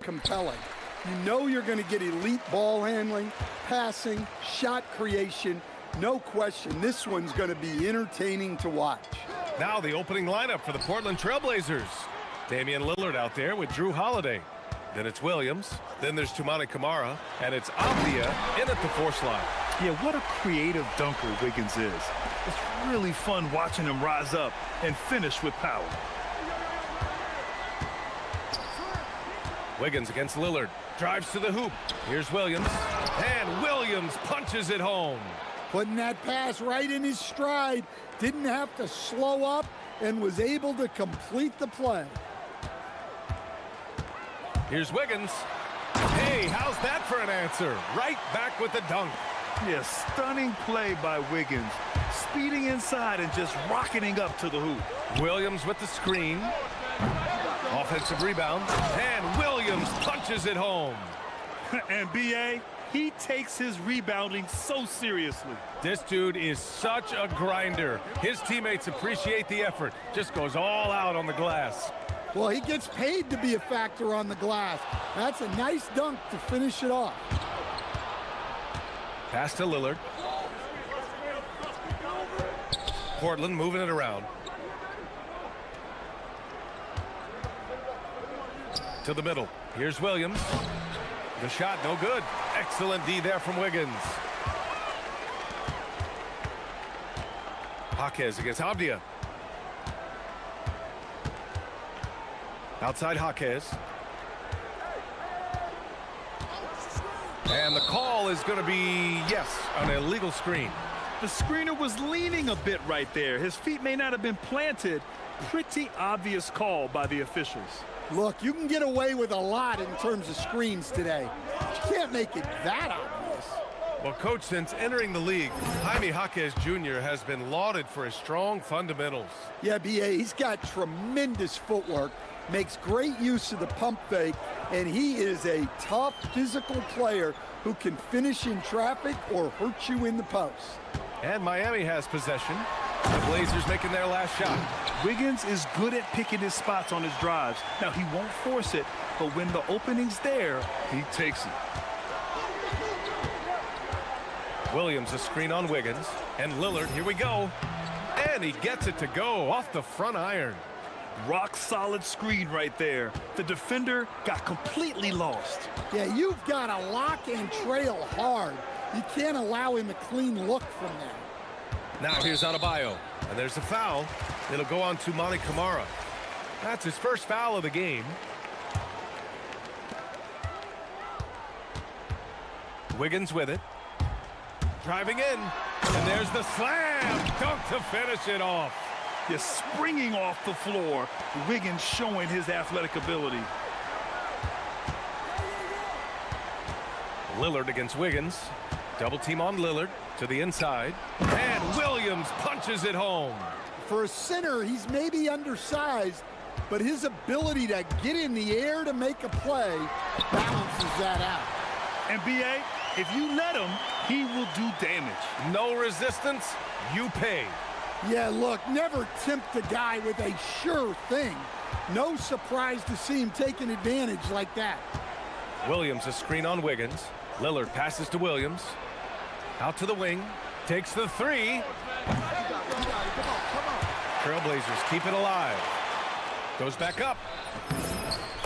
compelling. You know you're going to get elite ball handling, passing, shot creation. No question, this one's going to be entertaining to watch. Now the opening lineup for the Portland Trailblazers. Damian Lillard out there with Drew Holiday. Then it's Williams. Then there's Toumani Camara. And it's Abdia in at the 4 slot. Yeah, what a creative dunker Wiggins is. It's really fun watching him rise up and finish with power. Wiggins against Lillard. Drives to the hoop. Here's Williams. And Williams punches it home. Putting that pass right in his stride. Didn't have to slow up and was able to complete the play. Here's Wiggins. Hey, how's that for an answer? Right back with the dunk. Yeah, stunning play by Wiggins. Speeding inside and just rocketing up to the hoop. Williams with the screen. Offensive rebound. And Williams punches it home. And B.A., he takes his rebounding so seriously. This dude is such a grinder. His teammates appreciate the effort. Just goes all out on the glass. Well, he gets paid to be a factor on the glass. That's a nice dunk to finish it off. Pass to Lillard. Portland moving it around. To the middle. Here's Williams. The shot, no good. Excellent D there from Wiggins. Jaquez against Abdia. Outside Jaquez. And the call is going to be, yes, an illegal screen. The screener was leaning a bit right there. His feet may not have been planted. Pretty obvious call by the officials. Look, you can get away with a lot in terms of screens today. You can't make it that obvious. Well, Coach, since entering the league, Jaime Jaquez Jr. has been lauded for his strong fundamentals. Yeah, B.A., he's got tremendous footwork, makes great use of the pump fake, and he is a tough physical player who can finish in traffic or hurt you in the post. And Miami has possession. The Blazers making their last shot. Wiggins is good at picking his spots on his drives. Now, he won't force it, but when the opening's there, he takes it. Williams a screen on Wiggins. And Lillard, here we go. And he gets it to go off the front iron. Rock solid screen right there. The defender got completely lost. Yeah, you've got to lock and trail hard. You can't allow him a clean look from there. Now here's Adebayo. And there's the foul. It'll go on to Toumani Camara. That's his first foul of the game. Wiggins with it. Driving in. And there's the slam. Dunk to finish it off. Just springing off the floor. Wiggins showing his athletic ability. Lillard against Wiggins. Double team on Lillard to the inside. And Williams punches it home. For a center, he's maybe undersized, but his ability to get in the air to make a play balances that out. And B.A., if you let him, he will do damage. No resistance, you pay. Yeah, look, never tempt a guy with a sure thing. No surprise to see him taking advantage like that. Williams a screen on Wiggins. Lillard passes to Williams. Out to the wing. Takes the three. Trailblazers keep it alive. Goes back up.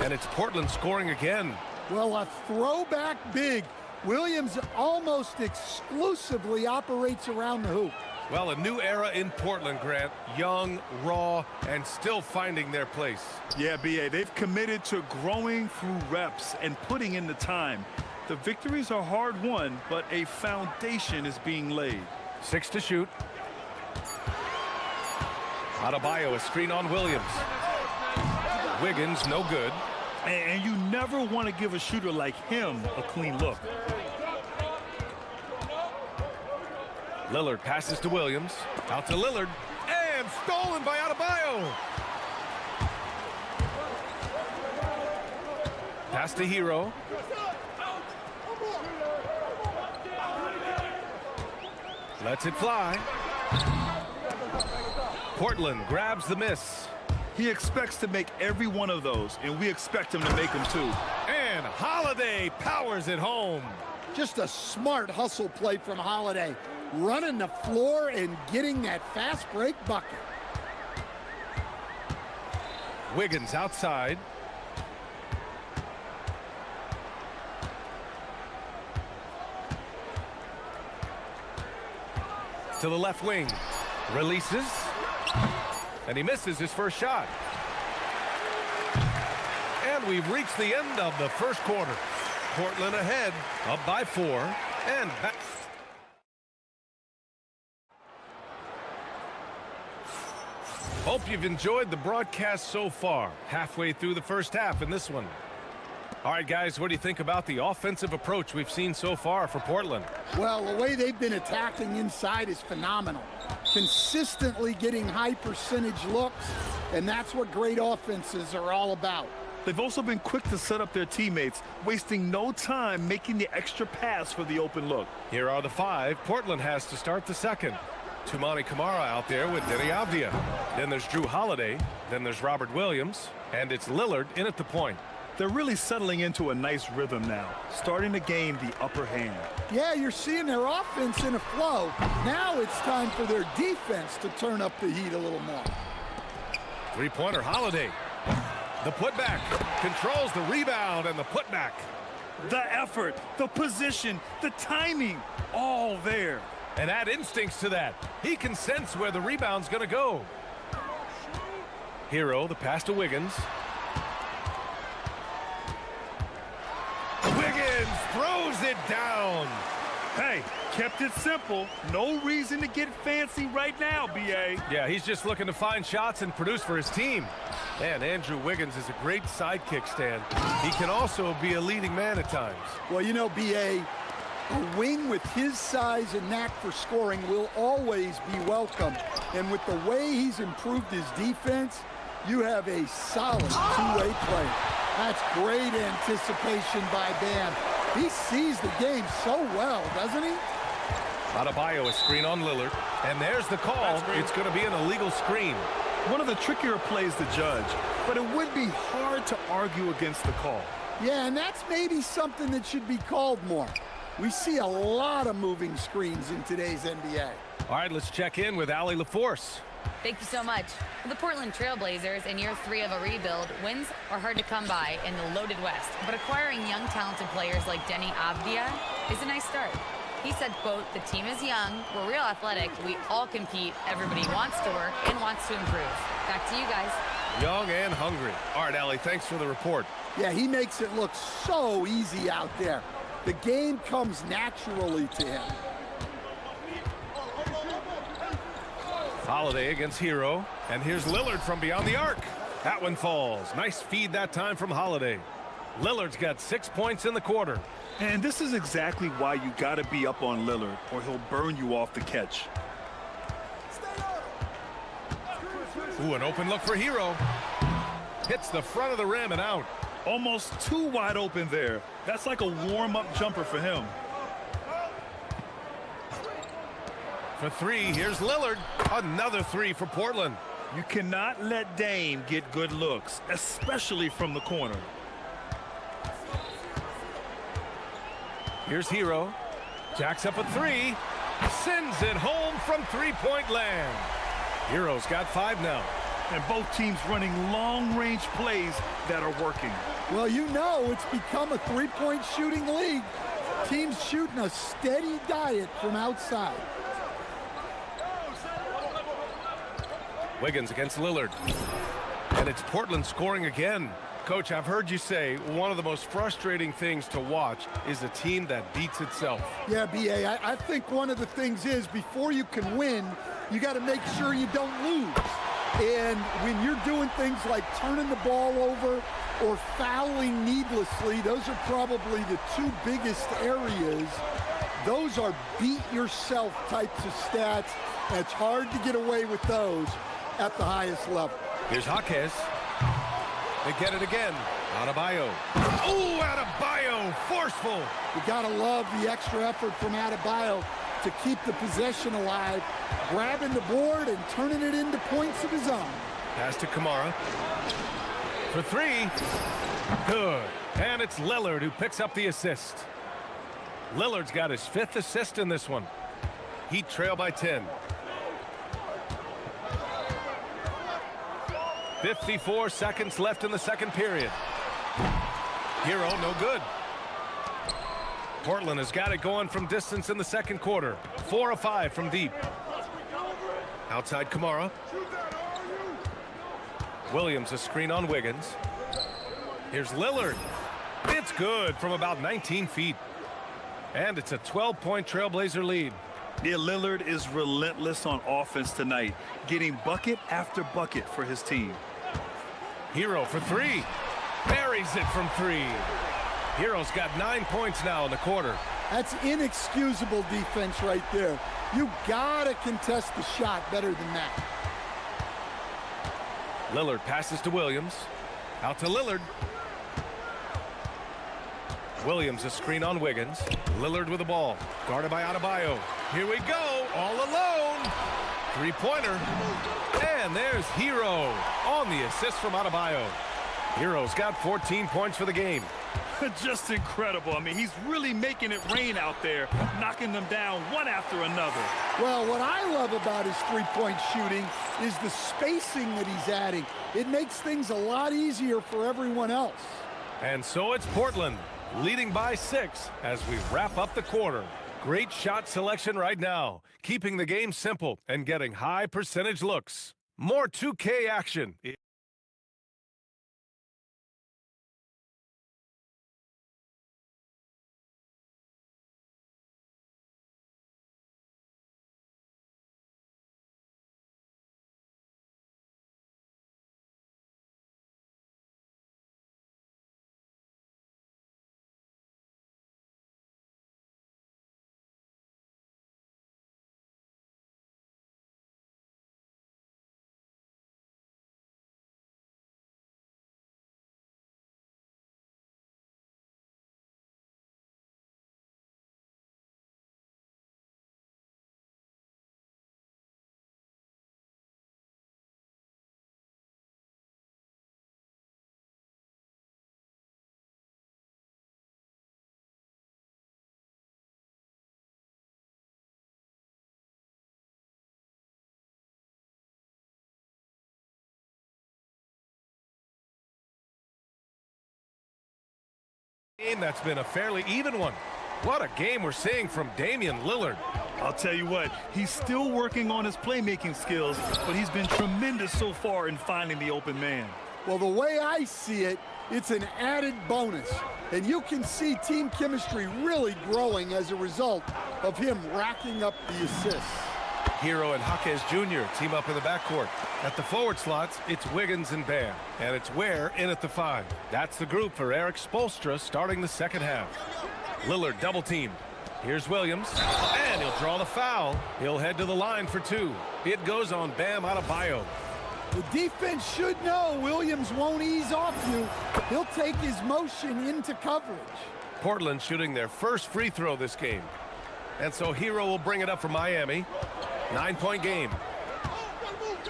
And it's Portland scoring again. Well, a throwback big. Williams almost exclusively operates around the hoop. Well, a new era in Portland, Grant. Young, raw, and still finding their place. Yeah, B.A., they've committed to growing through reps and putting in the time. The victories are hard won, but a foundation is being laid. 6 to shoot. Adebayo a screen on Williams. Wiggins no good. And you never want to give a shooter like him a clean look. Lillard passes to Williams. Out to Lillard. And stolen by Adebayo. Pass to Hero. Lets it fly. Portland grabs the miss. He expects to make every one of those, and we expect him to make them too. And Holiday powers it home. Just a smart hustle play from Holiday, running the floor and getting that fast break bucket. Wiggins outside. To the left wing. Releases. And he misses his first shot. And we've reached the end of the first quarter. Portland ahead, up by 4, and back. Hope you've enjoyed the broadcast so far. Halfway through the first half in this one. All right, guys, what do you think about the offensive approach we've seen so far for Portland? Well, the way they've been attacking inside is phenomenal. Consistently getting high percentage looks, and that's what great offenses are all about. They've also been quick to set up their teammates, wasting no time making the extra pass for the open look. Here are the 5 Portland has to start the second. Tumani Kamara out there with Denny Avdia. Then there's Drew Holiday. Then there's Robert Williams. And it's Lillard in at the point. They're really settling into a nice rhythm now, starting to gain the upper hand. Yeah, you're seeing their offense in a flow. Now it's time for their defense to turn up the heat a little more. Three-pointer Holiday. The putback controls the rebound and the putback. The effort, the position, the timing, all there. And add instincts to that. He can sense where the rebound's going to go. Hero, the pass to Wiggins. Wiggins throws it down. Hey, kept it simple. No reason to get fancy right now, B.A. Yeah, he's just looking to find shots and produce for his team. And Andrew Wiggins is a great sidekick, Stan. He can also be a leading man at times. Well, you know, B.A., a wing with his size and knack for scoring will always be welcome. And with the way he's improved his defense, you have a solid two-way player. That's great anticipation by Bam. He sees the game so well, doesn't he? Adebayo, a screen on Lillard. And there's the call. It's going to be an illegal screen. One of the trickier plays to judge, but it would be hard to argue against the call. Yeah, and that's maybe something that should be called more. We see a lot of moving screens in today's NBA. All right, let's check in with Allie LaForce. Thank you so much. For the Portland Trailblazers, in year 3 of a rebuild, wins are hard to come by in the loaded West. But acquiring young, talented players like Denny Avdia is a nice start. He said, quote, "The team is young, we're real athletic, we all compete, everybody wants to work and wants to improve." Back to you guys. Young and hungry. All right, Allie, thanks for the report. Yeah, he makes it look so easy out there. The game comes naturally to him. Holiday against Hero. And here's Lillard from beyond the arc. That one falls. Nice feed that time from Holiday. Lillard's got 6 points in the quarter. And this is exactly why you got to be up on Lillard, or he'll burn you off the catch. Ooh, an open look for Hero. Hits the front of the rim and out. Almost too wide open there. That's like a warm-up jumper for him. For 3, here's Lillard. Another 3 for Portland. You cannot let Dame get good looks, especially from the corner. Here's Hero. Jacks up a 3. Sends it home from three-point land. Hero's got 5 now. And both teams running long-range plays that are working. Well, you know it's become a three-point shooting league. Teams shooting a steady diet from outside. Wiggins against Lillard. And it's Portland scoring again. Coach, I've heard you say one of the most frustrating things to watch is a team that beats itself. Yeah, B.A., I think one of the things is before you can win, you got to make sure you don't lose. And when you're doing things like turning the ball over or fouling needlessly, those are probably the 2 biggest areas. Those are beat-yourself types of stats. And it's hard to get away with those at the highest level. Here's Jaquez. They get it again. Adebayo. Oh, Adebayo, forceful. You gotta love the extra effort from Adebayo to keep the possession alive, grabbing the board and turning it into points of his own. Pass to Kamara. For 3. Good. And it's Lillard who picks up the assist. Lillard's got his 5th assist in this one. Heat trail by 10. 54 seconds left in the second period. Hero, no good. Portland has got it going from distance in the second quarter. 4 of 5 from deep. Outside Kamara. Williams a screen on Wiggins. Here's Lillard. It's good from about 19 feet. And it's a 12-point Trailblazer lead. Yeah, Lillard is relentless on offense tonight, getting bucket after bucket for his team. Hero for 3. Buries it from 3. Hero's got 9 points now in the quarter. That's inexcusable defense right there. You gotta contest the shot better than that. Lillard passes to Williams. Out to Lillard. Williams a screen on Wiggins. Lillard with the ball. Guarded by Adebayo. Here we go. All alone. 3-pointer. And there's Hero on the assist from Adebayo. Hero's got 14 points for the game. Just incredible. I mean, he's really making it rain out there, knocking them down one after another. Well, what I love about his three-point shooting is the spacing that he's adding. It makes things a lot easier for everyone else. And so it's Portland, leading by 6 as we wrap up the quarter. Great shot selection right now, keeping the game simple and getting high percentage looks. More 2K action. Game that's been a fairly even one. What a game we're seeing from Damian Lillard. I'll tell you what, he's still working on his playmaking skills, but he's been tremendous so far in finding the open man. Well, the way I see it, it's an added bonus. And you can see team chemistry really growing as a result of him racking up the assists. Hero and Jaquez Jr. team up in the backcourt. At the forward slots, it's Wiggins and Bam. And it's Ware in at the 5. That's the group for Eric Spoelstra starting the second half. Lillard double teamed. Here's Williams. And he'll draw the foul. He'll head to the line for 2. It goes on Bam Adebayo. The defense should know Williams won't ease off you. He'll take his motion into coverage. Portland shooting their first free throw this game. And so Hero will bring it up for Miami. 9-point game.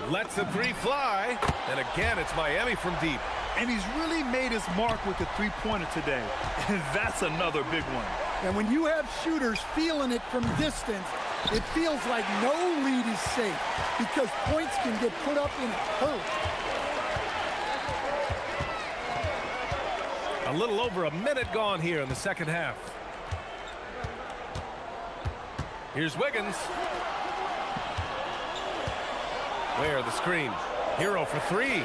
Lets the 3 fly. And again, it's Miami from deep. And he's really made his mark with the three-pointer today. And that's another big one. And when you have shooters feeling it from distance, it feels like no lead is safe because points can get put up in a hurry. A little over a minute gone here in the second half. Here's Wiggins. Ware the screen. Hero for 3.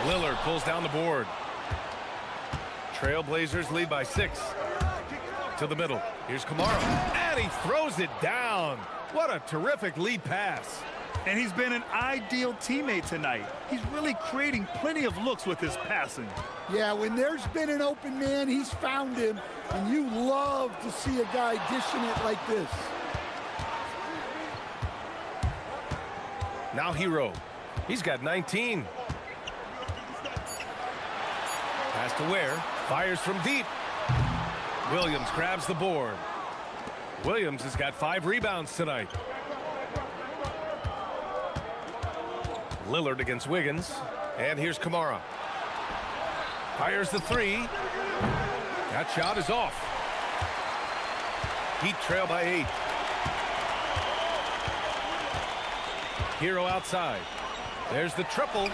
Lillard pulls down the board. Trailblazers lead by 6. To the middle. Here's Kamara. And he throws it down. What a terrific lead pass. And he's been an ideal teammate tonight. He's really creating plenty of looks with his passing. Yeah, when there's been an open man, he's found him. And you love to see a guy dishing it like this. Now Hero. He's got 19. Pass to Ware. Fires from deep. Williams grabs the board. Williams has got 5 rebounds tonight. Lillard against Wiggins. And here's Kamara. Fires the three. That shot is off. Heat trail by 8. Hero outside. There's the triple.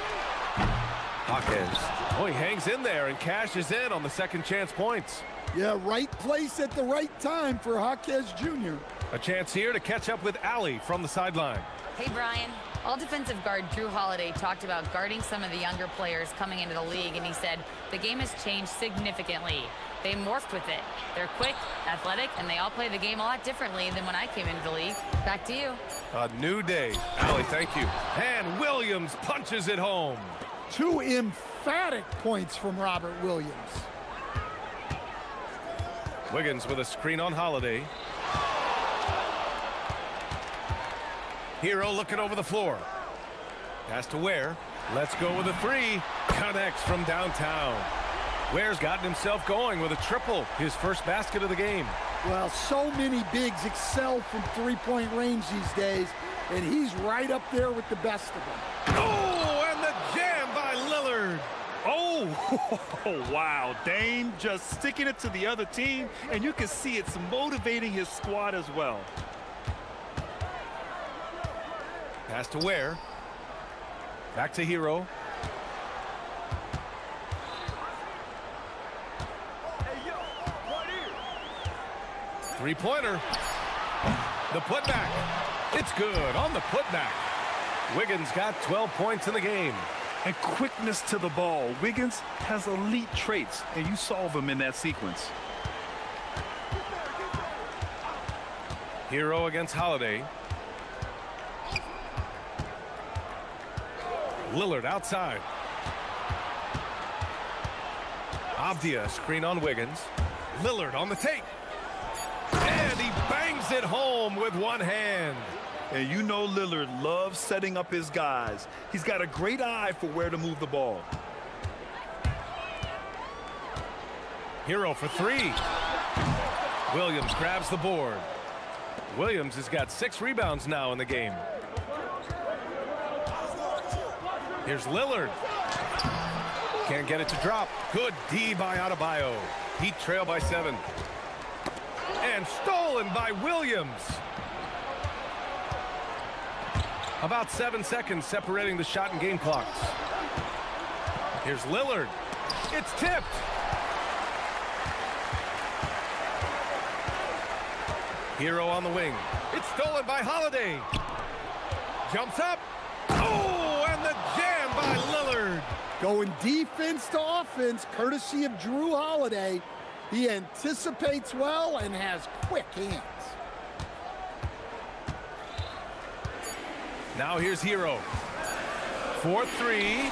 Hawkes. Oh, he hangs in there and cashes in on the second chance points. Yeah, right place at the right time for Hawkes Jr. A chance here to catch up with Ali from the sideline. Hey, Brian. All defensive guard Drew Holiday talked about guarding some of the younger players coming into the league, and he said the game has changed significantly. They morphed with it. They're quick, athletic, and they all play the game a lot differently than when I came into the league. Back to you. A new day. Ali, thank you. And Williams punches it home. 2 emphatic points from Robert Williams. Wiggins with a screen on Holiday. Hero looking over the floor. Pass to Ware. Let's go with a three. Connects from downtown. Ware's gotten himself going with a triple. His first basket of the game. Well, so many bigs excel from three-point range these days, and he's right up there with the best of them. Oh, and the jam by Lillard. Oh, wow. Dame just sticking it to the other team, and you can see it's motivating his squad as well. Pass to Ware. Back to Hero. Three-pointer. The putback. It's good on the putback. Wiggins got 12 points in the game. And quickness to the ball. Wiggins has elite traits, and you saw them in that sequence. Hero against Holiday. Lillard outside. Avdia screen on Wiggins. Lillard on the take. And he bangs it home with one hand. And you know Lillard loves setting up his guys. He's got a great eye for where to move the ball. Hero for three. Williams grabs the board. Williams has got 6 rebounds now in the game. Here's Lillard. Can't get it to drop. Good D by Adebayo. Heat trail by 7. And stolen by Williams. About 7 seconds separating the shot and game clocks. Here's Lillard. It's tipped. Hero on the wing. It's stolen by Holiday. Jumps up. Oh, and the jam by Lillard. Going defense to offense, courtesy of Drew Holiday. He anticipates well and has quick hands. Now here's Hero. 4-3.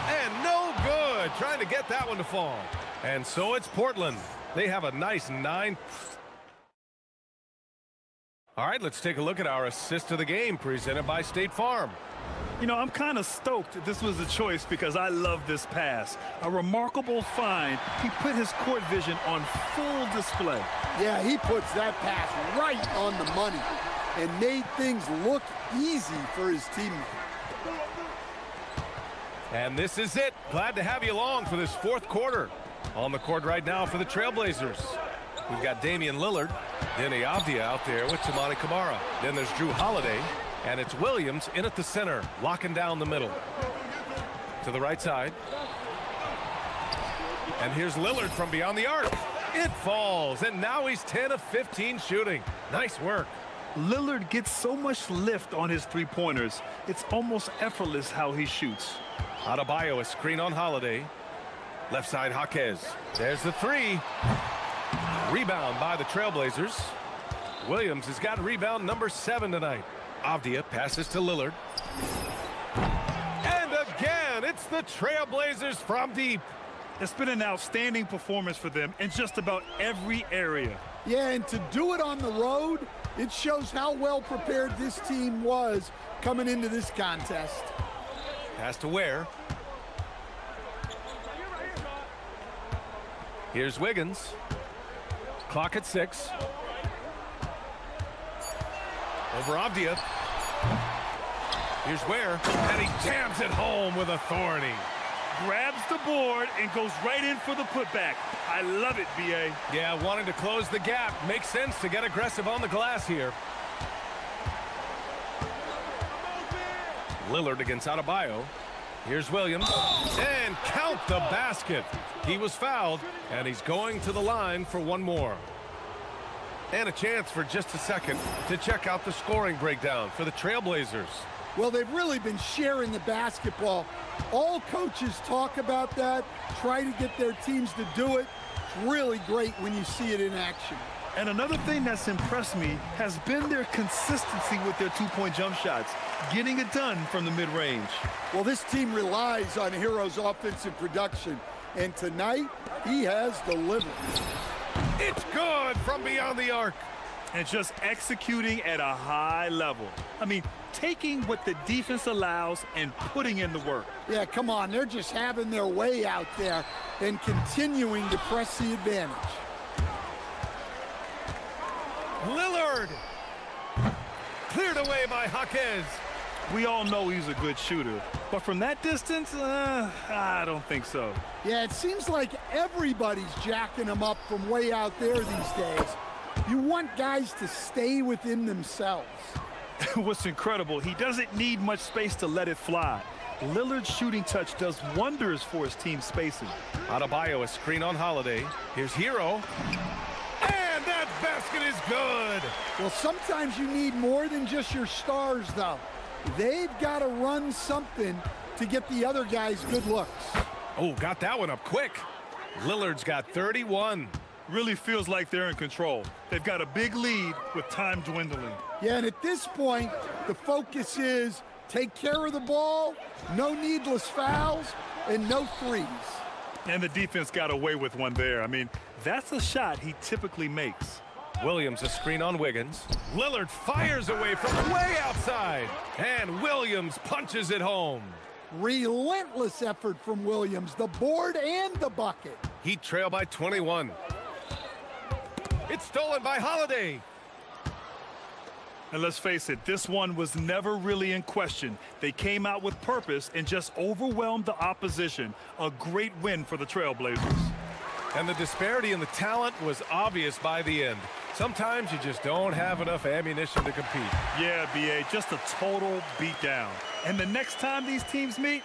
And no good. Trying to get that one to fall. And so it's Portland. They have a nice 9. All right, let's take a look at our assist of the game presented by State Farm. You know, I'm kind of stoked this was a choice because I love this pass. A remarkable find. He put his court vision on full display. Yeah, he puts that pass right on the money and made things look easy for his teammate. And this is it. Glad to have you along for this 4th quarter. On the court right now for the Trailblazers. We've got Damian Lillard, Denny Avdia out there with Tamani Kamara. Then there's Drew Holiday, and it's Williams in at the center, locking down the middle. To the right side. And here's Lillard from beyond the arc. It falls, and now he's 10 of 15 shooting. Nice work. Lillard gets so much lift on his three-pointers. It's almost effortless how he shoots. Adebayo, a screen on Holiday. Left side, Hawkes. There's the three. Rebound by the Trailblazers. Williams has got rebound number 7 tonight. Avdia passes to Lillard. And again, it's the Trailblazers from deep. It's been an outstanding performance for them in just about every area. Yeah, and to do it on the road, it shows how well prepared this team was coming into this contest. Pass to Ware. Here's Wiggins. Clock at 6. Over Avdia. Here's Ware, and he jams it home with authority. grabs the board, and goes right in for the putback. I love it, B.A. Yeah, wanting to close the gap. Makes sense to get aggressive on the glass here. Lillard against Adebayo. Here's Williams. And count the basket. He was fouled, and he's going to the line for one more. And a chance for just a second to check out the scoring breakdown for the Trailblazers. Well, they've really been sharing the basketball. All coaches talk about that, try to get their teams to do it. It's really great when you see it in action. And another thing that's impressed me has been their consistency with their two-point jump shots, getting it done from the mid-range. Well, this team relies on Hero's offensive production, and tonight he has delivered. It's good from beyond the arc. And just executing at a high level. I mean, taking what the defense allows and putting in the work. Yeah, come on, they're just having their way out there and continuing to press the advantage. Lillard! Cleared away by Jaquez. We all know he's a good shooter, but from that distance, I don't think so. Yeah, it seems like everybody's jacking him up from way out there these days. You want guys to stay within themselves. What's incredible, he doesn't need much space to let it fly. Lillard's shooting touch does wonders for his team spacing. Adebayo, a screen on Holiday. Here's Hero. And that basket is good. Well, sometimes you need more than just your stars, though. They've got to run something to get the other guys good looks. Oh, got that one up quick. Lillard's got 31. Really feels like they're in control. They've got a big lead with time dwindling. Yeah, and at this point, the focus is take care of the ball, no needless fouls, and no threes. And the defense got away with one there. I mean, that's a shot he typically makes. Williams, a screen on Wiggins. Lillard fires away from way outside. And Williams punches it home. Relentless effort from Williams, the board and the bucket. Heat trail by 21. It's stolen by Holiday. And let's face it, this one was never really in question. They came out with purpose and just overwhelmed the opposition. A great win for the Trailblazers. And the disparity in the talent was obvious by the end. Sometimes you just don't have enough ammunition to compete. Yeah, B.A., just a total beatdown. And the next time these teams meet,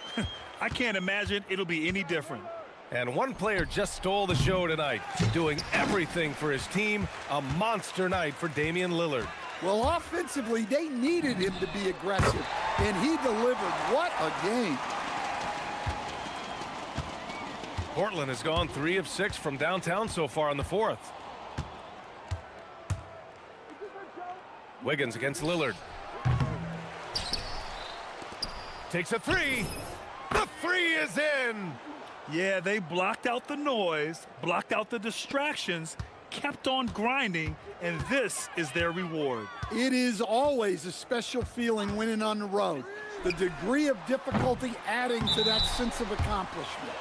I can't imagine it'll be any different. And one player just stole the show tonight, doing everything for his team. A monster night for Damian Lillard. Well, offensively, they needed him to be aggressive, and he delivered. What a game. Portland has gone 3 of 6 from downtown so far in the fourth. Wiggins against Lillard. Takes a three. The three is in. Yeah, they blocked out the noise, blocked out the distractions, kept on grinding, and this is their reward. It is always a special feeling winning on the road. The degree of difficulty adding to that sense of accomplishment.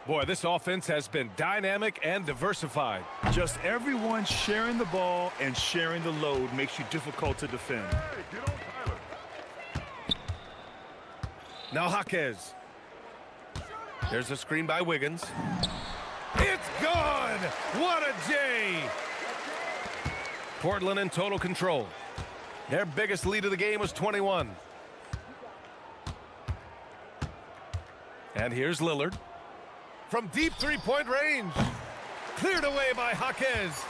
Boy, this offense has been dynamic and diversified. Just everyone sharing the ball and sharing the load makes you difficult to defend. Now Jaquez. There's a screen by Wiggins. It's good! What a J! Portland in total control. Their biggest lead of the game was 21. And here's Lillard. From deep three-point range. Cleared away by Jaquez.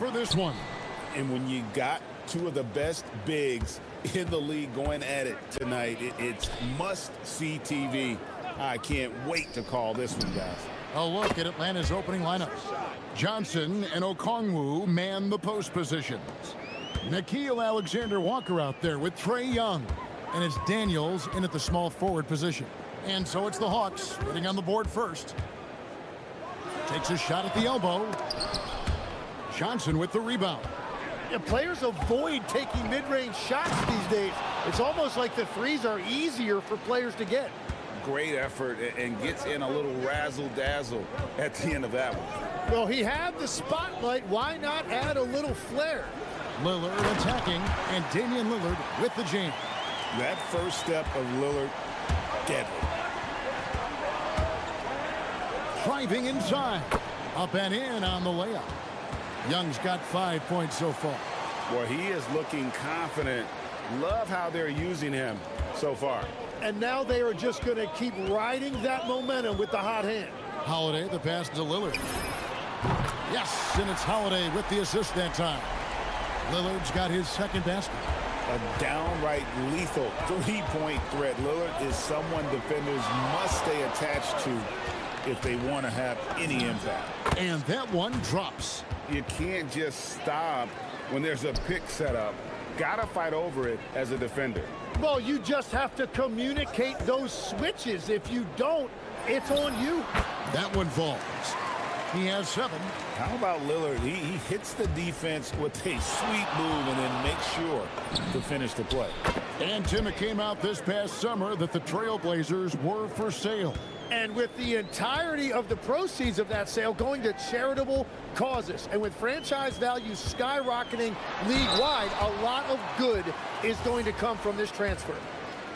for this one. And when you got two of the best bigs in the league going at it tonight, it's must-see TV. I can't wait to call this one, guys. A look at Atlanta's opening lineups. Johnson and Okongwu man the post positions. Nickeil Alexander-Walker out there with Trae Young. And it's Daniels in at the small forward position. And so it's the Hawks getting on the board first. Takes a shot at the elbow. Johnson with the rebound. Yeah, players avoid taking mid-range shots these days. It's almost like the threes are easier for players to get. Great effort and gets in a little razzle-dazzle at the end of that one. Well, he had the spotlight. Why not add a little flair? Lillard attacking, and Damian Lillard with the jam. That first step of Lillard, deadly. Driving inside. Up and in on the layup. Young's got 5 points so far. Well, he is looking confident. Love how they're using him so far. And now they are just going to keep riding that momentum with the hot hand. Holiday, the pass to Lillard. Yes, and it's Holiday with the assist that time. Lillard's got his second basket. A downright lethal three-point threat. Lillard is someone defenders must stay attached to if they want to have any impact. And that one drops. You can't just stop when there's a pick set up. Gotta fight over it as a defender. Well, you just have to communicate those switches. If you don't, it's on you. That one falls. He has 7. How about Lillard? He hits the defense with a sweet move and then makes sure to finish the play. And Tim, it came out this past summer that the Trailblazers were for sale. And with the entirety of the proceeds of that sale going to charitable causes, and with franchise values skyrocketing league-wide, a lot of good is going to come from this transfer.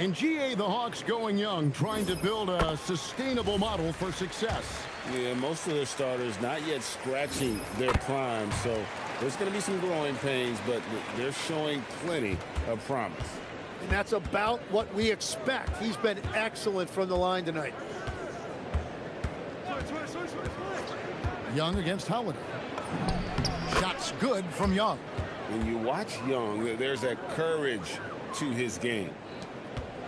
In GA, the Hawks going young, trying to build a sustainable model for success. Yeah, most of their starters not yet scratching their prime, so there's going to be some growing pains, but they're showing plenty of promise. And that's about what we expect. He's been excellent from the line tonight. Young against Holiday. Shots good from Young. When you watch Young, there's a courage to his game.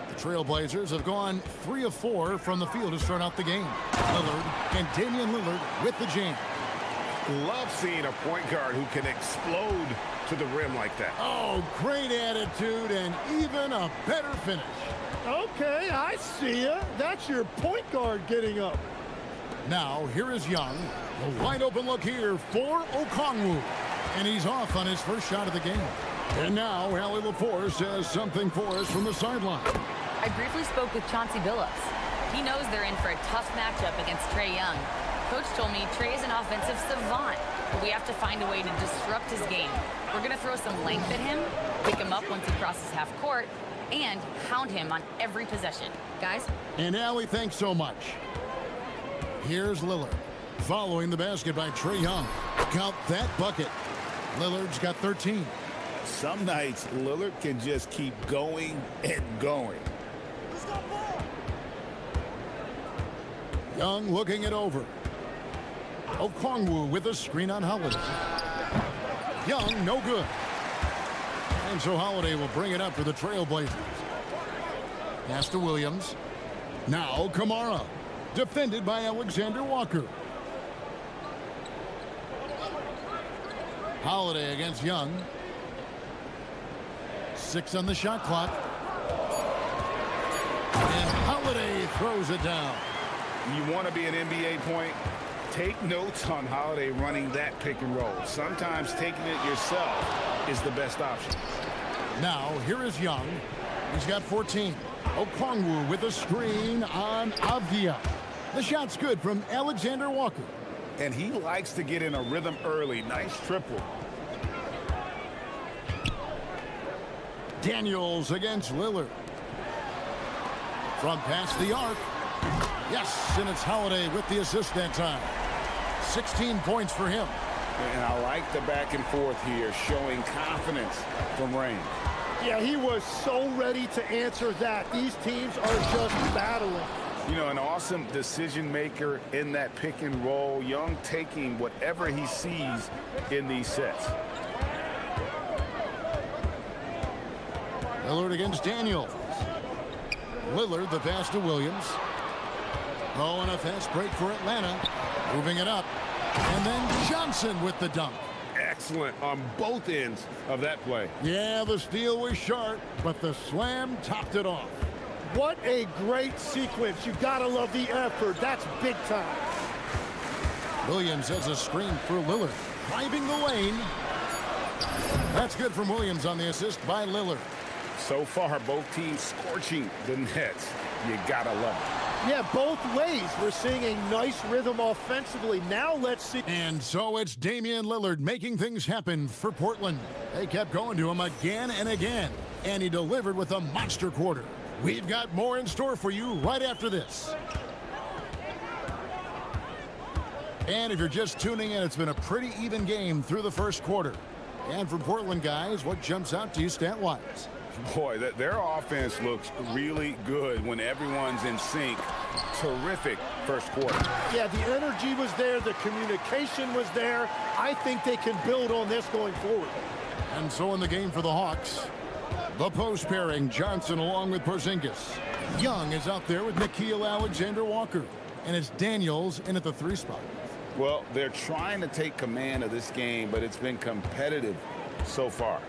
The Trailblazers have gone 3 of 4 from the field to start out the game. Lillard and Damian Lillard with the jam. Love seeing a point guard who can explode to the rim like that. Oh, great attitude and even a better finish. Okay, I see ya. That's your point guard getting up. Now, here is Young. A wide open look here for Okongwu. And he's off on his first shot of the game. And now, Allie LaForce has something for us from the sideline. I briefly spoke with Chauncey Billups. He knows they're in for a tough matchup against Trae Young. Coach told me Trae is an offensive savant, but we have to find a way to disrupt his game. We're going to throw some length at him, pick him up once he crosses half court, and hound him on every possession. Guys? And Allie, thanks so much. Here's Lillard. Following the basket by Trae Young. Count that bucket. Lillard's got 13. Some nights, Lillard can just keep going and going. Young looking it over. Okongwu with a screen on Holiday. Young, no good. And so Holiday will bring it up for the Trailblazers. Pass to Williams. Now Kamara. Defended by Alexander Walker. Holiday against Young. 6 on the shot clock. And Holiday throws it down. You want to be an NBA point? Take notes on Holiday running that pick and roll. Sometimes taking it yourself is the best option. Now, here is Young. He's got 14. Okongwu with a screen on Avdia. The shot's good from Alexander Walker. And he likes to get in a rhythm early. Nice triple. Daniels against Lillard. From past the arc. Yes, and it's Holiday with the assist that time. 16 points for him. And I like the back and forth here, showing confidence from range. Yeah, he was so ready to answer that. These teams are just battling. You know, an awesome decision maker in that pick and roll. Young taking whatever he sees in these sets. Lillard against Daniels. Lillard, the pass to Williams. Oh, and a fast break for Atlanta. Moving it up. And then Johnson with the dunk. Excellent on both ends of that play. Yeah, the steal was sharp, but the slam topped it off. What a great sequence. You gotta love the effort. That's big time. Williams has a screen for Lillard. Driving the lane. That's good from Williams on the assist by Lillard. So far, both teams scorching the nets. You gotta love it. Yeah, both ways. We're seeing a nice rhythm offensively. Now let's see. And so it's Damian Lillard making things happen for Portland. They kept going to him again and again, and he delivered with a monster quarter. We've got more in store for you right after this. And if you're just tuning in, it's been a pretty even game through the first quarter. And for Portland, guys, what jumps out to you stat-wise? Boy, their offense looks really good when everyone's in sync. Terrific first quarter. Yeah, the energy was there. The communication was there. I think they can build on this going forward. And so in the game for the Hawks, the post pairing, Johnson along with Porzingis. Young is out there with Nickeil Alexander-Walker. And it's Daniels in at the 3 spot. Well, they're trying to take command of this game, but it's been competitive so far.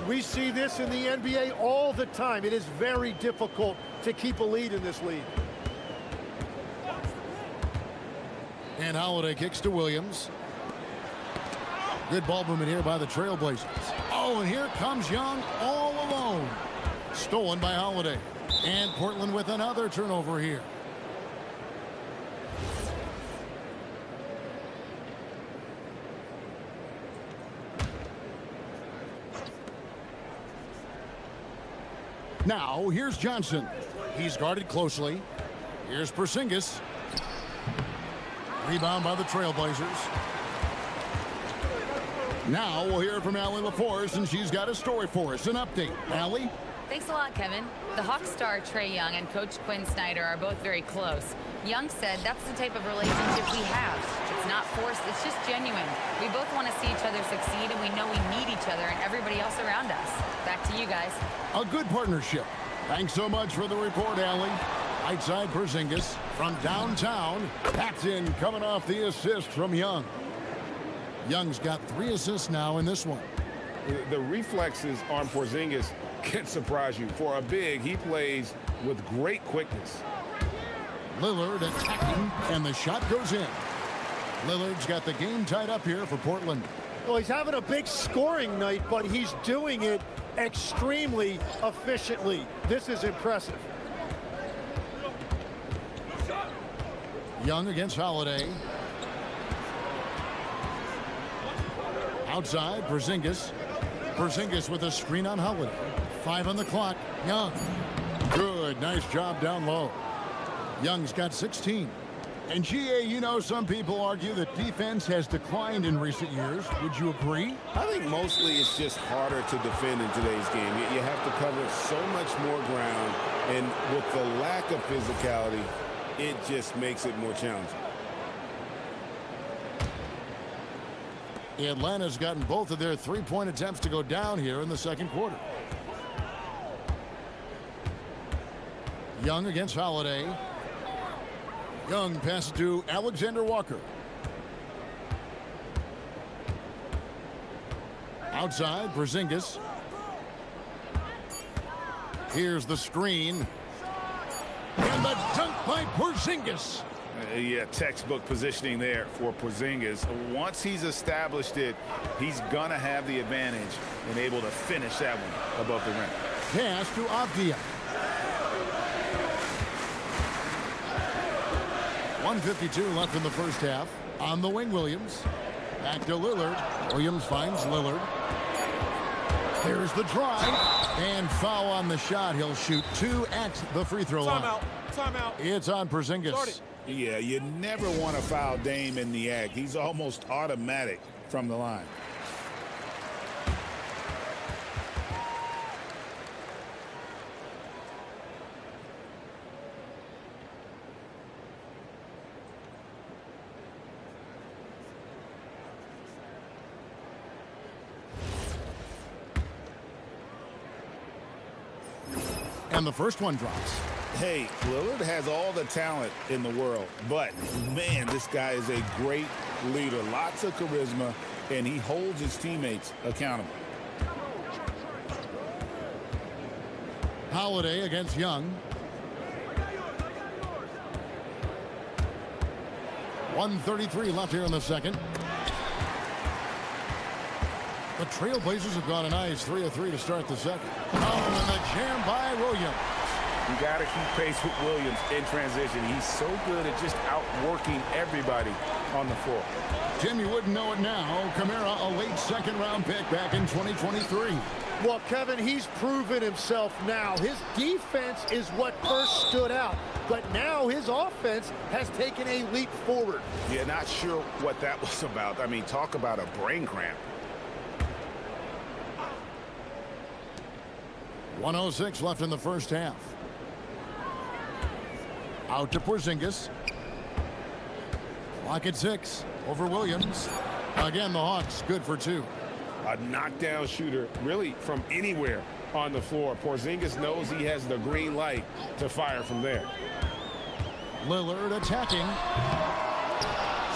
We see this in the NBA all the time. It is very difficult to keep a lead in this league. And Holiday kicks to Williams. Good ball movement here by the Trailblazers. Oh, and here comes Young all alone. Stolen by Holiday. And Portland with another turnover here. Now, here's Johnson. He's guarded closely. Here's Porzingis. Rebound by the Trailblazers. Now we'll hear from Allie LaForce, and she's got a story for us. An update. Allie? Thanks a lot, Kevin. The Hawks star Trae Young and Coach Quinn Snyder are both very close. Young said that's the type of relationship we have. It's not forced, it's just genuine. We both want to see each other succeed, and we know we need each other and everybody else around us. Back to you guys. A good partnership. Thanks so much for the report, Allie. Right side Porzingis from downtown. That's in, coming off the assist from Young. Young's got 3 assists now in this one. The reflexes on Porzingis can surprise you. For a big, he plays with great quickness. Lillard attacking, and the shot goes in. Lillard's got the game tied up here for Portland. Well, he's having a big scoring night, but he's doing it extremely efficiently. This is impressive. Young against Holiday. Outside, Porzingis. Porzingis with a screen on Holiday. 5 on the clock. Young. Good. Nice job down low. Young's got 16. And GA, you know, some people argue that defense has declined in recent years. Would you agree? I think mostly it's just harder to defend in today's game. You have to cover so much more ground, and with the lack of physicality, it just makes it more challenging. Atlanta's gotten both of their 3-point attempts to go down here in the second quarter. Young against Holiday. Young passes to Alexander Walker. Outside, Porzingis. Here's the screen. And the dunk by Porzingis. Yeah, textbook positioning there for Porzingis. Once he's established it, he's going to have the advantage and able to finish that one above the rim. Pass to Avdia. 1:52 left in the first half. On the wing, Williams. Back to Lillard. Williams finds Lillard. There's the drive. And foul on the shot. He'll shoot 2 at the free throw line. Timeout. It's on Porzingis. Yeah, you never want to foul Dame in the act. He's almost automatic from the line. And the first one drops. Hey, Lillard has all the talent in the world, but man, this guy is a great leader. Lots of charisma, and he holds his teammates accountable. Holiday against Young. 1:33 left here in the second. The Trailblazers have got a nice 3 of 3 to start the second. Oh, and the jam by Williams. You got to keep pace with Williams in transition. He's so good at just outworking everybody on the floor. Tim, you wouldn't know it now. Kamara, a late second-round pick back in 2023. Well, Kevin, he's proven himself now. His defense is what first stood out, but now his offense has taken a leap forward. Yeah, not sure what that was about. I mean, talk about a brain cramp. 1:06 left in the first half. Out to Porzingis. Clock at 6. Over Williams. Again, the Hawks good for 2. A knockdown shooter, really from anywhere on the floor. Porzingis knows he has the green light to fire from there. Lillard attacking.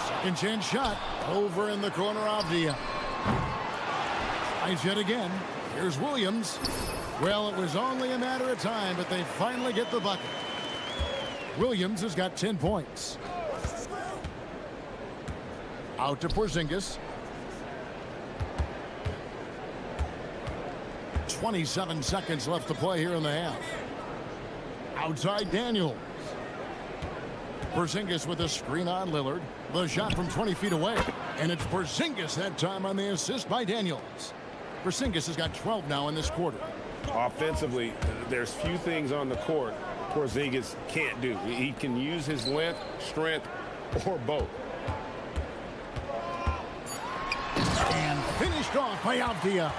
Second chance shot. Over in the corner of the. Tries yet again. Here's Williams. Well, it was only a matter of time, but they finally get the bucket. Williams has got 10 points. Out to Porzingis. 27 seconds left to play here in the half. Outside Daniels. Porzingis with a screen on Lillard. The shot from 20 feet away. And it's Porzingis that time on the assist by Daniels. Porzingis has got 12 now in this quarter. Offensively, there's few things on the court Porzingis can't do. He can use his length, strength, or both. And finished off by Avdia.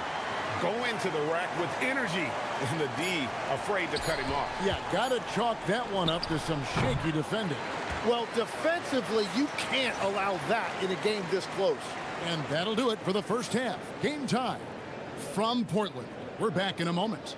Go into the rack with energy, and the D afraid to cut him off. Yeah, gotta chalk that one up to some shaky defending. Well, defensively, you can't allow that in a game this close. And that'll do it for the first half. Game time from Portland. We're back in a moment.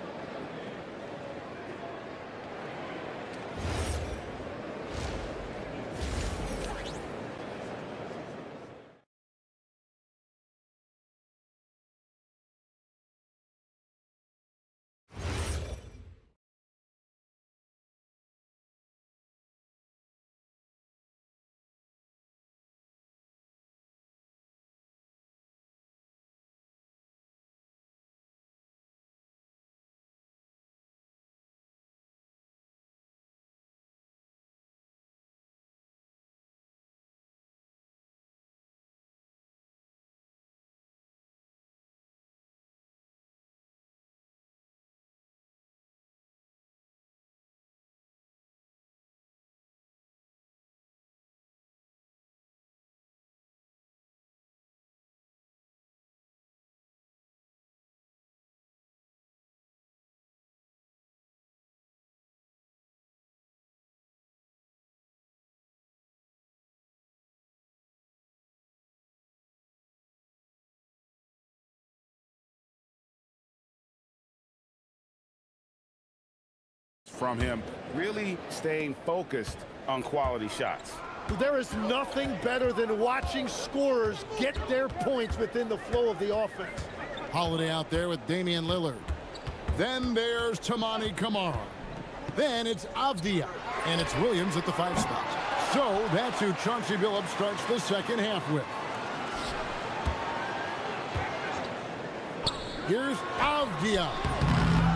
From him really staying focused on quality shots. There is nothing better than watching scorers get their points within the flow of the offense. Holiday out there with Damian Lillard. Then there's Tamani Kamara. Then it's Avdia. And it's Williams at the 5 spot. So that's who Chauncey Billups starts the second half with. Here's Avdia.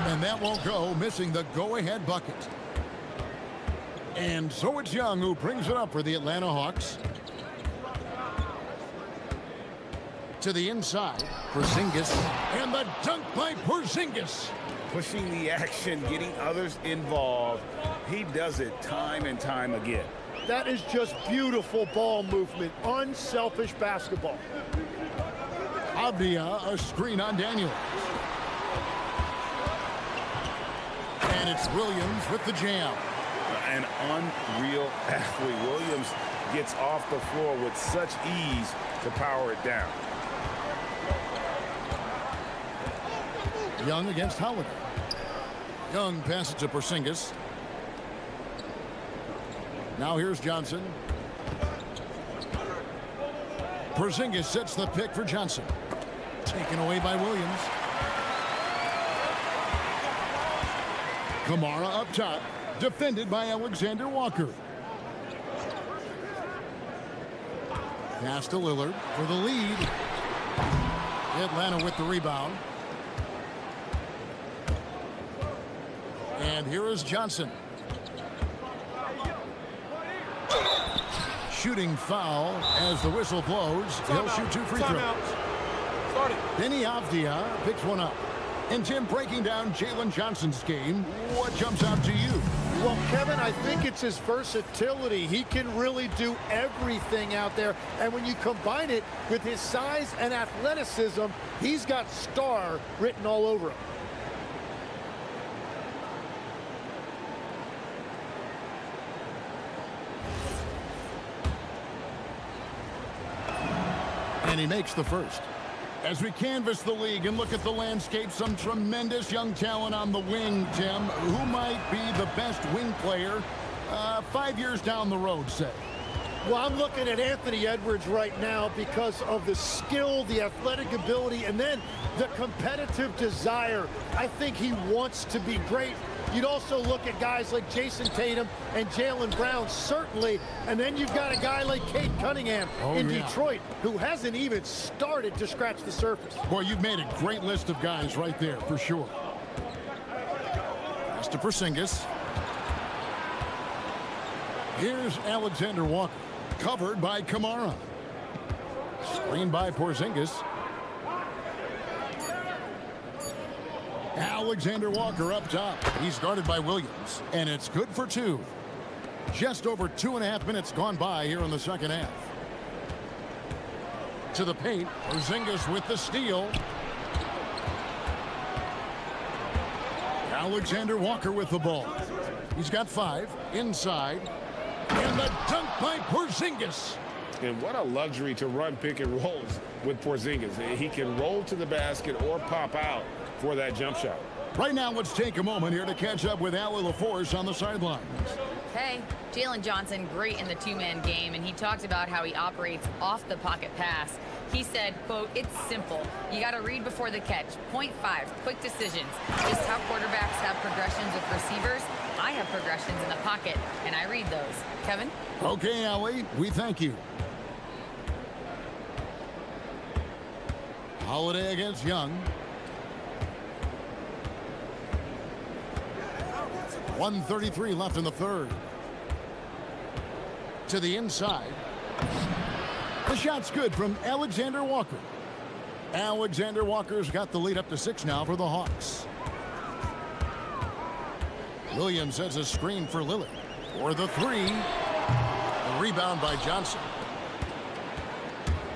And that won't go, missing the go-ahead bucket. And so it's Young who brings it up for the Atlanta Hawks. To the inside, Porzingis. And the dunk by Porzingis. Pushing the action, getting others involved. He does it time and time again. That is just beautiful ball movement, unselfish basketball. Avdia, a screen on Daniels. And it's Williams with the jam. An unreal athlete. Williams gets off the floor with such ease to power it down. Young against Holiday. Young passes to Porzingis. Now here's Johnson. Porzingis sets the pick for Johnson. Taken away by Williams. Kamara up top, defended by Alexander Walker. Pass to Lillard for the lead. Atlanta with the rebound. And here is Johnson. Shooting foul as the whistle blows. He'll shoot 2 free throws. Benny Avdia picks one up. And Tim, breaking down Jalen Johnson's game, what jumps out to you? Well, Kevin, I think it's his versatility. He can really do everything out there. And when you combine it with his size and athleticism, he's got star written all over him. And he makes the first. As we canvass the league and look at the landscape, some tremendous young talent on the wing, Tim. Who might be the best wing player 5 years down the road, say? Well, I'm looking at Anthony Edwards right now because of the skill, the athletic ability, and then the competitive desire. I think he wants to be great. You'd also look at guys like Jason Tatum and Jaylen Brown, certainly. And then you've got a guy like Cade Cunningham in Detroit, who hasn't even started to scratch the surface. Boy, you've made a great list of guys right there, for sure. Pass to Porzingis. Here's Alexander Walker, covered by Kamara. Screened by Porzingis. Alexander Walker up top. He's guarded by Williams, and it's good for 2. Just over 2.5 minutes gone by here in the second half. To the paint, Porzingis with the steal. Alexander Walker with the ball. He's got 5 inside, and the dunk by Porzingis. And what a luxury to run pick and rolls with Porzingis. He can roll to the basket or pop out for that jump shot. Right now, let's take a moment here to catch up with Allie LaForce on the sidelines. Hey, Jalen Johnson, great in the two-man game, and he talked about how he operates off the pocket pass. He said, quote, "It's simple. You got to read before the catch. Point 5, quick decisions. Just how quarterbacks have progressions with receivers, I have progressions in the pocket, and I read those." Kevin? Okay, Allie, we thank you. Holiday against Young. 1:33 left in the third. To the inside. The shot's good from Alexander Walker. Alexander Walker's got the lead up to 6 now for the Hawks. Williams sets a screen for Lillard. For the 3. A rebound by Johnson.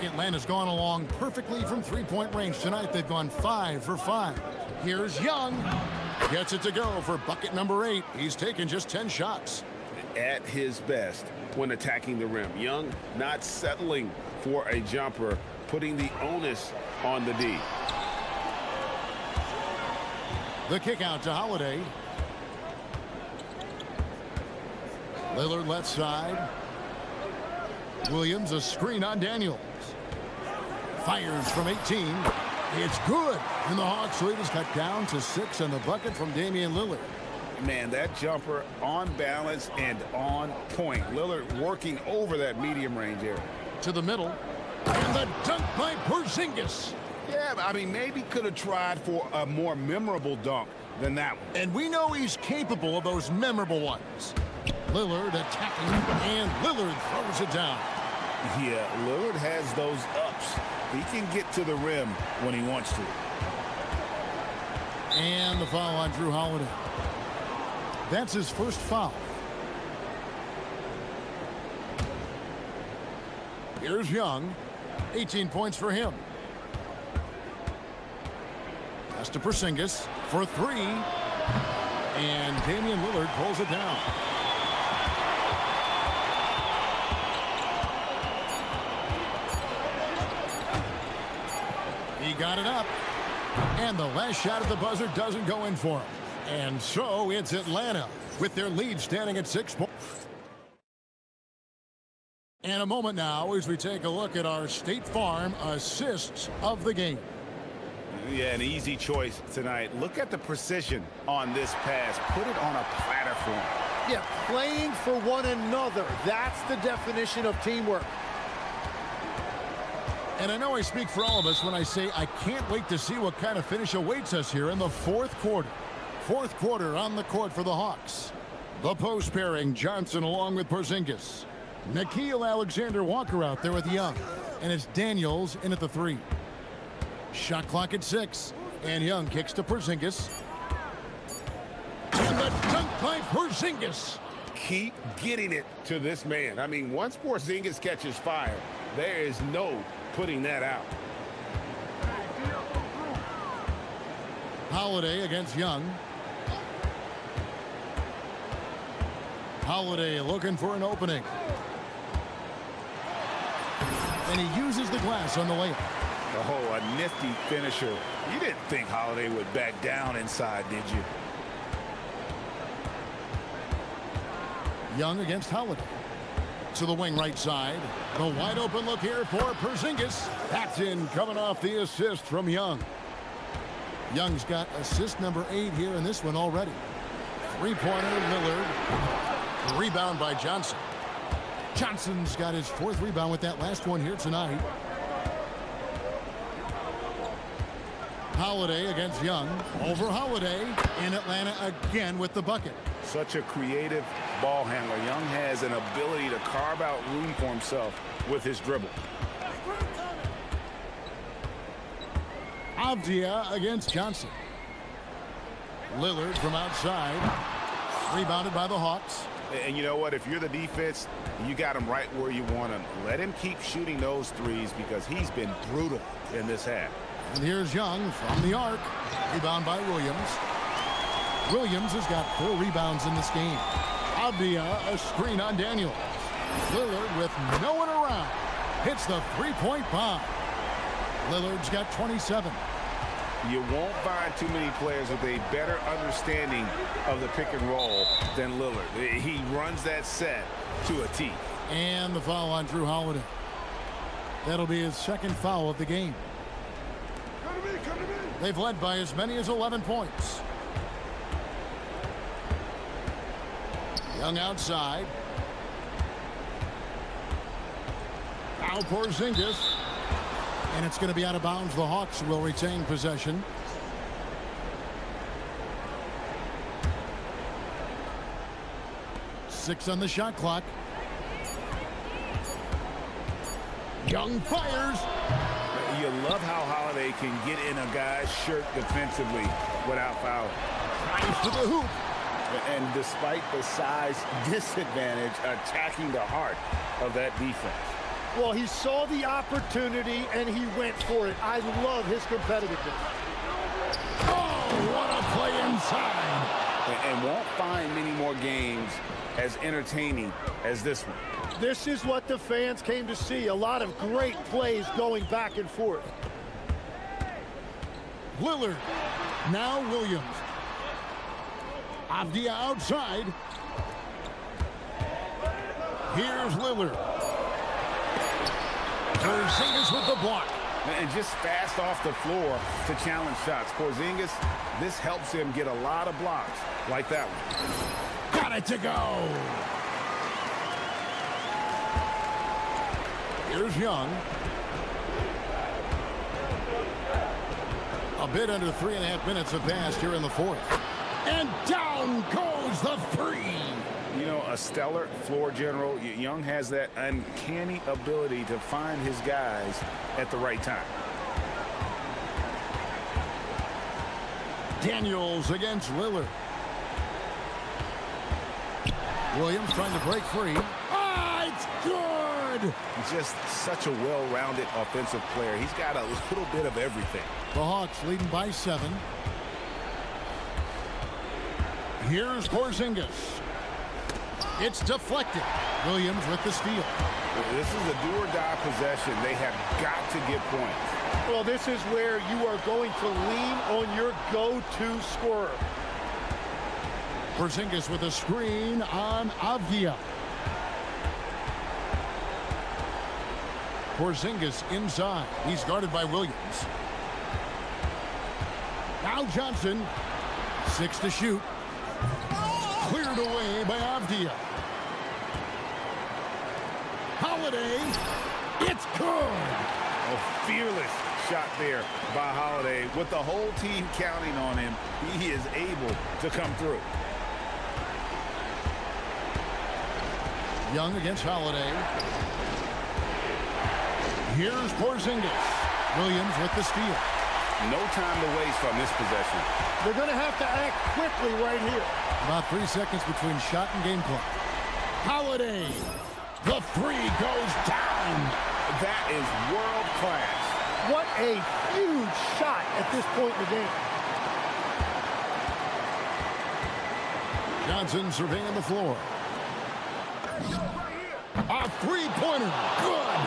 Atlanta's gone along perfectly from 3-point range tonight. They've gone 5 for 5. Here's Young. Gets it to go for bucket number 8. He's taken just 10 shots. At his best when attacking the rim. Young not settling for a jumper, putting the onus on the D. The kick out to Holiday. Lillard left side. Williams a screen on Daniels. Fires from 18. It's good. And the Hawks lead is cut down to 6 on the bucket from Damian Lillard. Man, that jumper on balance and on point. Lillard working over that medium range area. To the middle. And the dunk by Porzingis. Yeah, I mean, maybe could have tried for a more memorable dunk than that one. And we know he's capable of those memorable ones. Lillard attacking, and Lillard throws it down. Yeah, Lillard has those ups. He can get to the rim when he wants to. And the foul on Drew Holiday. That's his first foul. Here's Young. 18 points for him. Pass to Porzingis for 3. And Damian Lillard pulls it down. He got it up. And the last shot at the buzzer doesn't go in for him. And so it's Atlanta with their lead standing at 6 points. And a moment now as we take a look at our State Farm assists of the game. Yeah, an easy choice tonight. Look at the precision on this pass. Put it on a platform. Yeah, playing for one another. That's the definition of teamwork. And I know I speak for all of us when I say I can't wait to see what kind of finish awaits us here in the fourth quarter. Fourth quarter on the court for the Hawks. The post pairing, Johnson along with Porzingis. Nickeil Alexander-Walker out there with Young. And it's Daniels in at the 3. Shot clock at 6. And Young kicks to Porzingis. And the dunk by Porzingis. Keep getting it to this man. I mean, once Porzingis catches fire, there is no putting that out. Holiday against Young. Holiday looking for an opening. And he uses the glass on the layup. Oh, a nifty finisher. You didn't think Holiday would back down inside, did you? Young against Holiday. To the wing right side. The wide open look here for Porzingis. That's in, coming off the assist from Young. Young's got assist number 8 here in this one already. Three-pointer, Lillard. Rebound by Johnson. Johnson's got his 4th rebound with that last one here tonight. Holiday against Young. Over Holiday. And Atlanta again with the bucket. Such a creative ball handler. Young has an ability to carve out room for himself with his dribble. Avdia against Johnson. Lillard from outside. Rebounded by the Hawks. And you know what? If you're the defense, you got him right where you want him. Let him keep shooting those threes because he's been brutal in this half. And here's Young from the arc. Rebound by Williams. Williams has got 4 rebounds in this game. Avdia, a screen on Daniels. Lillard with no one around. Hits the 3-point bomb. Lillard's got 27. You won't find too many players with a better understanding of the pick and roll than Lillard. He runs that set to a T. And the foul on Drew Holiday. That'll be his 2nd foul of the game. They've led by as many as 11 points. Young outside. Now Porzingis. And it's going to be out of bounds. The Hawks will retain possession. Six on the shot clock. Young fires. You love how Holiday can get in a guy's shirt defensively without fouling. Drives to the hoop. And despite the size disadvantage, attacking the heart of that defense. Well, he saw the opportunity and he went for it. I love his competitiveness. Oh, what a play inside. And won't find many more games as entertaining as this one. This is what the fans came to see. A lot of great plays going back and forth. Lillard. Now Williams. Avdia outside. Here's Lillard. Porzingis with the block. And just fast off the floor to challenge shots. Porzingis, this helps him get a lot of blocks like that one. Got it to go. Here's Young. A bit under 3.5 minutes have passed here in the 4th. And down goes the 3. You know, a stellar floor general. Young has that uncanny ability to find his guys at the right time. Daniels against Lillard. Williams trying to break free. Ah, it's good! Just such a well-rounded offensive player. He's got a little bit of everything. The Hawks leading by 7. Here's Porzingis. It's deflected. Williams with the steal. This is a do-or-die possession. They have got to get points. Well, this is where you are going to lean on your go-to scorer. Porzingis with a screen on Avdia. Porzingis inside. He's guarded by Williams. Now Johnson. 6 to shoot. Cleared away by Avdia. Holiday. It's good. A fearless shot there by Holiday. With the whole team counting on him, he is able to come through. Young against Holiday. Here's Porzingis. Williams with the steal. No time to waste on this possession. They're going to have to act quickly right here. About 3 seconds between shot and game clock. Holiday. The three goes down. That is world class. What a huge shot at this point in the game. Johnson surveying the floor. A three-pointer. Good.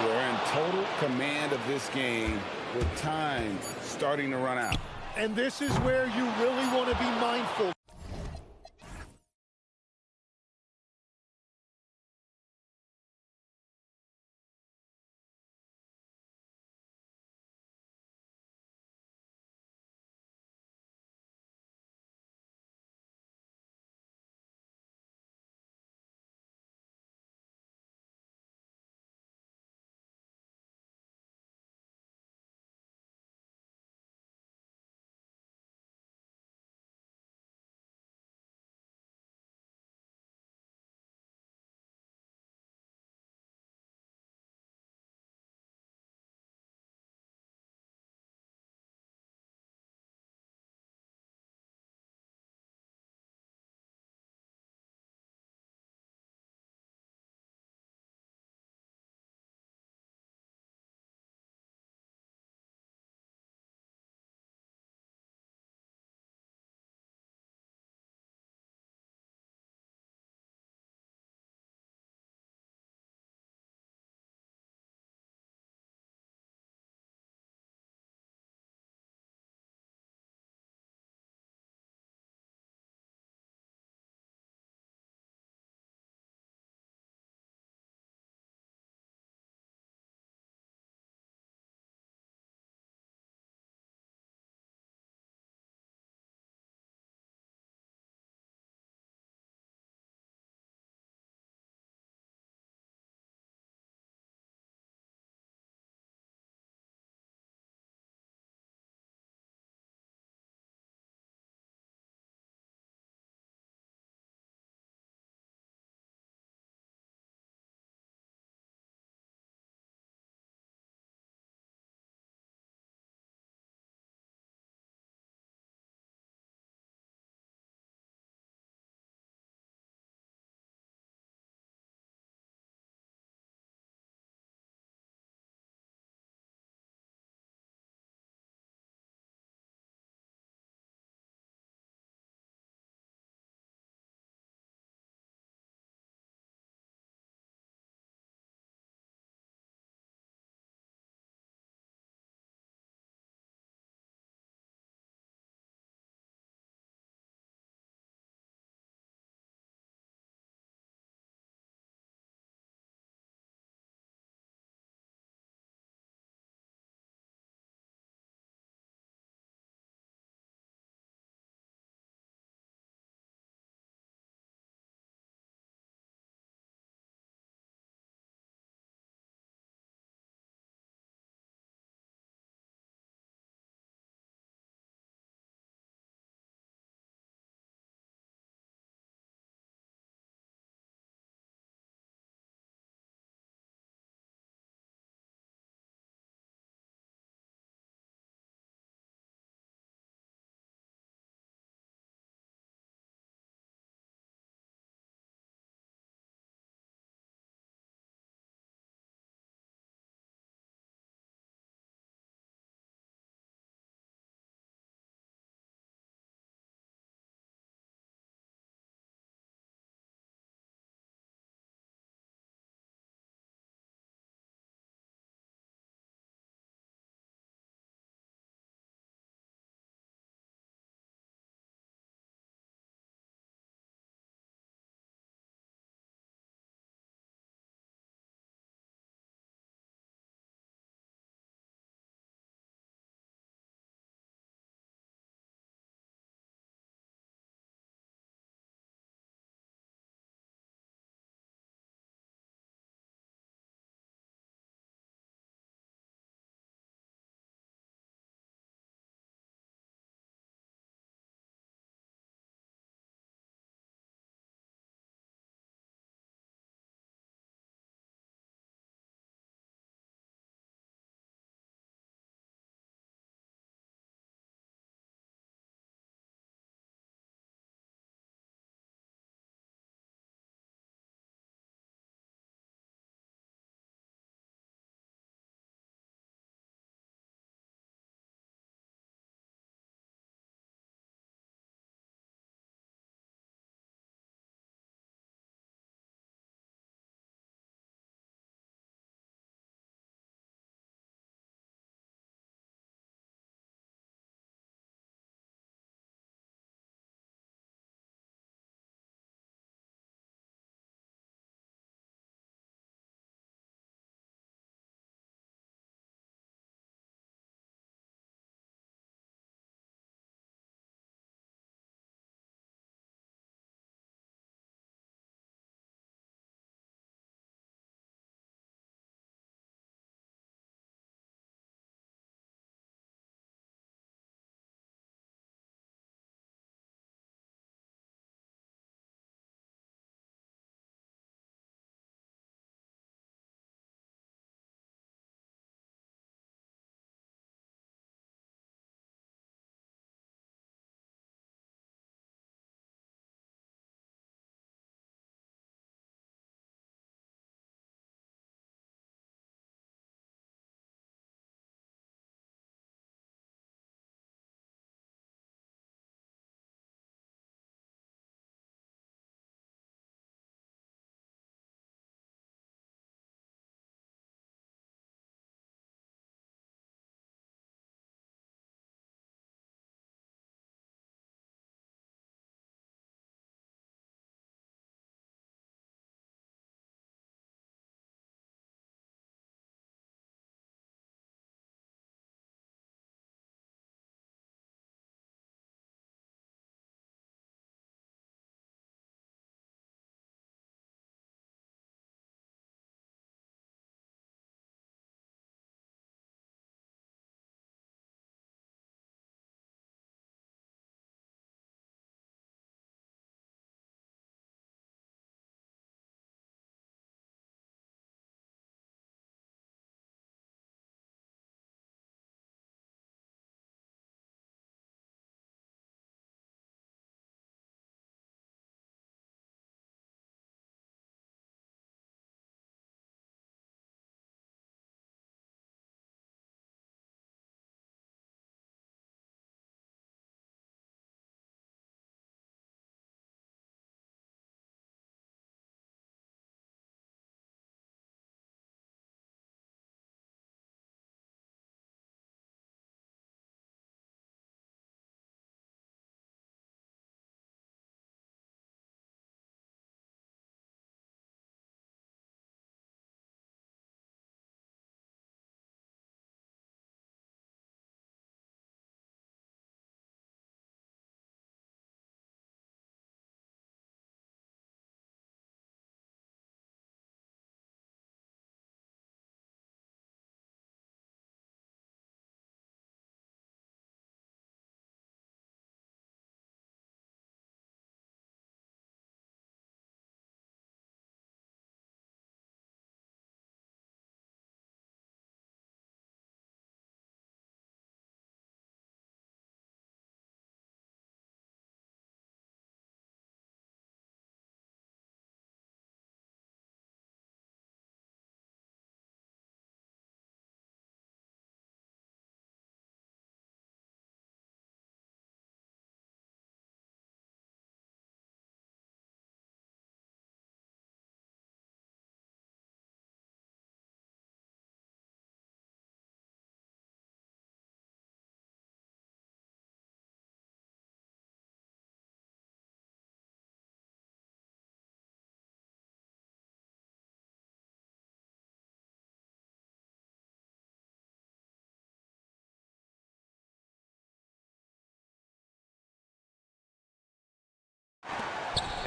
We're in total command of this game with time starting to run out. And this is where you really want to be mindful.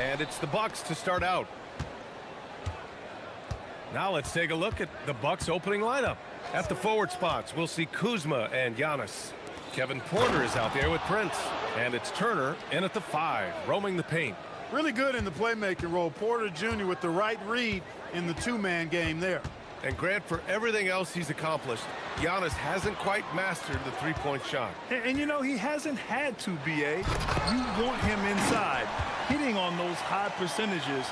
And it's the Bucks to start out. Now let's take a look at the Bucks opening lineup. At the forward spots, we'll see Kuzma and Giannis. Kevin Porter is out there with Prince. And it's Turner in at the 5, roaming the paint. Really good in the playmaking role. Porter Jr. with the right read in the two-man game there. And Grant, for everything else he's accomplished, Giannis hasn't quite mastered the three-point shot. And you know, he hasn't had to, B.A. You want him inside, hitting on those high percentages,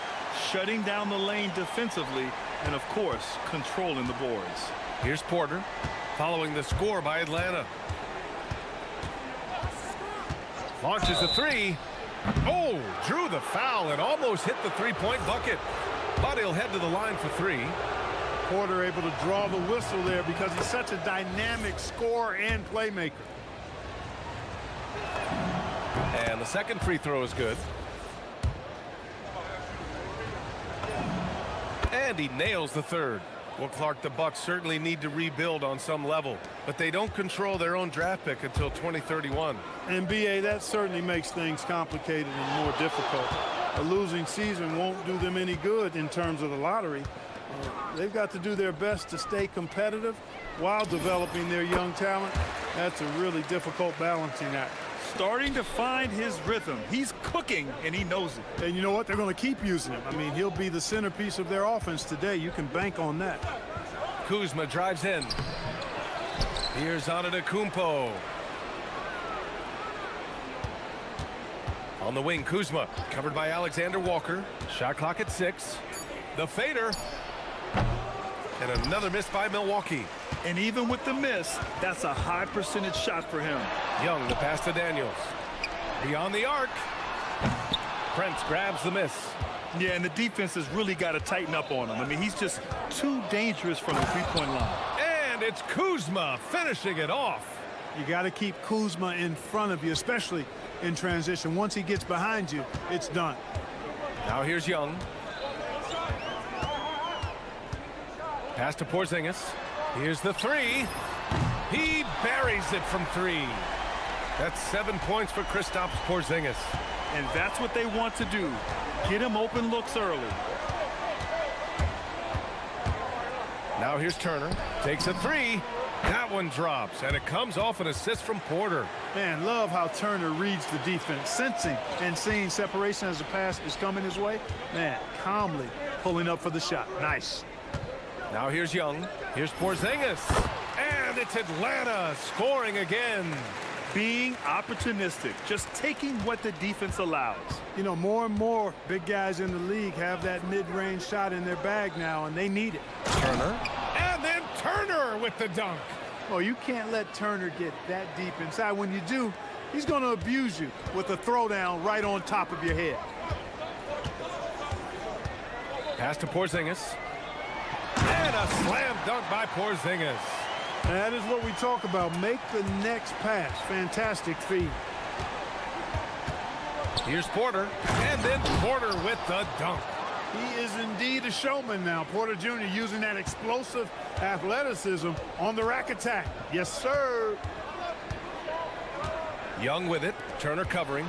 shutting down the lane defensively, and, of course, controlling the boards. Here's Porter, following the score by Atlanta. Launches a three. Oh, drew the foul and almost hit the three-point bucket. But he'll head to the line for three. Porter able to draw the whistle there because he's such a dynamic scorer and playmaker. And the second free throw is good. And he nails the third. Well, Clark, the Bucks certainly need to rebuild on some level, but they don't control their own draft pick until 2031. And B.A., that certainly makes things complicated and more difficult. A losing season won't do them any good in terms of the lottery. They've got to do their best to stay competitive while developing their young talent. That's a really difficult balancing act. Starting to find his rhythm. He's cooking, and he knows it. And you know what? They're going to keep using him. I mean, he'll be the centerpiece of their offense today. You can bank on that. Kuzma drives in. Here's Antetokounmpo. On the wing, Kuzma, covered by Alexander Walker. Shot clock at 6. The fader. And another miss by Milwaukee. And even with the miss, that's a high percentage shot for him. Young, the pass to Daniels. Beyond the arc. Prince grabs the miss. Yeah, and the defense has really got to tighten up on him. I mean, he's just too dangerous from the three-point line. And it's Kuzma finishing it off. You got to keep Kuzma in front of you, especially in transition. Once he gets behind you, it's done. Now here's Young. Pass to Porzingis. Here's the three. He buries it from 3. That's 7 points for Kristaps Porzingis. And that's what they want to do. Get him open looks early. Now here's Turner. Takes a 3. That one drops, and it comes off an assist from Porter. Man, love how Turner reads the defense, sensing and seeing separation as the pass is coming his way. Man, calmly pulling up for the shot. Nice. Now here's Young. Here's Porzingis. And it's Atlanta scoring again. Being opportunistic, just taking what the defense allows. You know, more and more big guys in the league have that mid-range shot in their bag now, and they need it. Turner. And then Turner with the dunk. Oh, you can't let Turner get that deep inside. When you do, he's going to abuse you with a throwdown right on top of your head. Pass to Porzingis. And a slam dunk by Porzingis. That is what we talk about. Make the next pass. Fantastic feed. Here's Porter. And then Porter with the dunk. He is indeed a showman now. Porter Jr. using that explosive athleticism on the rack attack. Yes, sir. Young with it. Turner covering.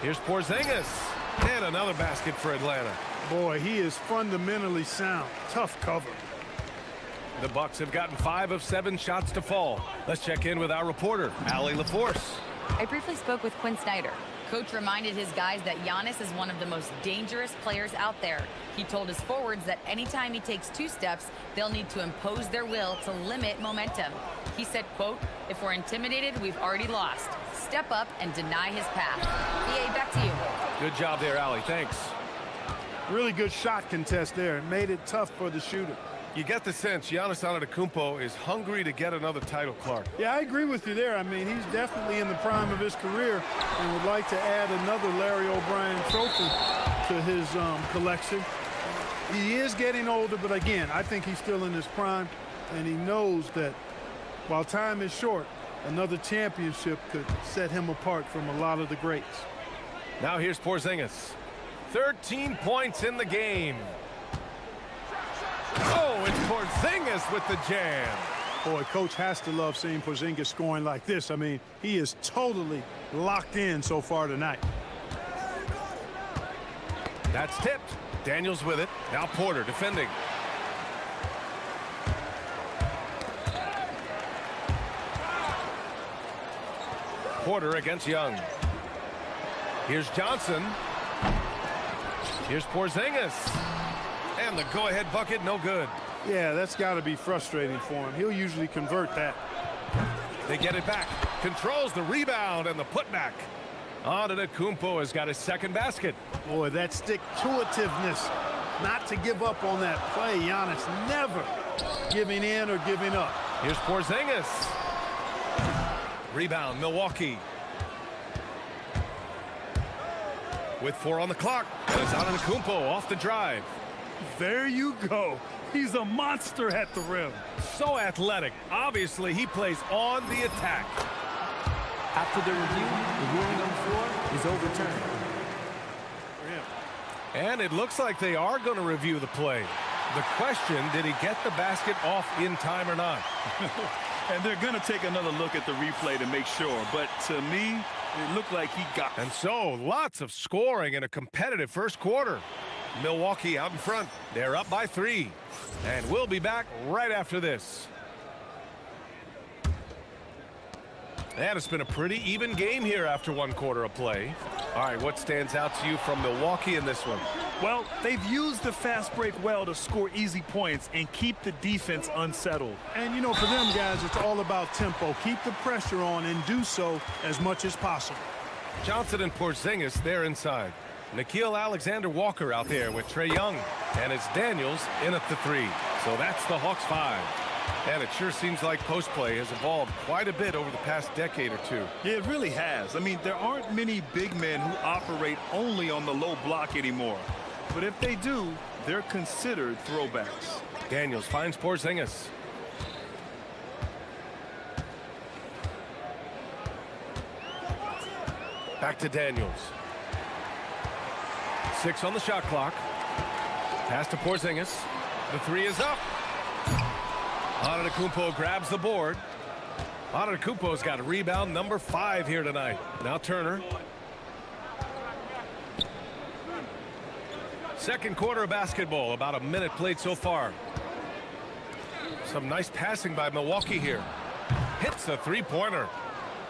Here's Porzingis. And another basket for Atlanta. Boy, he is fundamentally sound. Tough cover. The Bucks have gotten 5 of 7 shots to fall. Let's check in with our reporter, Allie LaForce. I briefly spoke with Quinn Snyder. Coach reminded his guys that Giannis is one of the most dangerous players out there. He told his forwards that anytime he takes 2 steps, they'll need to impose their will to limit momentum. He said, quote, "If we're intimidated, we've already lost. Step up and deny his path." BA, back to you. Good job there, Allie. Thanks. Really good shot contest there. It made it tough for the shooter. You get the sense Giannis Antetokounmpo is hungry to get another title, Clark. Yeah, I agree with you there. I mean, he's definitely in the prime of his career and would like to add another Larry O'Brien trophy to his collection. He is getting older, but again, I think he's still in his prime, and he knows that while time is short, another championship could set him apart from a lot of the greats. Now here's Porzingis. 13 points in the game. Oh, it's Porzingis with the jam. Boy, Coach has to love seeing Porzingis scoring like this. I mean, he is totally locked in so far tonight. That's tipped. Daniels with it. Now Porter defending. Porter against Young. Here's Johnson. Here's Porzingis. And the go-ahead bucket, no good. Yeah, that's got to be frustrating for him. He'll usually convert that. They get it back. Controls the rebound and the putback. Antetokounmpo has got his second basket. Boy, that stick-to-itiveness, not to give up on that play. Giannis never giving in or giving up. Here's Porzingis. Rebound, Milwaukee. With 4 on the clock. And it's Antetokounmpo off the drive. There you go. He's a monster at the rim. So athletic. Obviously, he plays on the attack. After the review, the ruling on the floor is overturned. And it looks like they are going to review the play. The question, did he get the basket off in time or not? And they're going to take another look at the replay to make sure. But to me, it looked like he got it. And so, lots of scoring in a competitive first quarter. Milwaukee out in front. They're up by 3. And we'll be back right after this. And it's been a pretty even game here after 1 quarter of play. All right, what stands out to you from Milwaukee in this one? Well, they've used the fast break well to score easy points and keep the defense unsettled. And, you know, for them guys, it's all about tempo. Keep the pressure on and do so as much as possible. Johnson and Porzingis, they're inside. Nickeil Alexander-Walker out there with Trae Young. And it's Daniels in at the 3. So that's the Hawks 5. And it sure seems like post play has evolved quite a bit over the past decade or 2. Yeah, it really has. I mean, there aren't many big men who operate only on the low block anymore. But if they do, they're considered throwbacks. Daniels finds Porzingis. Back to Daniels. 6 on the shot clock. Pass to Porzingis. The 3 is up. Antetokounmpo grabs the board. Antetokounmpo's got rebound number 5 here tonight. Now Turner. Second quarter of basketball, about a minute played so far. Some nice passing by Milwaukee here. Hits a 3-pointer.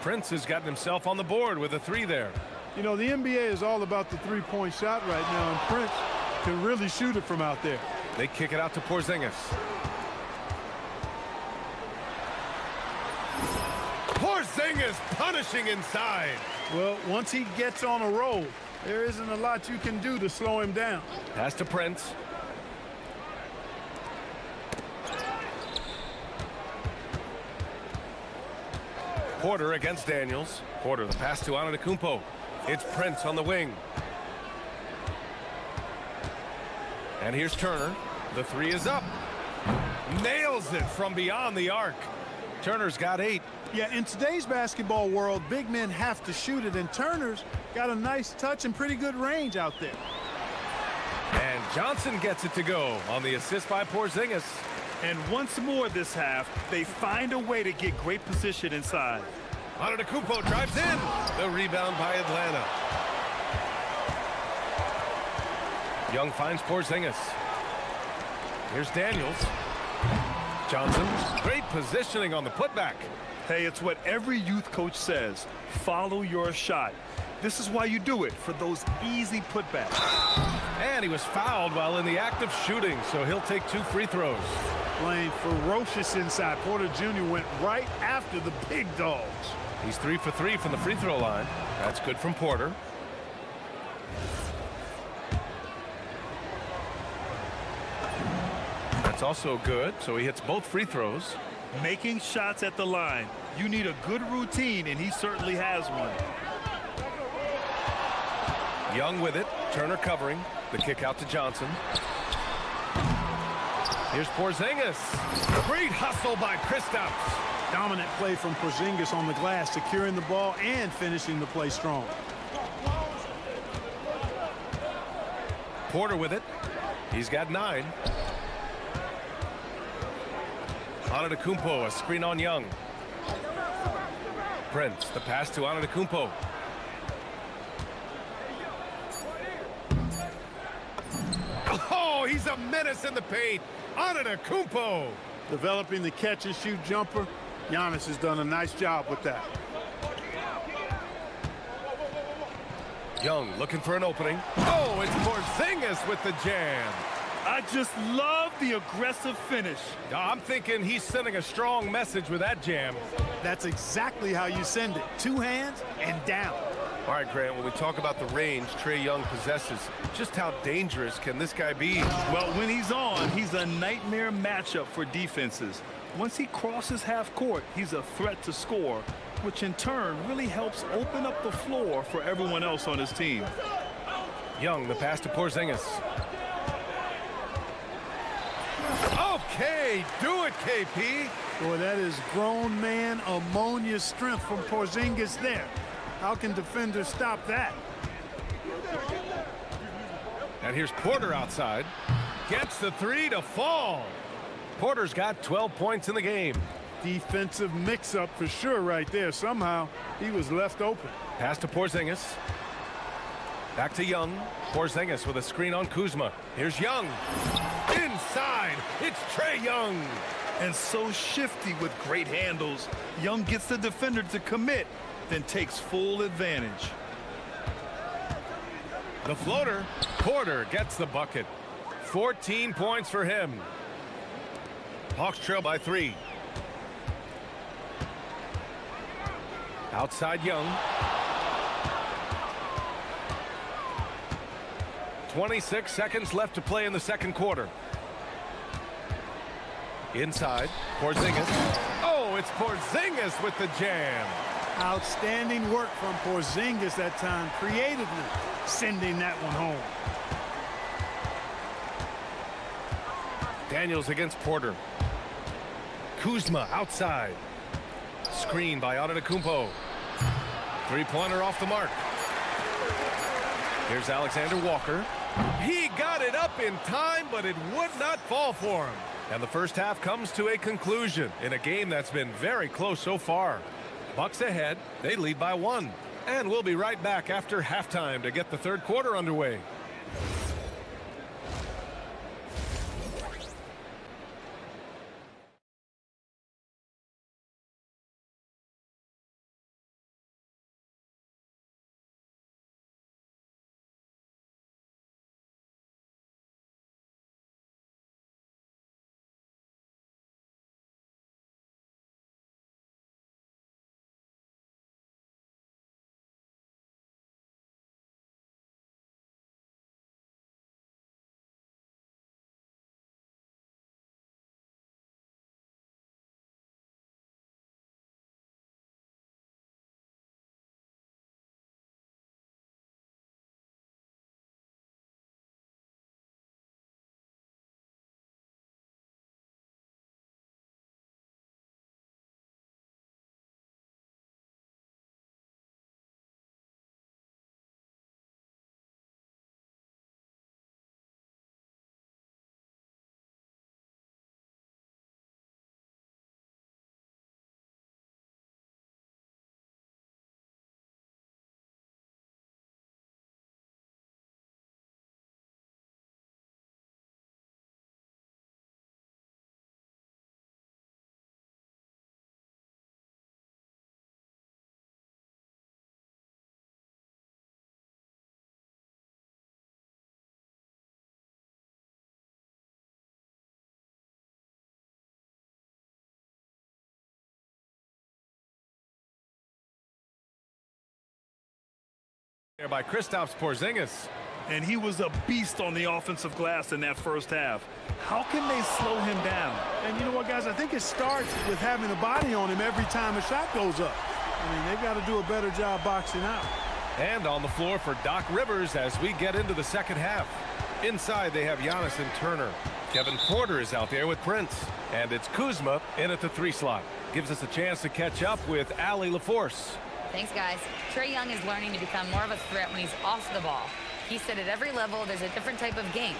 Prince has gotten himself on the board with a 3 there. You know, the NBA is all about the three-point shot right now, and Prince can really shoot it from out there. They kick it out to Porzingis. Porzingis punishing inside. Well, once he gets on a roll, there isn't a lot you can do to slow him down. Pass to Prince. Porter against Daniels. Porter, the pass to Antetokounmpo. It's Prince on the wing. And here's Turner. The 3 is up. Nails it from beyond the arc. Turner's got 8. Yeah, in today's basketball world, big men have to shoot it, and Turner's got a nice touch and pretty good range out there. And Johnson gets it to go on the assist by Porzingis. And once more this half, they find a way to get great position inside. Antetokounmpo drives in. The rebound by Atlanta. Young finds Porzingis. Here's Daniels. Johnson, great positioning on the putback. Hey, it's what every youth coach says. Follow your shot. This is why you do it, for those easy putbacks. And he was fouled while in the act of shooting, so he'll take 2 free throws. Playing ferocious inside. Porter Jr. went right after the big dogs. He's 3 for 3 from the free throw line. That's good from Porter. That's also good, so he hits both free throws. Making shots at the line. You need a good routine, and he certainly has one. Young with it. Turner covering. The kick out to Johnson. Here's Porzingis. Great hustle by Kristaps. Dominant play from Porzingis on the glass, securing the ball and finishing the play strong. Porter with it. He's got 9. Antetokounmpo, a screen on Young. Prince, the pass to Antetokounmpo. He's a menace in the paint. Antetokounmpo. Developing the catch-and-shoot jumper. Giannis has done a nice job with that. Young looking for an opening. Oh, it's Porzingis with the jam. I just love the aggressive finish. I'm thinking he's sending a strong message with that jam. That's exactly how you send it. Two hands and down. All right, Grant, when we talk about the range Trae Young possesses, just how dangerous can this guy be? Well, when he's on, he's a nightmare matchup for defenses. Once he crosses half court, he's a threat to score, which in turn really helps open up the floor for everyone else on his team. Young, the pass to Porzingis. Okay, do it, KP. Boy, that is grown man ammonia strength from Porzingis there. How can defenders stop that? And here's Porter outside. Gets the three to fall. Porter's got 12 points in the game. Defensive mix-up for sure right there. Somehow he was left open. Pass to Porzingis. Back to Young. Porzingis with a screen on Kuzma. Here's Young. Inside, it's Trae Young. And so shifty with great handles. Young gets the defender to commit, then takes full advantage. The floater. Porter gets the bucket. 14 points for him. Hawks trail by 3. Outside Young. 26 seconds left to play in the second quarter. Inside, Porzingis. Oh, it's Porzingis with the jam. Outstanding work from Porzingis that time, creatively sending that one home. Daniels against Porter. Kuzma outside. Screen by Antetokounmpo. Three-pointer off the mark. Here's Alexander Walker. He got it up in time, but it would not fall for him. And the first half comes to a conclusion in a game that's been very close so far. Bucks ahead. They lead by 1. And we'll be right back after halftime to get the third quarter underway. There by Kristaps Porzingis. And he was a beast on the offensive glass in that first half. How can they slow him down? And you know what, guys? I think it starts with having a body on him every time a shot goes up. I mean, they've got to do a better job boxing out. And on the floor for Doc Rivers as we get into the second half. Inside, they have Giannis and Turner. Kevin Porter is out there with Prince. And it's Kuzma in at the 3 slot. Gives us a chance to catch up with Allie LaForce. Thanks, guys. Trae Young is learning to become more of a threat when he's off the ball. He said at every level there's a different type of game.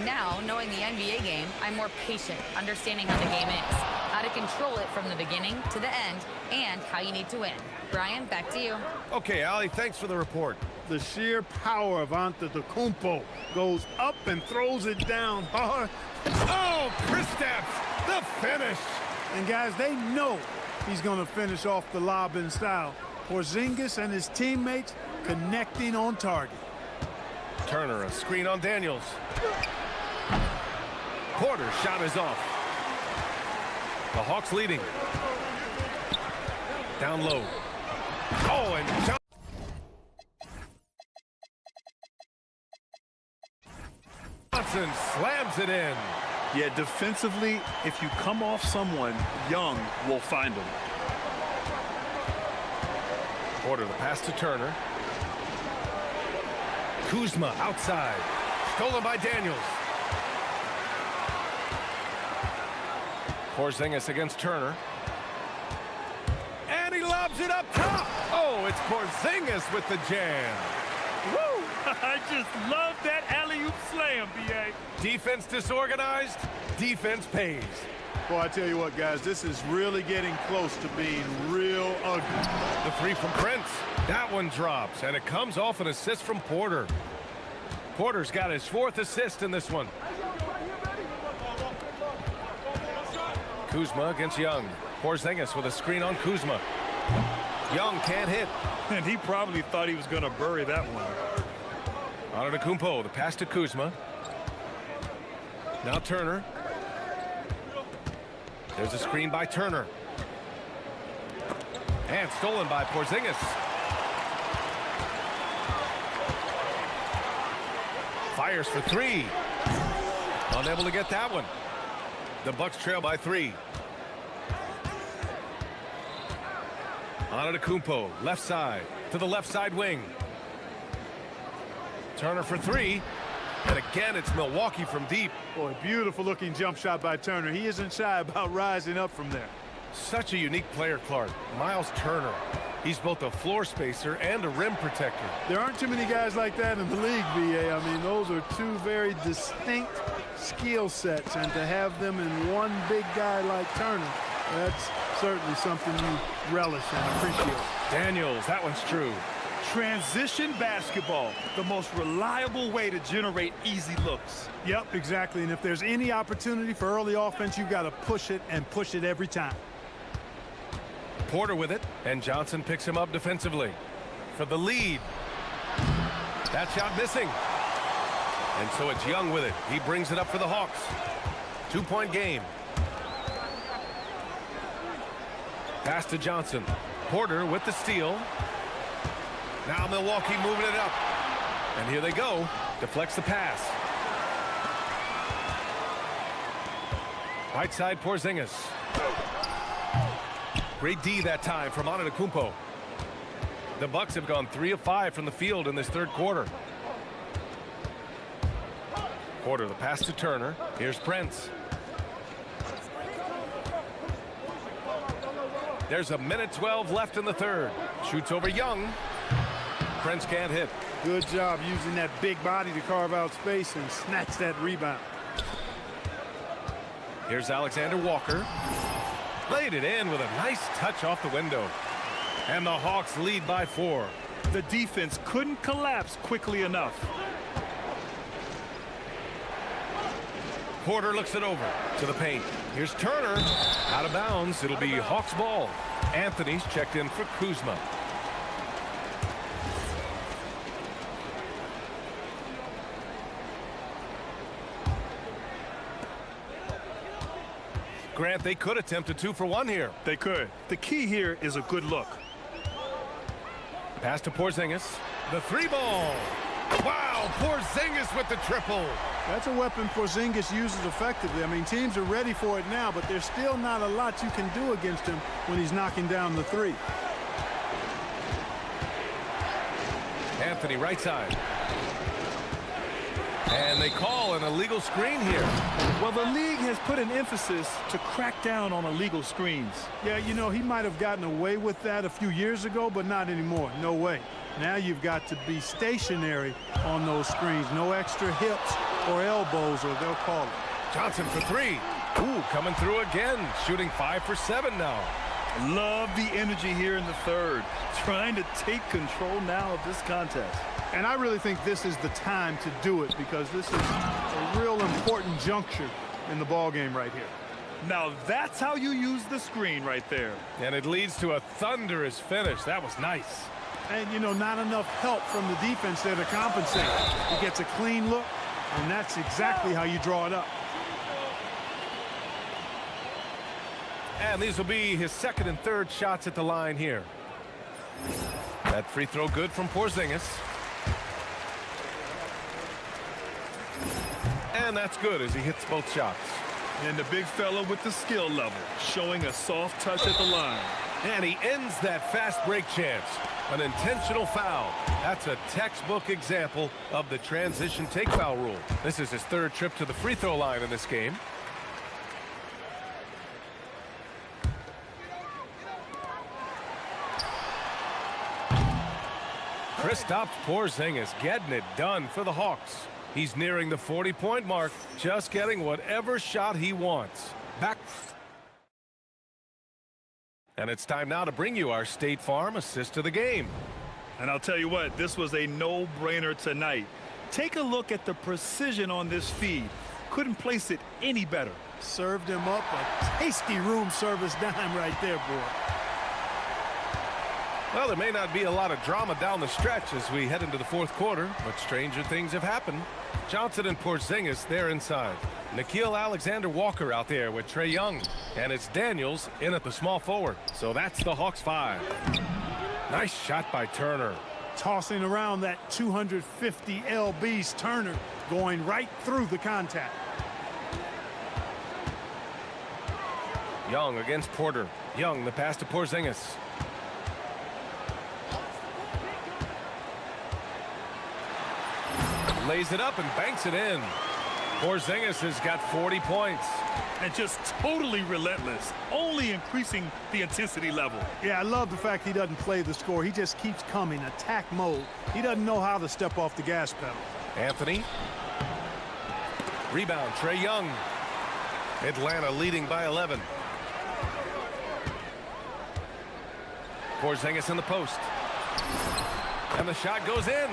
Now, knowing the NBA game, I'm more patient, understanding how the game is, how to control it from the beginning to the end, and how you need to win. Brian, back to you. Okay, Allie, thanks for the report. The sheer power of Antetokounmpo goes up and throws it down hard. Oh, Kristaps, the finish. And guys, they know he's going to finish off the lob in style. Porzingis and his teammates connecting on target. Turner, a screen on Daniels. Porter's shot is off. The Hawks leading. Down low. Oh, and Johnson slams it in. Yeah, defensively, if you come off someone, Young will find him. Porter, the pass to Turner. Kuzma outside. Stolen by Daniels. Porzingis against Turner. And he lobs it up top. Oh, it's Porzingis with the jam. Woo! I just love that alley-oop slam, B.A. Defense disorganized, defense pays. Boy, I tell you what, guys, this is really getting close to being real ugly. The three from Prince. That one drops, and it comes off an assist from Porter. Porter's got his 4th assist in this one. Kuzma against Young. Porzingis with a screen on Kuzma. Young can't hit. And he probably thought he was going to bury that one. Antetokounmpo, the pass to Kuzma. Now Turner. There's a screen by Turner. And stolen by Porzingis. Fires for 3. Unable to get that one. The Bucks trail by 3. Antetokounmpo, left side, to the left side wing. Turner for 3. And again, it's Milwaukee from deep. Boy, beautiful looking jump shot by Turner. He isn't shy about rising up from there. Such a unique player, Clark. Miles Turner. He's both a floor spacer and a rim protector. There aren't too many guys like that in the league, B.A. I mean, those are two very distinct skill sets, and to have them in one big guy like Turner, that's certainly something you relish and appreciate. Daniels, that one's true. Transition basketball, the most reliable way to generate easy looks. Yep, exactly. And if there's any opportunity for early offense, you've got to push it and push it every time. Porter with it, and Johnson picks him up defensively for the lead. That shot missing. And so it's Young with it. He brings it up for the Hawks. 2-point game. Pass to Johnson. Porter with the steal. Now Milwaukee moving it up. And here they go. Deflects the pass. Right side Porzingis. Great D that time from Antetokounmpo. The Bucks have gone 3 of 5 from the field in this 3rd quarter. Porter, the pass to Turner. Here's Prince. There's a minute 12 left in the 3rd. Shoots over Young. Prince can't hit. Good job using that big body to carve out space and snatch that rebound. Here's Alexander Walker. Laid it in with a nice touch off the window. And the Hawks lead by 4. The defense couldn't collapse quickly enough. Porter looks it over to the paint. Here's Turner. Out of bounds. It'll be Hawks ball. Anthony's checked in for Kuzma. Grant, they could attempt a 2-for-1 here. They could. The key here is a good look. Pass to Porzingis. The 3-ball. Wow, Porzingis with the triple. That's a weapon Porzingis uses effectively. I mean, teams are ready for it now, but there's still not a lot you can do against him when he's knocking down the 3. Anthony, right side. And they call an illegal screen here. Well, the league has put an emphasis to crack down on illegal screens. Yeah, you know, he might have gotten away with that a few years ago, but not anymore. No way. Now you've got to be stationary on those screens. No extra hips or elbows, or they'll call it. Johnson for 3. Ooh, coming through again. Shooting 5 for 7 now. Love the energy here in the 3rd. Trying to take control now of this contest. And I really think this is the time to do it because this is a real important juncture in the ball game right here. Now that's how you use the screen right there. And it leads to a thunderous finish. That was nice. And, you know, not enough help from the defense there to compensate. He gets a clean look, and that's exactly how you draw it up. And these will be his second and third shots at the line here. That free throw good from Porzingis. And that's good as he hits both shots. And the big fella with the skill level, showing a soft touch at the line. And he ends that fast break chance. An intentional foul. That's a textbook example of the transition take foul rule. This is his third trip to the free throw line in this game. Kristaps Porzingis getting it done for the Hawks. He's nearing the 40-point mark, just getting whatever shot he wants. Back. And it's time now to bring you our State Farm assist of the game. And I'll tell you what, this was a no-brainer tonight. Take a look at the precision on this feed. Couldn't place it any better. Served him up a tasty room service dime right there, boy. Well, there may not be a lot of drama down the stretch as we head into the fourth quarter, but stranger things have happened. Johnson and Porzingis, they're inside. Nickeil Alexander-Walker out there with Trae Young. And it's Daniels in at the small forward. So that's the Hawks 5. Nice shot by Turner. Tossing around that 250 lbs, Turner going right through the contact. Young against Porter. Young, the pass to Porzingis. Lays it up and banks it in. Porzingis has got 40 points. And just totally relentless, only increasing the intensity level. Yeah, I love the fact he doesn't play the score. He just keeps coming, attack mode. He doesn't know how to step off the gas pedal. Anthony. Rebound, Trae Young. Atlanta leading by 11. Porzingis in the post. And the shot goes in.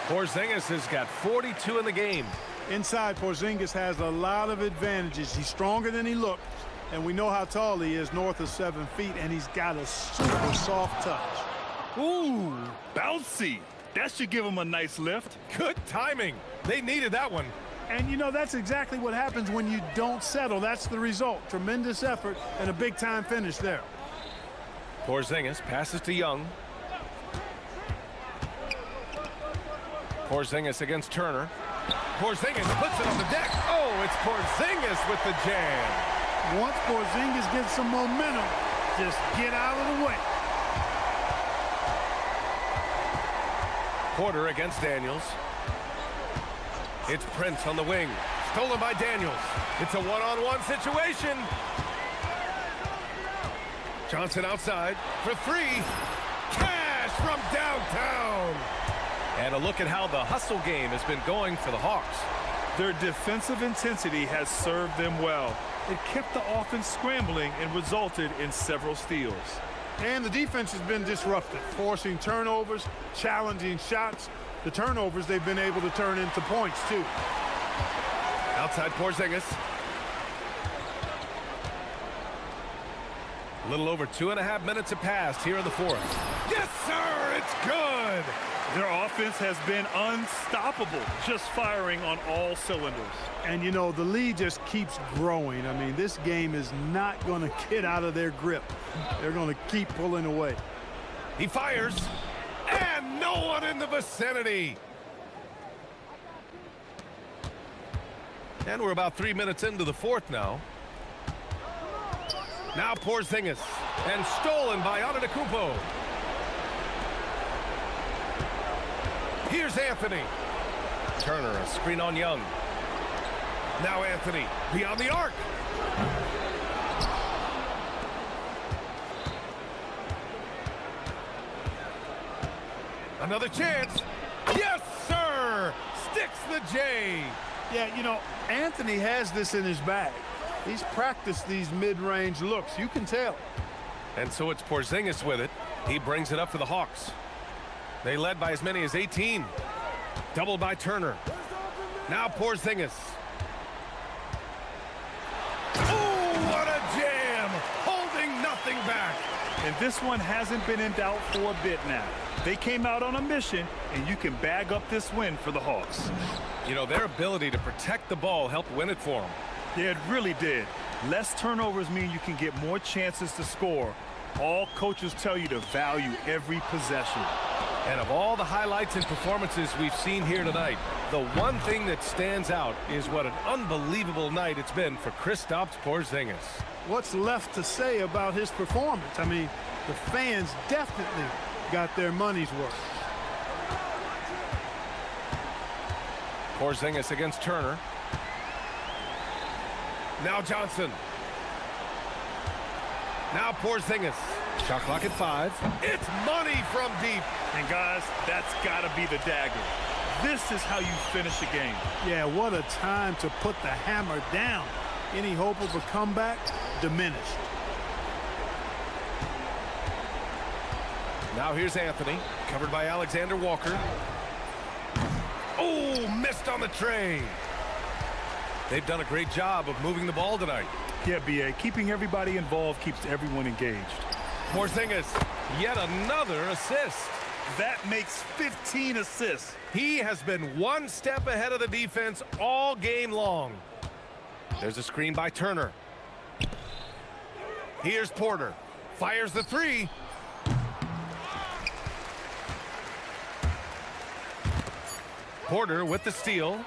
Porzingis has got 42 in the game. Inside, Porzingis has a lot of advantages. He's stronger than he looks, and we know how tall he is, north of 7 feet, and he's got a super soft touch. Ooh, bouncy. That should give him a nice lift. Good timing. They needed that one. And, you know, that's exactly what happens when you don't settle. That's the result. Tremendous effort and a big-time finish there. Porzingis passes to Young. Porzingis against Turner. Porzingis puts it on the deck. Oh, it's Porzingis with the jam. Once Porzingis gets some momentum, just get out of the way. Porter against Daniels. It's Prince on the wing. Stolen by Daniels. It's a one-on-one situation. Johnson outside for three. Cash from downtown. And a look at how the hustle game has been going for the Hawks. Their defensive intensity has served them well. It kept the offense scrambling and resulted in several steals. And the defense has been disruptive, forcing turnovers, challenging shots. The turnovers they've been able to turn into points, too. Outside Porzingis. A little over 2.5 minutes have passed here in the fourth. Yes, sir, it's good. Their offense has been unstoppable, just firing on all cylinders. And, you know, the lead just keeps growing. I mean, this game is not going to get out of their grip. They're going to keep pulling away. He fires, and no one in the vicinity. And we're about 3 minutes into the fourth now. Now Porzingis, and stolen by Antetokounmpo. Here's Anthony. Turner, a screen on Young. Now Anthony, beyond the arc. Another chance. Yes, sir! Sticks the J. Yeah, you know, Anthony has this in his bag. He's practiced these mid-range looks. You can tell. And so it's Porzingis with it. He brings it up for the Hawks. They led by as many as 18. Doubled by Turner. Now Porzingis. Oh, what a jam! Holding nothing back. And this one hasn't been in doubt for a bit now. They came out on a mission, and you can bag up this win for the Hawks. You know, their ability to protect the ball helped win it for them. Yeah, it really did. Less turnovers mean you can get more chances to score. All coaches tell you to value every possession. And of all the highlights and performances we've seen here tonight, the one thing that stands out is what an unbelievable night it's been for Kristaps Porzingis. What's left to say about his performance? I mean, the fans definitely got their money's worth. Porzingis against Turner. Now Johnson. Now Porzingis. Shot clock at 5. It's money from deep. And guys, that's got to be the dagger. This is how you finish a game. Yeah, what a time to put the hammer down. Any hope of a comeback diminished. Now here's Anthony, covered by Alexander Walker. Oh, missed on the tray. They've done a great job of moving the ball tonight. Yeah, B.A., keeping everybody involved keeps everyone engaged. Porzingis, yet another assist. That makes 15 assists. He has been one step ahead of the defense all game long. There's a screen by Turner. Here's Porter. Fires the three. Porter with the steal.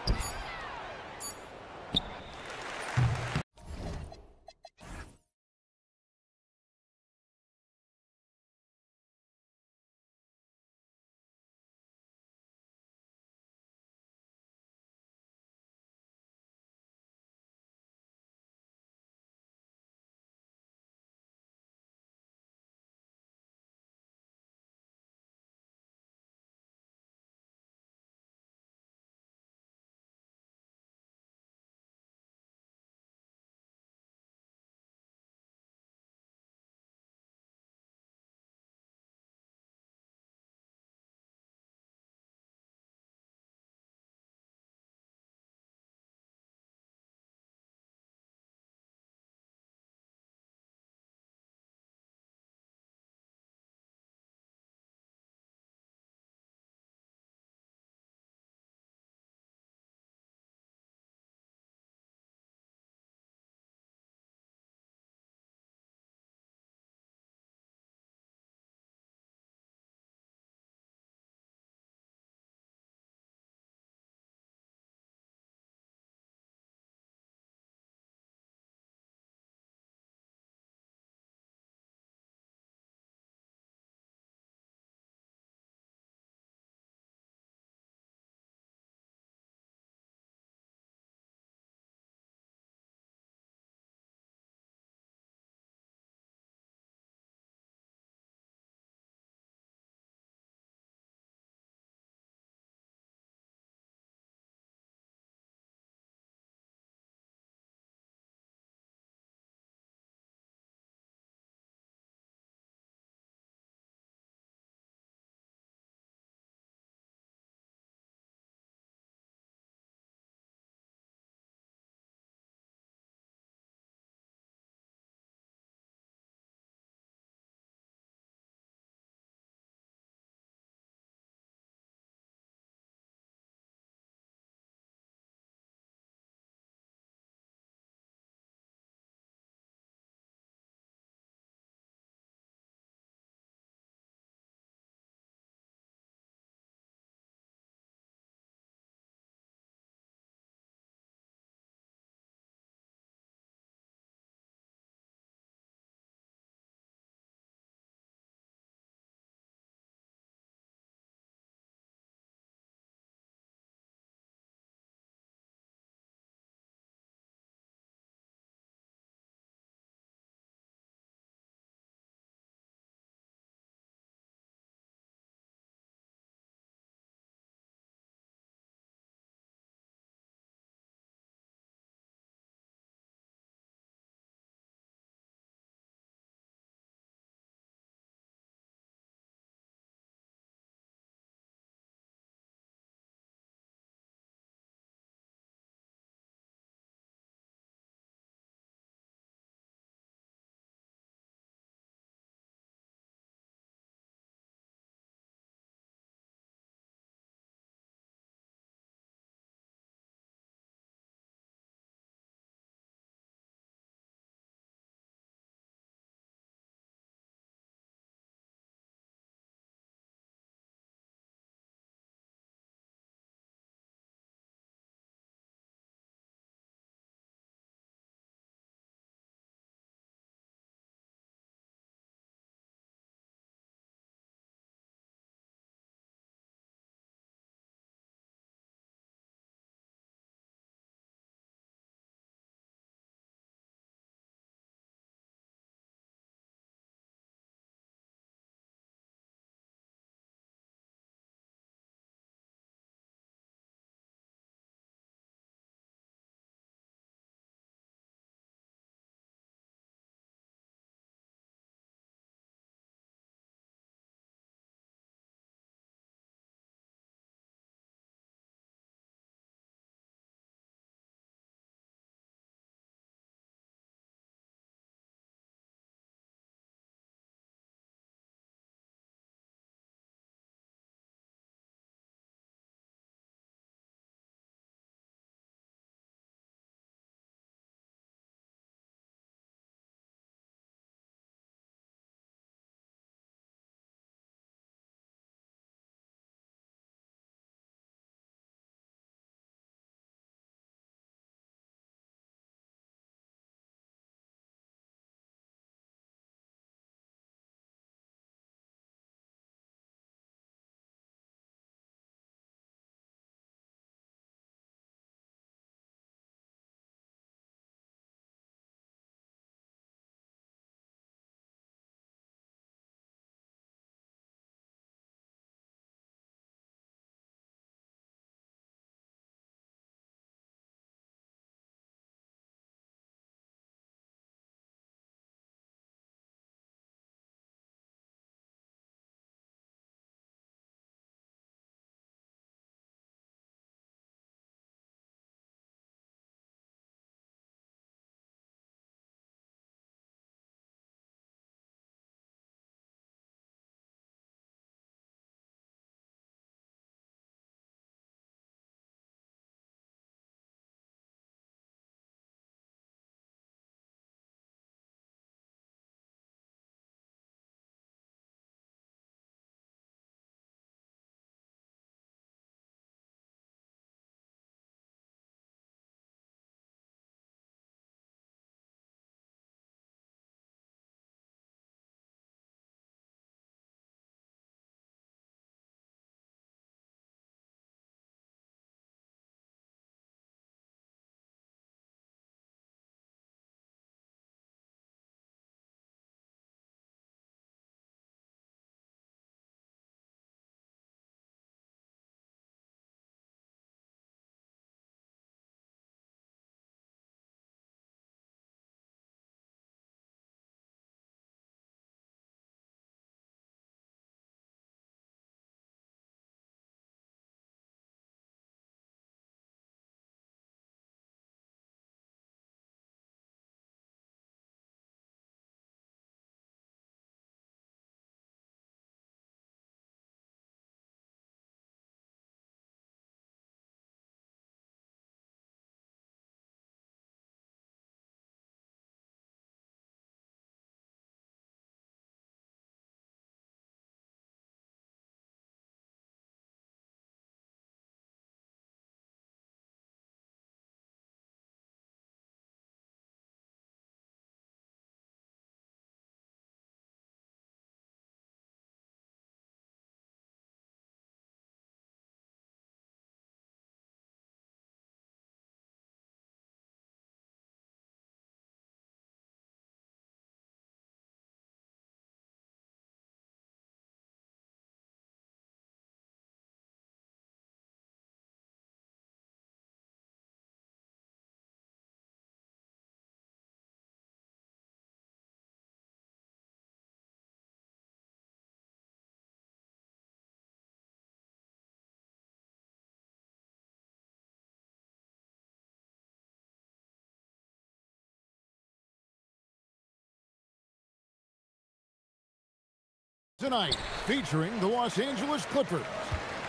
Tonight, featuring the Los Angeles Clippers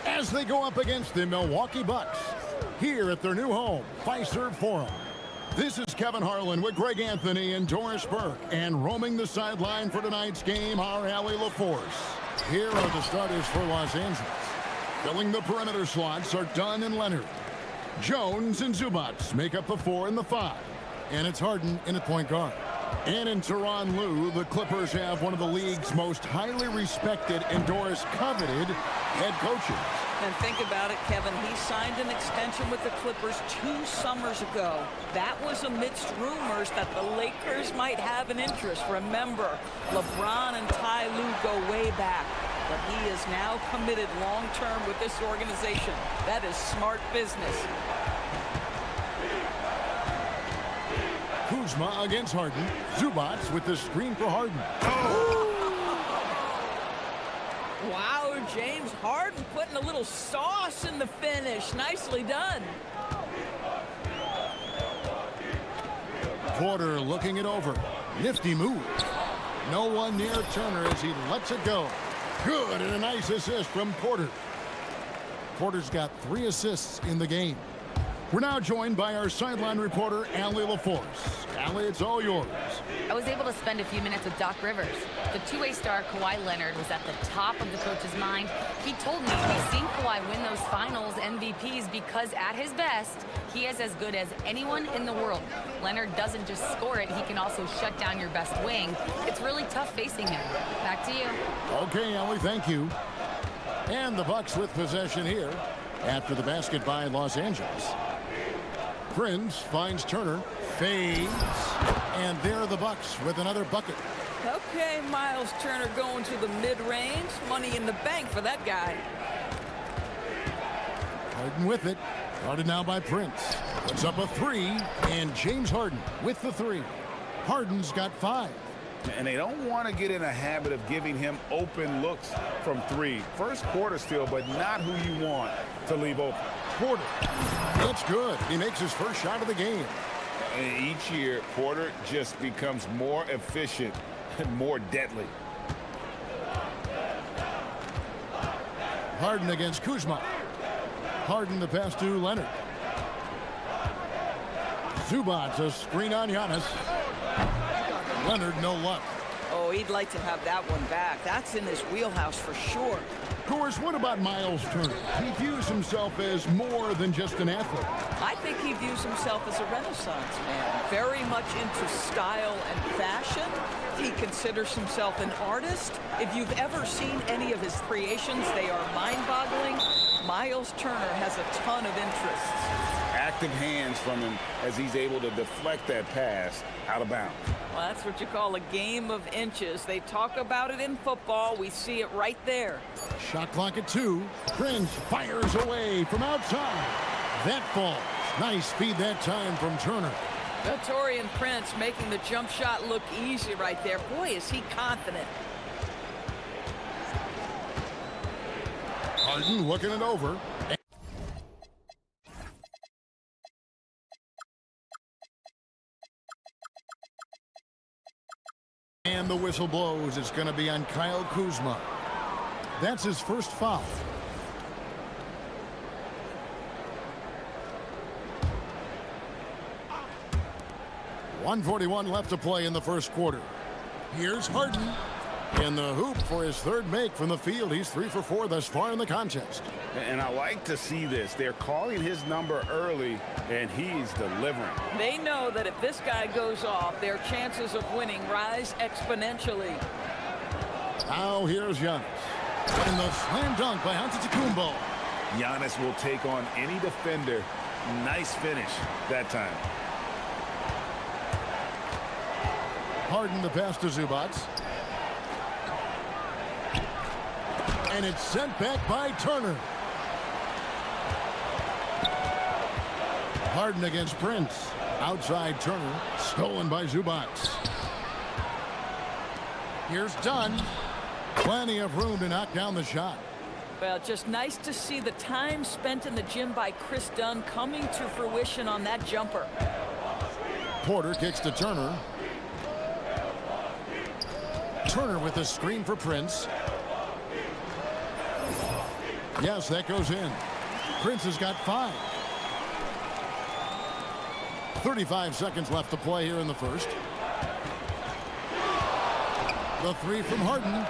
as they go up against the Milwaukee Bucks here at their new home, Fiserv Forum. This is Kevin Harlan with Greg Anthony and Doris Burke, and roaming the sideline for tonight's game are Allie LaForce. Here are the starters for Los Angeles. Filling the perimeter slots are Dunn and Leonard. Jones and Zubats make up the 4 and the 5, and it's Harden in at point guard. And in Tyronn Lue, the Clippers have one of the league's most highly respected and Doris coveted head coaches. And think about it, Kevin. He signed an extension with the Clippers 2 summers ago. That was amidst rumors that the Lakers might have an interest. Remember, LeBron and Ty Lue go way back. But he is now committed long-term with this organization. That is smart business. Kuzma against Harden. Zubats with the screen for Harden. Wow, James Harden putting a little sauce in the finish. Nicely done. Porter looking it over. Nifty move. No one near Turner as he lets it go. Good, and a nice assist from Porter. Porter's got 3 assists in the game. We're now joined by our sideline reporter, Allie LaForce. Allie, it's all yours. I was able to spend a few minutes with Doc Rivers. The two-way star Kawhi Leonard was at the top of the coach's mind. He told me he's seen Kawhi win those finals MVPs because at his best, he is as good as anyone in the world. Leonard doesn't just score it, he can also shut down your best wing. It's really tough facing him. Back to you. Okay, Allie, thank you. And the Bucks with possession here after the basket by Los Angeles. Prince finds Turner, fades, and there are the Bucks with another bucket. Okay, Miles Turner going to the mid-range. Money in the bank for that guy. Harden with it. Guarded now by Prince. Puts up a 3, and James Harden with the 3. Harden's got 5. And they don't want to get in a habit of giving him open looks from 3. First quarter still, but not who you want to leave open. Porter. That's good. He makes his first shot of the game. And each year, Porter just becomes more efficient and more deadly. Harden against Kuzma. Harden the pass to Leonard. Zubats a screen on Giannis. Leonard no luck. Oh, he'd like to have that one back. That's in his wheelhouse for sure. Of course, what about Miles Turner? He views himself as more than just an athlete. I think he views himself as a Renaissance man, very much into style and fashion. He considers himself an artist. If you've ever seen any of his creations, they are mind-boggling. Miles Turner has a ton of interests. Active hands from him as he's able to deflect that pass out of bounds. Well, that's what you call a game of inches. They talk about it in football. We see it right there. Shot clock at 2. Prince fires away from outside. That falls. Nice speed that time from Turner. Torian Prince making the jump shot look easy right there. Boy, is he confident. Harden looking it over. And the whistle blows. It's going to be on Kyle Kuzma. That's his first foul. .141 left to play in the first quarter. Here's Harden in the hoop for his 3rd make from the field. He's 3 for 4 thus far in the contest. And I like to see this. They're calling his number early, and he's delivering. They know that if this guy goes off, their chances of winning rise exponentially. Now here's Giannis. And the slam dunk by Antetokounmpo. Giannis will take on any defender. Nice finish that time. Harden the pass to Zubats. And it's sent back by Turner. Harden against Prince. Outside Turner. Stolen by Zubats. Here's Dunn. Plenty of room to knock down the shot. Well, just nice to see the time spent in the gym by Chris Dunn coming to fruition on that jumper. Porter kicks to Turner. Turner with a screen for Prince. Yes, that goes in. Prince has got 5. 35 seconds left to play here in the first. The 3 from Harden.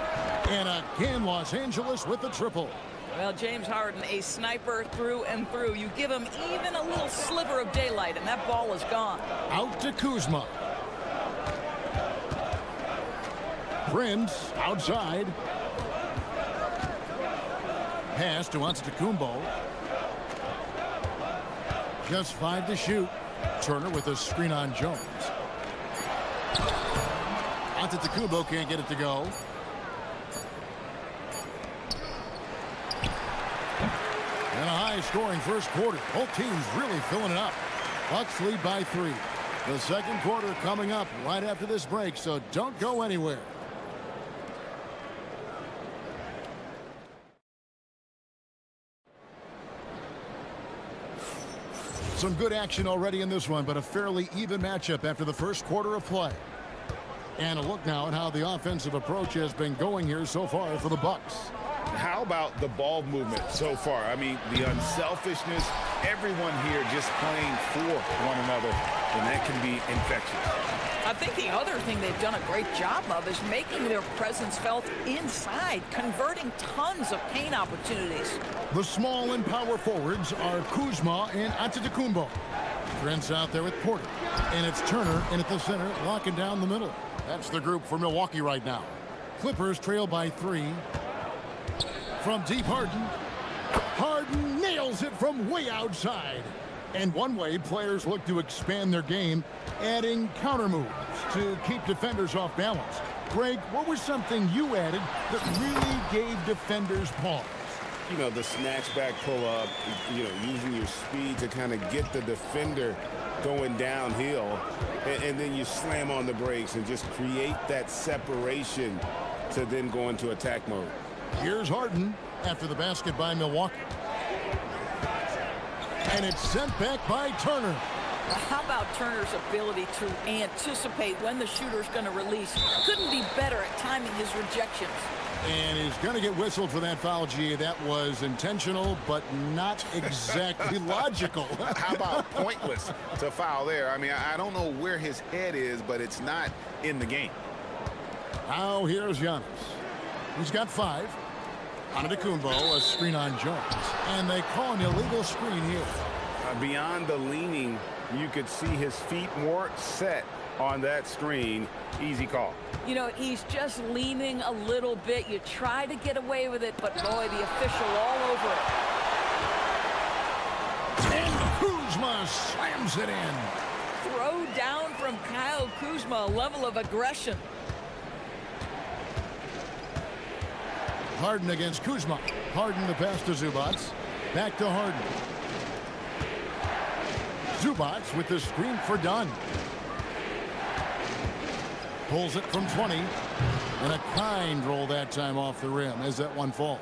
And again, Los Angeles with the triple. Well, James Harden, a sniper through and through. You give him even a little sliver of daylight, and that ball is gone. Out to Kuzma. Prince outside. Pass to Antetokounmpo. Just 5 to shoot. Turner with a screen on Jones. Antetokounmpo can't get it to go. And a high-scoring first quarter. Both teams really filling it up. Bucks lead by 3. The second quarter coming up right after this break, so don't go anywhere. Some good action already in this one, but a fairly even matchup after the first quarter of play. And a look now at how the offensive approach has been going here so far for the Bucks. How about the ball movement so far? I mean, the unselfishness, everyone here just playing for one another, and that can be infectious. I think the other thing they've done a great job of is making their presence felt inside, converting tons of paint opportunities. The small and power forwards are Kuzma and Antetokounmpo. Prince out there with Porter. And it's Turner in at the center, locking down the middle. That's the group for Milwaukee right now. Clippers trail by 3. From deep, Harden. Harden nails it from way outside. And one way players look to expand their game, adding counter moves to keep defenders off balance. Greg, what was something you added that really gave defenders pause? You know, the snatch back pull up, you know, using your speed to kind of get the defender going downhill, and then you slam on the brakes and just create that separation to then go into attack mode. Here's Harden after the basket by Milwaukee. And it's sent back by Turner. How about Turner's ability to anticipate when the shooter's going to release? Couldn't be better at timing his rejections. And he's going to get whistled for that foul, G. That was intentional, but not exactly logical. How about pointless to foul there? I mean, I don't know where his head is, but it's not in the game. Now here's Giannis. He's got 5. Antetokounmpo, a screen on Jones. And they call an illegal screen here. Beyond the leaning, you could see his feet more set on that screen. Easy call. You know, he's just leaning a little bit. You try to get away with it, but boy, the official all over it. And Kuzma slams it in. Throw down from Kyle Kuzma, a level of aggression. Harden against Kuzma. Harden the pass to Zubac. Back to Harden. Zubac with the screen for Dunn. Pulls it from 20. And a kind roll that time off the rim as that one falls.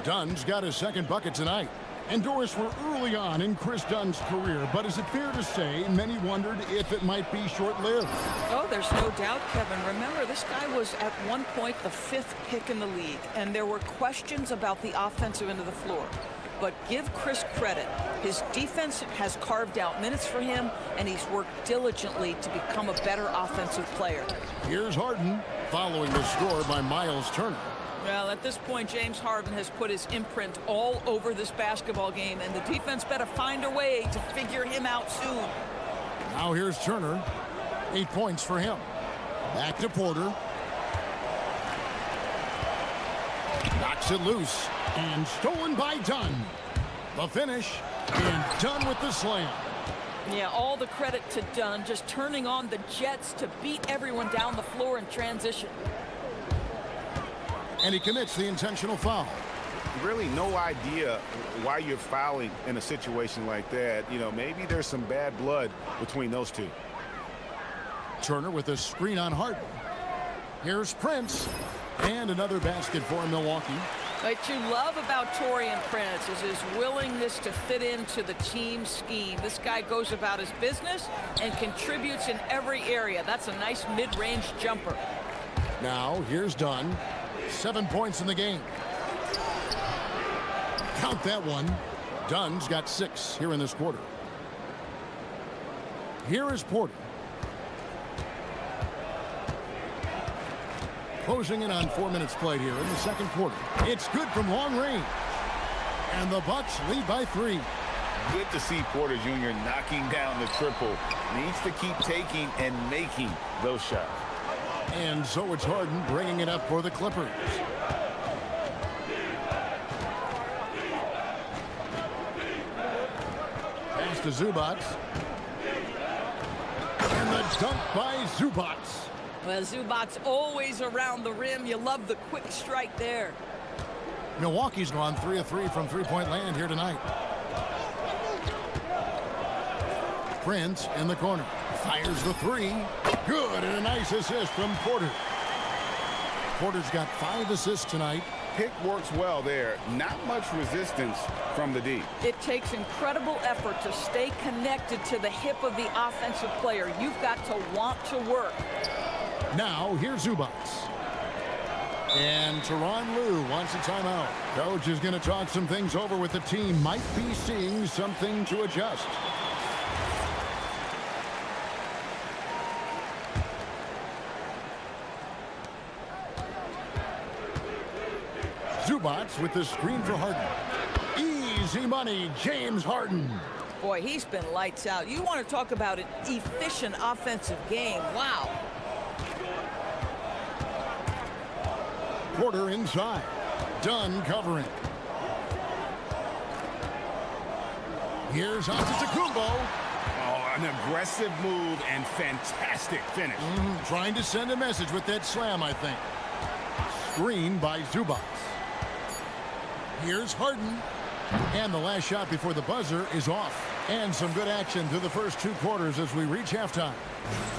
Dunn's got his second bucket tonight. And Doris, we're early on in Chris Dunn's career, but is it fair to say many wondered if it might be short-lived? Oh, there's no doubt, Kevin. Remember, this guy was at one point the 5th pick in the league, and there were questions about the offensive end of the floor. But give Chris credit. His defense has carved out minutes for him, and he's worked diligently to become a better offensive player. Here's Harden following the score by Miles Turner. Well, at this point, James Harden has put his imprint all over this basketball game, and the defense better find a way to figure him out soon. Now here's Turner. 8 points for him. Back to Porter. Knocks it loose. And stolen by Dunn. The finish. And Dunn with the slam. Yeah, all the credit to Dunn, just turning on the Jets to beat everyone down the floor in transition. And he commits the intentional foul. Really no idea why you're fouling in a situation like that. You know, maybe there's some bad blood between those two. Turner with a screen on Harden. Here's Prince. And another basket for Milwaukee. What you love about Taurean Prince is his willingness to fit into the team scheme. This guy goes about his business and contributes in every area. That's a nice mid-range jumper. Now here's Dunn. 7 points in the game. Count that one. Dunn's got 6 here in this quarter. Here is Porter. Closing in on 4 minutes played here in the second quarter. It's good from long range. And the Bucks lead by 3. Good to see Porter Jr. knocking down the triple. Needs to keep taking and making those shots. And so it's Harden bringing it up for the Clippers. Pass to Zubac. And the dunk by Zubac. Well, Zubac's always around the rim. You love the quick strike there. Milwaukee's gone 3 of 3 from three-point land here tonight. Prince in the corner. Fires the 3. Good, and a nice assist from Porter. Porter's got 5 assists tonight. Pick works well there. Not much resistance from the D. It takes incredible effort to stay connected to the hip of the offensive player. You've got to want to work. Now, here's Zubac. And Tyronn Lue wants a timeout. Coach is going to talk some things over with the team. Might be seeing something to adjust. Zubac with the screen for Harden. Easy money, James Harden. Boy, he's been lights out. You want to talk about an efficient offensive game. Wow. Porter inside. Dunn covering. Here's Antetokounmpo. Oh, an aggressive move and fantastic finish. Trying to send a message with that slam, I think. Screen by Zubac. Here's Harden. And the last shot before the buzzer is off. And some good action through the first 2 quarters as we reach halftime.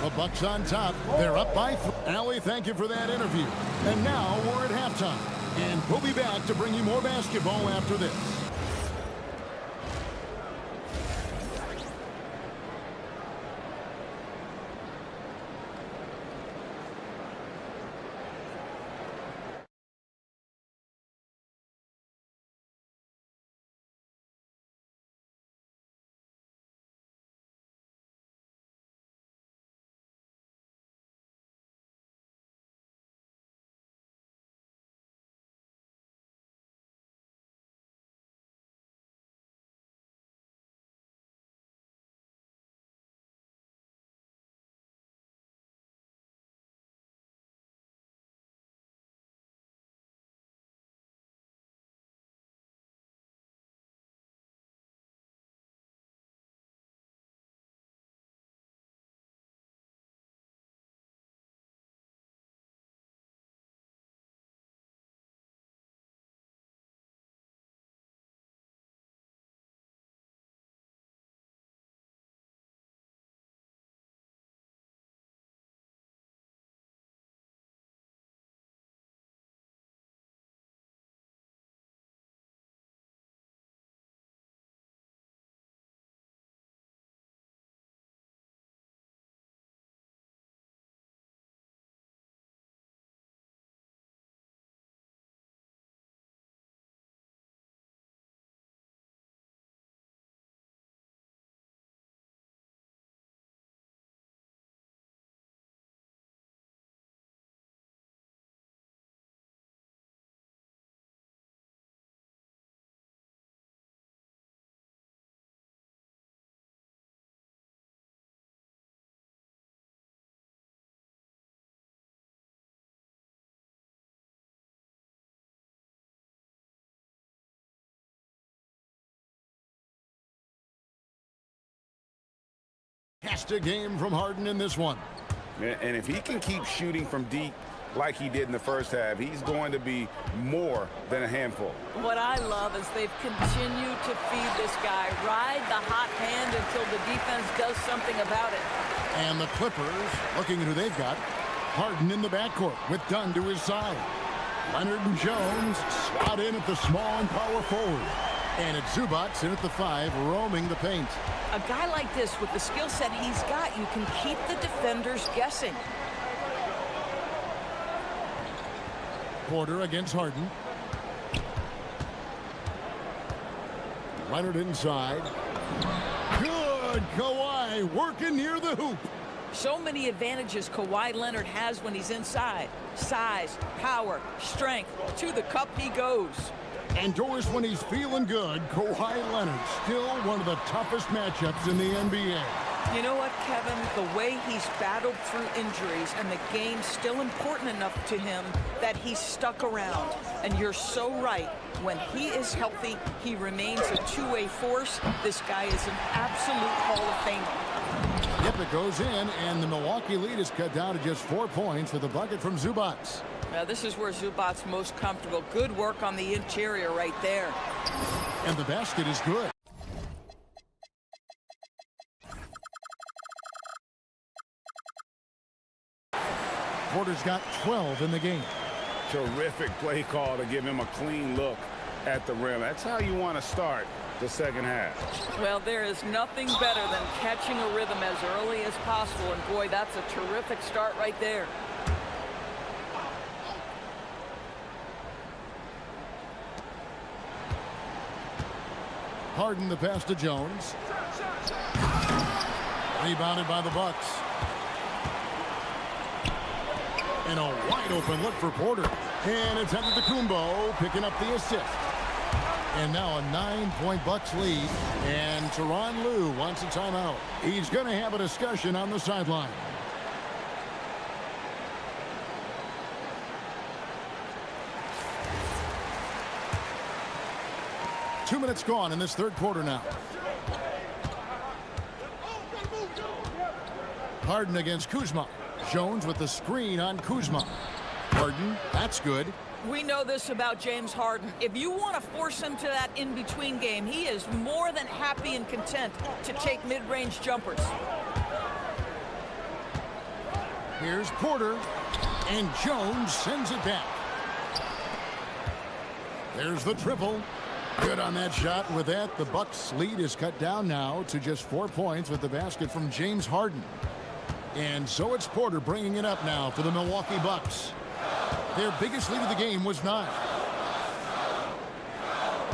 The Bucks on top. They're up by 3. Allie, thank you for that interview. And now we're at halftime. And we'll be back to bring you more basketball after this. Fantastic game from Harden in this one. And if he can keep shooting from deep like he did in the first half, he's going to be more than a handful. What I love is they've continued to feed this guy. Ride the hot hand until the defense does something about it. And the Clippers, looking at who they've got, Harden in the backcourt with Dunn to his side. Leonard and Jones slot in at the small and power forward. And it's Zubac in at the 5, roaming the paint. A guy like this, with the skill set he's got, you can keep the defenders guessing. Porter against Harden. Leonard inside. Good. Kawhi working near the hoop. So many advantages Kawhi Leonard has when he's inside. Size, power, strength. To the cup he goes. Indoors when he's feeling good, Kawhi Leonard still one of the toughest matchups in the NBA. You know what, Kevin? The way he's battled through injuries and the game's still important enough to him that he's stuck around. And you're so right. When he is healthy, he remains a two-way force. This guy is an absolute Hall of Famer. Yep, it goes in, and the Milwaukee lead is cut down to just 4 points with the bucket from Zubac. Now, this is where Zubac's most comfortable. Good work on the interior right there. And the basket is good. Porter's got 12 in the game. Terrific play call to give him a clean look at the rim. That's how you want to start the second half. Well, there is nothing better than catching a rhythm as early as possible. And boy, that's a terrific start right there. Harden the pass to Jones. Rebounded by the Bucks. And a wide open look for Porter. And it's Antetokounmpo picking up the assist. And now a 9-point Bucks lead. And Tyronn Lue wants a timeout. He's going to have a discussion on the sideline. Two minutes gone in this third quarter now. Harden against Kuzma. Jones with the screen on Kuzma. Harden, that's good. We know this about James Harden. If you want to force him to that in-between game, he is more than happy and content to take mid-range jumpers. Here's Porter, and Jones sends it back. There's the triple. Good on that shot. With that, the Bucks' lead is cut down now to just 4 points with the basket from James Harden. And so it's Porter bringing it up now for the Milwaukee Bucks. Their biggest lead of the game was 9.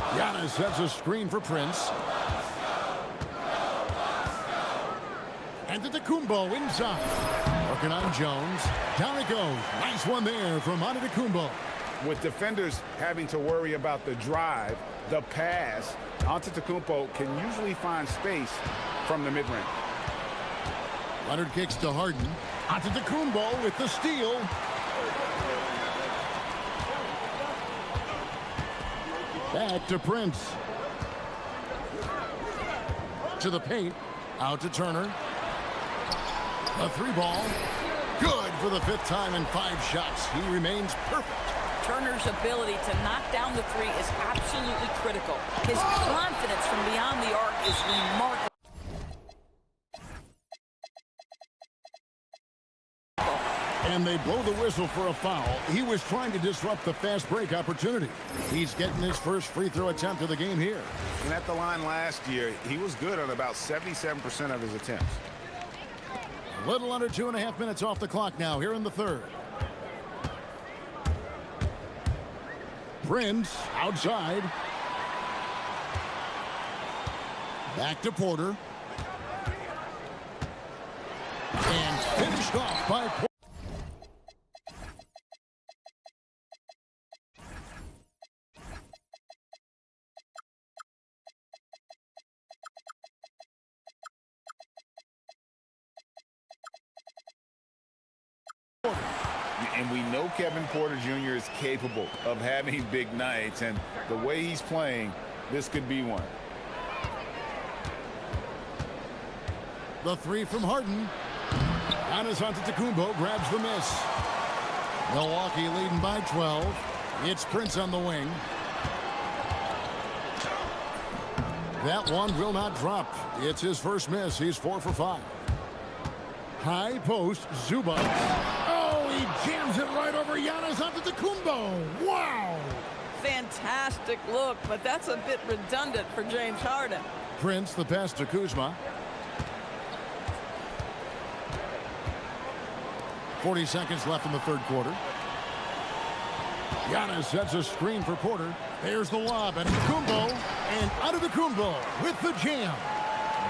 Giannis sets a screen for Prince. Antetokounmpo inside. Working on Jones. Down it goes. Nice one there from Antetokounmpo. With defenders having to worry about the drive, the pass, Antetokounmpo can usually find space from the mid-range. Leonard kicks to Harden. Antetokounmpo with the steal. Back to Prince. To the paint. Out to Turner. A 3-ball. Good for the 5th time in 5 shots. He remains perfect. Turner's ability to knock down the 3 is absolutely critical. His confidence from beyond the arc is remarkable. And they blow the whistle for a foul. He was trying to disrupt the fast break opportunity. He's getting his first free throw attempt of the game here. And at the line last year, he was good on about 77% of his attempts. A little under 2.5 minutes off the clock now here in the third. Prince outside. Back to Porter. And finished off by Porter. And we know Kevin Porter Jr. is capable of having big nights, and the way he's playing, this could be one. The 3 from Harden. Giannis Antetokounmpo grabs the miss. Milwaukee leading by 12. It's Prince on the wing. That one will not drop. It's his first miss. He's 4 for 5. High post, Zubac. Oh, he jams it right over Giannis Antetokounmpo. Wow! Fantastic look, but that's a bit redundant for James Harden. Prince, the pass to Kuzma. 40 seconds left in the third quarter. Giannis sets a screen for Porter. There's the lob, and Antetokounmpo, And Antetokounmpo with the jam.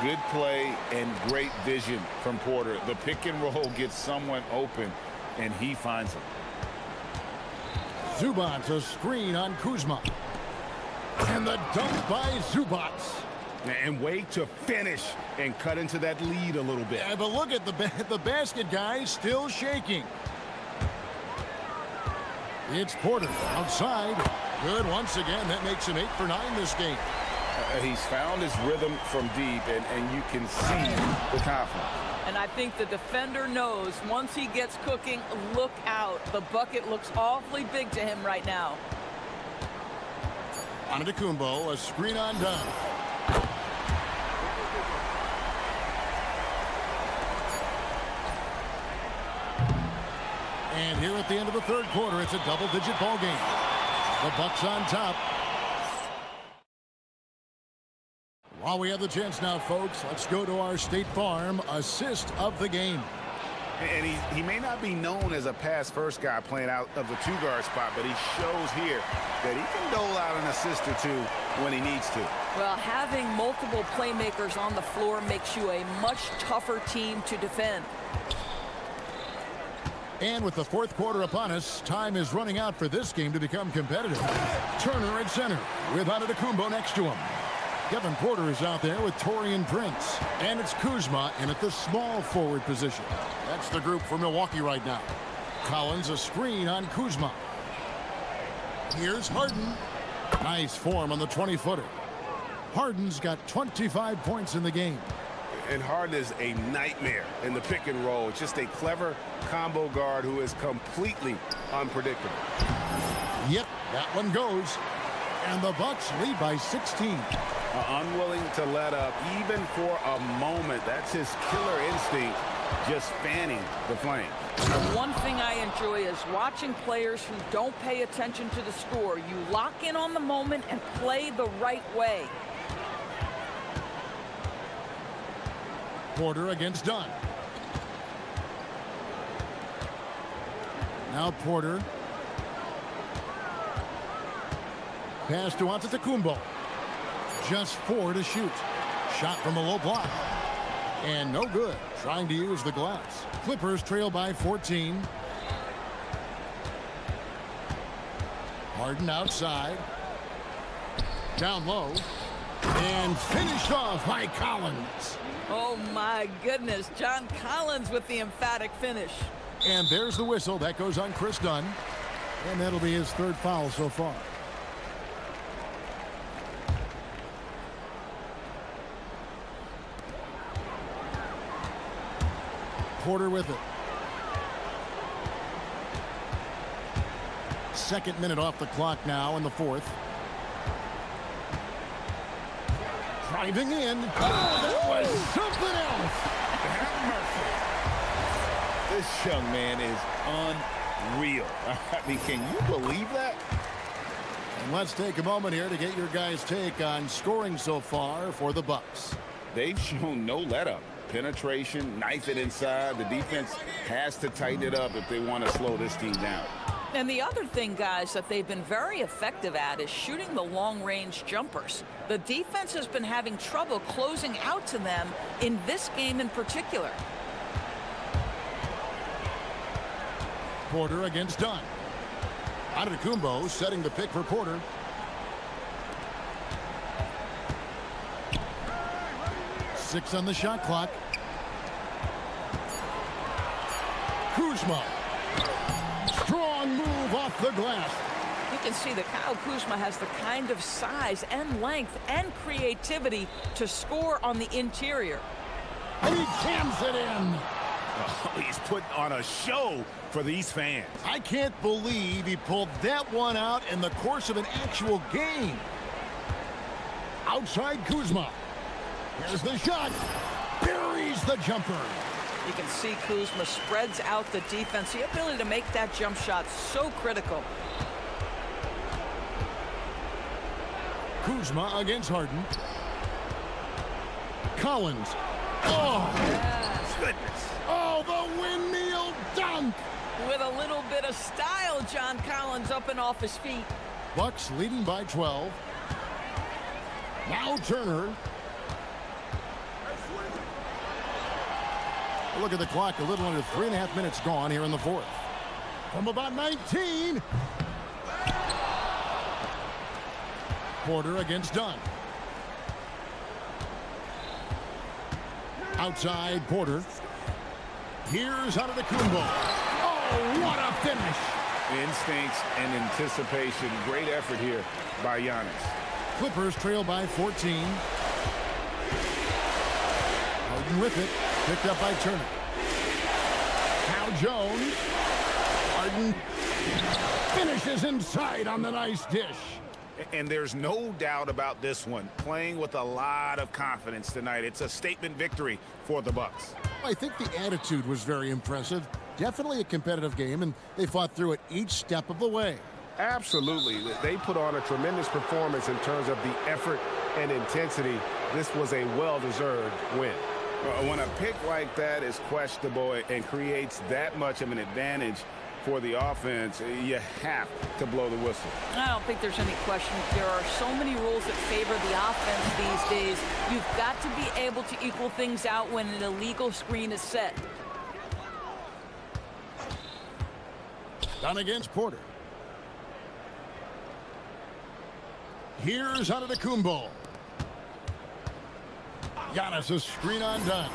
Good play and great vision from Porter. The pick and roll gets someone open, and he finds him. Zubats a screen on Kuzma. And the dunk by Zubats. And way to finish and cut into that lead a little bit. Yeah, but look at the basket, guys, still shaking. It's Porter outside. Good once again. That makes him 8 for 9 this game. He's found his rhythm from deep, and you can see the confidence. And I think the defender knows once he gets cooking, look out. The bucket looks awfully big to him right now. Antetokounmpo, a screen on Dunn. And here at the end of the third quarter, it's a double-digit ball game. The Bucks on top. While we have the chance now, folks, let's go to our State Farm assist of the game. And he may not be known as a pass-first guy playing out of the two-guard spot, but he shows here that he can dole out an assist or two when he needs to. Well, having multiple playmakers on the floor makes you a much tougher team to defend. And with the fourth quarter upon us, time is running out for this game to become competitive. Turner at center with Antetokounmpo next to him. Kevin Porter is out there with Taurean Prince. And it's Kuzma in at the small forward position. That's the group for Milwaukee right now. Collins a screen on Kuzma. Here's Harden. Nice form on the 20-footer. Harden's got 25 points in the game. And Harden is a nightmare in the pick and roll. Just a clever combo guard who is completely unpredictable. Yep, that one goes. And the Bucks lead by 16. Unwilling to let up even for a moment. That's his killer instinct, just fanning the flame. The one thing I enjoy is watching players who don't pay attention to the score. You lock in on the moment and play the right way. Porter against Dunn. Now Porter. Pass to Antetokounmpo. Just 4 to shoot. Shot from a low block. And no good. Trying to use the glass. Clippers trail by 14. Harden outside. Down low. And finished off by Collins. Oh my goodness, John Collins with the emphatic finish. And there's the whistle. That goes on Chris Dunn. And that'll be his third foul so far. Porter with it. Second minute off the clock now in the fourth. Driving in. Oh, that was something else. Have mercy. This young man is unreal. I mean, can you believe that? And let's take a moment here to get your guys' take on scoring so far for the Bucks. They've shown no let-up. Penetration, knife it inside. The defense has to tighten it up if they want to slow this team down. And the other thing, guys, that they've been very effective at is shooting the long-range jumpers. The defense has been having trouble closing out to them in this game in particular. Porter against Dunn. Antetokounmpo setting the pick for Porter. Six on the shot clock. Kuzma. Strong move off the glass. You can see that Kyle Kuzma has the kind of size and length and creativity to score on the interior. And he jams it in. Oh, he's putting on a show for these fans. I can't believe he pulled that one out in the course of an actual game. Outside Kuzma. Here's the shot. Buries the jumper. You can see Kuzma spreads out the defense. The ability to make that jump shot so critical. Kuzma against Harden. Collins. Oh, Yes. Goodness. oh, the windmill dunk. With a little bit of style, John Collins up and off his feet. Bucks leading by 12. Now Turner. Look at the clock, a little under 3.5 minutes gone here in the fourth. From about 19. Porter against Dunn. Outside Porter. Here's Antetokounmpo. Oh, what a finish. Instincts and anticipation. Great effort here by Giannis. Clippers trail by 14. Harden with it. Picked up by Turner. Now Jones. Harden finishes inside on the nice dish. And there's no doubt about this one. Playing with a lot of confidence tonight. It's a statement victory for the Bucks. I think the attitude was very impressive. Definitely a competitive game, and they fought through it each step of the way. Absolutely. They put on a tremendous performance in terms of the effort and intensity. This was a well-deserved win. When a pick like that is questionable and creates that much of an advantage for the offense, you have to blow the whistle. I don't think there's any question. There are so many rules that favor the offense these days. You've got to be able to equal things out when an illegal screen is set. Down against Porter. Here's Antetokounmpo. Giannis, a screen on Dunn.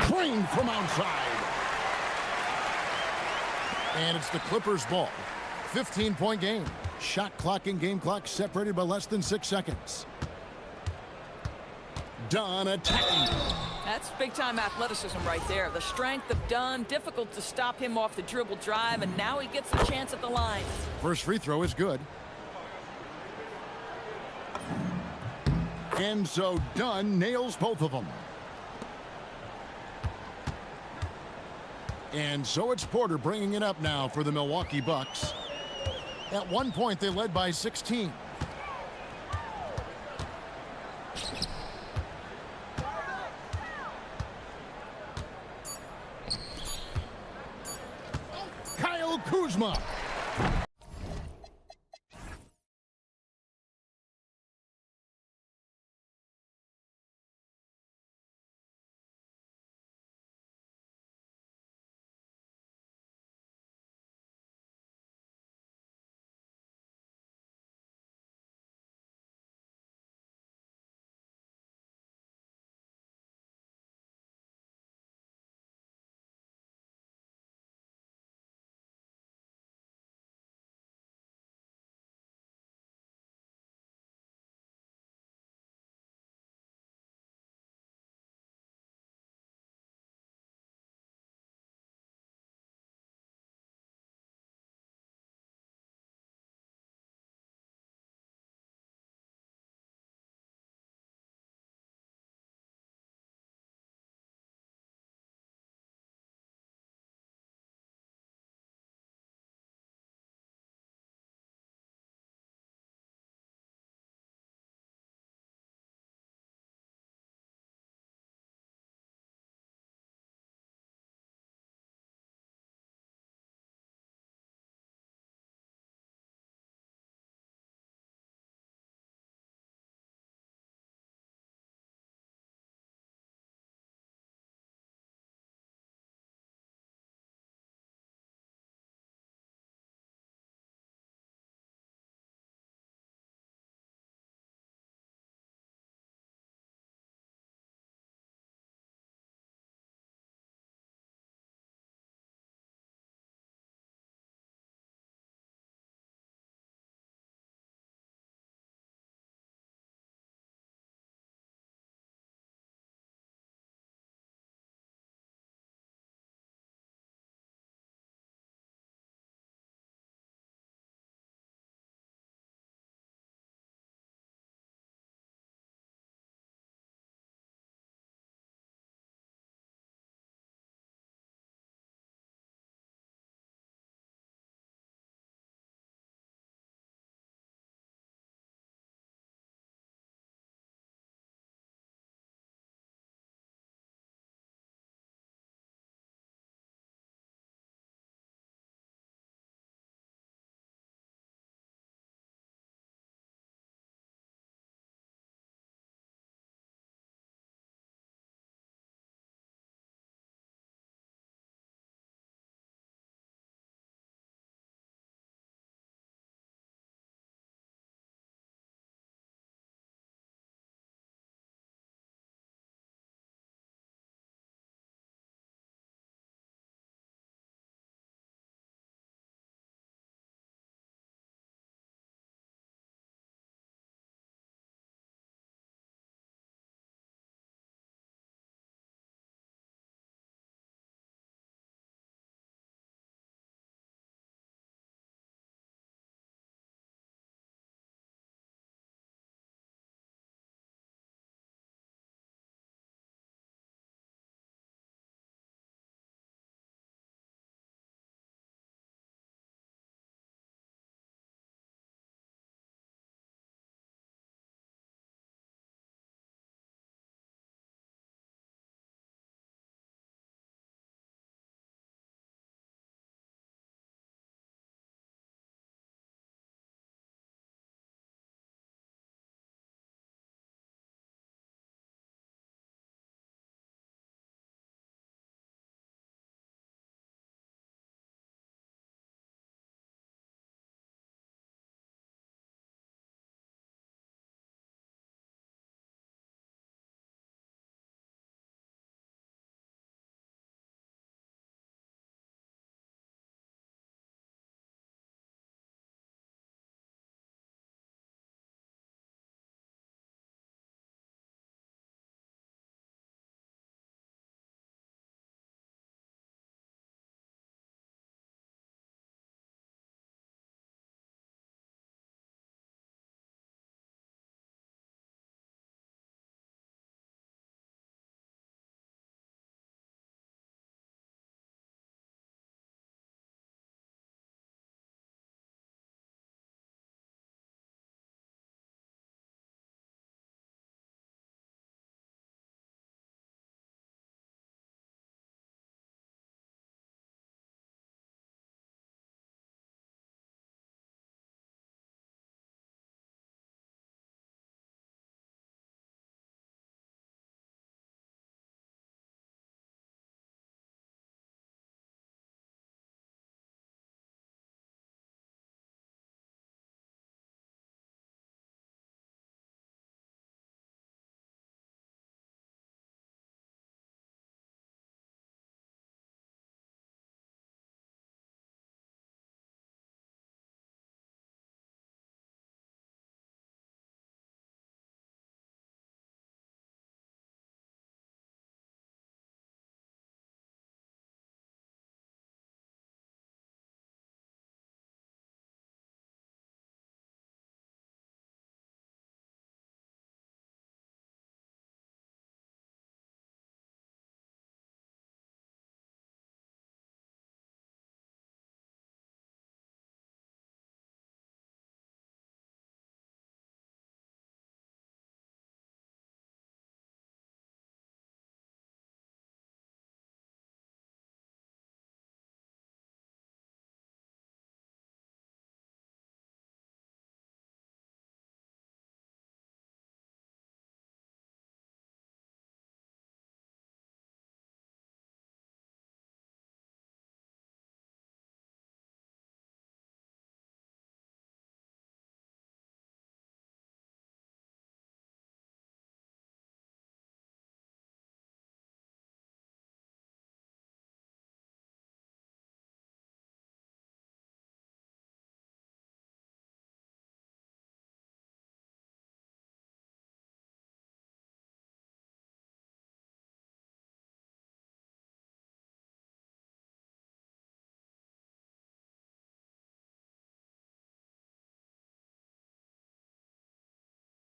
Clean from outside. And it's the Clippers' ball. 15-point game. Shot clock and game clock separated by less than 6 seconds. Dunn attacking. That's big-time athleticism right there. The strength of Dunn, difficult to stop him off the dribble drive, and now he gets a chance at the line. First free throw is good. And so Dunn nails both of them. And so it's Porter bringing it up now for the Milwaukee Bucks. At one point, they led by 16. Kyle Kuzma.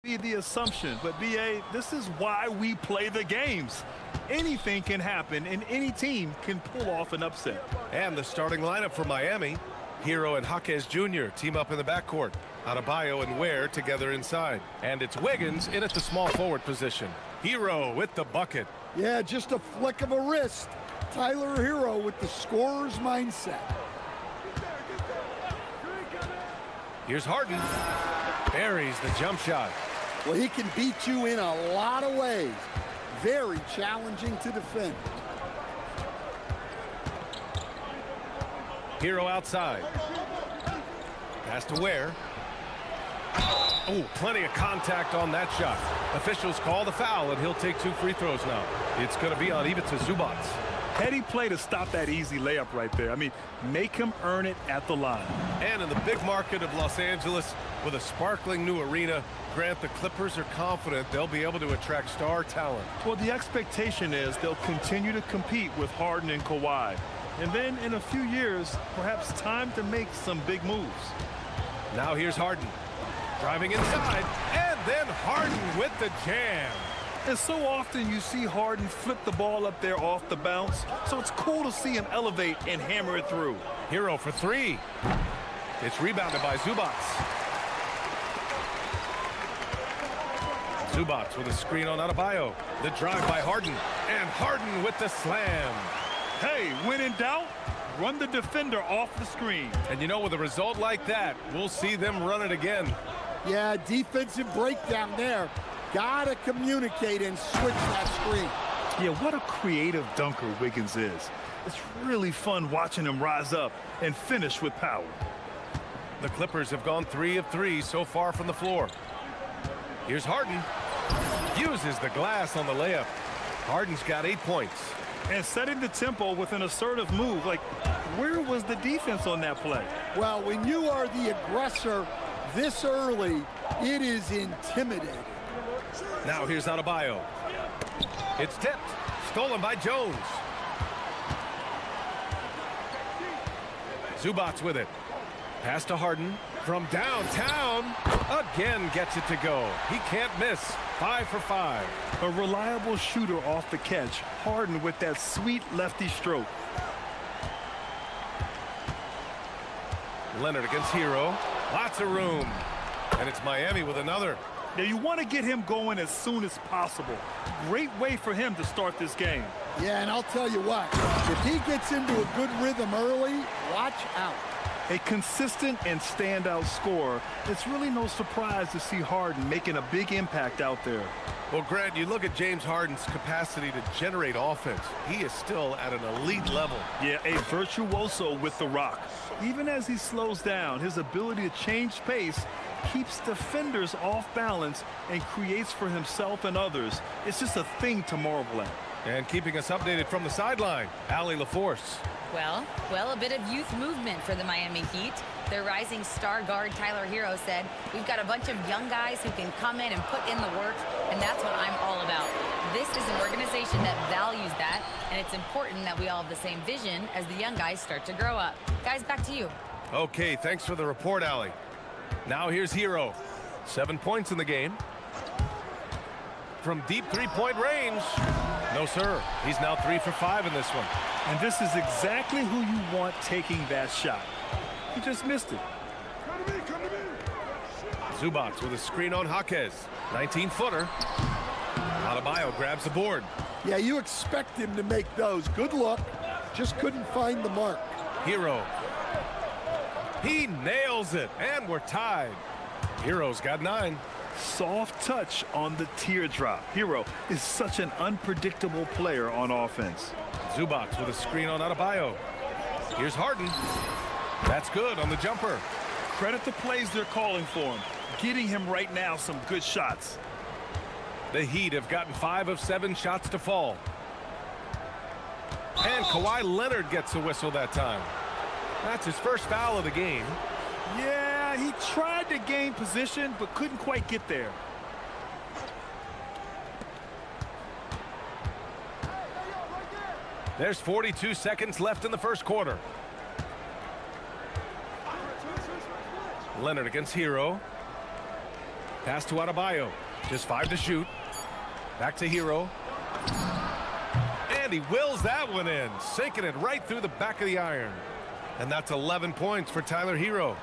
be the assumption, but BA, this is why we play the games. Anything can happen, and any team can pull off an upset. And the starting lineup for Miami. Hero and Jaquez Jr. team up in the backcourt. Adebayo and Ware together inside. And it's Wiggins in at the small forward position. Hero with the bucket. Yeah, just a flick of a wrist. Tyler Hero with the scorer's mindset. Here's Harden. Buries the jump shot. Well, he can beat you in a lot of ways. Very challenging to defend. Hero outside. Pass to Ware. Oh, plenty of contact on that shot. Officials call the foul, and he'll take 2 free throws now. It's going to be on Ivica Zubac. Heady play to stop that easy layup right there. I mean, make him earn it at the line. And in the big market of Los Angeles, with a sparkling new arena, Grant, the Clippers are confident they'll be able to attract star talent. Well, the expectation is they'll continue to compete with Harden and Kawhi. And then in a few years, perhaps time to make some big moves. Now here's Harden. Driving inside, and then Harden with the jam. And so often you see Harden flip the ball up there off the bounce, so it's cool to see him elevate and hammer it through. Hero for 3. It's rebounded by Zubac. Zubac with a screen on Adebayo. The drive by Harden, and Harden with the slam. Hey, when in doubt, run the defender off the screen. And you know, with a result like that, we'll see them run it again. Yeah, defensive breakdown there. Gotta communicate and switch that screen. Yeah, what a creative dunker Wiggins is. It's really fun watching him rise up and finish with power. The Clippers have gone 3 of 3 so far from the floor. Here's Harden. Uses the glass on the layup. Harden's got 8 points. And setting the tempo with an assertive move. Like, where was the defense on that play? Well, when you are the aggressor this early, it is intimidating. Now here's Adebayo. It's tipped. Stolen by Jones. Zubac with it. Pass to Harden from downtown. Again gets it to go. He can't miss. 5 for 5. A reliable shooter off the catch. Harden with that sweet lefty stroke. Leonard against Hero. Lots of room. And it's Miami with another. Now you want to get him going as soon as possible. Great way for him to start this game. Yeah, and I'll tell you what, if he gets into a good rhythm early, watch out. A consistent and standout scorer. It's really no surprise to see Harden making a big impact out there. Well, Grant, you look at James Harden's capacity to generate offense. He is still at an elite level. Yeah, a virtuoso with the rock. Even as he slows down, his ability to change pace keeps defenders off balance and creates for himself and others. It's just a thing to marvel at. And keeping us updated from the sideline, Allie LaForce. Well, a bit of youth movement for the Miami Heat. Their rising star guard, Tyler Hero, said, "We've got a bunch of young guys who can come in and put in the work, and that's what I'm all about." This is an organization that values that, and it's important that we all have the same vision as the young guys start to grow up. Guys, back to you. Okay, thanks for the report, Allie. Now here's Hero. 7 points in the game. From deep three-point range. No, sir. He's now 3 for 5 in this one. And this is exactly who you want taking that shot. He just missed it. Zubac with a screen on Jaquez. 19-footer. Adebayo grabs the board. Yeah, you expect him to make those. Good look. Just couldn't find the mark. Hero. He nails it, and we're tied. Hero's got 9. Soft touch on the teardrop. Hero is such an unpredictable player on offense. Zubac with a screen on Adebayo. Here's Harden. That's good on the jumper. Credit the plays they're calling for him. Getting him right now some good shots. The Heat have gotten 5 of 7 shots to fall. And Kawhi Leonard gets a whistle that time. That's his first foul of the game. Yeah, he tried to gain position, but couldn't quite get there. There's 42 seconds left in the first quarter. Leonard against Hero. Pass to Adebayo. Just 5 to shoot. Back to Hero. And he wills that one in, sinking it right through the back of the iron. And that's 11 points for Tyler Hero.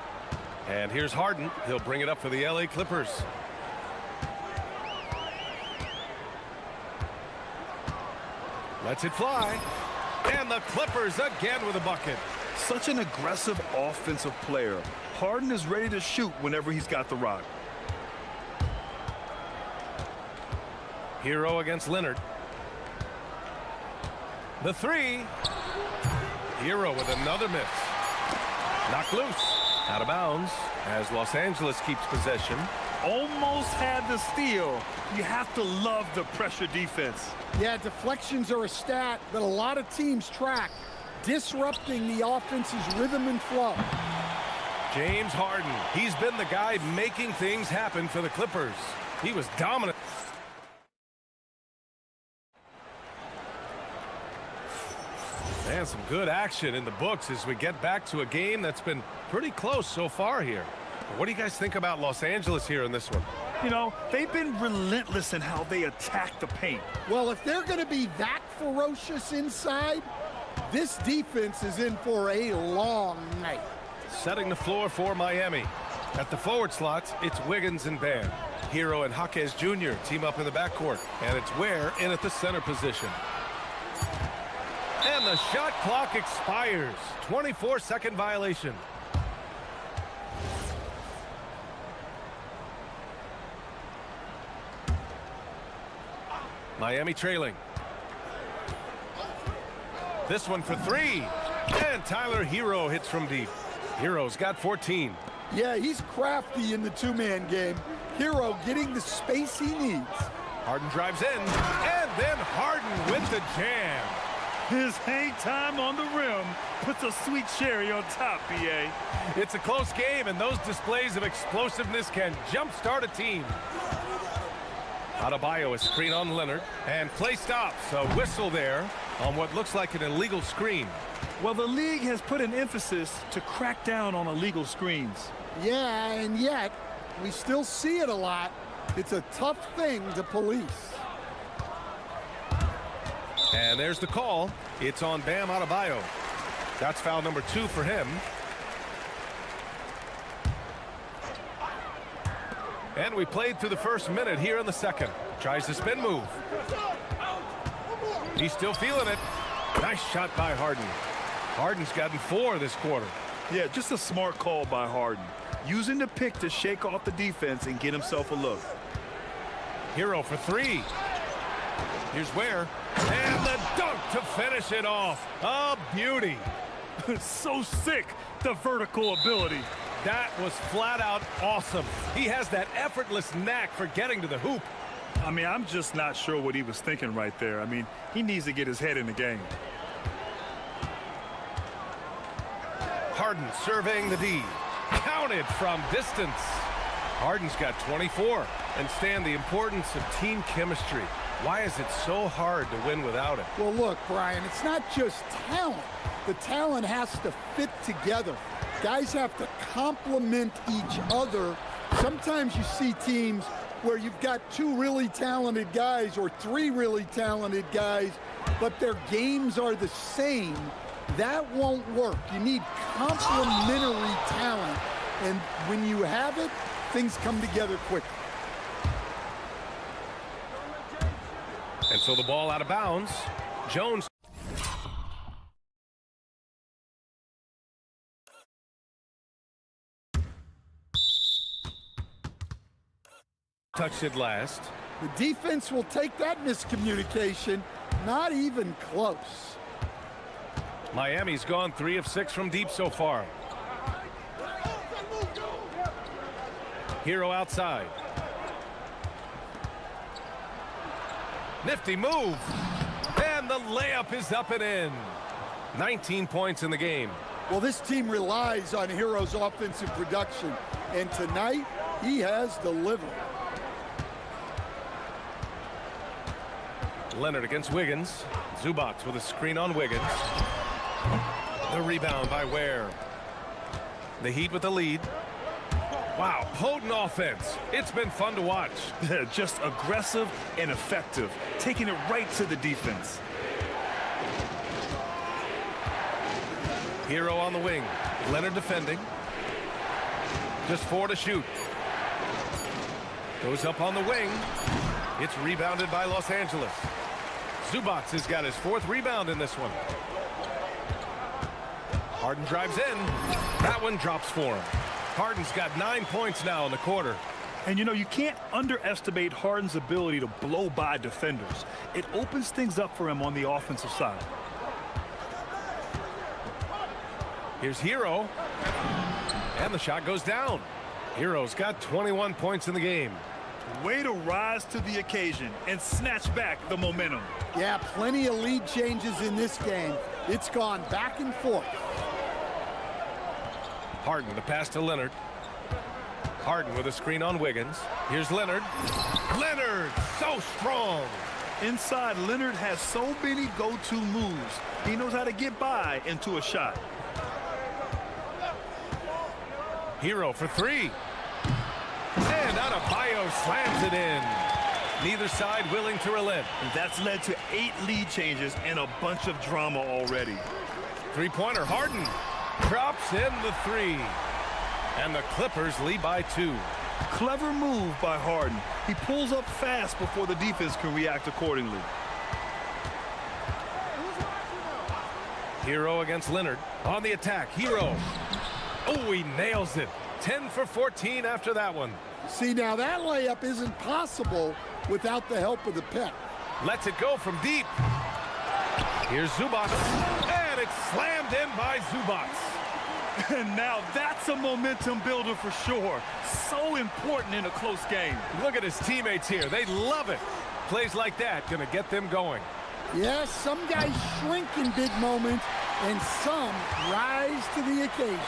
And here's Harden. He'll bring it up for the LA Clippers. Lets it fly. And the Clippers again with a bucket. Such an aggressive offensive player. Harden is ready to shoot whenever he's got the rock. Hero against Leonard. The three. Hero with another miss. Knocked loose. Out of bounds as Los Angeles keeps possession. Almost had the steal. You have to love the pressure defense. Yeah, deflections are a stat that a lot of teams track, disrupting the offense's rhythm and flow. James Harden. He's been the guy making things happen for the Clippers. He was dominant. And some good action in the books as we get back to a game that's been pretty close so far here. But what do you guys think about Los Angeles here in this one? You know, they've been relentless in how they attack the paint. Well, if they're going to be that ferocious inside, this defense is in for a long night. Setting the floor for Miami. At the forward slots, it's Wiggins and Bam. Hero and Jaquez Jr. team up in the backcourt. And it's Ware in at the center position. And the shot clock expires. 24-second violation. Miami trailing. This one for three. And Tyler Hero hits from deep. Hero's got 14. Yeah, he's crafty in the two-man game. Hero getting the space he needs. Harden drives in. And then Harden with the jam. His hang time on the rim puts a sweet cherry on top, BA. It's a close game, and those displays of explosiveness can jumpstart a team. Adebayo, a screen on Leonard, and play stops. A whistle there on what looks like an illegal screen. Well, the league has put an emphasis to crack down on illegal screens. Yeah, and yet we still see it a lot. It's a tough thing to police. And there's the call. It's on Bam Adebayo. That's foul number 2 for him. And we played through the first minute here in the second. Tries the spin move. He's still feeling it. Nice shot by Harden. Harden's gotten 4 this quarter. Yeah, just a smart call by Harden. Using the pick to shake off the defense and get himself a look. Hero for 3. Here's Ware. And the dunk to finish it off. A beauty. So sick, the vertical ability. That was flat out awesome. He has that effortless knack for getting to the hoop. I mean, I'm just not sure what he was thinking right there. I mean, he needs to get his head in the game. Harden surveying the D. Counted from distance. Harden's got 24. And Stan, the importance of team chemistry. Why is it so hard to win without it? Well, look, Brian, it's not just talent. The talent has to fit together. Guys have to complement each other. Sometimes you see teams where you've got 2 really talented guys or 3 really talented guys, but their games are the same. That won't work. You need complementary talent. And when you have it, things come together quickly. And so the ball out of bounds. Jones. Touched it last. The defense will take that miscommunication. Not even close. Miami's gone 3 of 6 from deep so far. Hero outside. Nifty move. And the layup is up and in. 19 points in the game. Well, this team relies on Hero's offensive production. And tonight, he has delivered. Leonard against Wiggins. Zubac with a screen on Wiggins. The rebound by Ware. The Heat with the lead. Wow, potent offense. It's been fun to watch. Just aggressive and effective, taking it right to the defense. Hero on the wing. Leonard defending. Just 4 to shoot. Goes up on the wing. It's rebounded by Los Angeles. Zubac has got his 4th rebound in this one. Harden drives in. That one drops for him. Harden's got 9 points now in the quarter. And you know, you can't underestimate Harden's ability to blow by defenders. It opens things up for him on the offensive side. Here's Hero. And the shot goes down. Hero's got 21 points in the game. Way to rise to the occasion and snatch back the momentum. Yeah, plenty of lead changes in this game. It's gone back and forth. Harden, the pass to Leonard. Harden with a screen on Wiggins. Here's Leonard. Leonard, so strong. Inside, Leonard has so many go-to moves. He knows how to get by into a shot. Hero for 3. And Adebayo slams it in. Neither side willing to relent. And that's led to 8 lead changes and a bunch of drama already. Three-pointer, Harden drops in the 3. And the Clippers lead by 2. Clever move by Harden. He pulls up fast before the defense can react accordingly. Hero against Leonard. On the attack, Hero. Oh, he nails it. 10 for 14 after that one. See, now that layup isn't possible without the help of the pick. Lets it go from deep. Here's Zubac. And it's slammed in by Zubac. And now that's a momentum builder for sure. So important in a close game. Look at his teammates here. They love it. Plays like that gonna get them going. Yes, some guys shrink in big moments, and some rise to the occasion.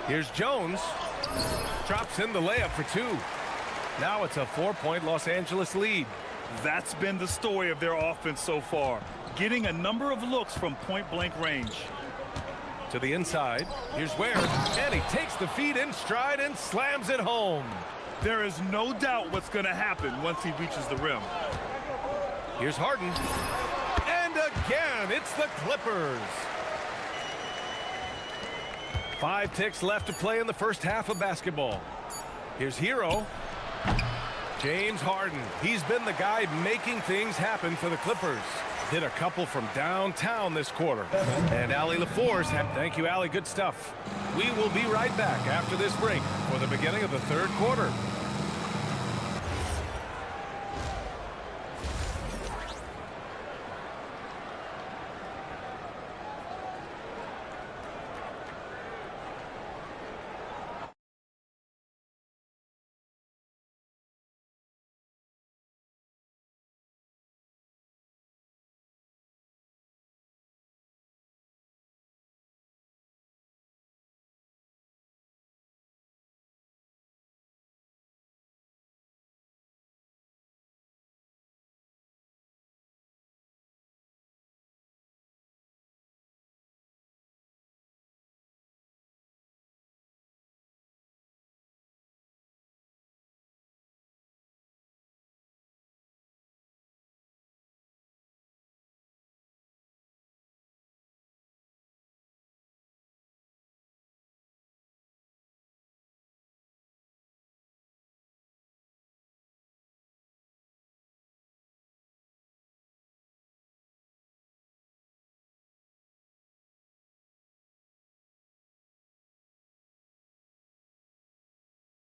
Here's Jones. Drops in the layup for 2. Now it's a 4-point Los Angeles lead. That's been the story of their offense so far. Getting a number of looks from point-blank range. To the inside. Here's Ware. And he takes the feed in stride and slams it home. There is no doubt what's going to happen once he reaches the rim. Here's Harden. And again, it's the Clippers. 5 ticks left to play in the first half of basketball. Here's Hero. James Harden. He's been the guy making things happen for the Clippers. Hit a couple from downtown this quarter. And Allie LaForce. Thank you, Allie. Good stuff. We will be right back after this break for the beginning of the 3rd quarter.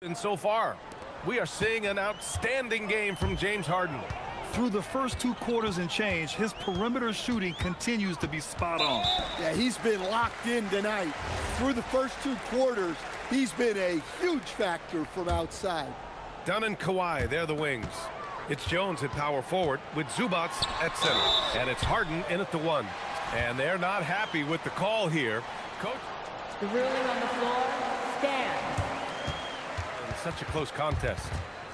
And so far, we are seeing an outstanding game from James Harden. Through the first 2 quarters and change, his perimeter shooting continues to be spot on. Yeah, he's been locked in tonight. Through the first 2 quarters, he's been a huge factor from outside. Dunn and Kawhi, they're the wings. It's Jones at power forward with Zubac at center. And it's Harden in at the 1. And they're not happy with the call here. Coach. The ruling on the floor stands. Such a close contest.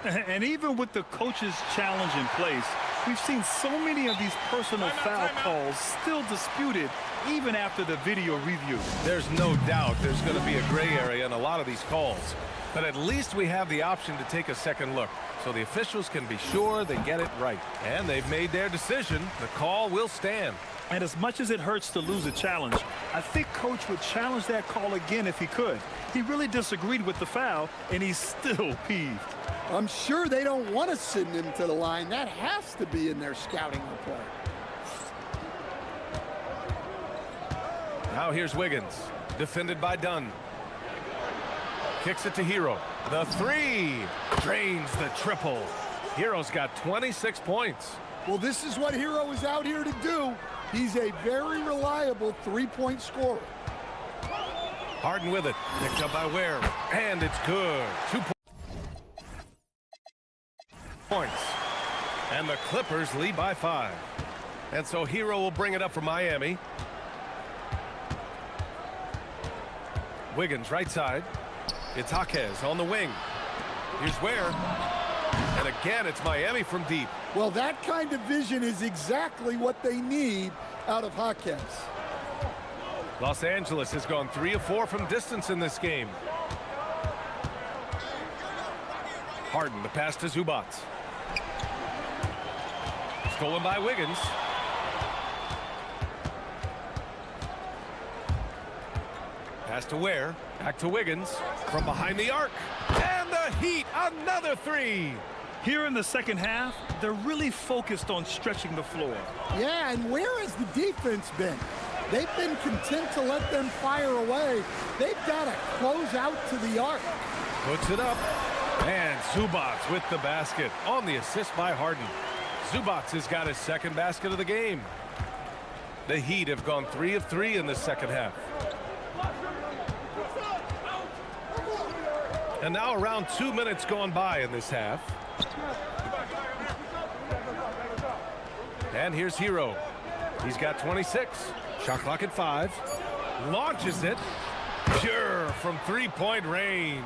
And even with the coach's challenge in place, we've seen so many of these personal foul calls still disputed even after the video review. There's no doubt there's going to be a gray area in a lot of these calls. But at least we have the option to take a second look, so the officials can be sure they get it right. And they've made their decision. The call will stand. And as much as it hurts to lose a challenge, I think Coach would challenge that call again if he could. He really disagreed with the foul, and he's still peeved. I'm sure they don't want to send him to the line. That has to be in their scouting report. Now here's Wiggins, defended by Dunn. Kicks it to Hero. The three drains the triple. Hero's got 26 points. Well, this is what Hero is out here to do. He's a very reliable three-point scorer. Harden with it. Picked up by Ware. And it's good. 2 points. And the Clippers lead by 5. And so Hero will bring it up for Miami. Wiggins right side. It's Jaquez on the wing. Here's Ware. And again, it's Miami from deep. Well, that kind of vision is exactly what they need out of Jaquez. Los Angeles has gone 3 of 4 from distance in this game. Harden, the pass to Zubac. Stolen by Wiggins. Pass to Ware. Back to Wiggins. From behind the arc. And the Heat, another three. Here in the second half, they're really focused on stretching the floor. Yeah, and where has the defense been? They've been content to let them fire away. They've got to close out to the arc. Puts it up. And Zubac with the basket on the assist by Harden. Zubac has got his second basket of the game. The Heat have gone 3 of 3 in the second half. And now around 2 minutes gone by in this half. And here's Hero. He's got 26. Shot clock at 5. Launches it. Pure from three-point range.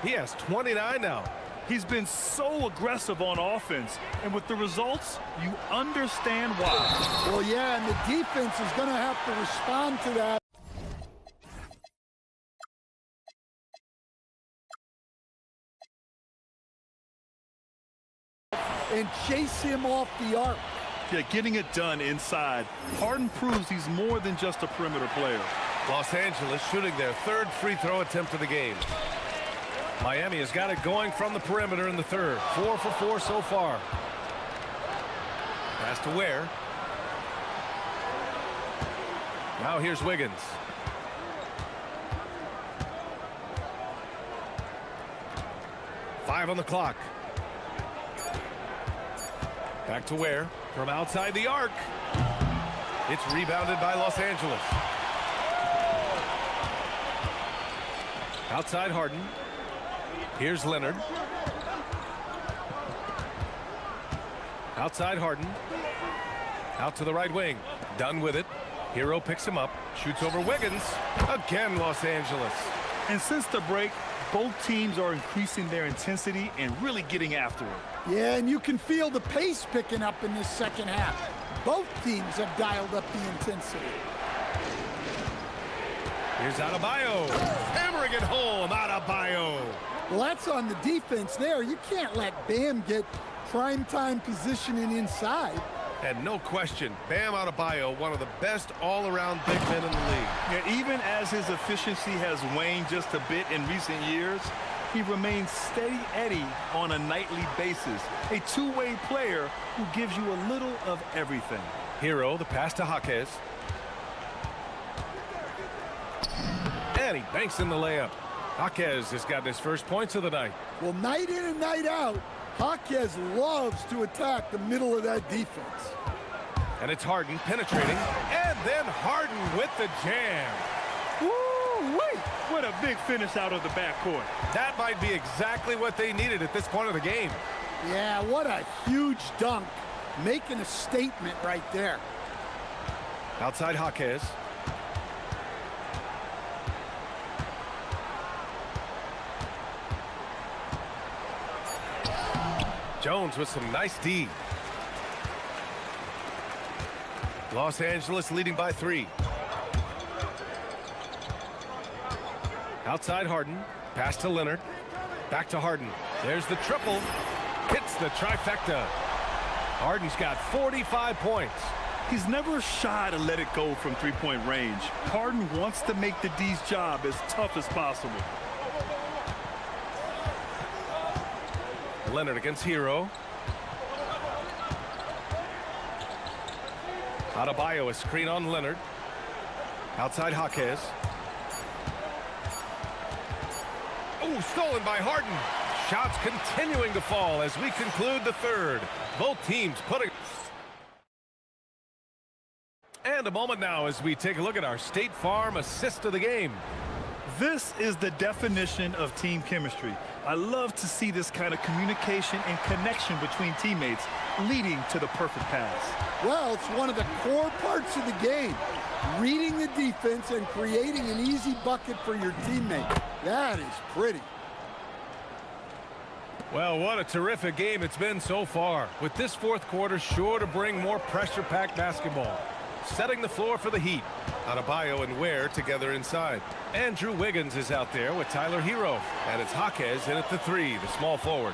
He has 29 now. He's been so aggressive on offense, and with the results, you understand why. Well, yeah, and the defense is going to have to respond to that. And chase him off the arc. Yeah, getting it done inside. Harden proves he's more than just a perimeter player. Los Angeles shooting their third free throw attempt of the game. Miami has got it going from the perimeter in the third. 4 for 4 so far. Pass to Ware. Now here's Wiggins. Five on the clock. Back to Ware from outside the arc. It's rebounded by Los Angeles. Outside Harden. Here's Leonard. Outside Harden. Out to the right wing. Done with it. Hero picks him up. Shoots over Wiggins. Again, Los Angeles. And since the break, both teams are increasing their intensity and really getting after it. Yeah, and you can feel the pace picking up in this second half. Both teams have dialed up the intensity. Here's Adebayo. Hammering it home. Adebayo. Well, that's on the defense there. You can't let Bam get primetime positioning inside. And no question, Bam Adebayo, one of the best all-around big men in the league. Yeah, even as his efficiency has waned just a bit in recent years, he remains steady Eddie on a nightly basis. A two-way player who gives you a little of everything. Hero, the pass to Jaquez. And he banks in the layup. Jaquez has gotten his first points of the night. Well, night in and night out, Jaquez loves to attack the middle of that defense. And it's Harden penetrating. And then Harden with the jam. Woo-wee! What a big finish out of the backcourt. That might be exactly what they needed at this point of the game. Yeah, what a huge dunk. Making a statement right there. Outside Jaquez. Jones with some nice D. Los Angeles leading by 3. Outside Harden. Pass to Leonard. Back to Harden. There's the triple. Hits the trifecta. Harden's got 45 points. He's never shy to let it go from three-point range. Harden wants to make the D's job as tough as possible. Leonard against Hero. Adebayo, a screen on Leonard. Outside Jaquez. Oh, stolen by Harden. Shots continuing to fall as we conclude the third. Both teams putting... And a moment now as we take a look at our State Farm assist of the game. This is the definition of team chemistry. I love to see this kind of communication and connection between teammates leading to the perfect pass. Well, it's one of the core parts of the game. Reading the defense and creating an easy bucket for your teammate. That is pretty. Well, what a terrific game it's been so far. With this fourth quarter sure to bring more pressure-packed basketball. Setting the floor for the Heat. Adebayo and Ware together inside. Andrew Wiggins is out there with Tyler Hero. And it's Jaquez in at the three, the small forward.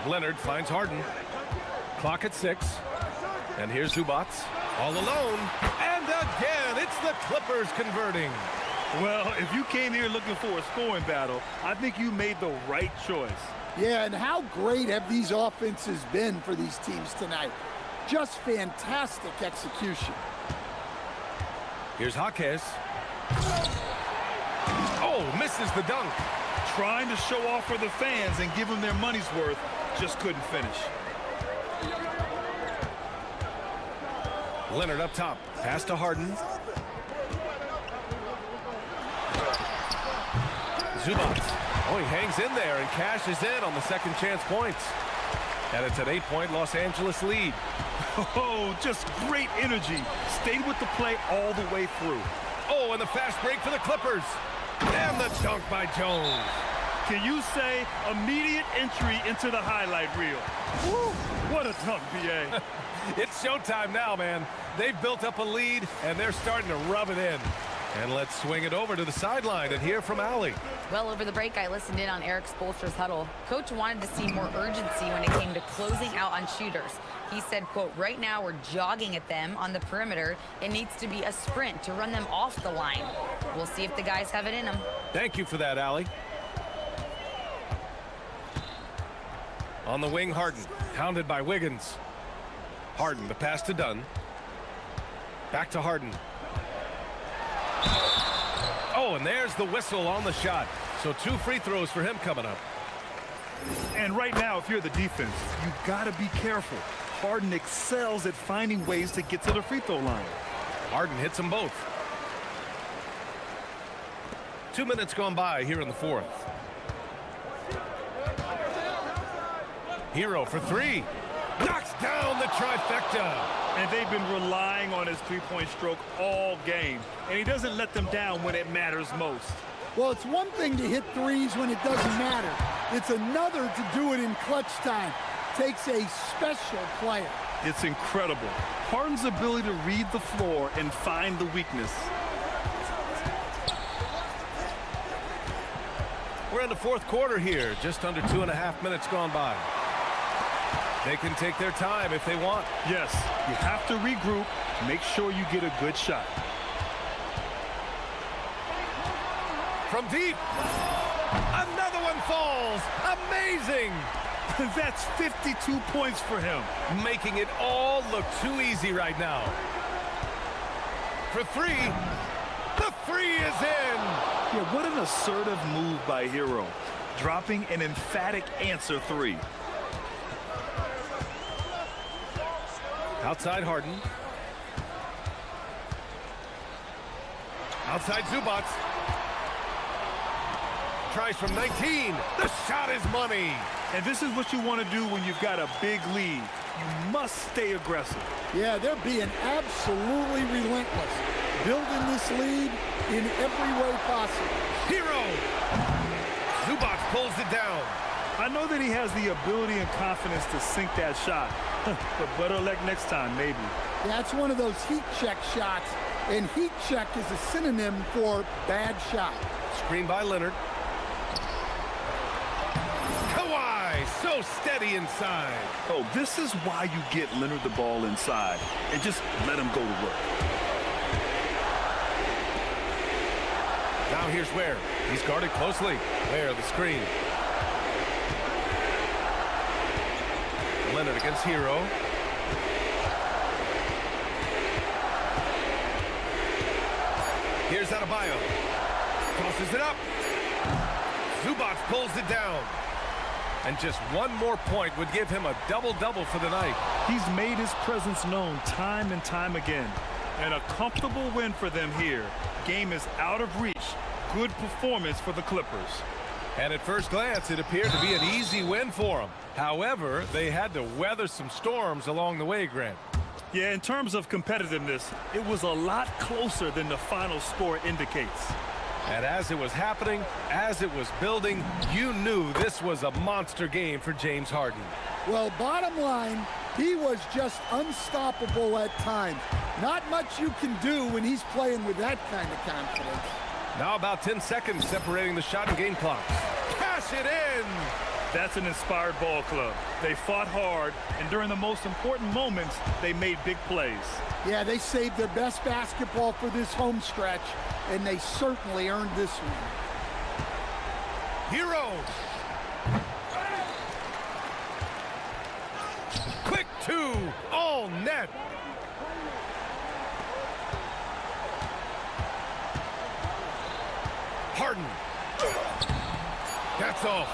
Leonard finds Harden. Clock at 6. And here's Zubac. All alone. And again, it's the Clippers converting. Well, if you came here looking for a scoring battle, I think you made the right choice. Yeah, and how great have these offenses been for these teams tonight? Just fantastic execution. Here's Jaquez. Oh, misses the dunk. Trying to show off for the fans and give them their money's worth, just couldn't finish. Leonard up top. Pass to Harden. Zubac. Oh, he hangs in there and cashes in on the second chance points. And it's an 8-point Los Angeles lead. Oh, just great energy. Stayed with the play all the way through. Oh, and the fast break for the Clippers. And the dunk by Jones. Can you say immediate entry into the highlight reel? Woo, what a dunk, B.A. It's showtime now, man. They've built up a lead, and they're starting to rub it in. And let's swing it over to the sideline and hear from Allie. Well, over the break, I listened in on Eric Spoelstra's huddle. Coach wanted to see more urgency when it came to closing out on shooters. He said, quote, right now we're jogging at them on the perimeter. It needs to be a sprint to run them off the line. We'll see if the guys have it in them. Thank you for that, Allie. On the wing, Harden, hounded by Wiggins. Harden, the pass to Dunn. Back to Harden. Oh, and there's the whistle on the shot. So 2 free throws for him coming up. And right now, if you're the defense, you gotta be careful. Harden excels at finding ways to get to the free throw line. Harden hits them both. 2 minutes gone by here in the fourth. Hero for 3. Knocks down the trifecta. And they've been relying on his three-point stroke all game. And he doesn't let them down when it matters most. Well, it's one thing to hit threes when it doesn't matter. It's another to do it in clutch time. Takes a special player. It's incredible. Harden's ability to read the floor and find the weakness. We're in the fourth quarter here. Just under 2.5 minutes gone by. They can take their time if they want. Yes, you have to regroup, make sure you get a good shot. From deep. Another one falls. Amazing. That's 52 points for him. Making it all look too easy right now. For 3. The 3 is in. Yeah, what an assertive move by Hero. Dropping an emphatic answer 3. Outside Harden. Outside Zubac. Tries from 19. The shot is money. And this is what you want to do when you've got a big lead. You must stay aggressive. Yeah, they're being absolutely relentless. Building this lead in every way possible. Hero. Zubac pulls it down. I know that he has the ability and confidence to sink that shot. But better luck next time, maybe. That's one of those heat check shots. and heat check is a synonym for bad shot. Screen by Leonard. Kawhi, so steady inside. Oh, this is why you get Leonard the ball inside and just let him go to work. Now here's Ware. He's guarded closely. Ware, the screen. Leonard against Hero. Here's Adebayo. Tosses it up. Zubac pulls it down. And just one more point would give him a double-double for the night. He's made his presence known time and time again. And a comfortable win for them here. Game is out of reach. Good performance for the Clippers. And at first glance, it appeared to be an easy win for them. However, they had to weather some storms along the way, Grant. Yeah, in terms of competitiveness, it was a lot closer than the final score indicates. And as it was happening, as it was building, you knew this was a monster game for James Harden. Well, bottom line, he was just unstoppable at times. Not much you can do when he's playing with that kind of confidence. Now about 10 seconds separating the shot and game clocks. Cash it in! That's an inspired ball club. They fought hard, and during the most important moments, they made big plays. Yeah, they saved their best basketball for this home stretch, and they certainly earned this one. Hero! Quick two, all net. Harden. That's all.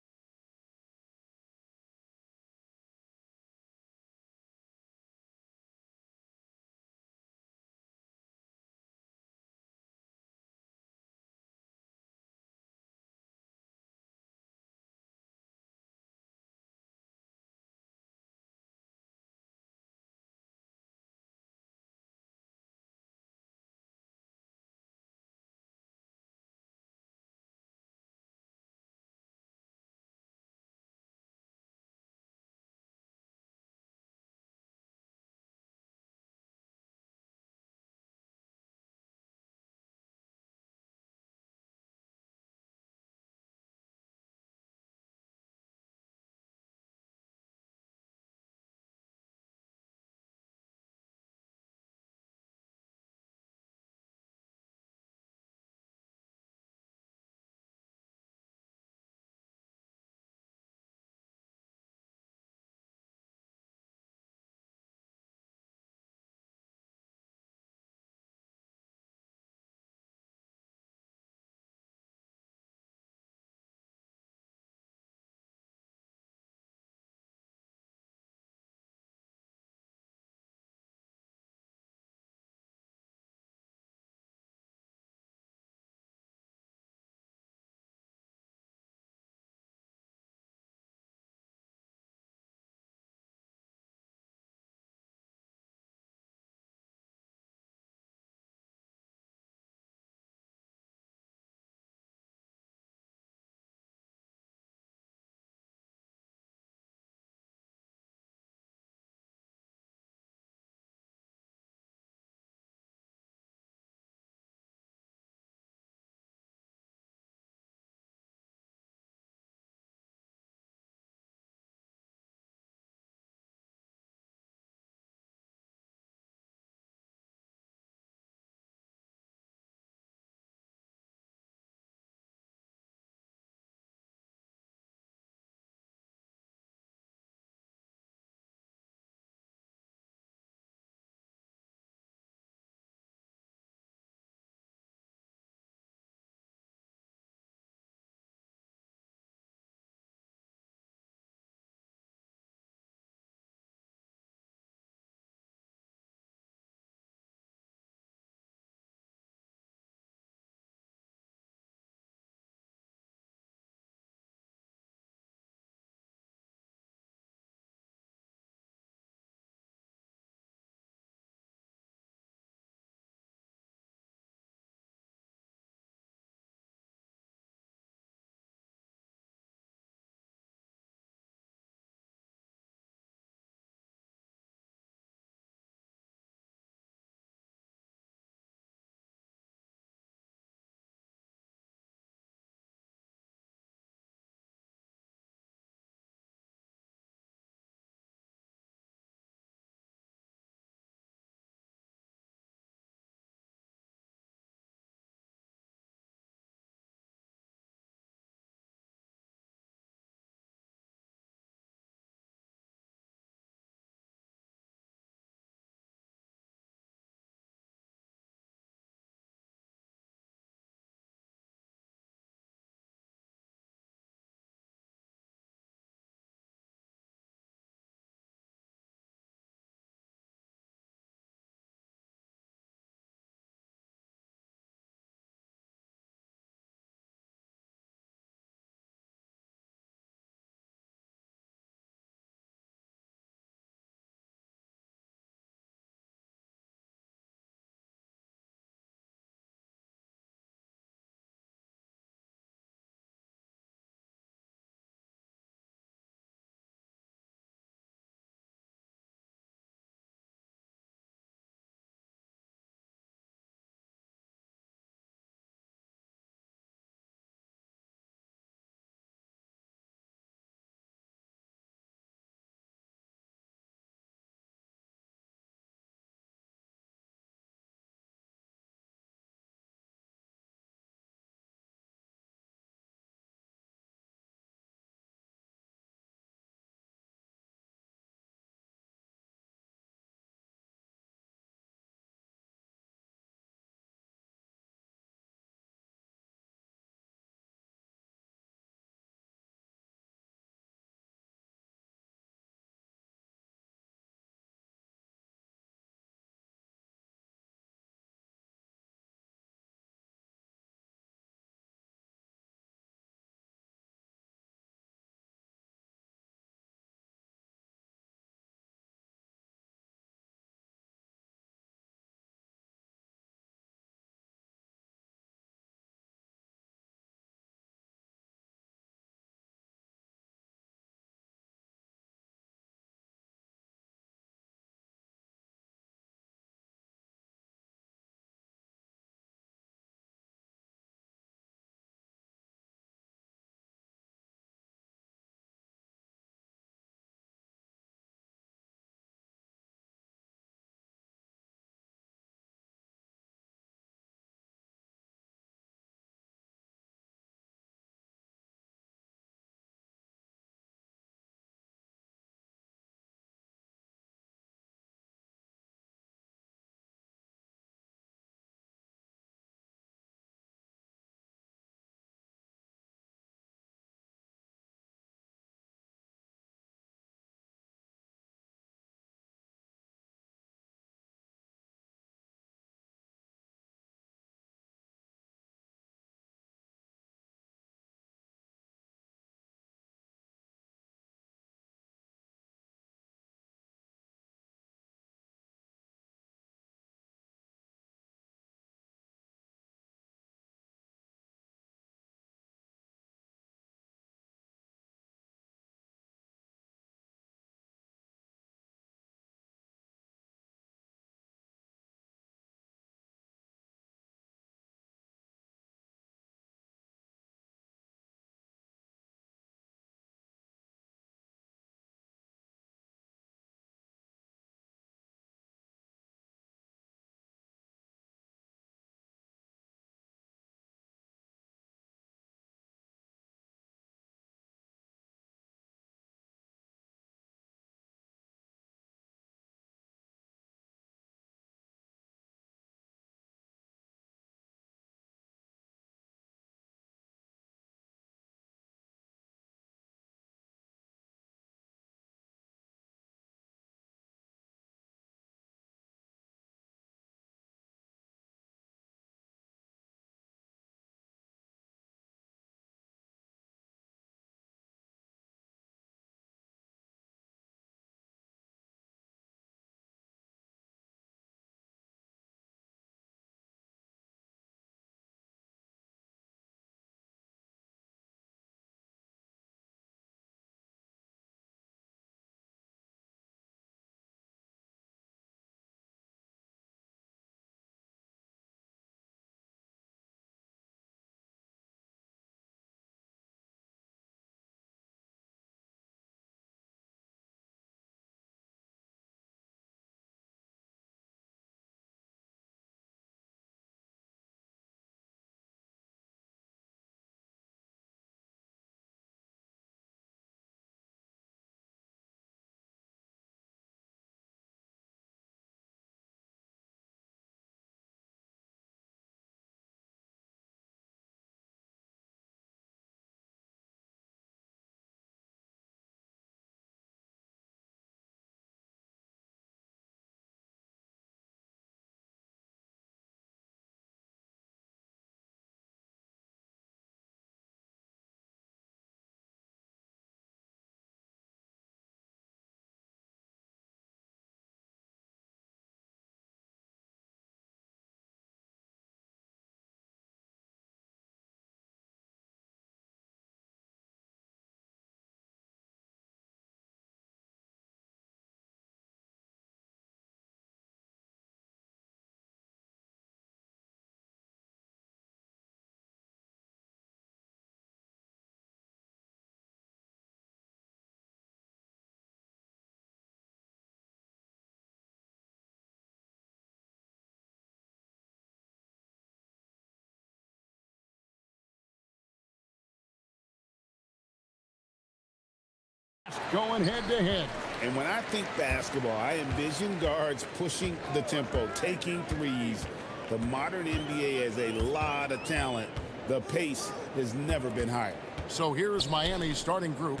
going head-to-head. And when I think basketball, I envision guards pushing the tempo, taking threes. The modern NBA has a lot of talent. The pace has never been higher. So here's Miami's starting group.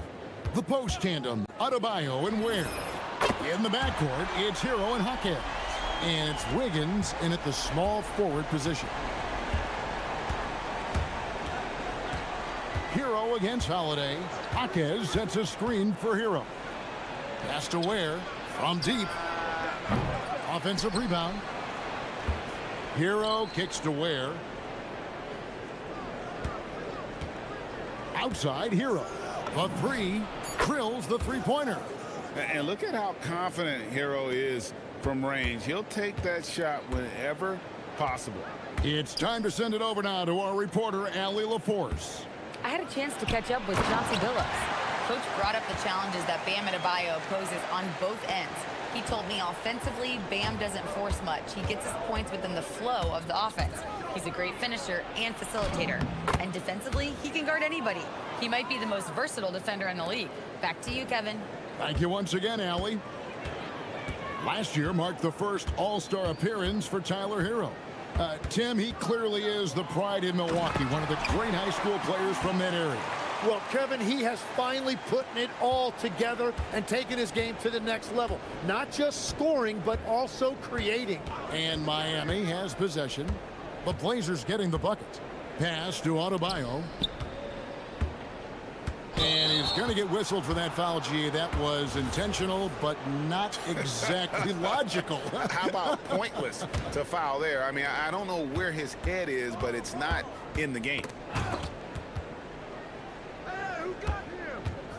The post tandem, Adebayo and Ware. In the backcourt, it's Hero and Jaquez. And it's Wiggins in at the small forward position. Hero against Holiday. Jaquez sets a screen for Hero. Pass to Ware from deep. Offensive rebound. Hero kicks to Ware. Outside Hero. A three. Drills the three-pointer. And look at how confident Hero is from range. He'll take that shot whenever possible. It's time to send it over now to our reporter, Allie LaForce. I had a chance to catch up with Chauncey Billups. Coach brought up the challenges that Bam Adebayo poses on both ends. He told me offensively, Bam doesn't force much. He gets his points within the flow of the offense. He's a great finisher and facilitator. And defensively, he can guard anybody. He might be the most versatile defender in the league. Back to you, Kevin. Thank you once again, Allie. Last year marked the first All-Star appearance for Tyler Hero. Tim, he clearly is the pride in Milwaukee, one of the great high school players from that area. Well, Kevin, he has finally put it all together and taken his game to the next level. Not just scoring, but also creating. And Miami has possession. The Blazers getting the bucket. Pass to Adebayo. And he's going to get whistled for that foul, G. That was intentional, but not exactly logical. How about pointless to foul there? I mean, I don't know where his head is, but it's not in the game.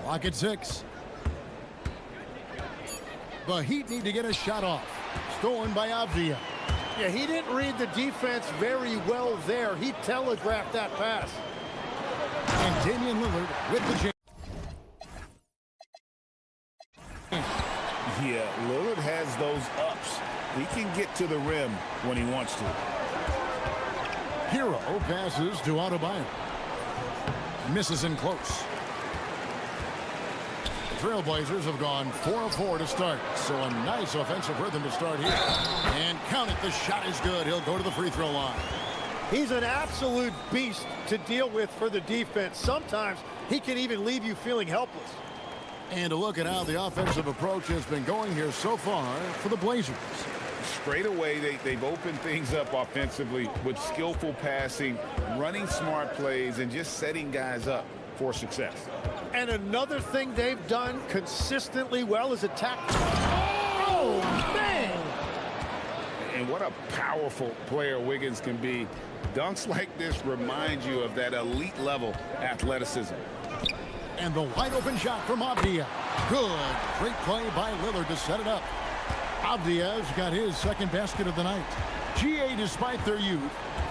Clock at 6. The Heat need to get a shot off. Stolen by Avdia. Yeah, he didn't read the defense very well there. He telegraphed that pass. And Damian Lillard with the jam. Yeah, Lillard has those ups. He can get to the rim when he wants to. Hero passes to Adebayo. Misses in close. The Trailblazers have gone 4 of 4 to start. So a nice offensive rhythm to start here. And count it, the shot is good. He'll go to the free throw line. He's an absolute beast to deal with for the defense. Sometimes he can even leave you feeling helpless. And to look at how the offensive approach has been going here so far for the Blazers. Straight away, they've opened things up offensively with skillful passing, running smart plays, and just setting guys up for success. And another thing they've done consistently well is attack. Oh, man! And what a powerful player Wiggins can be. Dunks like this remind you of that elite level athleticism. And the wide open shot from Avdia. Good. Great play by Lillard to set it up. Avdia's got his second basket of the night. GA, despite their youth,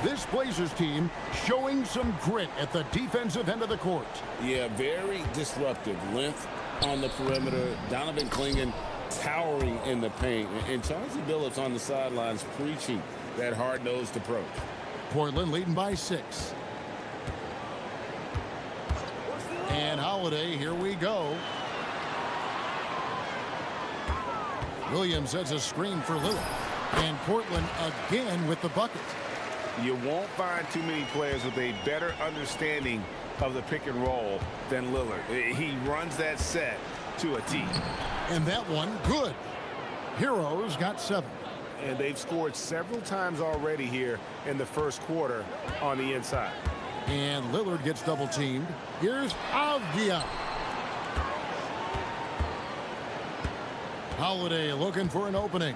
this Blazers team showing some grit at the defensive end of the court. Yeah, very disruptive. Length on the perimeter. Donovan Clingan towering in the paint. And Chauncey Billups on the sidelines preaching that hard-nosed approach. Portland leading by 6. And Holiday, here we go. Williams sets a screen for Lillard. And Portland again with the bucket. You won't find too many players with a better understanding of the pick and roll than Lillard. He runs that set to a T. And that one, good. Heroes got 7. And they've scored several times already here in the first quarter on the inside. And Lillard gets double teamed. Here's Avdia. Holiday looking for an opening.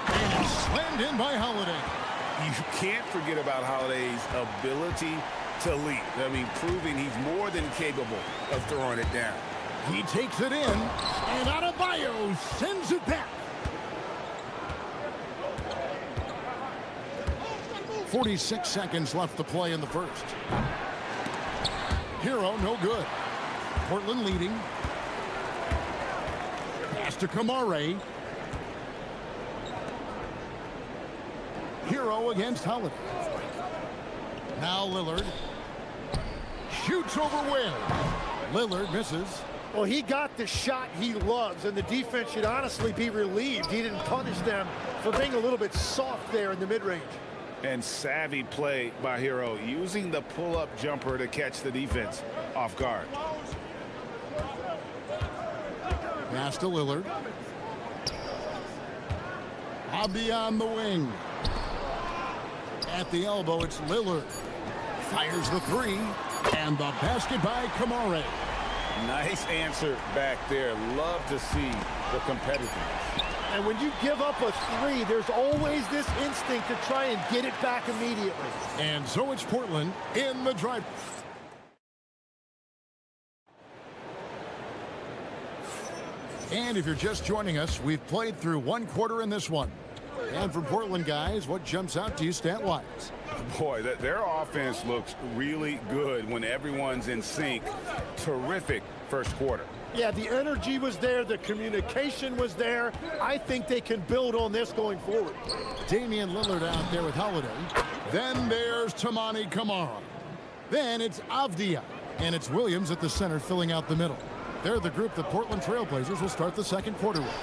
And slammed in by Holiday. You can't forget about Holiday's ability to lead. I mean, proving he's more than capable of throwing it down. He takes it in, and Adebayo sends it back. 46 seconds left to play in the first. Hero, no good. Portland leading. Pass to Kamare. Hero against Holiday. Now Lillard. shoots over Will. Lillard misses. Well, he got the shot he loves, and the defense should honestly be relieved he didn't punish them for being a little bit soft there in the mid-range. And savvy play by Hero, using the pull-up jumper to catch the defense off guard. Pass to Lillard. Abdi on the wing. At the elbow, it's Lillard. Fires the three, and the basket by Kamare. Nice answer back there. Love to see the competitiveness. And when you give up a three, there's always this instinct to try and get it back immediately. And so it's Portland in the drive. And if you're just joining us, we've played through one quarter in this one. And for Portland guys, what jumps out to you stat-wise? Boy, their offense looks really good when everyone's in sync. Terrific first quarter. Yeah, the energy was there. The communication was there. I think they can build on this going forward. Damian Lillard out there with Holiday. Then there's Tamani Kamara. Then it's Avdia. And it's Williams at the center filling out the middle. They're the group the Portland Trailblazers will start the second quarter with.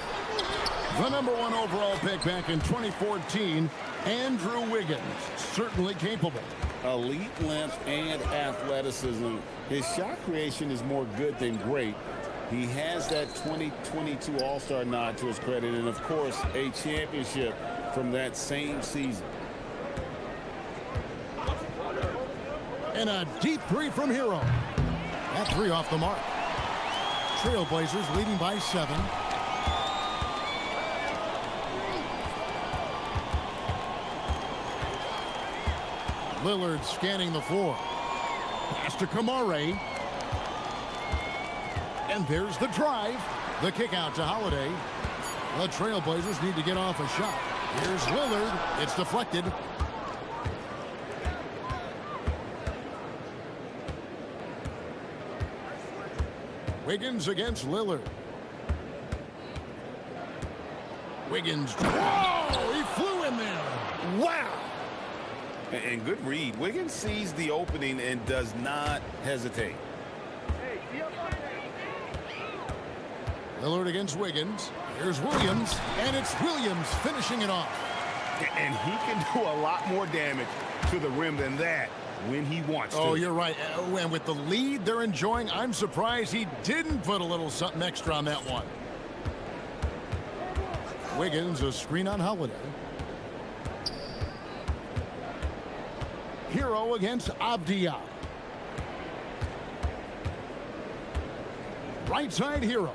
The #1 overall pick back in 2014, Andrew Wiggins, certainly capable. Elite length and athleticism. His shot creation is more good than great. He has that 2022 All-Star nod to his credit, and of course, a championship from that same season. And a deep three from Hero. That three off the mark. Trailblazers leading by 7. Lillard scanning the floor. Pass to Kamare. And there's the drive. The kick out to Holiday. The Trailblazers need to get off a shot. Here's Lillard. It's deflected. Wiggins against Lillard. Wiggins. Oh, he flew in there. Wow. And good read. Wiggins sees the opening and does not hesitate. Lillard against Wiggins. Here's Williams, and it's Williams finishing it off. And he can do a lot more damage to the rim than that when he wants to. Oh, you're right. And with the lead they're enjoying, I'm surprised he didn't put a little something extra on that one. Wiggins, a screen on Holiday. Hero against Avdia. Right side Hero.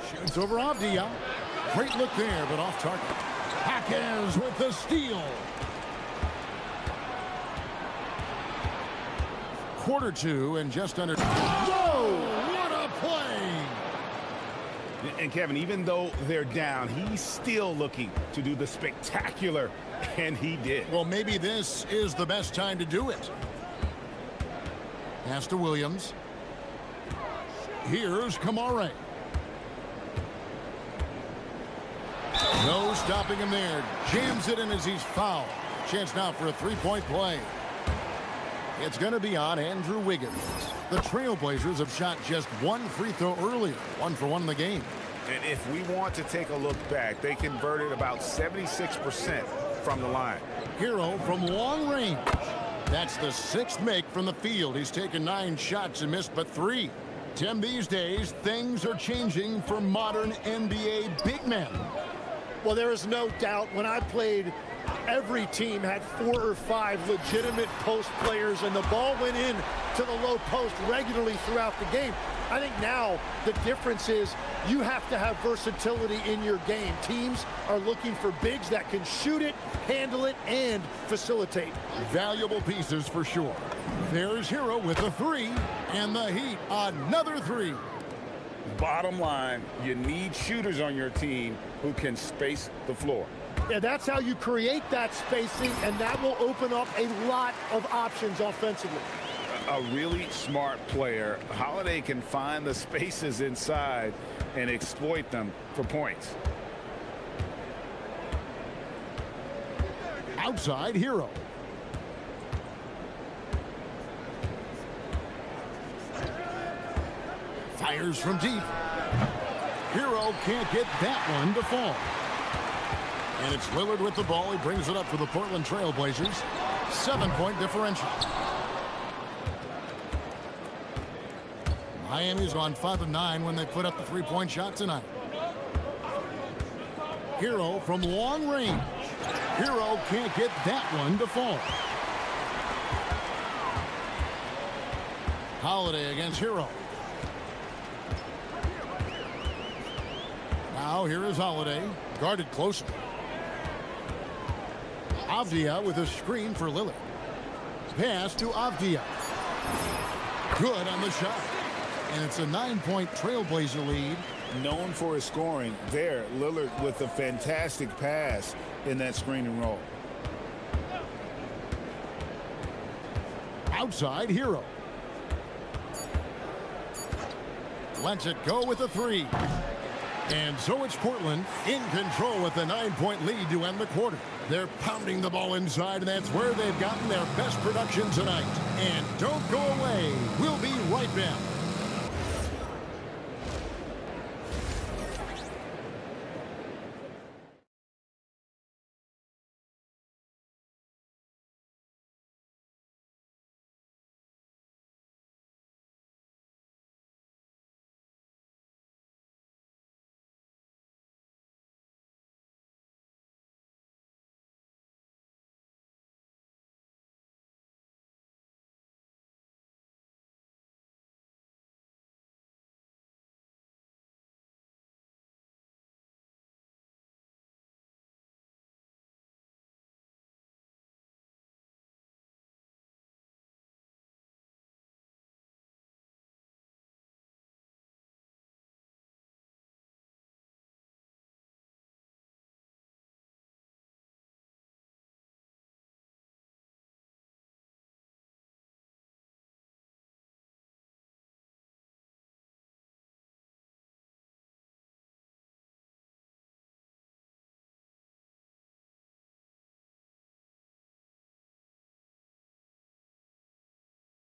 Shoots over Avdia. Great look there, but off target. Hackers with the steal. Quarter 2 and just under. Whoa! What a play! And Kevin, even though they're down, he's still looking to do the spectacular, and he did. Well, maybe this is the best time to do it. Pass to Williams. Here's Kamare. No stopping him there. Jams it in as he's fouled. Chance now for a three-point play. It's going to be on Andrew Wiggins. The Trailblazers have shot just one free throw earlier. 1 for 1 in the game. And if we want to take a look back, they converted about 76% from the line. Hero from long range. That's the 6th make from the field. He's taken 9 shots and missed but 3. Tim, these days, things are changing for modern NBA big men. Well, there is no doubt when I played, every team had 4 or 5 legitimate post players, and the ball went in to the low post regularly throughout the game. I think now the difference is you have to have versatility in your game. Teams are looking for bigs that can shoot it, handle it, and facilitate. Valuable pieces for sure. There's Hero with a 3, and the Heat another 3. Bottom line, you need shooters on your team who can space the floor. Yeah, that's how you create that spacing, and that will open up a lot of options offensively. A really smart player. Holiday can find the spaces inside and exploit them for points. Outside Hero. Fires from deep. Hero can't get that one to fall. And it's Lillard with the ball. He brings it up for the Portland Trail Blazers. 7-point differential. Miami's gone 5 of 9 when they put up the three-point shot tonight. Hero from long range. Hero can't get that one to fall. Holiday against Hero. Now here is Holiday, guarded closely. Avdia with a screen for Lillard. Pass to Avdia. Good on the shot. And it's a 9-point Trailblazer lead. Known for his scoring there, Lillard with a fantastic pass in that screen and roll. Outside Hero. Lets it go with a three. And so it's Portland in control with a 9-point lead to end the quarter. They're pounding the ball inside, and that's where they've gotten their best production tonight. And don't go away. We'll be right back.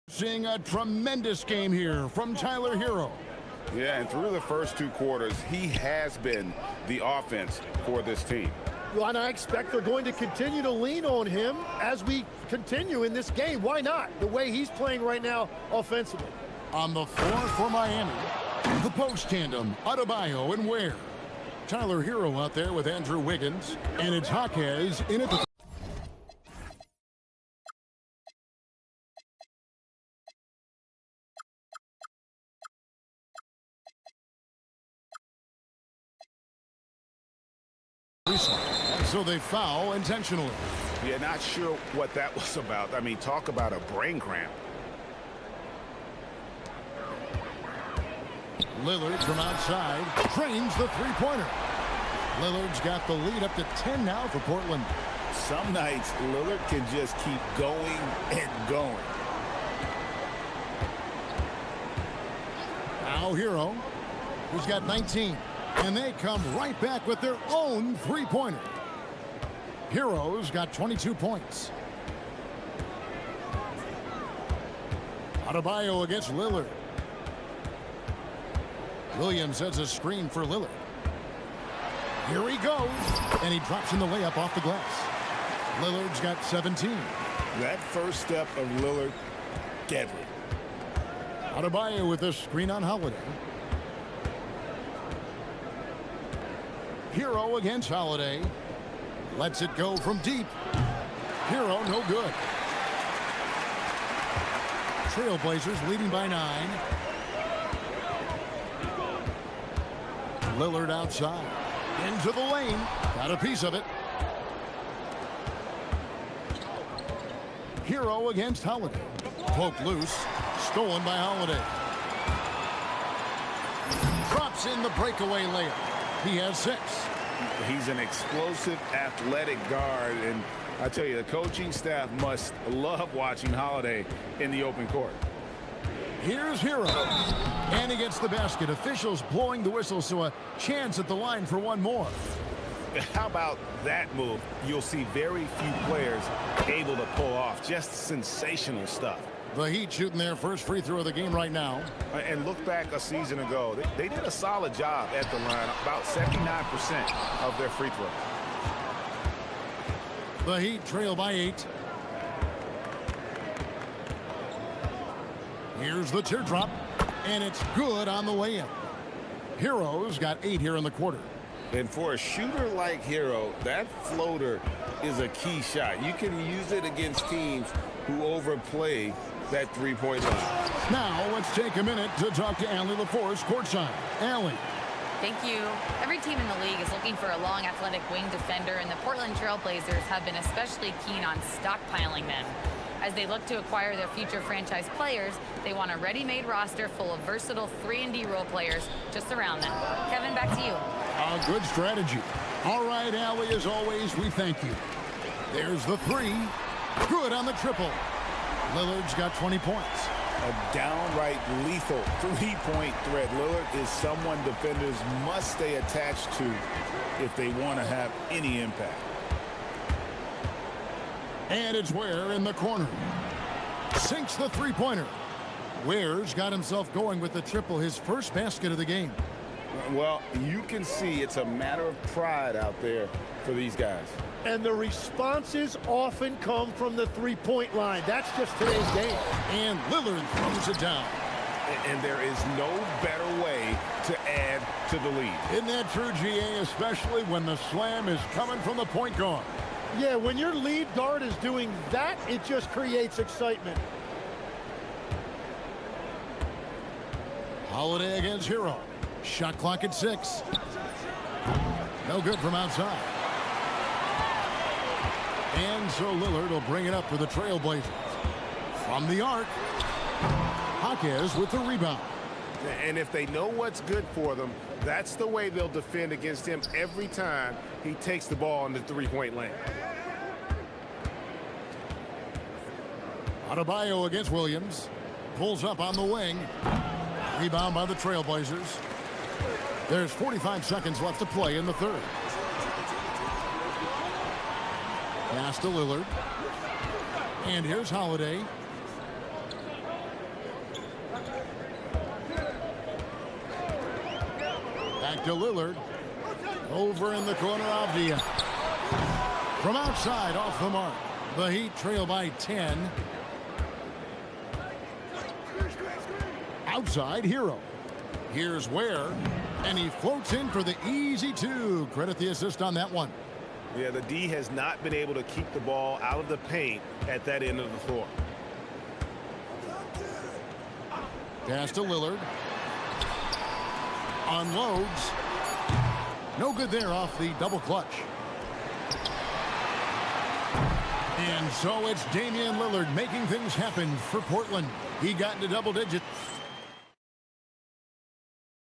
Seeing a tremendous game here from Tyler Hero. Yeah, and through the first two quarters, he has been the offense for this team. Well, and I expect they're going to continue to lean on him as we continue in this game. Why not? The way he's playing right now offensively. On the floor for Miami, the post tandem, Adebayo and Ware. Tyler Hero out there with Andrew Wiggins, and it's Jaquez in at the... So they foul intentionally. Yeah, not sure what that was about. I mean, talk about a brain cramp. Lillard from outside trains the three-pointer. Lillard's got the lead up to 10 now for Portland. Some nights, Lillard can just keep going and going. Now Hero, who's got 19. And they come right back with their own three-pointer. Hero's got 22 points. Adebayo against Lillard. Williams sets a screen for Lillard. Here he goes. And he drops in the layup off the glass. Lillard's got 17. That first step of Lillard, deadly. Adebayo with a screen on Holiday. Hero against Holiday. Lets it go from deep. Hero no good. Trailblazers leading by 9. Lillard outside. Into the lane. Got a piece of it. Hero against Holiday. Poked loose. Stolen by Holiday. Drops in the breakaway layup. He has 6. He's an explosive, athletic guard, and I tell you, the coaching staff must love watching Holiday in the open court. Here's Hero. And he gets the basket. Officials blowing the whistle, so a chance at the line for one more. How about that move? You'll see very few players able to pull off. Just sensational stuff. The Heat shooting their first free throw of the game right now. And look back a season ago. They did a solid job at the line, about 79% of their free throws. The Heat trail by 8. Here's the teardrop, and it's good on the way in. Hero's got 8 here in the quarter. And for a shooter like Hero, that floater is a key shot. You can use it against teams who overplay that three-point line. Now let's take a minute to talk to Allie LaForce courtside. Allie. Thank you. Every team in the league is looking for a long, athletic wing defender, and the Portland Trail Blazers have been especially keen on stockpiling them. As they look to acquire their future franchise players, they want a ready-made roster full of versatile 3-and-D role players to surround them. Kevin, back to you. A good strategy. All right, Allie, as always, we thank you. There's the 3. Good on the triple. Lillard's got 20 points. A downright lethal three-point threat. Lillard is someone defenders must stay attached to if they want to have any impact. And it's Ware in the corner. Sinks the three-pointer. Ware's got himself going with the triple, his first basket of the game. Well, you can see it's a matter of pride out there for these guys. And the responses often come from the three-point line. That's just today's game. And Lillard throws it down. And there is no better way to add to the lead. Isn't that true, GA, especially when the slam is coming from the point guard? Yeah, when your lead guard is doing that, it just creates excitement. Holiday against Hero. Shot clock at 6. No good from outside. And so Lillard will bring it up for the Trailblazers. From the arc, Jaquez with the rebound. And if they know what's good for them, that's the way they'll defend against him every time he takes the ball in the three-point lane. Adebayo against Williams. Pulls up on the wing. Rebound by the Trailblazers. There's 45 seconds left to play in the third. Pass to Lillard. And here's Holiday. Back to Lillard. Over in the corner, Avdia. From outside, off the mark. The Heat trail by 10. Outside, Hero. Here's Ware. And he floats in for the easy 2. Credit the assist on that one. Yeah, the D has not been able to keep the ball out of the paint at that end of the floor. Pass to Lillard. Unloads. No good there off the double clutch. And so it's Damian Lillard making things happen for Portland. He got into double digits.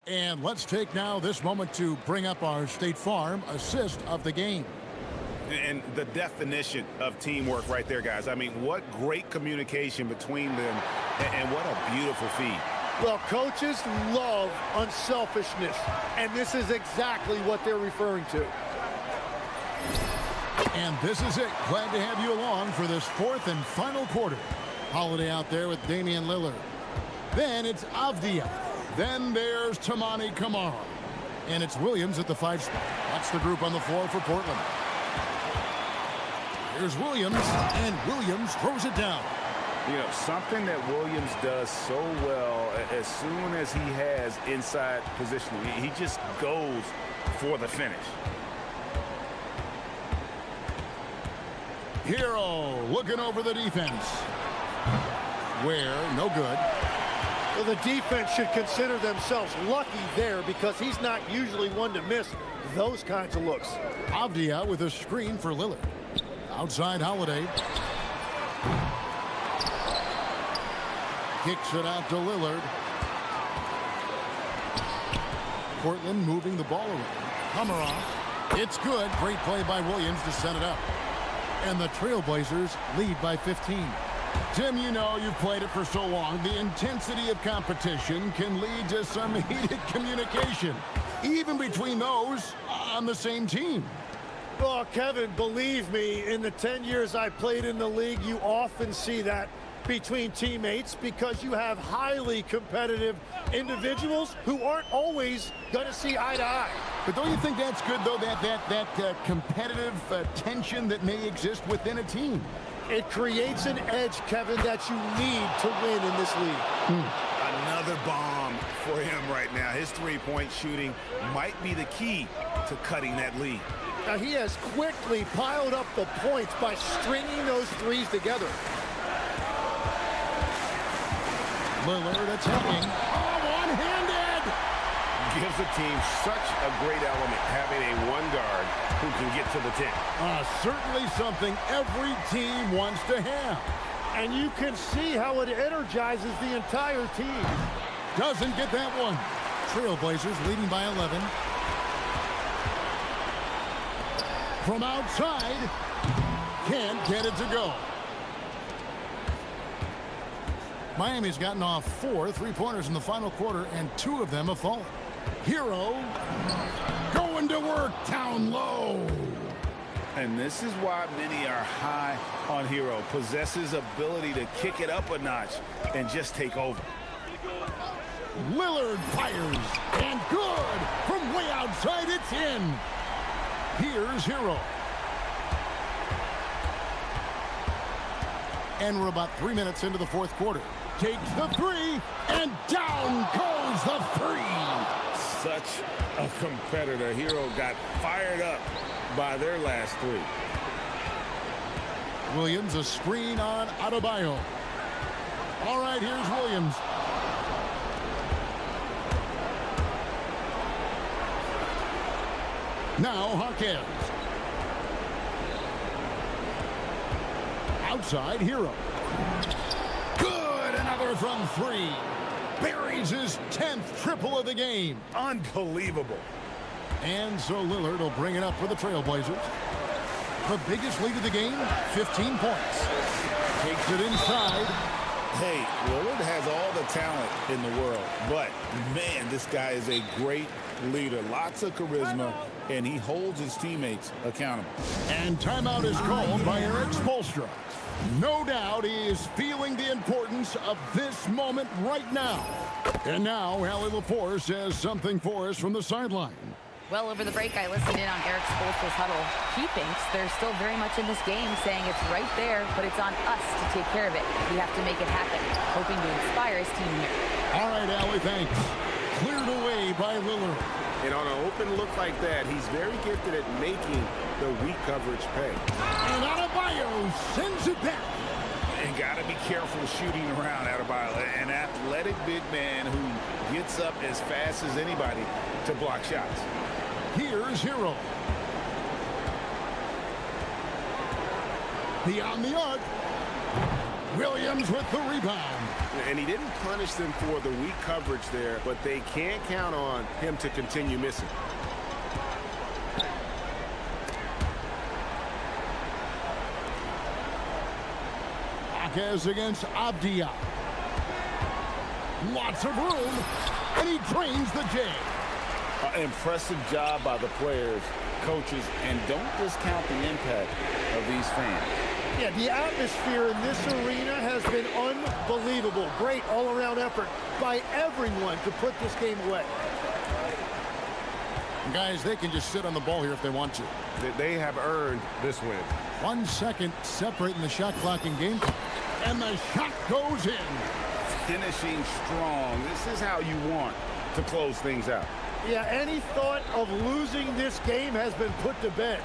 And let's take now this moment to bring up our State Farm assist of the game. And the definition of teamwork right there, guys. I mean, what great communication between them, and what a beautiful feed. Well, coaches love unselfishness, and this is exactly what they're referring to. And this is it. Glad to have you along for this fourth and final quarter. Holiday out there with Damian Lillard. Then it's Avdia. Then there's Tamani Kamara. And it's Williams at the 5 spot. That's the group on the floor for Portland. Here's Williams, and Williams throws it down. You know, something that Williams does so well, as soon as he has inside positioning, he just goes for the finish. Hero looking over the defense. Ware, no good. Well, the defense should consider themselves lucky there because he's not usually one to miss those kinds of looks. Avdia with a screen for Lillard. Outside Holiday. Kicks it out to Lillard. Portland moving the ball around. Komarov. It's good. Great play by Williams to set it up. And the Trailblazers lead by 15. Tim, you know, you've played it for so long. The intensity of competition can lead to some heated communication, even between those on the same team. Well, Kevin, believe me, in the 10 years I played in the league, you often see that. between teammates because you have highly competitive individuals who aren't always going to see eye to eye. But don't you think that's good, though, that competitive tension that may exist within a team? It creates an edge, Kevin, that you need to win in this league. Another bomb for him right now. His three-point shooting might be the key to cutting that lead. Now, he has quickly piled up the points by stringing those threes together. Lillard attacking. Oh, one-handed! Gives the team such a great element, having a one guard who can get to the 10. Certainly something every team wants to have. And you can see how it energizes the entire team. Doesn't get that one. Trailblazers leading by 11. From outside, can't get it to go. Miami's gotten off 4 3-pointers in the final quarter, and 2 of them have fallen. Hero going to work down low. And this is why many are high on Hero. Possesses ability to kick it up a notch and just take over. Lillard fires, and good. From way outside, it's in. Here's Hero. And we're about 3 minutes into the fourth quarter. Takes the 3, and down goes the 3. Such a competitor. Hero got fired up by their last 3. Williams, a screen on Adebayo. All right, here's Williams. Now Hawkins. Outside, Hero. Good, another from 3. Buries his 10th triple of the game. Unbelievable. And so Lillard will bring it up for the Trailblazers. The biggest lead of the game, 15 points. Takes it inside. Hey, Lillard has all the talent in the world, but man, this guy is a great leader. Lots of charisma, and he holds his teammates accountable. And timeout is called by Eric Spoelstra. No doubt he is feeling the importance of this moment right now. And now Allie LaForce has something for us from the sideline. Well, over the break, I listened in on Eric Spoelstra's huddle. He thinks they're still very much in this game, saying it's right there, but it's on us to take care of it. We have to make it happen, hoping to inspire his team here. All right, Allie, thanks. Cleared away by Lillard. And on an open look like that, he's very gifted at making the weak coverage pay. And Adebayo sends it back. And got to be careful shooting around Adebayo. An athletic big man who gets up as fast as anybody to block shots. Here's Hero. Beyond the arc. Williams with the rebound. And he didn't punish them for the weak coverage there, but they can't count on him to continue missing. Marquez against Avdia. Lots of room, and he drains the J. Impressive job by the players, coaches, and don't discount the impact of these fans. Yeah, the atmosphere in this arena has been unbelievable. Great all-around effort by everyone to put this game away. Guys, they can just sit on the ball here if they want to. They have earned this win. 1 second separating the shot clock and game. And the shot goes in. Finishing strong. This is how you want to close things out. Yeah, any thought of losing this game has been put to bed.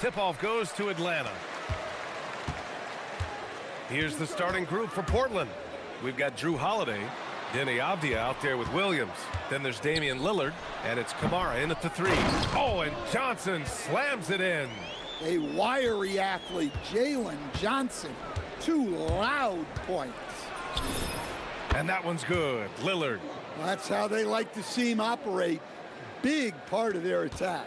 Tip-off goes to Atlanta. Here's the starting group for Portland. We've got Drew Holiday, Denny Avdia out there with Williams. Then there's Damian Lillard, and it's Kamara in at the 3. Oh, and Johnson slams it in. A wiry athlete, Jalen Johnson. 2 loud points. And that one's good. Lillard. Well, that's how they like to see him operate. Big part of their attack.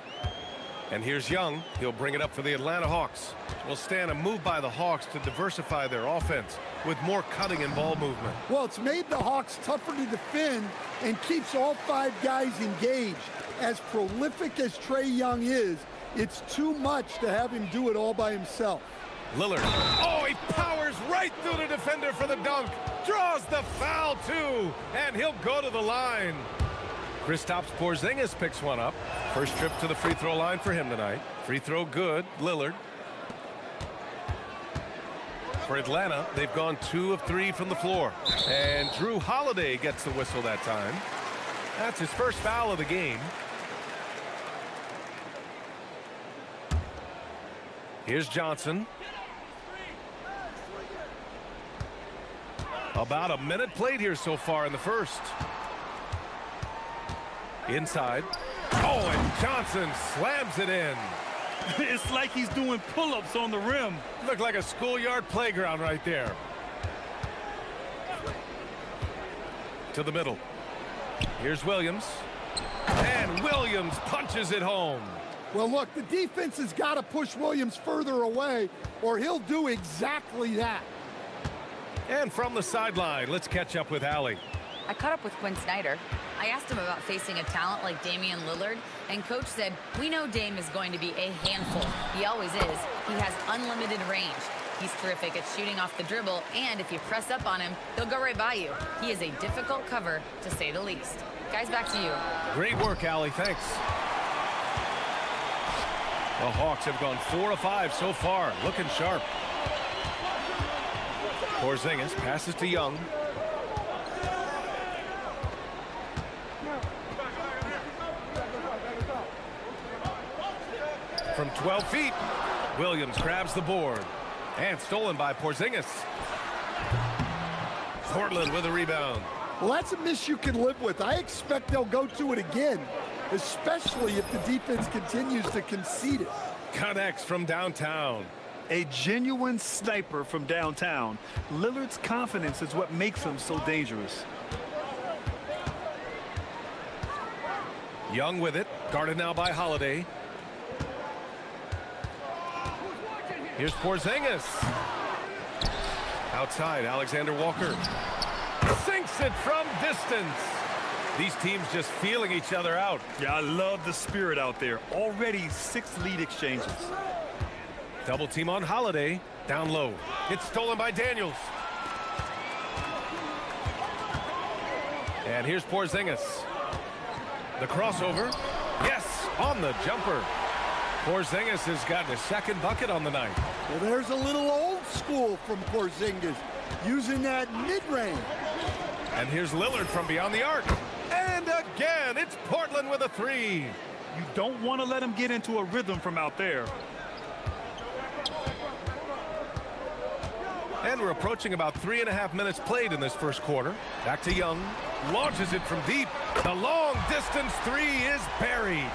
And here's Young. He'll bring it up for the Atlanta Hawks. Well, Stan, a move by the Hawks to diversify their offense with more cutting and ball movement. Well, it's made the Hawks tougher to defend and keeps all 5 guys engaged. As prolific as Trae Young is, it's too much to have him do it all by himself. Lillard. Oh, he powers right through the defender for the dunk. Draws the foul, too. And he'll go to the line. Kristaps Porzingis picks one up. First trip to the free throw line for him tonight. Free throw good. Lillard. For Atlanta, they've gone 2 of 3 from the floor. And Drew Holiday gets the whistle that time. That's his first foul of the game. Here's Johnson. About a minute played here so far in the first. Inside. Oh, and Johnson slams it in. It's like he's doing pull-ups on the rim. Looked like a schoolyard playground right there. To the middle. Here's Williams. And Williams punches it home. Well, look, the defense has got to push Williams further away, or he'll do exactly that. And from the sideline, let's catch up with Allie. I caught up with Quinn Snyder. I asked him about facing a talent like Damian Lillard, and Coach said, we know Dame is going to be a handful. He always is. He has unlimited range. He's terrific at shooting off the dribble, and if you press up on him, he'll go right by you. He is a difficult cover, to say the least. Guys, back to you. Great work, Allie. Thanks. The Hawks have gone 4 of 5 so far, looking sharp. Porzingis passes to Young. From 12 feet, Williams grabs the board. And stolen by Porzingis. Portland with a rebound. Well, that's a miss you can live with. I expect they'll go to it again, especially if the defense continues to concede it. Connects from downtown. A genuine sniper from downtown. Lillard's confidence is what makes him so dangerous. Young with it, guarded now by Holiday. Here's Porzingis. Outside, Alexander Walker. Sinks it from distance. These teams just feeling each other out. Yeah, I love the spirit out there. Already 6 lead exchanges. Double team on Holiday. Down low. It's stolen by Daniels. And here's Porzingis. The crossover. Yes, on the jumper. Porzingis has gotten his second bucket on the night. Well, there's a little old school from Porzingis, using that mid-range. And here's Lillard from beyond the arc. And again, it's Portland with a 3. You don't want to let him get into a rhythm from out there. And we're approaching about 3.5 minutes played in this first quarter. Back to Young. Launches it from deep. The long distance 3 is buried.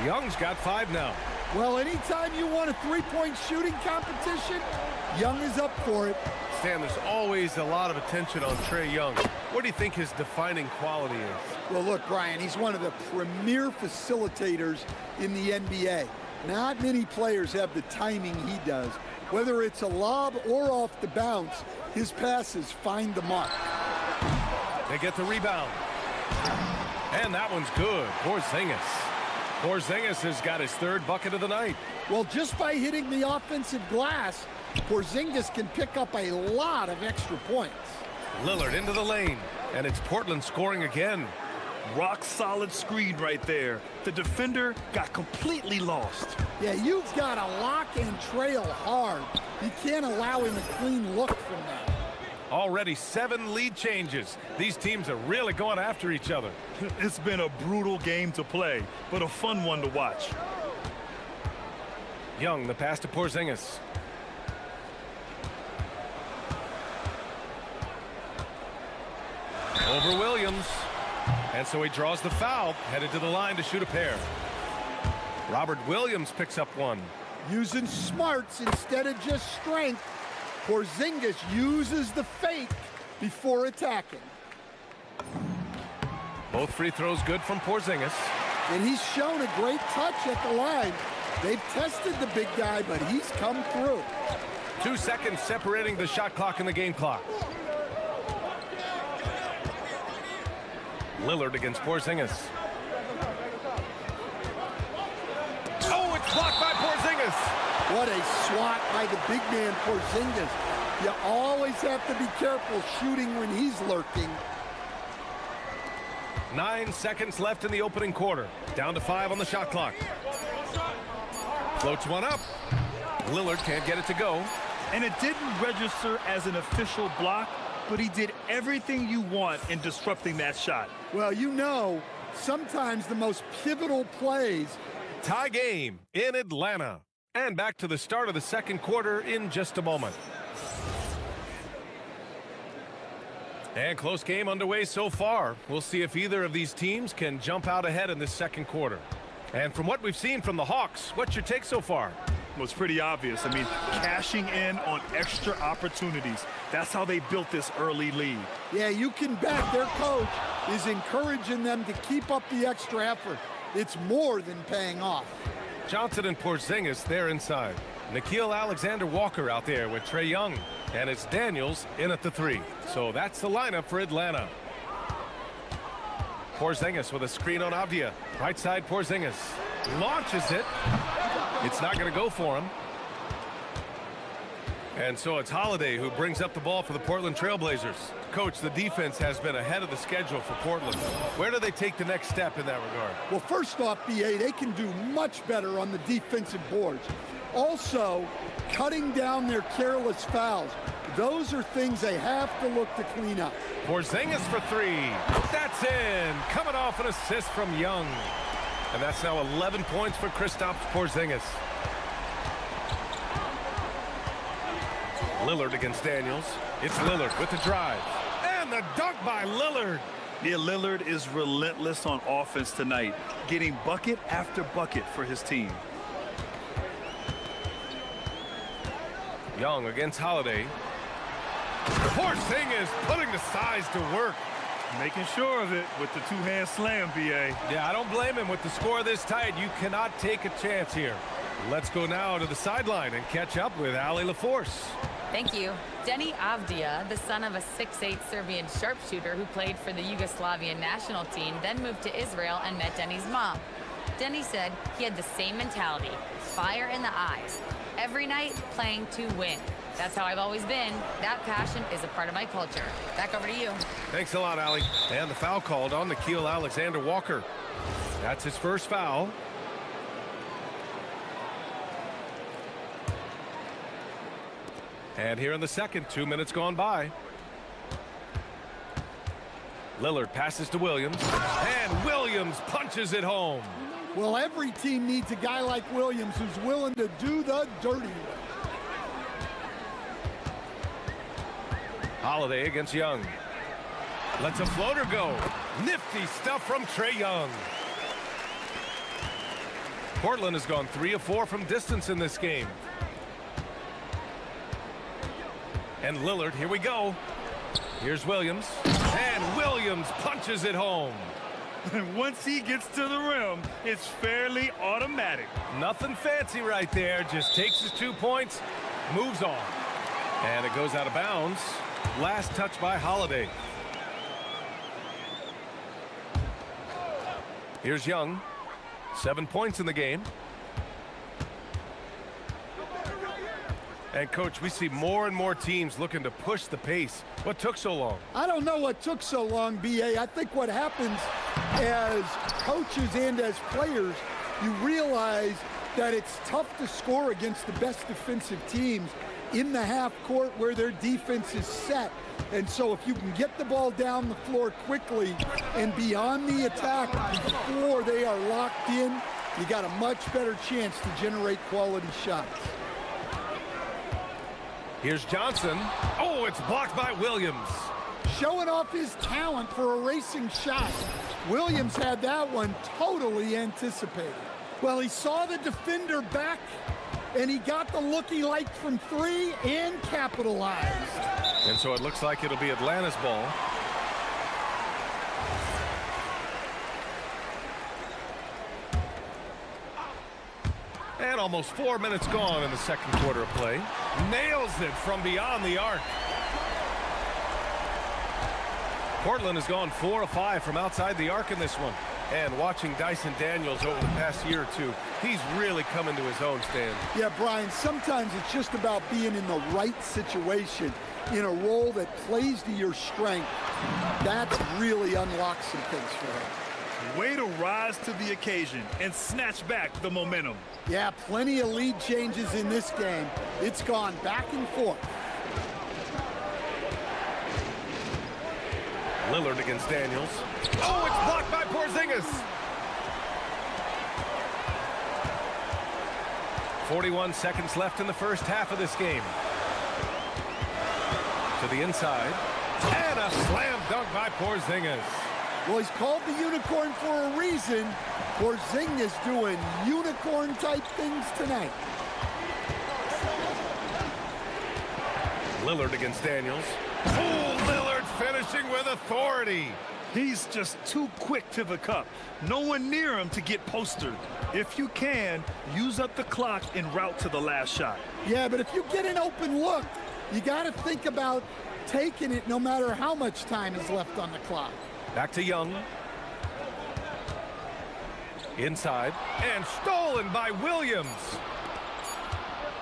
Young's got 5 now. Well, anytime you want a 3-point shooting competition, Young is up for it. Stan, there's always a lot of attention on Trae Young. What do you think his defining quality is? Well, look, Brian, he's one of the premier facilitators in the NBA. Not many players have the timing he does. Whether it's a lob or off the bounce, his passes find the mark. They get the rebound. And that one's good. Porzingis has got his 3rd bucket of the night. Well, just by hitting the offensive glass, Porzingis can pick up a lot of extra points. Lillard into the lane, and it's Portland scoring again. Rock solid screen right there. The defender got completely lost. Yeah, you've got to lock and trail hard. You can't allow him a clean look from that. Already 7 lead changes. These teams are really going after each other. It's been a brutal game to play, but a fun one to watch. Young, the pass to Porzingis. Over Williams. And so he draws the foul, headed to the line to shoot a pair. Robert Williams picks up one. Using smarts instead of just strength, Porzingis uses the fake before attacking. Both free throws good from Porzingis. And he's shown a great touch at the line. They've tested the big guy, but he's come through. 2 seconds separating the shot clock and the game clock. Lillard against Porzingis. Oh, it's blocked by Porzingis. What a swat by the big man Porzingis. You always have to be careful shooting when he's lurking. 9 seconds left in the opening quarter. Down to 5 on the shot clock. Floats one up. Lillard can't get it to go. And it didn't register as an official block, but he did everything you want in disrupting that shot. Well, you know, sometimes the most pivotal plays. Tie game in Atlanta. And back to the start of the second quarter in just a moment. And close game underway so far. We'll see if either of these teams can jump out ahead in this second quarter. And from what we've seen from the Hawks, what's your take so far? Well, it's pretty obvious. I mean, cashing in on extra opportunities. That's how they built this early lead. Yeah, you can bet their coach is encouraging them to keep up the extra effort. It's more than paying off. Johnson and Porzingis, they're inside. Nickeil Alexander-Walker out there with Trae Young. And it's Daniels in at the 3. So that's the lineup for Atlanta. Porzingis with a screen on Avdia. Right side Porzingis. Launches it. It's not going to go for him. And so it's Holiday who brings up the ball for the Portland Trailblazers. Coach, the defense has been ahead of the schedule for Portland. Where do they take the next step in that regard? Well, first off, BA, they can do much better on the defensive boards. Also, cutting down their careless fouls. Those are things they have to look to clean up. Porzingis for 3. That's in. Coming off an assist from Young. And that's now 11 points for Kristaps Porzingis. Lillard against Daniels. It's Lillard with the drive. And the dunk by Lillard. Yeah, Lillard is relentless on offense tonight, getting bucket after bucket for his team. Young against Holiday. Porzingis putting the size to work. Making sure of it with the two-hand slam, B.A. Yeah, I don't blame him. With the score this tight, you cannot take a chance here. Let's go now to the sideline and catch up with Ali LaForce. Thank you. Denny Avdia, the son of a 6'8" Serbian sharpshooter who played for the Yugoslavian national team, then moved to Israel and met Denny's mom. Denny said he had the same mentality, fire in the eyes. Every night, playing to win. That's how I've always been. That passion is a part of my culture. Back over to you. Thanks a lot, Ali. And the foul called on Nickeil Alexander-Walker. That's his first foul. And here in the second, 2 minutes gone by. Lillard passes to Williams. And Williams punches it home. Well, every team needs a guy like Williams who's willing to do the dirty work. Holiday against Young. Lets a floater go. Nifty stuff from Trae Young. Portland has gone 3 of 4 from distance in this game. And Lillard, here we go. Here's Williams. And Williams punches it home. And once he gets to the rim, it's fairly automatic. Nothing fancy right there. Just takes his 2 points, moves on. And it goes out of bounds. Last touch by Holiday. Here's Young. 7 points in the game. And, Coach, we see more and more teams looking to push the pace. What took so long? I don't know what took so long, B.A. I think what happens as coaches and as players, you realize that it's tough to score against the best defensive teams in the half court where their defense is set. And so if you can get the ball down the floor quickly and beyond the attack before they are locked in, you got a much better chance to generate quality shots. Here's Johnson. Oh, it's blocked by Williams. Showing off his talent for a racing shot. Williams had that one totally anticipated. Well, he saw the defender back, and he got the look he liked from three and capitalized. And so it looks like it'll be Atlanta's ball. And almost 4 minutes gone in the second quarter of play. Nails it from beyond the arc. Portland has gone 4 of 5 from outside the arc in this one. And watching Dyson Daniels over the past year or two, he's really come into his own, Stan. Yeah, Brian, sometimes it's just about being in the right situation, in a role that plays to your strength. That's really unlocks some things for him. Way to rise to the occasion and snatch back the momentum. Yeah, plenty of lead changes in this game. It's gone back and forth. Lillard against Daniels. Oh, it's blocked by Porzingis. 41 seconds left in the first half of this game. To the inside. And a slam dunk by Porzingis. Well, he's called the unicorn for a reason. Porzingis doing unicorn-type things tonight. Lillard against Daniels. Oh, Lillard finishing with authority. He's just too quick to the cup. No one near him to get postered. If you can, use up the clock en route to the last shot. Yeah, but if you get an open look, you got to think about taking it no matter how much time is left on the clock. Back to Young. Inside. And stolen by Williams.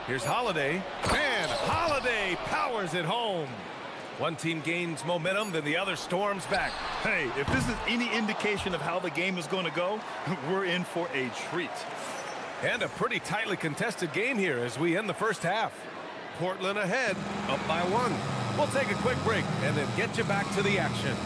Here's Holiday. And Holiday powers it home. One team gains momentum, then the other storms back. Hey, if this is any indication of how the game is going to go, we're in for a treat. And a pretty tightly contested game here as we end the first half. Portland ahead, up by 1. We'll take a quick break and then get you back to the action.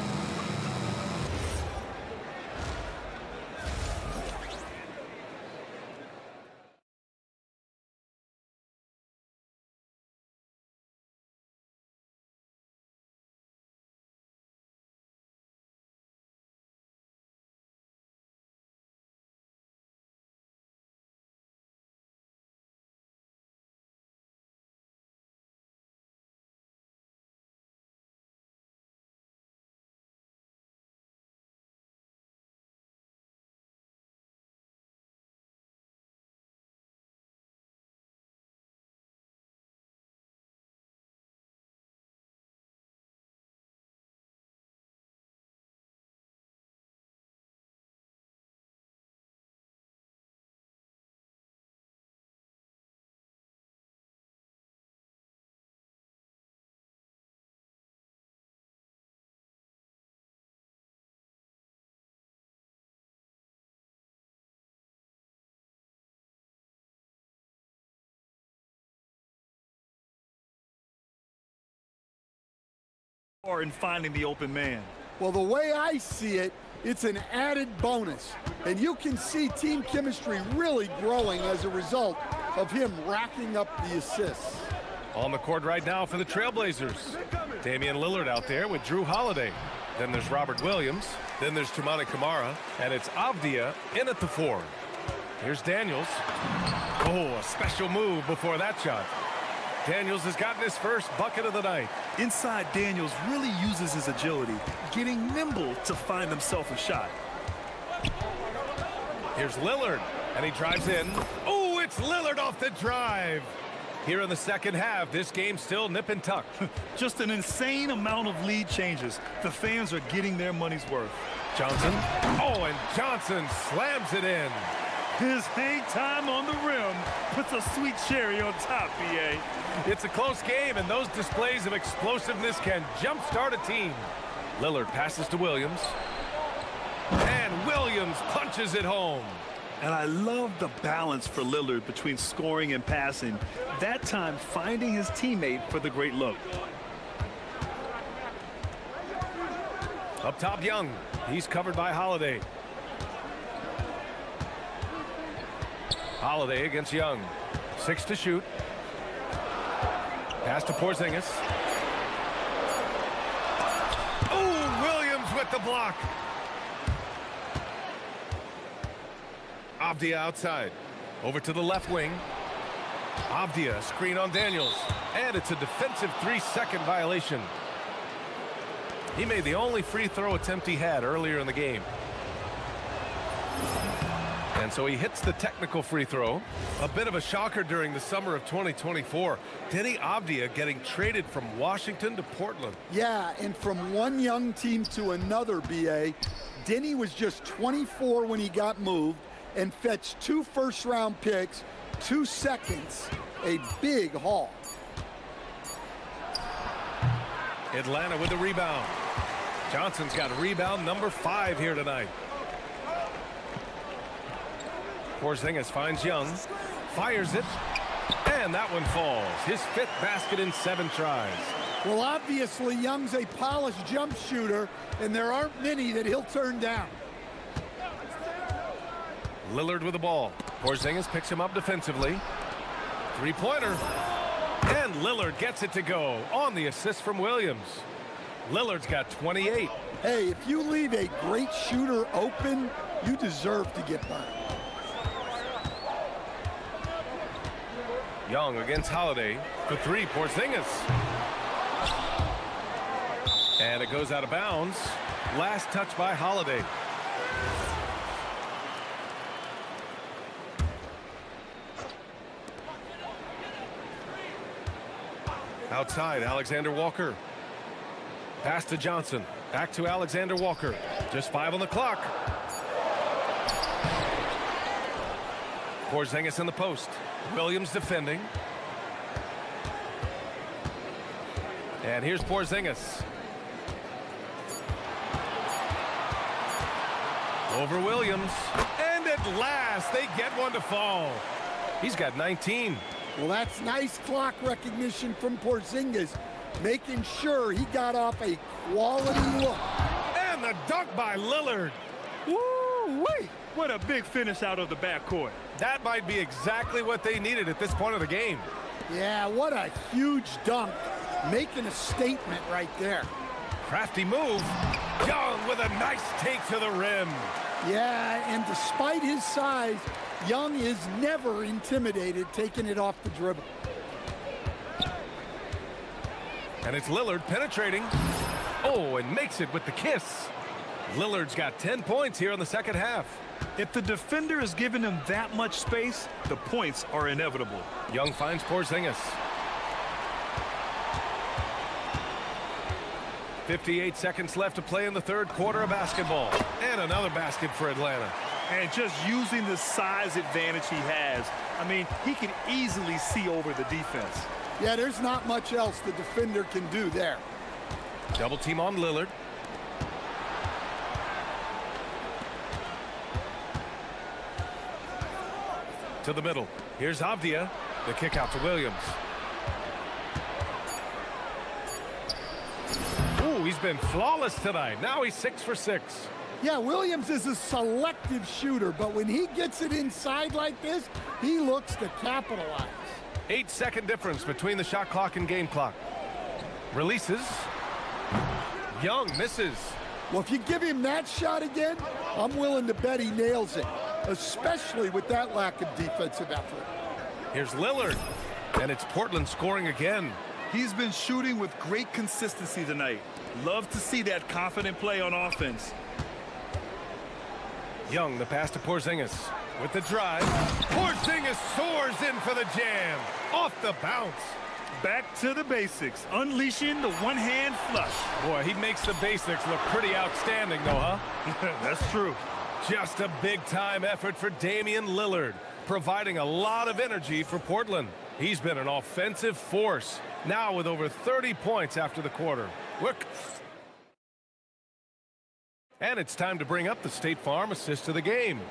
In finding the open man. Well, the way I see it, it's an added bonus. And you can see team chemistry really growing as a result of him racking up the assists. On the court right now for the Trailblazers. Damian Lillard out there with Drew Holiday. Then there's Robert Williams. Then there's Toumani Camara. And it's Avdia in at the 4. Here's Daniels. Oh, a special move before that shot. Daniels has gotten his first bucket of the night. Inside, Daniels really uses his agility, getting nimble to find himself a shot. Here's Lillard, and he drives in. Oh, it's Lillard off the drive. Here in the second half, this game's still nip and tuck. Just an insane amount of lead changes. The fans are getting their money's worth. Johnson. Oh, and Johnson slams it in. His hang time on the rim puts a sweet cherry on top, BA. It's a close game, and those displays of explosiveness can jumpstart a team. Lillard passes to Williams. And Williams punches it home. And I love the balance for Lillard between scoring and passing. That time, finding his teammate for the great look. Up top, Young. He's covered by Holiday. Holiday against Young. 6 to shoot. Pass to Porzingis. Oh, Williams with the block. Avdia outside. Over to the left wing. Avdia, screen on Daniels. And it's a defensive 3-second violation. He made the only free throw attempt he had earlier in the game. And so he hits the technical free throw. A bit of a shocker during the summer of 2024. Denny Avdia getting traded from Washington to Portland. Yeah, and from one young team to another, B.A., Denny was just 24 when he got moved and fetched 2 first-round picks, 2 seconds, a big haul. Atlanta with the rebound. Johnson's got rebound number 5 here tonight. Porzingis finds Young, fires it, and that one falls. His 5th basket in 7 tries. Well, obviously, Young's a polished jump shooter, and there aren't many that he'll turn down. Lillard with the ball. Porzingis picks him up defensively. 3-pointer. And Lillard gets it to go on the assist from Williams. Lillard's got 28. Hey, if you leave a great shooter open, you deserve to get burned. Young against Holiday for 3. Porzingis. And it goes out of bounds. Last touch by Holiday. Outside, Alexander Walker. Pass to Johnson. Back to Alexander Walker. Just 5 on the clock. Porzingis in the post. Williams defending. And here's Porzingis. Over Williams. And at last, they get one to fall. He's got 19. Well, that's nice clock recognition from Porzingis, making sure he got off a quality look. And the dunk by Lillard. Woo-wee! What a big finish out of the backcourt. That might be exactly what they needed at this point of the game. Yeah, what a huge dunk. Making a statement right there. Crafty move. Young with a nice take to the rim. Yeah, and despite his size, Young is never intimidated taking it off the dribble. And it's Lillard penetrating. Oh, and makes it with the kiss. Lillard's got 10 points here in the second half. If the defender is giving him that much space, the points are inevitable. Young finds Porzingis. 58 seconds left to play in the third quarter of basketball. And another basket for Atlanta. And just using the size advantage he has, I mean, he can easily see over the defense. Yeah, there's not much else the defender can do there. Double team on Lillard. To the middle. Here's Avdia. The kick out to Williams. Ooh, he's been flawless tonight. Now he's 6 for 6. Yeah, Williams is a selective shooter, but when he gets it inside like this, he looks to capitalize. 8-second difference between the shot clock and game clock. Releases. Young misses. Well, if you give him that shot again, I'm willing to bet he nails it, especially with that lack of defensive effort. Here's Lillard, and it's Portland scoring again. He's been shooting with great consistency tonight. Love to see that confident play on offense. Young, the pass to Porzingis. With the drive, Porzingis soars in for the jam. Off the bounce. Back to the basics, unleashing the one-hand flush. Boy, he makes the basics look pretty outstanding, though, huh? That's true. Just a big-time effort for Damian Lillard, providing a lot of energy for Portland. He's been an offensive force, now with over 30 points after the quarter. And it's time to bring up the State Farm assist of the game.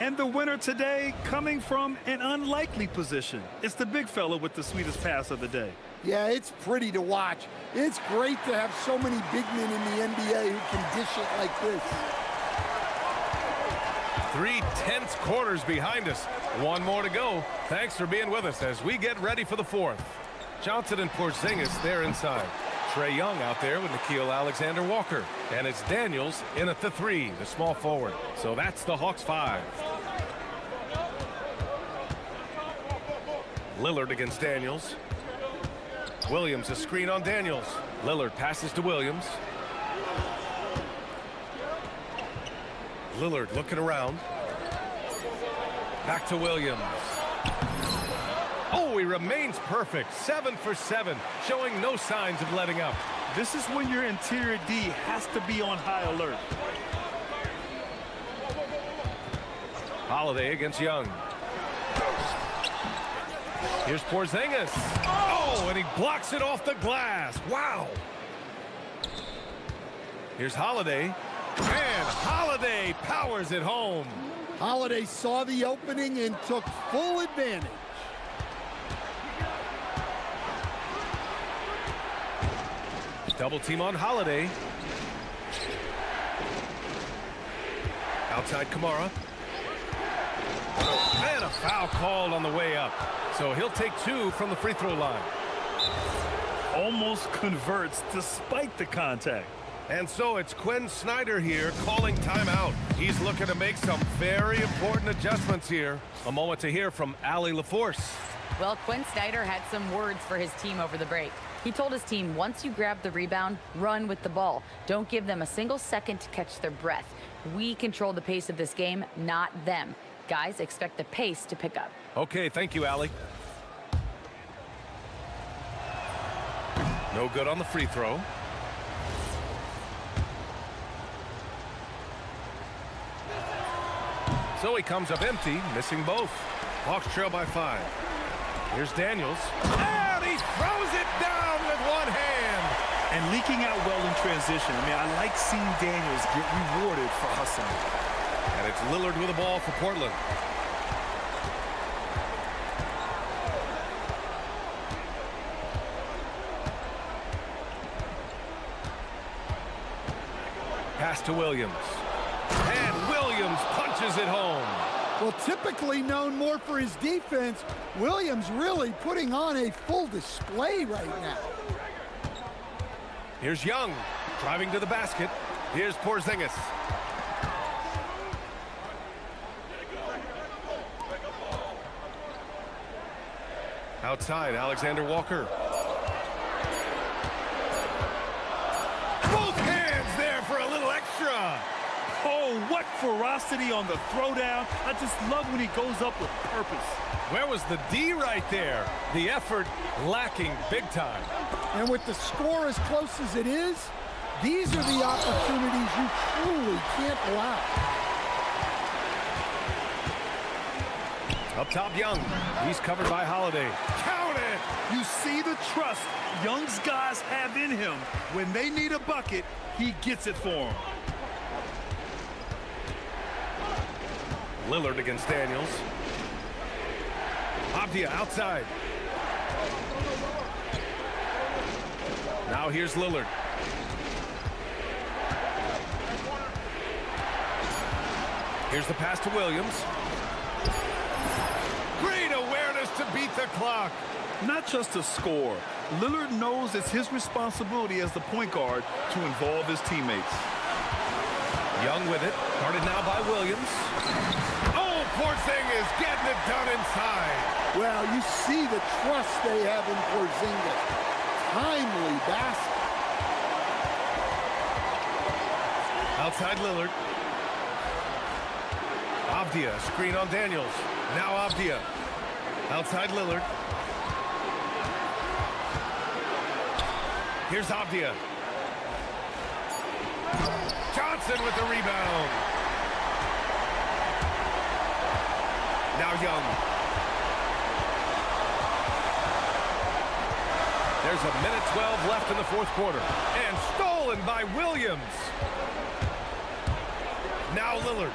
And the winner today coming from an unlikely position. It's the big fella with the sweetest pass of the day. Yeah, it's pretty to watch. It's great to have so many big men in the NBA who can dish it like this. 3 tense quarters behind us. One more to go. Thanks for being with us as we get ready for the fourth. Johnson and Porzingis there inside. Trae Young out there with Nickeil Alexander-Walker. And it's Daniels in at the 3, the small forward. So that's the Hawks 5. Lillard against Daniels. Williams, a screen on Daniels. Lillard passes to Williams. Lillard looking around. Back to Williams. Oh, he remains perfect. 7 for 7, showing no signs of letting up. This is when your interior D has to be on high alert. Holiday against Young. Here's Porzingis. Oh, and he blocks it off the glass. Wow. Here's Holiday. And Holiday powers it home. Holiday saw the opening and took full advantage. Double team on Holiday. Outside Kamara. And a foul called on the way up. So he'll take 2 from the free throw line. Almost converts despite the contact. And so it's Quinn Snyder here calling timeout. He's looking to make some very important adjustments here. A moment to hear from Allie LaForce. Well, Quinn Snyder had some words for his team over the break. He told his team, once you grab the rebound, run with the ball. Don't give them a single second to catch their breath. We control the pace of this game, not them. Guys, expect the pace to pick up. Okay, thank you, Allie. No good on the free throw. So he comes up empty, missing both. Hawks trail by 5. Here's Daniels. And he throws it down with one hand. And leaking out well in transition. I mean, I like seeing Daniels get rewarded for hustling. And it's Lillard with the ball for Portland. Pass to Williams. And Williams punches it home. Well, typically known more for his defense, Williams really putting on a full display right now. Here's Young driving to the basket. Here's Porzingis. Outside, Alexander-Walker. Both hands there for a little extra. Oh, what ferocity on the throwdown. I just love when he goes up with purpose. Where was the D right there? The effort lacking big time. And with the score as close as it is, these are the opportunities you truly can't allow. Up top, Young. He's covered by Holiday. Count it! You see the trust Young's guys have in him. When they need a bucket, he gets it for them. Lillard against Daniels. Abdia outside. Now here's Lillard. Here's the pass to Williams. Great awareness to beat the clock. Not just a score. Lillard knows it's his responsibility as the point guard to involve his teammates. Young with it. Guarded now by Williams. Oh, Porzingis getting it done inside. Well, you see the trust they have in Porzingis. Timely basket. Outside Lillard. Avdia, screen on Daniels. Now Avdia. Outside Lillard. Here's Avdia. Johnson with the rebound. Now Young. There's a minute 12 left in the fourth quarter. And stolen by Williams. Now Lillard.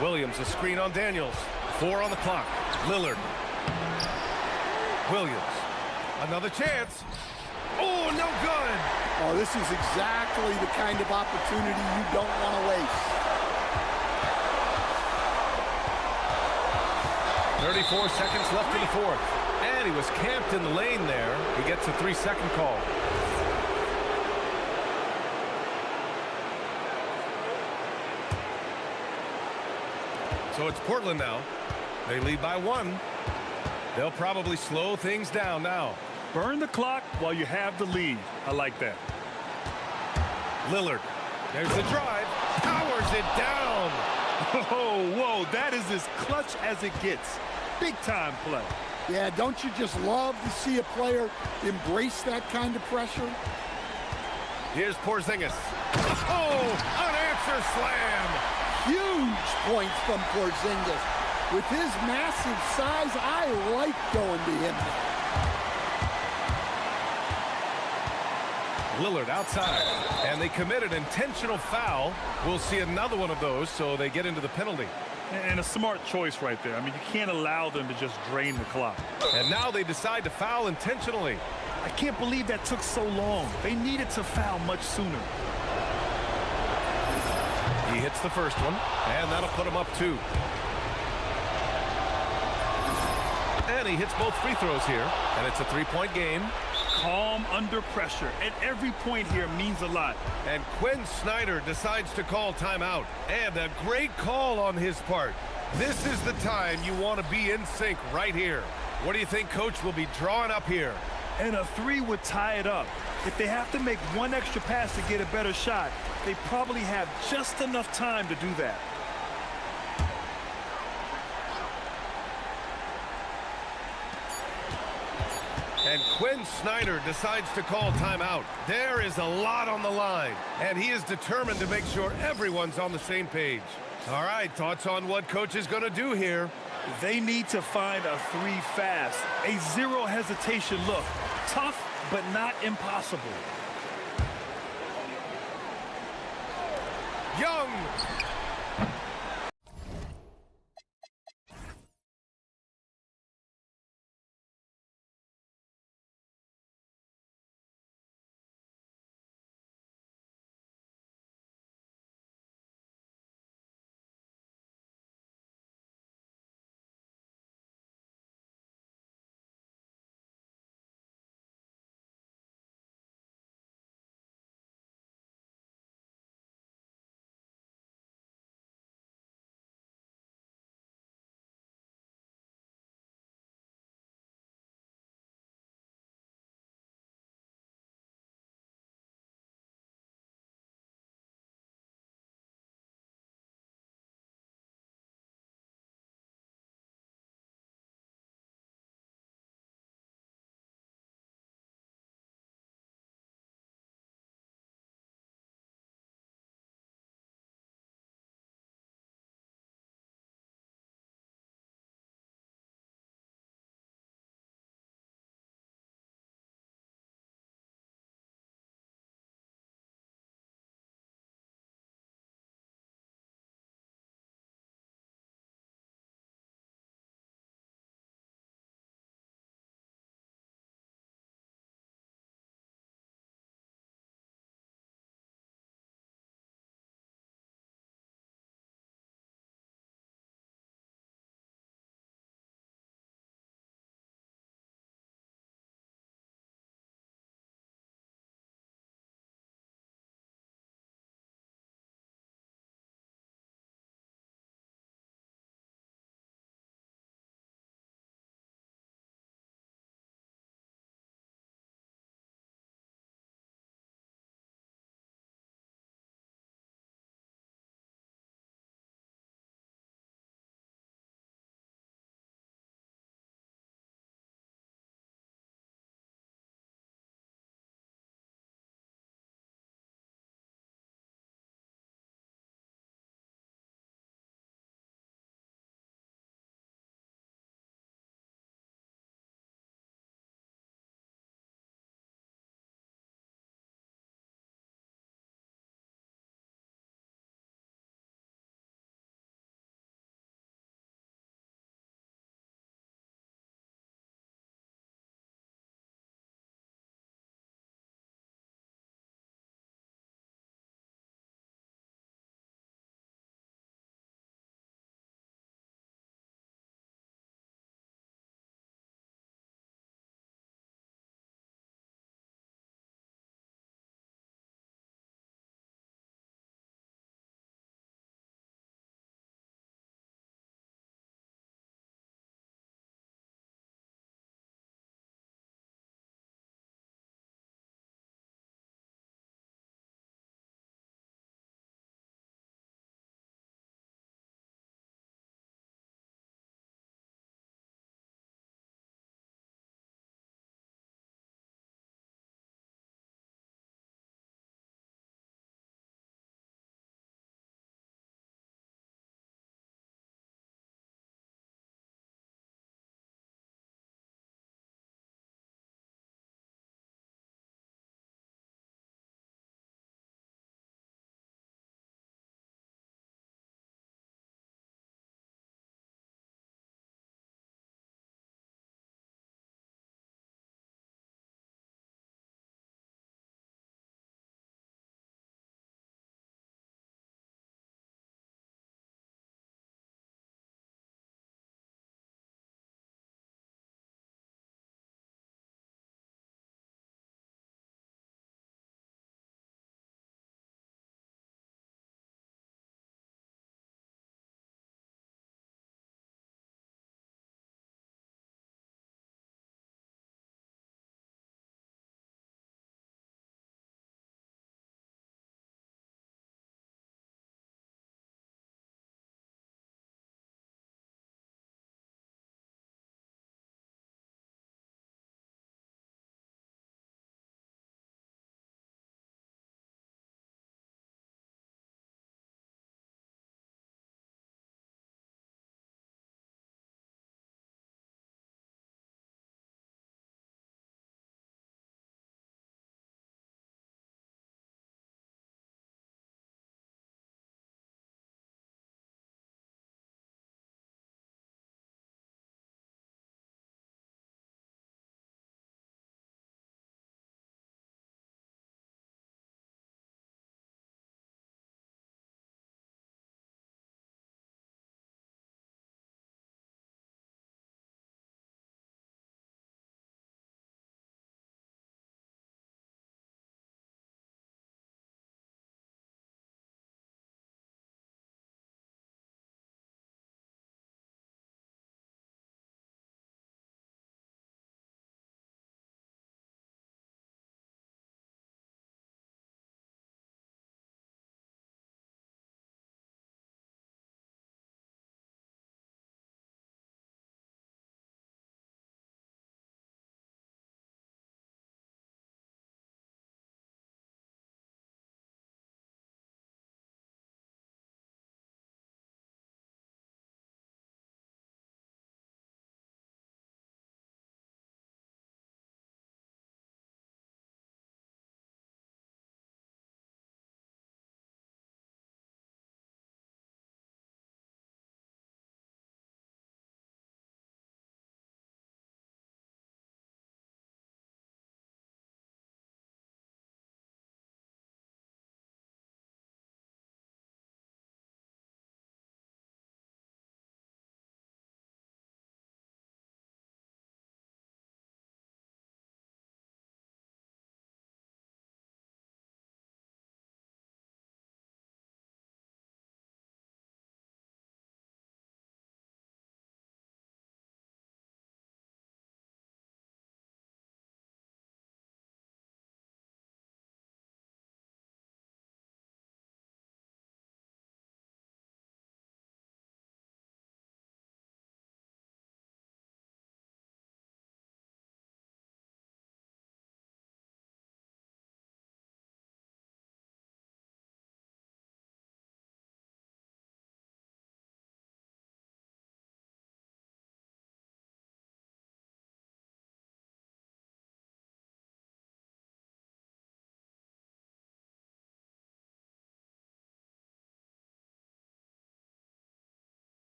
Williams, a screen on Daniels. 4 on the clock. Lillard. Williams. Another chance. Oh, no good. Oh, this is exactly the kind of opportunity you don't want to waste. 34 seconds left in the fourth. And he was camped in the lane there. He gets a 3-second call. So it's Portland now. They lead by 1. They'll probably slow things down now. Burn the clock while you have the lead. I like that. Lillard. There's the drive. Powers it down. Oh, whoa, that is as clutch as it gets. Big time play. Yeah, don't you just love to see a player embrace that kind of pressure? Here's Porzingis. Oh, unanswered slam. Huge points from Porzingis. With his massive size, I like going to him now. Lillard outside, and they commit an intentional foul. We'll see another one of those, so they get into the penalty. And a smart choice right there. I mean, you can't allow them to just drain the clock. And now they decide to foul intentionally. I can't believe that took so long. They needed to foul much sooner. He hits the first one, and that'll put him up 2. And he hits both free throws here, and it's a 3-point game. Calm under pressure, and every point here means a lot. And Quinn Snyder decides to call timeout, and a great call on his part. This is the time you want to be in sync right here. What do you think Coach will be drawing up here? And a 3 would tie it up. If they have to make one extra pass to get a better shot, they probably have just enough time to do that. And Quinn Snyder decides to call timeout. There is a lot on the line, and he is determined to make sure everyone's on the same page. All right, thoughts on what Coach is going to do here? They need to find a 3 fast, a zero hesitation look. Tough, but not impossible. Young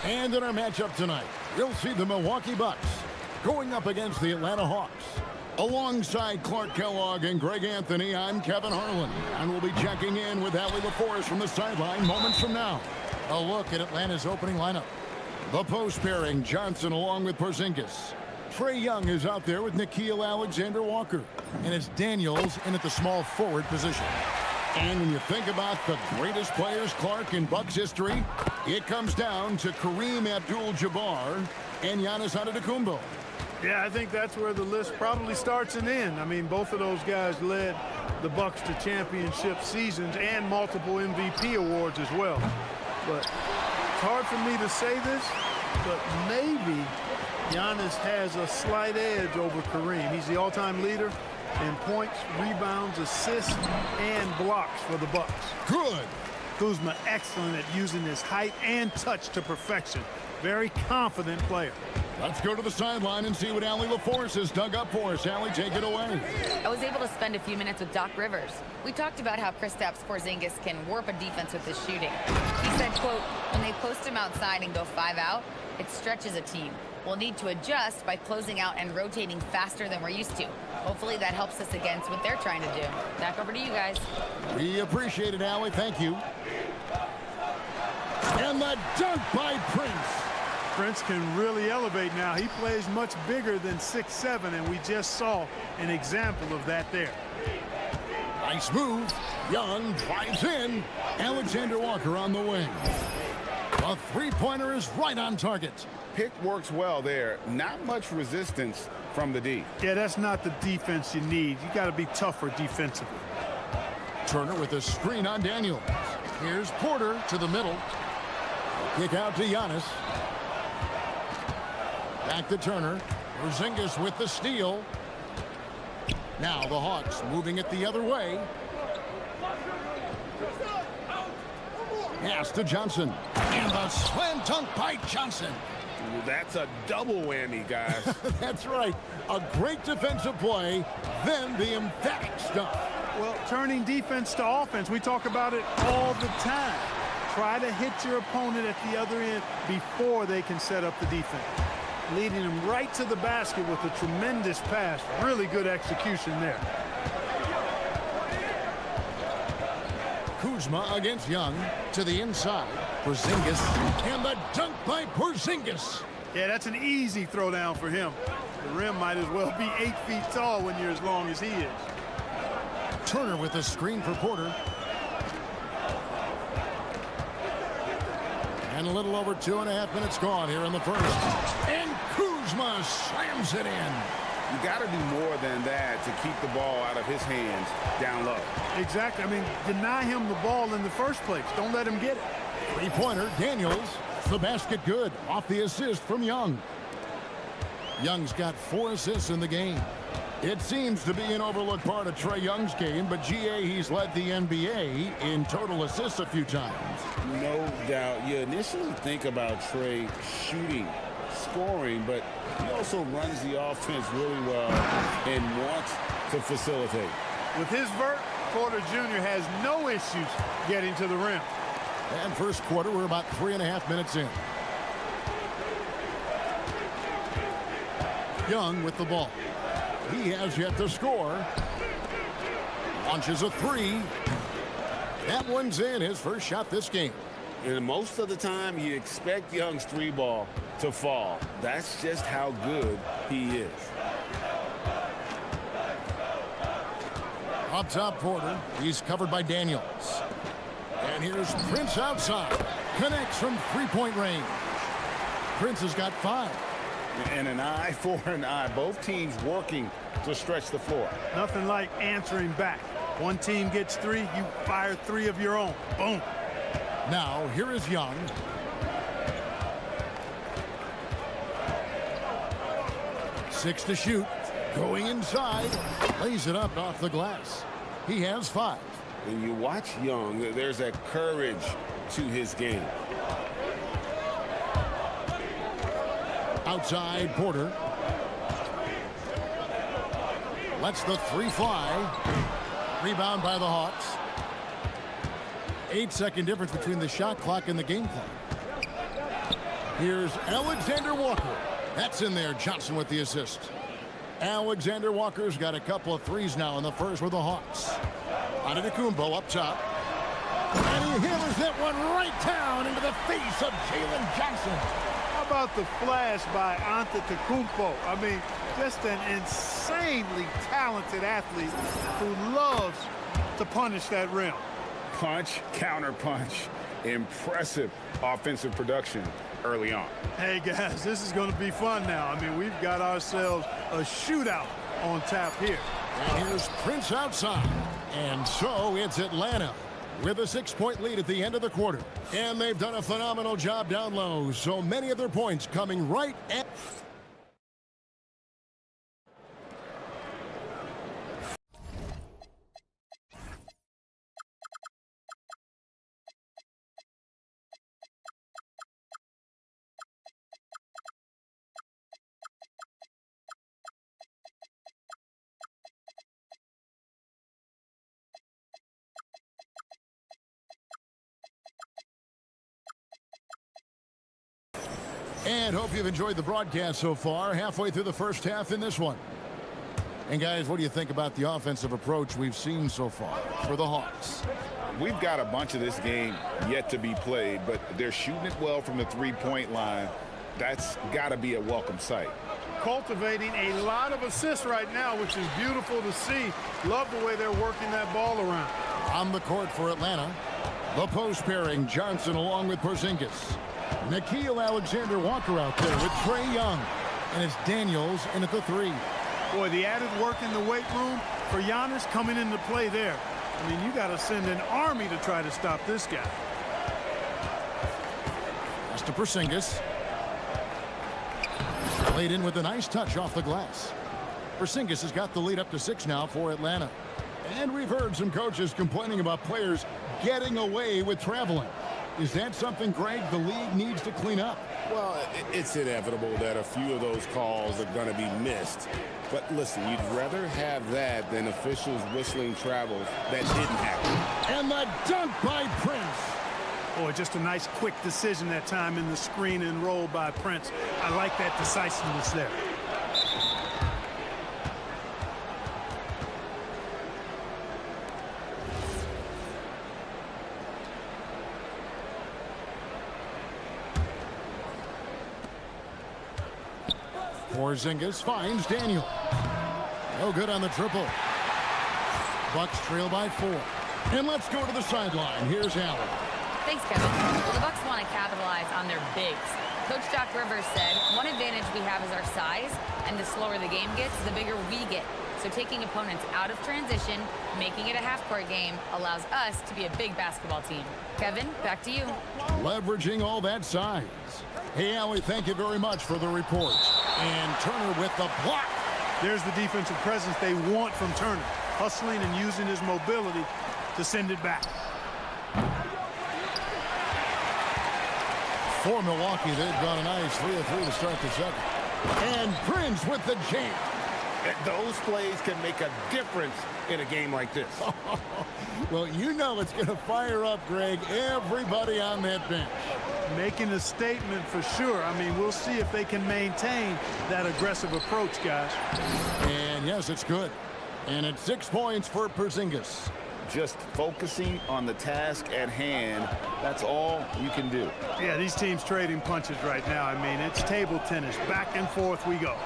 And in our matchup tonight, we'll see the Milwaukee Bucks going up against the Atlanta Hawks. Alongside Clark Kellogg and Greg Anthony, I'm Kevin Harlan, and we'll be checking in with Allie LaForce from the sideline moments from now. A look at Atlanta's opening lineup. The post pairing, Johnson along with Porzingis. Trae Young is out there with Nickeil Alexander-Walker, and it's Daniels in at the small forward position. And when you think about the greatest players, Clark, in Bucks history, it comes down to Kareem Abdul-Jabbar and Giannis Antetokounmpo. Yeah, I think that's where the list probably starts and ends. I mean, both of those guys led the Bucks to championship seasons and multiple MVP awards as well. But it's hard for me to say this, but maybe Giannis has a slight edge over Kareem. He's the all-time leader in points, rebounds, assists, and blocks for the Bucks. Good. Kuzma excellent at using his height and touch to perfection. Very confident player. Let's go to the sideline and see what Allie LaForce has dug up for us. Allie, take it away. I was able to spend a few minutes with Doc Rivers. We talked about how Kristaps Porzingis can warp a defense with his shooting. He said, quote, when they post him outside and go 5 out, it stretches a team. We'll need to adjust by closing out and rotating faster than we're used to. Hopefully that helps us against what they're trying to do. Back over to you guys. We appreciate it, Allie. Thank you. And the dunk by Prince. Prince can really elevate now. He plays much bigger than 6'7", and we just saw an example of that there. Nice move. Young drives in. Alexander Walker on the wing. The three-pointer is right on target. Pick works well there. Not much resistance from the D. Yeah, that's not the defense you need. You got to be tougher defensively. Turner with a screen on Daniels. Here's Porter to the middle. Kick out to Giannis. Back to Turner. Porzingis with the steal. Now the Hawks moving it the other way. Pass to Johnson. And the slam dunk by Johnson. Well, that's a double whammy, guys. That's right. A great defensive play, then the emphatic stuff. Well, turning defense to offense, we talk about it all the time. Try to hit your opponent at the other end before they can set up the defense. Leading them right to the basket with a tremendous pass. Really good execution there. Kuzma against Young to the inside. Porzingis, and the dunk by Porzingis. Yeah, that's an easy throw down for him. The rim might as well be 8 feet tall when you're as long as he is. Turner with a screen for Porter. And a little over 2.5 minutes gone here in the first. And Kuzma slams it in. You got to do more than that to keep the ball out of his hands down low. Exactly. I mean, deny him the ball in the first place. Don't let him get it. Three-pointer, Daniels. The basket good. Off the assist from Young. Young's got 4 assists in the game. It seems to be an overlooked part of Trae Young's game, but GA, he's led the NBA in total assists a few times. No doubt. You initially think about Trae shooting, scoring, but he also runs the offense really well and wants to facilitate. With his vert, Porter Jr. has no issues getting to the rim. And first quarter, we're about 3.5 minutes in. Young with the ball. He has yet to score. Launches a three. That one's in, his first shot this game. And most of the time, you expect Young's three ball to fall. That's just how good he is. Up top, Porter. He's covered by Daniels. And here's Prince outside. Connects from three-point range. Prince has got 5. And an eye for an eye. Both teams working to stretch the floor. Nothing like answering back. One team gets 3, you fire 3 of your own. Boom. Now, here is Young. Six to shoot. Going inside. Lays it up off the glass. He has 5. When you watch Young, there's a courage to his game. Outside, Porter. Lets the 3 fly. Rebound by the Hawks. 8-second difference between the shot clock and the game clock. Here's Alexander Walker. That's in there. Johnson with the assist. Alexander Walker's got a couple of threes now in the first with the Hawks. Antetokounmpo up top. And he hammers that one right down into the face of Jalen Johnson. How about the flash by Antetokounmpo? I mean, just an insanely talented athlete who loves to punish that rim. Punch, counter punch. Impressive offensive production early on. Hey, guys, this is going to be fun now. I mean, we've got ourselves a shootout on tap here. And here's Prince outside. And so it's Atlanta with a 6-point lead at the end of the quarter. And they've done a phenomenal job down low. So many of their points coming right at... And hope you've enjoyed the broadcast so far. Halfway through the first half in this one. And guys, what do you think about the offensive approach we've seen so far for the Hawks? We've got a bunch of this game yet to be played, but they're shooting it well from the three-point line. That's got to be a welcome sight. Cultivating a lot of assists right now, which is beautiful to see. Love the way they're working that ball around. On the court for Atlanta, the post pairing, Johnson along with Porzingis. Nickeil Alexander-Walker out there with Trey Young. And it's Daniels in at the three. Boy, the added work in the weight room for Giannis coming into play there. I mean, you got to send an army to try to stop this guy. Pass to Porzingis. Played in with a nice touch off the glass. Porzingis has got the lead up to 6 now for Atlanta. And we've heard some coaches complaining about players getting away with traveling. Is that something, Greg, the league needs to clean up? Well, it's inevitable that a few of those calls are going to be missed. But listen, you'd rather have that than officials whistling travels that didn't happen. And the dunk by Prince. Boy, just a nice quick decision that time in the screen and roll by Prince. I like that decisiveness there. Porzingis finds Daniel. No good on the triple. Bucks trail by 4. And let's go to the sideline. Here's Allen. Thanks, Kevin. Well, the Bucks want to capitalize on their bigs. Coach Doc Rivers said, one advantage we have is our size, and the slower the game gets, the bigger we get. So taking opponents out of transition, making it a half-court game, allows us to be a big basketball team. Kevin, back to you. Leveraging all that size. Hey, Allie, thank you very much for the report. And Turner with the block. There's the defensive presence they want from Turner. Hustling and using his mobility to send it back. For Milwaukee, they've got a nice 3 of 3 to start the second. And Prince with the jam. Those plays can make a difference in a game like this. Well, you know it's going to fire up, Greg, everybody on that bench. Making a statement for sure. I mean, we'll see if they can maintain that aggressive approach, guys. And yes, it's good. And it's 6 points for Porzingis. Just focusing on the task at hand, that's all you can do. Yeah, these teams trading punches right now. I mean, it's table tennis. Back and forth we go.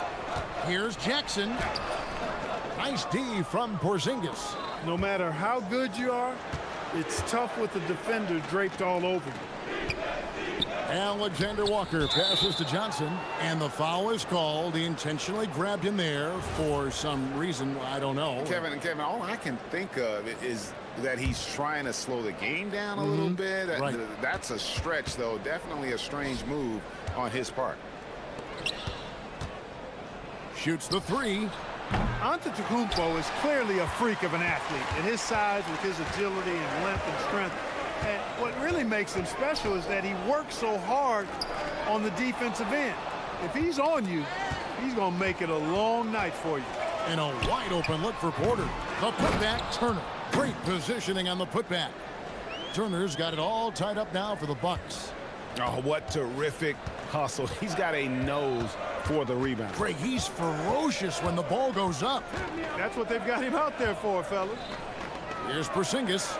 Here's Jackson. Nice D from Porzingis. No matter how good you are, it's tough with the defender draped all over you. Alexander Walker passes to Johnson, and the foul is called. He intentionally grabbed him there for some reason, I don't know. Kevin, all I can think of is that he's trying to slow the game down a little bit. Right. That's a stretch, though. Definitely a strange move on his part. Shoots the 3. Antetokounmpo is clearly a freak of an athlete. At his size, with his agility and length and strength. And what really makes him special is that he works so hard on the defensive end. If he's on you, he's going to make it a long night for you. And a wide open look for Porter. The putback, Turner. Great positioning on the putback. Turner's got it all tied up now for the Bucks. Oh, what terrific hustle. He's got a nose for the rebound. Greg, he's ferocious when the ball goes up. That's what they've got him out there for, fellas. Here's Porzingis.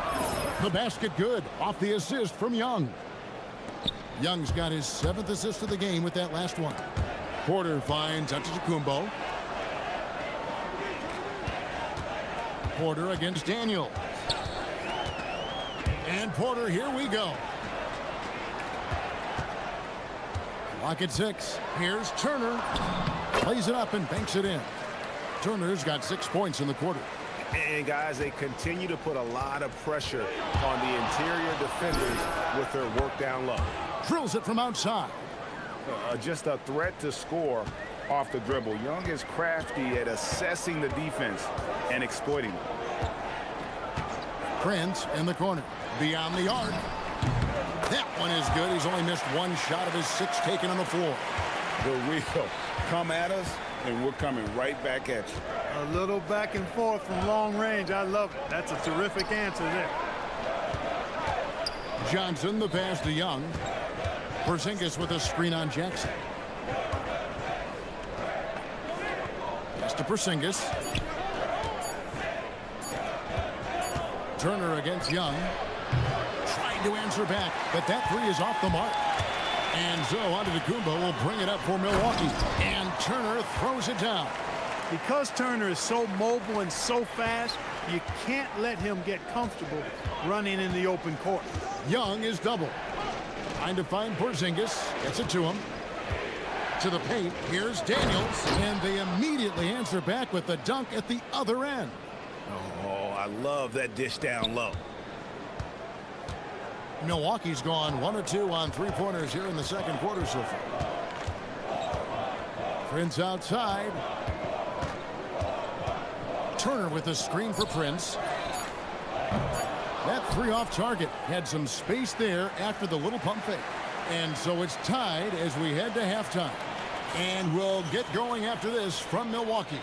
The basket good off the assist from Young. Young's got his 7th assist of the game with that last one. Porter finds Antetokounmpo. Porter against Daniel. And Porter, here we go. Clock at 6. Here's Turner. Plays it up and banks it in. Turner's got 6 points in the quarter. And guys, they continue to put a lot of pressure on the interior defenders with their work down low. Drills it from outside. Just a threat to score off the dribble. Young is crafty at assessing the defense and exploiting it. Prince in the corner. Beyond the arc. That one is good. He's only missed 1 shot of his 6 taken on the floor. The real come at us, and we're coming right back at you. A little back and forth from long range. I love it. That's a terrific answer there. Johnson, the pass to Young. Porzingis with a screen on Jackson. Pass to Porzingis. Turner against Young. Trying to answer back, but that 3 is off the mark. And so Antetokounmpo will bring it up for Milwaukee. And Turner throws it down. Because Turner is so mobile and so fast, you can't let him get comfortable running in the open court. Young is double. Trying to find Porzingis. Gets it to him. To the paint. Here's Daniels. And they immediately answer back with the dunk at the other end. Oh, I love that dish down low. Milwaukee's gone 1 or 2 on 3-pointers here in the second quarter so far. Prince outside. Turner with a screen for Prince. That 3 off target. Had some space there after the little pump fake. And so it's tied as we head to halftime. And we'll get going after this from Milwaukee.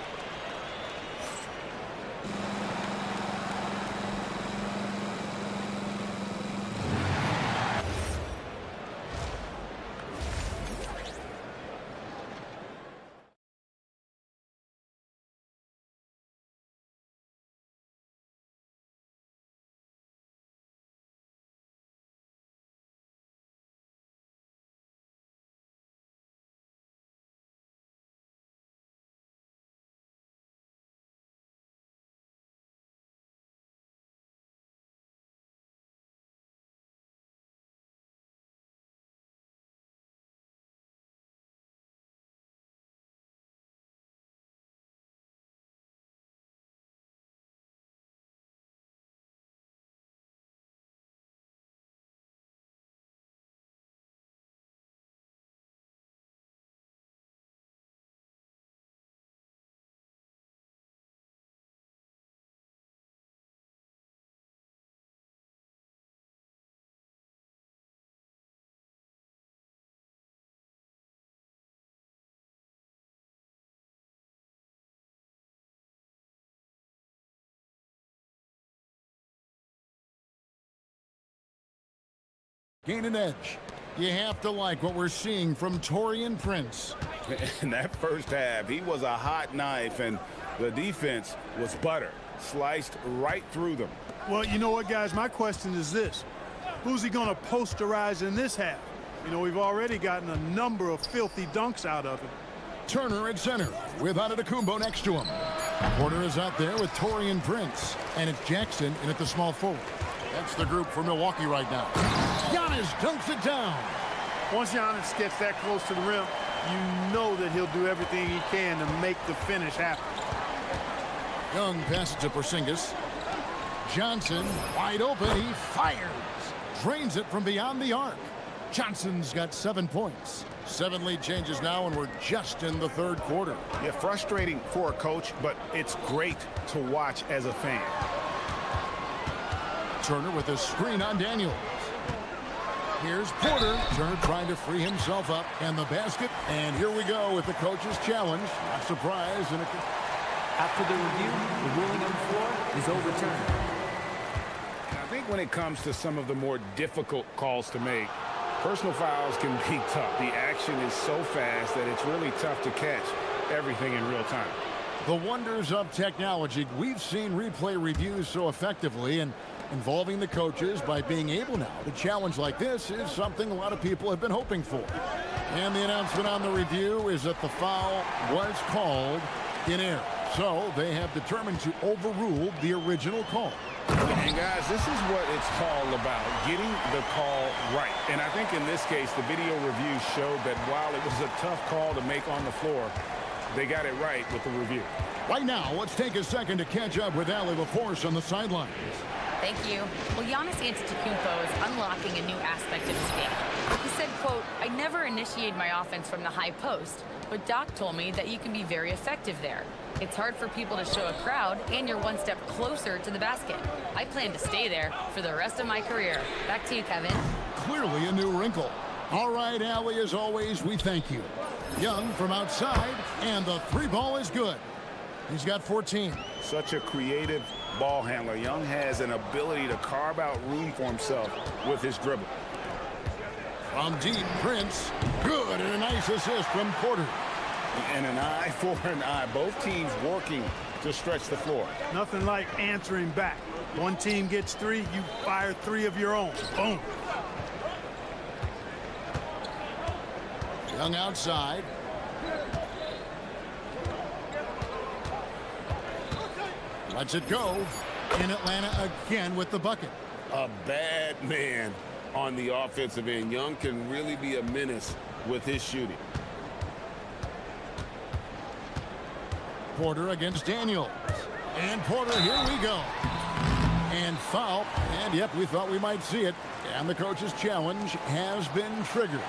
Gain an edge. You have to like what we're seeing from Taurean Prince. In that first half, he was a hot knife, and the defense was butter. Sliced right through them. Well, you know what, guys? My question is this. Who's he going to posterize in this half? You know, we've already gotten a number of filthy dunks out of him. Turner at center with Antetokounmpo next to him. Porter is out there with Taurean Prince. And it's Jackson in at the small forward. That's the group for Milwaukee right now. Giannis dunks it down. Once Giannis gets that close to the rim, you know that he'll do everything he can to make the finish happen. Young passes to Porzingis. Johnson wide open. He fires. Drains it from beyond the arc. Johnson's got 7 points. 7 lead changes now, and we're just in the third quarter. Yeah, frustrating for a coach, but it's great to watch as a fan. Turner with a screen on Daniels. Here's Porter. Turner trying to free himself up, and the basket. And here we go with the coach's challenge. Not surprised. After the review, the ruling on the floor is overturned. I think when it comes to some of the more difficult calls to make, Personal fouls can be tough. The action is so fast that it's really tough to catch everything in real time. The wonders of technology. We've seen replay reviews so effectively, and involving the coaches by being able now to challenge like this is something a lot of people have been hoping for. And the announcement on the review is that the foul was called in error. So they have determined to overrule the original call. And guys, this is what it's all about, getting the call right. And I think in this case, the video review showed that while it was a tough call to make on the floor, they got it right with the review. Right now, let's take a second to catch up with Allie LaForce on the sidelines. Thank you. Well, Giannis Antetokounmpo is unlocking a new aspect of his game. He said, quote, "I never initiate my offense from the high post, but Doc told me that you can be very effective there. It's hard for people to show a crowd, and you're one step closer to the basket. I plan to stay there for the rest of my career." Back to you, Kevin. Clearly a new wrinkle. All right, Allie, as always, we thank you. Young from outside, and the three ball is good. He's got 14. Such a creative ball handler. Young has an ability to carve out room for himself with his dribble. From deep, Prince, good, and a nice assist from Porter. And an eye for an eye. Both teams working to stretch the floor. Nothing like answering back. One team gets three, you fire three of your own. Boom. Young outside. Lets it go. In Atlanta again with the bucket. A bad man on the offensive end. Young can really be a menace with his shooting. Porter against Daniels. And Porter, here we go. And foul. And yep, we thought we might see it. And the coach's challenge has been triggered.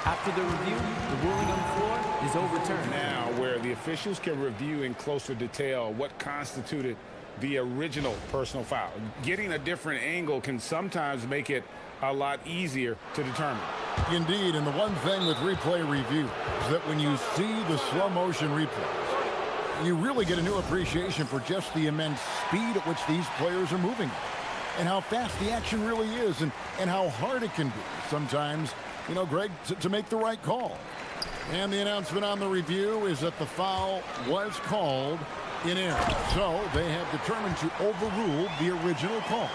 After the review, the ruling on the floor is overturned. Now, where the officials can review in closer detail what constituted the original personal foul. Getting a different angle can sometimes make it a lot easier to determine. Indeed, and the one thing with replay review is that when you see the slow motion replays, you really get a new appreciation for just the immense speed at which these players are moving and how fast the action really is and how hard it can be sometimes, you know, Greg, to make the right call. And the announcement on the review is that the foul was called in error. So they have determined to overrule the original call.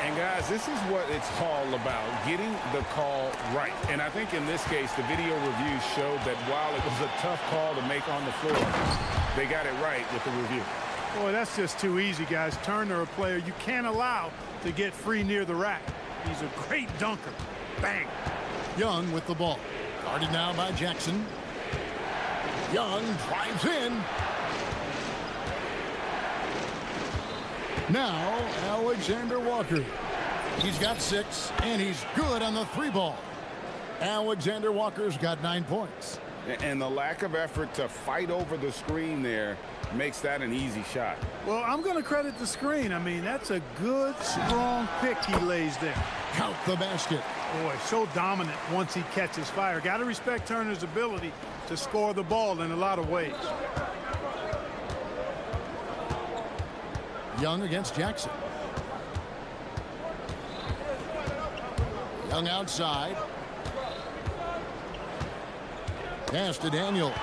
And guys, this is what it's all about, getting the call right. And I think in this case, the video review showed that while it was a tough call to make on the floor, they got it right with the review. Boy, that's just too easy, guys. Turner, a player you can't allow to get free near the rack. He's a great dunker. Bang. Young with the ball. Guarded now by Jackson. Young drives in. Now, Alexander Walker. He's got 6, and he's good on the 3 ball. Alexander Walker's got 9 points. And the lack of effort to fight over the screen there makes that an easy shot. Well, I'm going to credit the screen. I mean, that's a good, strong pick he lays there. Count the basket. Boy, so dominant once he catches fire. Got to respect Turner's ability to score the ball in a lot of ways. Young against Jackson. Young outside. Pass to Daniels.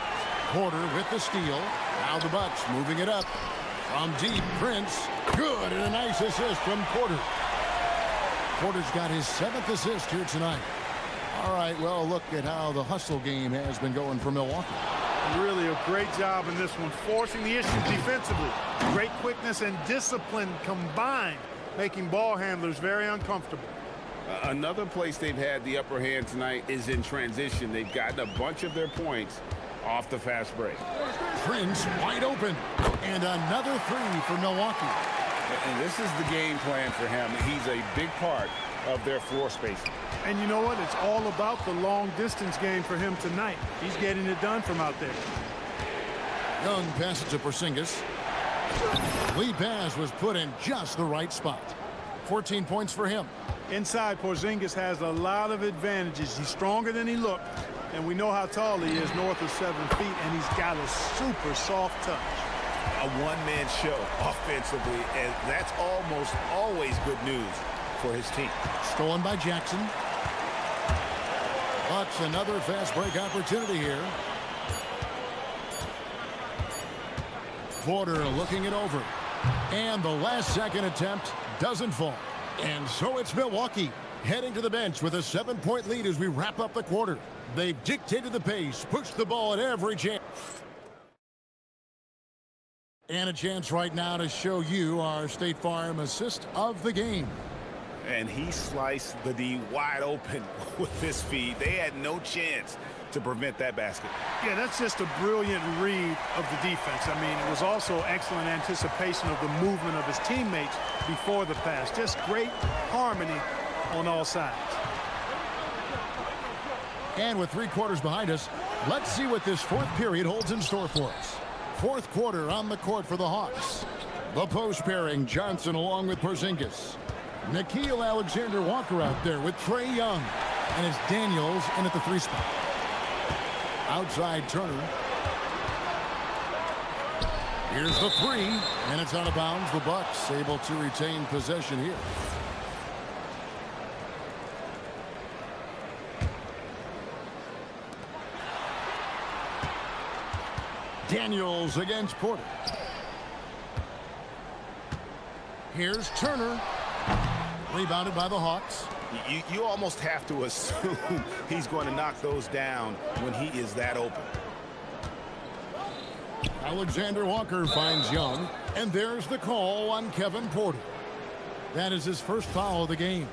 Porter with the steal. Now the Bucks moving it up. From deep, Prince. Good, and a nice assist from Porter. Porter's got his 7th assist here tonight. All right, well, look at how the hustle game has been going for Milwaukee. Really a great job in this one, forcing the issue defensively. Great quickness and discipline combined, making ball handlers very uncomfortable. Another place they've had the upper hand tonight is in transition. They've gotten a bunch of their points off the fast break. Prince wide open, and another 3 for Milwaukee. And this is the game plan for him. He's a big part of their floor spacing. And you know what? It's all about the long distance game for him tonight. He's getting it done from out there. Young passes to Porzingis. Lead pass was put in just the right spot. 14 points for him. Inside, Porzingis has a lot of advantages. He's stronger than he looked, and we know how tall he is, north of 7 feet, and he's got a super soft touch. A one-man show offensively, and that's almost always good news for his team. Stolen by Jackson. Bucks another fast break opportunity here. Porter looking it over. And the last second attempt doesn't fall. And so it's Milwaukee heading to the bench with a 7-point lead as we wrap up the quarter. They've dictated the pace, pushed the ball at every chance. And a chance right now to show you our State Farm assist of the game. And he sliced the D wide open with this feed. They had no chance to prevent that basket. Yeah, that's just a brilliant read of the defense. I mean, it was also excellent anticipation of the movement of his teammates before the pass. Just great harmony on all sides. And with 3 quarters behind us, let's see what this fourth period holds in store for us. Fourth quarter on the court for the Hawks. The post pairing, Johnson along with Porzingis. Nickeil Alexander-Walker out there with Trae Young. And it's Daniels in at the 3 spot. Outside Turner. Here's the 3, and it's out of bounds. The Bucks able to retain possession here. Daniels against Porter. Here's Turner. Rebounded by the Hawks. You almost have to assume he's going to knock those down when he is that open. Alexander Walker finds Young, and there's the call on Kevin Porter. That is his first foul of the game.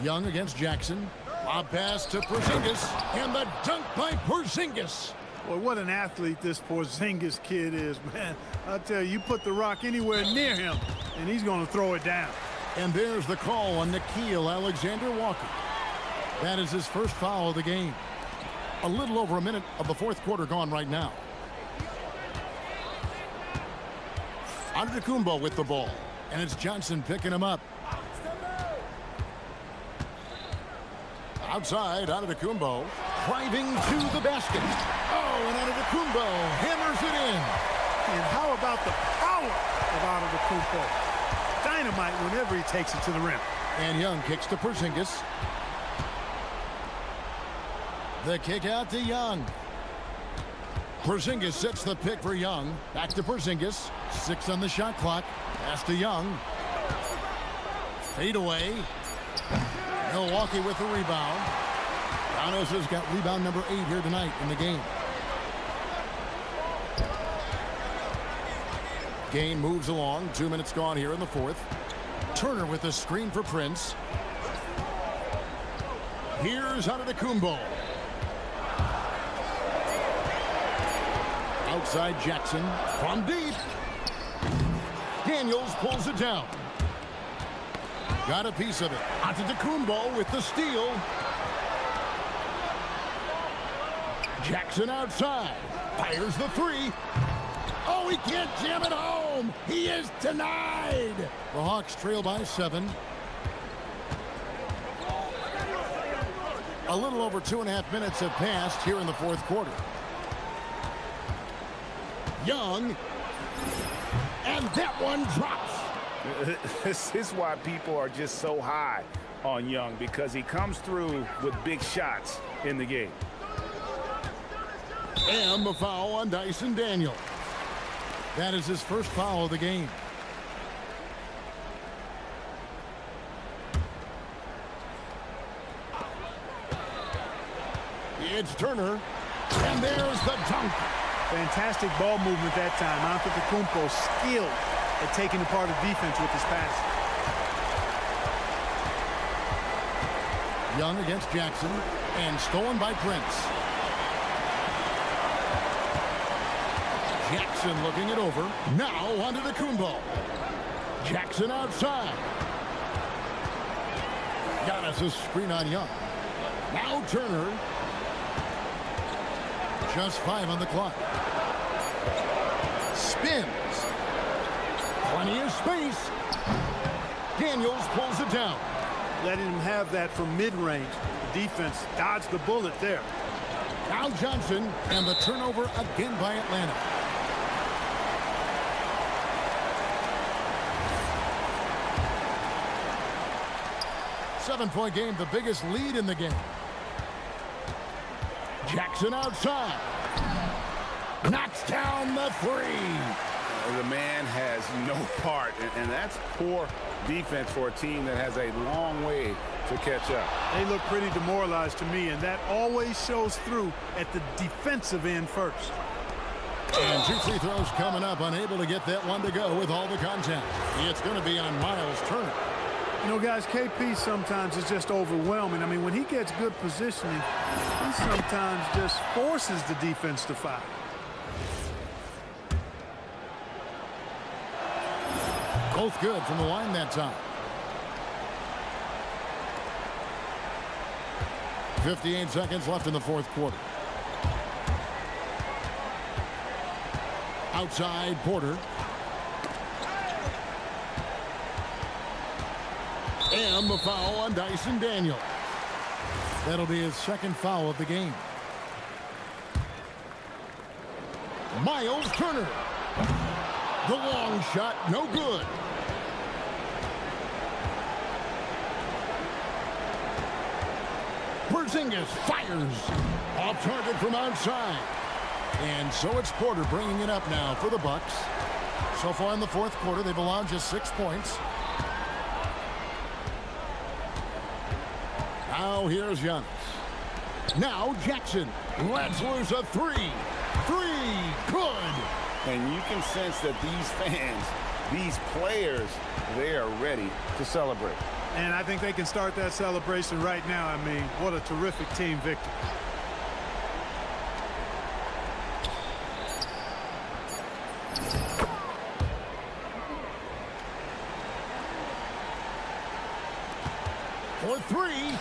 Young against Jackson. Lob pass to Porzingis, and the dunk by Porzingis. Boy, what an athlete this Porzingis kid is, man. I'll tell you, you put the rock anywhere near him, and he's going to throw it down. And there's the call on Nickeil Alexander-Walker. That is his first foul of the game. A little over a minute of the fourth quarter gone right now. Antetokounmpo with the ball, and it's Johnson picking him up. Outside, Antetokounmpo driving to the basket. Oh, and Antetokounmpo hammers it in. And how about the power of Antetokounmpo? Dynamite whenever he takes it to the rim. And Young kicks to Porzingis. The kick out to Young. Porzingis sets the pick for Young. Back to Porzingis. 6 on the shot clock. Pass to Young. Fade away. Milwaukee with the rebound. Giannis has got rebound number 8 here tonight in the game. Game moves along. 2 minutes gone here in the fourth. Turner with a screen for Prince. Here's Antetokounmpo. Outside Jackson from deep. Daniels pulls it down. Got a piece of it. Antetokounmpo with the steal. Jackson outside. Fires the 3. Oh, he can't jam it home. He is denied. The Hawks trail by 7. A little over 2.5 minutes have passed here in the fourth quarter. Young. And that one drops. This is why people are just so high on Young, because he comes through with big shots in the game. And the foul on Dyson Daniels. That is his first foul of the game. It's Turner. And there's the dunk. Fantastic ball movement that time. Antetokounmpo skilled at taking apart the defense with his pass. Young against Jackson. And stolen by Prince. Jackson looking it over. Now onto the Antetokounmpo. Jackson outside. Giannis' screen on Young. Now Turner. Just 5 on the clock. Spins. Plenty of space. Daniels pulls it down. Letting him have that from mid-range. The defense dodged the bullet there. Now Johnson, and the turnover again by Atlanta. 7-point game, the biggest lead in the game. Jackson outside. Knocks down the three. The man has no part, and that's poor defense for a team that has a long way to catch up. They look pretty demoralized to me, and that always shows through at the defensive end first. And 2 free throws coming up, unable to get that one to go with all the contact. It's going to be on Miles Turner. You know, guys, KP sometimes is just overwhelming. I mean, when he gets good positioning, he sometimes just forces the defense to foul. Both good from the line that time. 58 seconds left in the fourth quarter. Outside Porter. And the foul on Dyson Daniels. That'll be his second foul of the game. Miles Turner. The long shot, no good. Porzingis fires. Off target from outside. And so it's Porter bringing it up now for the Bucks. So far in the fourth quarter, they've allowed just 6 points. Now here's Giannis. Now Jackson lets loose a three. Good. And you can sense that these fans, these players, they are ready to celebrate. And I think they can start that celebration right now. I mean, what a terrific team victory. For three.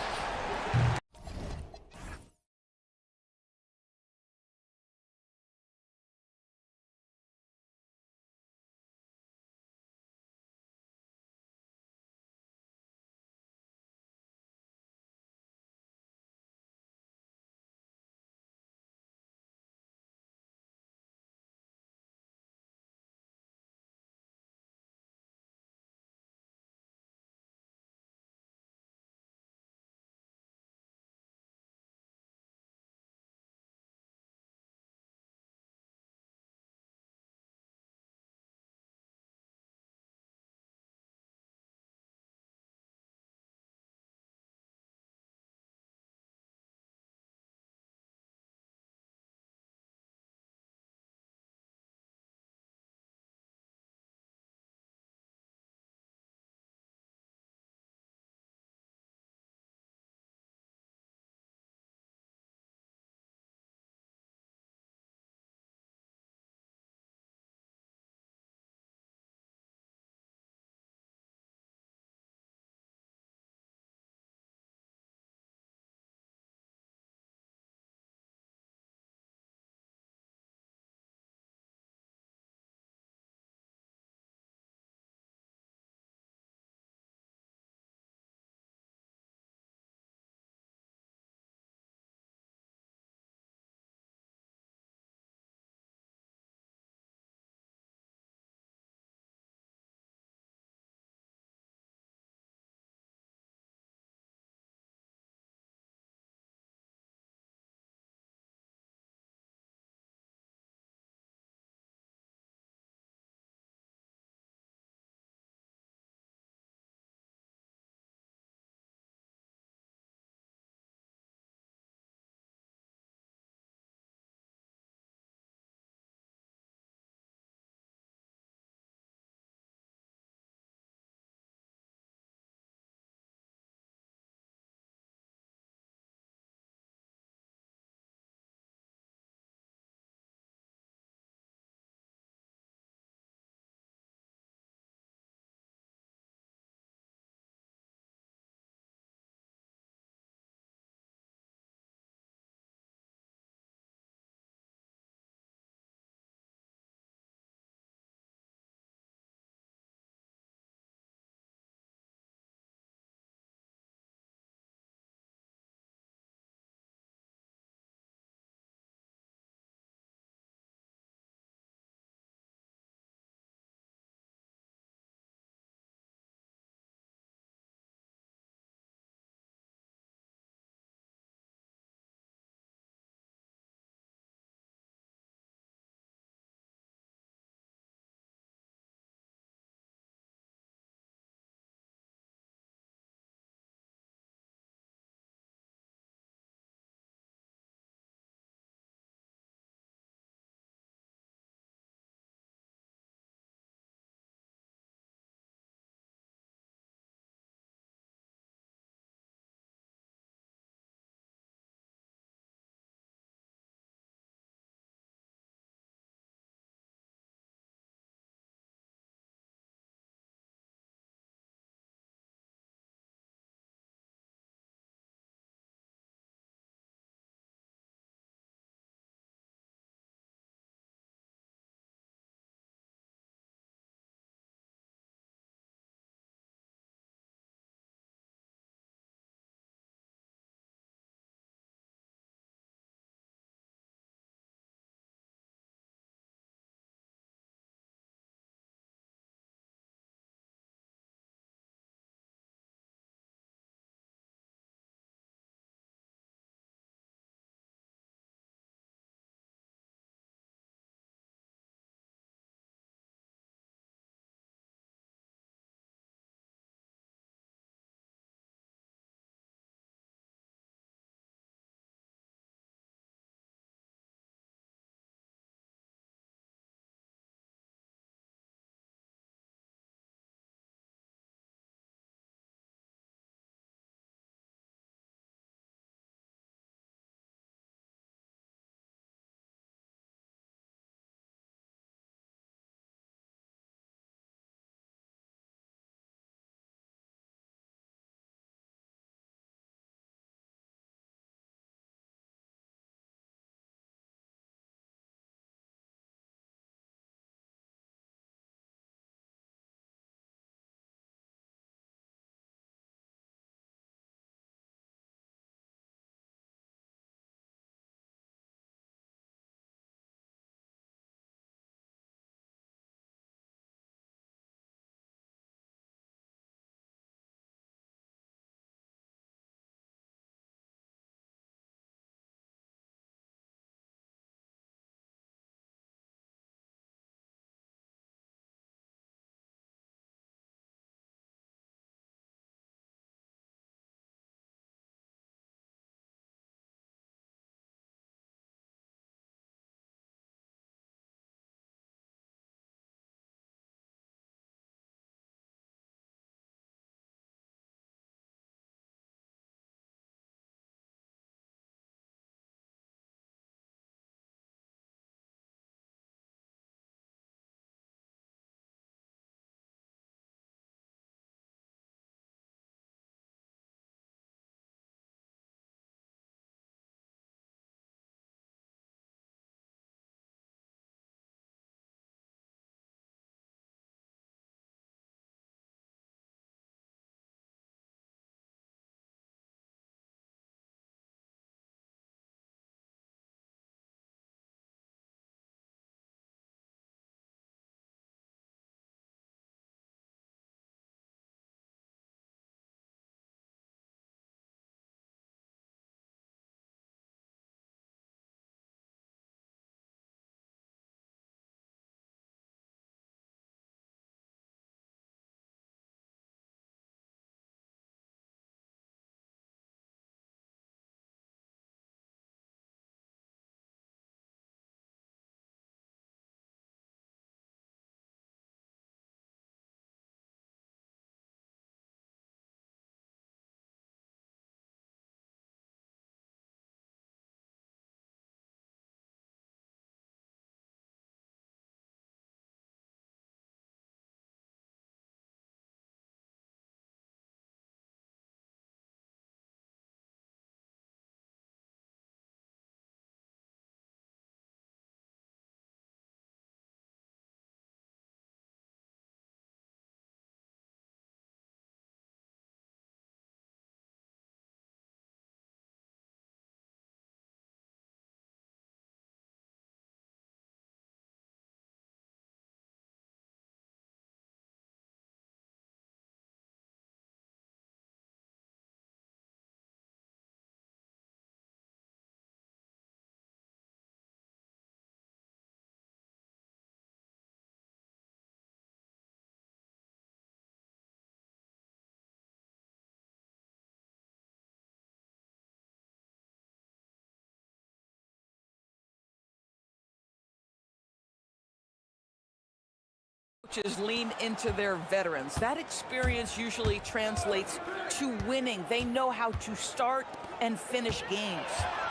coaches lean into their veterans. That experience usually translates to winning. They know how to start and finish games.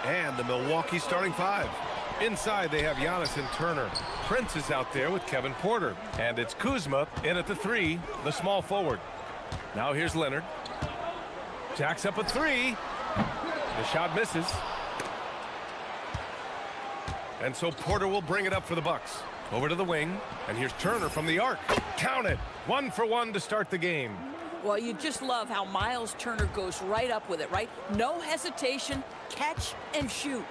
And the Milwaukee starting five. Inside, they have Giannis and Turner. Prince is out there with Kevin Porter. And it's Kuzma in at the three, the small forward. Now here's Leonard. Jacks up a three. The shot misses. And so Porter will bring it up for the Bucks. Over to the wing. And here's Turner from the arc. Count it. 1 for 1 to start the game. Well, you just love how Miles Turner goes right up with it, right? No hesitation, catch and shoot.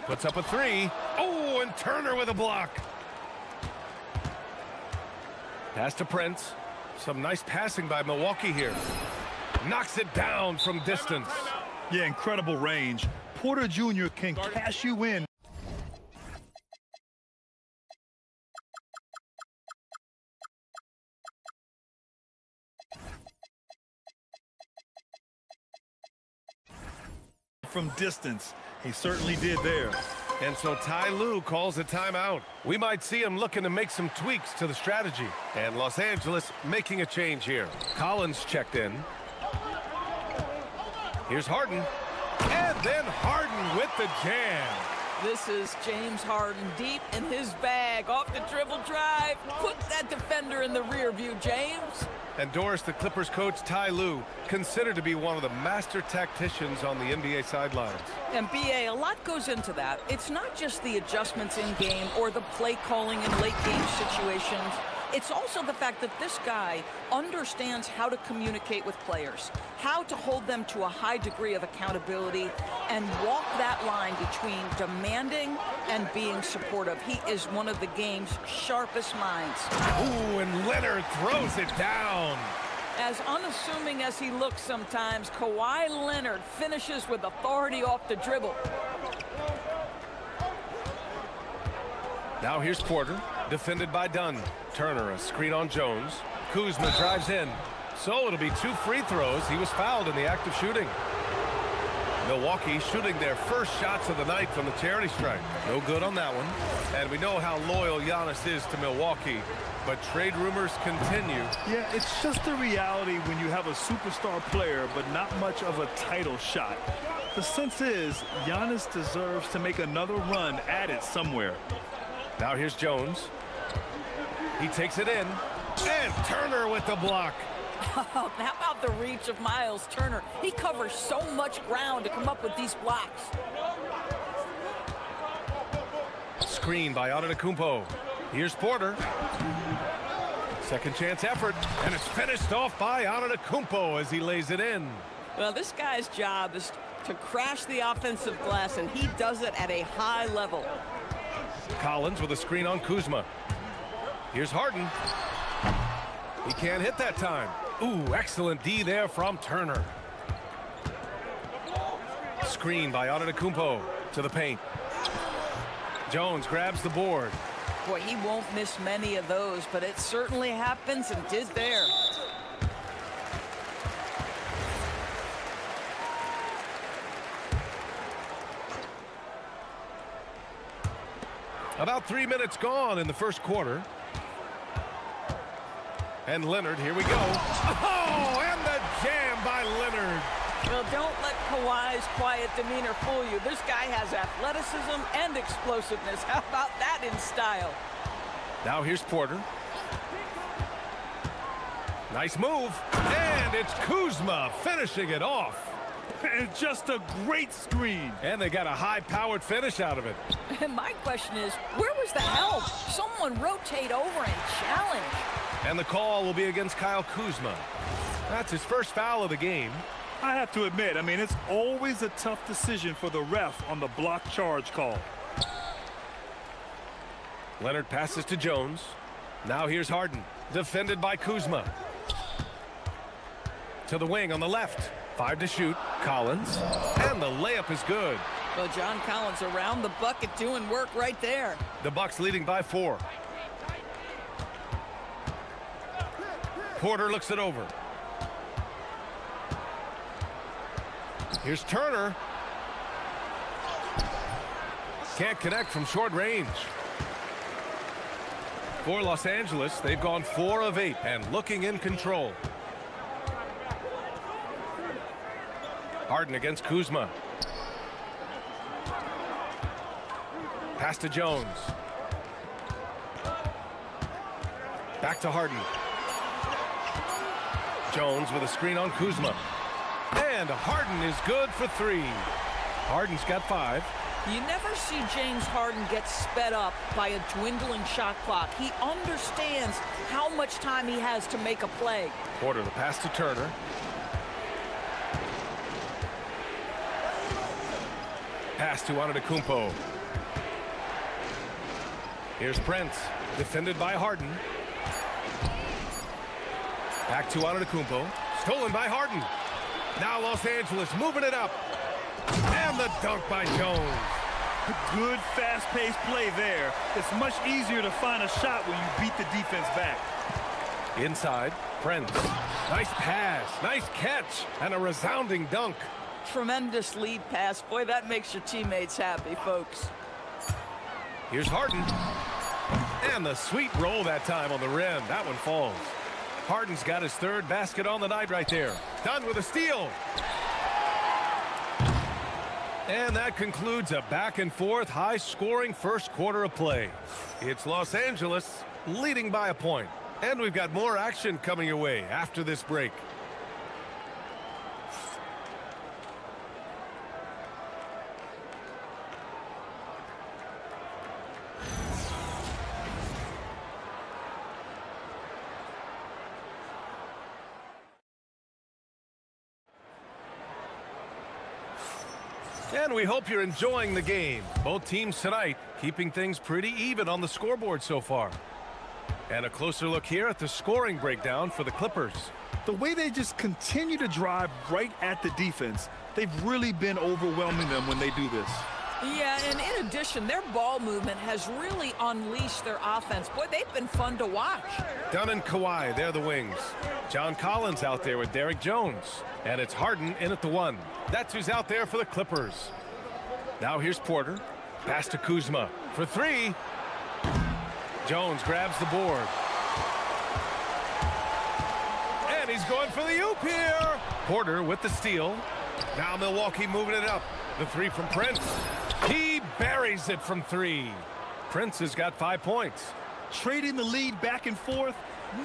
Puts up a three. Oh, and Turner with a block. Pass to Prince. Some nice passing by Milwaukee here. Knocks it down from distance. Yeah, incredible range. Porter Jr. can cash you in. From distance. He certainly did there. And so Ty Lue calls a timeout. We might see him looking to make some tweaks to the strategy. And Los Angeles making a change here. Collins checked in. Here's Harden. And then Harden with the jam. This is James Harden deep in his bag. Off the dribble drive. Put that defender in the rear view, James. And Doris, the Clippers coach Ty Lue, considered to be one of the master tacticians on the NBA sidelines. And BA, a lot goes into that. It's not just the adjustments in game or the play calling in late game situations. It's also the fact that this guy understands how to communicate with players, how to hold them to a high degree of accountability, and walk that line between demanding and being supportive. He is one of the game's sharpest minds. Ooh, and Leonard throws it down. As unassuming as he looks sometimes, Kawhi Leonard finishes with authority off the dribble. Now here's Porter, defended by Dunn. Turner, a screen on Jones. Kuzma drives in. So it'll be 2 free throws. He was fouled in the act of shooting. Milwaukee shooting their first shots of the night from the charity stripe. No good on that one. And we know how loyal Giannis is to Milwaukee, but trade rumors continue. Yeah, it's just the reality when you have a superstar player, but not much of a title shot. The sense is Giannis deserves to make another run at it somewhere. Now here's Jones. He takes it in. And Turner with the block. How about the reach of Miles Turner? He covers so much ground to come up with these blocks. Screen by Antetokounmpo. Here's Porter. Second chance effort. And it's finished off by Antetokounmpo as he lays it in. Well, this guy's job is to crash the offensive glass, and he does it at a high level. Collins with a screen on Kuzma. Here's Harden. He can't hit that time. Ooh, excellent D there from Turner. Screen by Antetokounmpo to the paint. Jones grabs the board. Boy, he won't miss many of those, but it certainly happens and did there. About 3 minutes gone in the first quarter. And Leonard, here we go. Oh, and the jam by Leonard. Well, don't let Kawhi's quiet demeanor fool you. This guy has athleticism and explosiveness. How about that in style? Now here's Porter. Nice move. And it's Kuzma finishing it off. And just a great screen. And they got a high-powered finish out of it. And my question is, where was the help? Someone rotate over and challenge. And the call will be against Kyle Kuzma. That's his first foul of the game. I have to admit, I mean, it's always a tough decision for the ref on the block charge call. Leonard passes to Jones. Now here's Harden, defended by Kuzma. To the wing on the left. 5 to shoot. Collins. And the layup is good. Well, John Collins around the bucket doing work right there. The Bucks leading by 4. Porter looks it over. Here's Turner. Can't connect from short range. For Los Angeles, they've gone 4 of 8 and looking in control. Harden against Kuzma. Pass to Jones. Back to Harden. Jones with a screen on Kuzma. And Harden is good for 3. Harden's got 5. You never see James Harden get sped up by a dwindling shot clock. He understands how much time he has to make a play. Porter, the pass to Turner. Pass to Antetokounmpo. Here's Prince, defended by Harden. Back to Antetokounmpo, stolen by Harden. Now Los Angeles moving it up. And the dunk by Jones. Good, fast-paced play there. It's much easier to find a shot when you beat the defense back. Inside, Prince. Nice pass, nice catch, and a resounding dunk. Tremendous lead pass. Boy, that makes your teammates happy, folks. Here's Harden. And the sweet roll that time on the rim. That one falls. Harden's got his 3rd basket on the night right there. Done with a steal. And that concludes a back-and-forth, high-scoring first quarter of play. It's Los Angeles leading by a point. And we've got more action coming your way after this break. And we hope you're enjoying the game. Both teams tonight keeping things pretty even on the scoreboard so far. And a closer look here at the scoring breakdown for the Clippers. The way they just continue to drive right at the defense, they've really been overwhelming them when they do this. Yeah, and in addition, their ball movement has really unleashed their offense. Boy, they've been fun to watch. Dunn and Kawhi, they're the wings. John Collins out there with Derek Jones. And it's Harden in at the 1. That's who's out there for the Clippers. Now here's Porter. Pass to Kuzma for 3. Jones grabs the board. And he's going for the oop here. Porter with the steal. Now Milwaukee moving it up. The 3 from Prince. He buries it from 3. Prince has got 5 points. Trading the lead back and forth,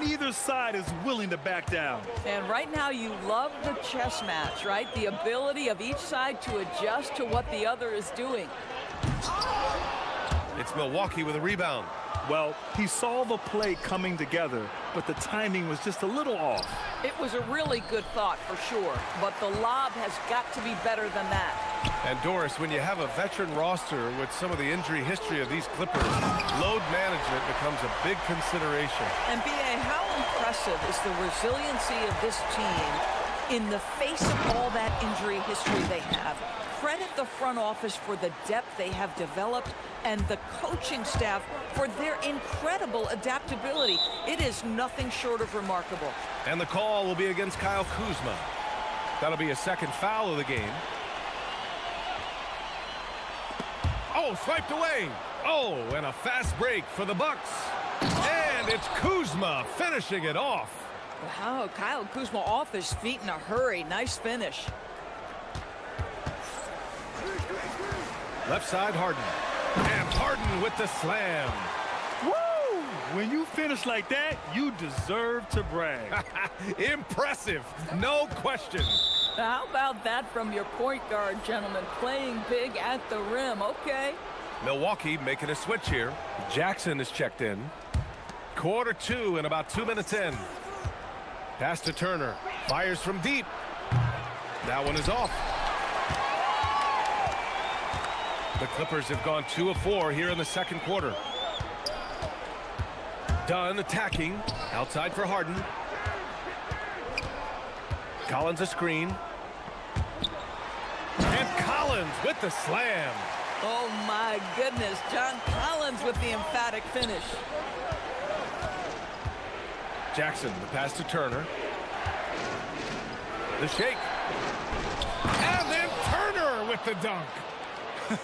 neither side is willing to back down. And right now you love the chess match, right? The ability of each side to adjust to what the other is doing. It's Milwaukee with a rebound. Well, he saw the play coming together, but the timing was just a little off. It was a really good thought for sure, but the lob has got to be better than that. And Doris, when you have a veteran roster with some of the injury history of these Clippers, load management becomes a big consideration. And B.A., how impressive is the resiliency of this team in the face of all that injury history they have? Credit the front office for the depth they have developed and the coaching staff for their incredible adaptability. It is nothing short of remarkable. And the call will be against Kyle Kuzma. That'll be a 2nd foul of the game. Oh, swiped away. Oh, and a fast break for the Bucks. And it's Kuzma finishing it off. Wow, Kyle Kuzma off his feet in a hurry. Nice finish. Left side, Harden. And Harden with the slam. Woo! When you finish like that, you deserve to brag. Impressive, no question. How about that from your point guard, gentlemen? Playing big at the rim, okay. Milwaukee making a switch here. Jackson is checked in. Quarter 2 and about 2 minutes in. Pass to Turner. Fires from deep. That one is off. The Clippers have gone 2 of 4 here in the 2nd quarter. Dunn attacking. Outside for Harden. Collins a screen. And Collins with the slam. Oh my goodness, John Collins with the emphatic finish. Jackson, the pass to Turner. The shake. And then Turner with the dunk.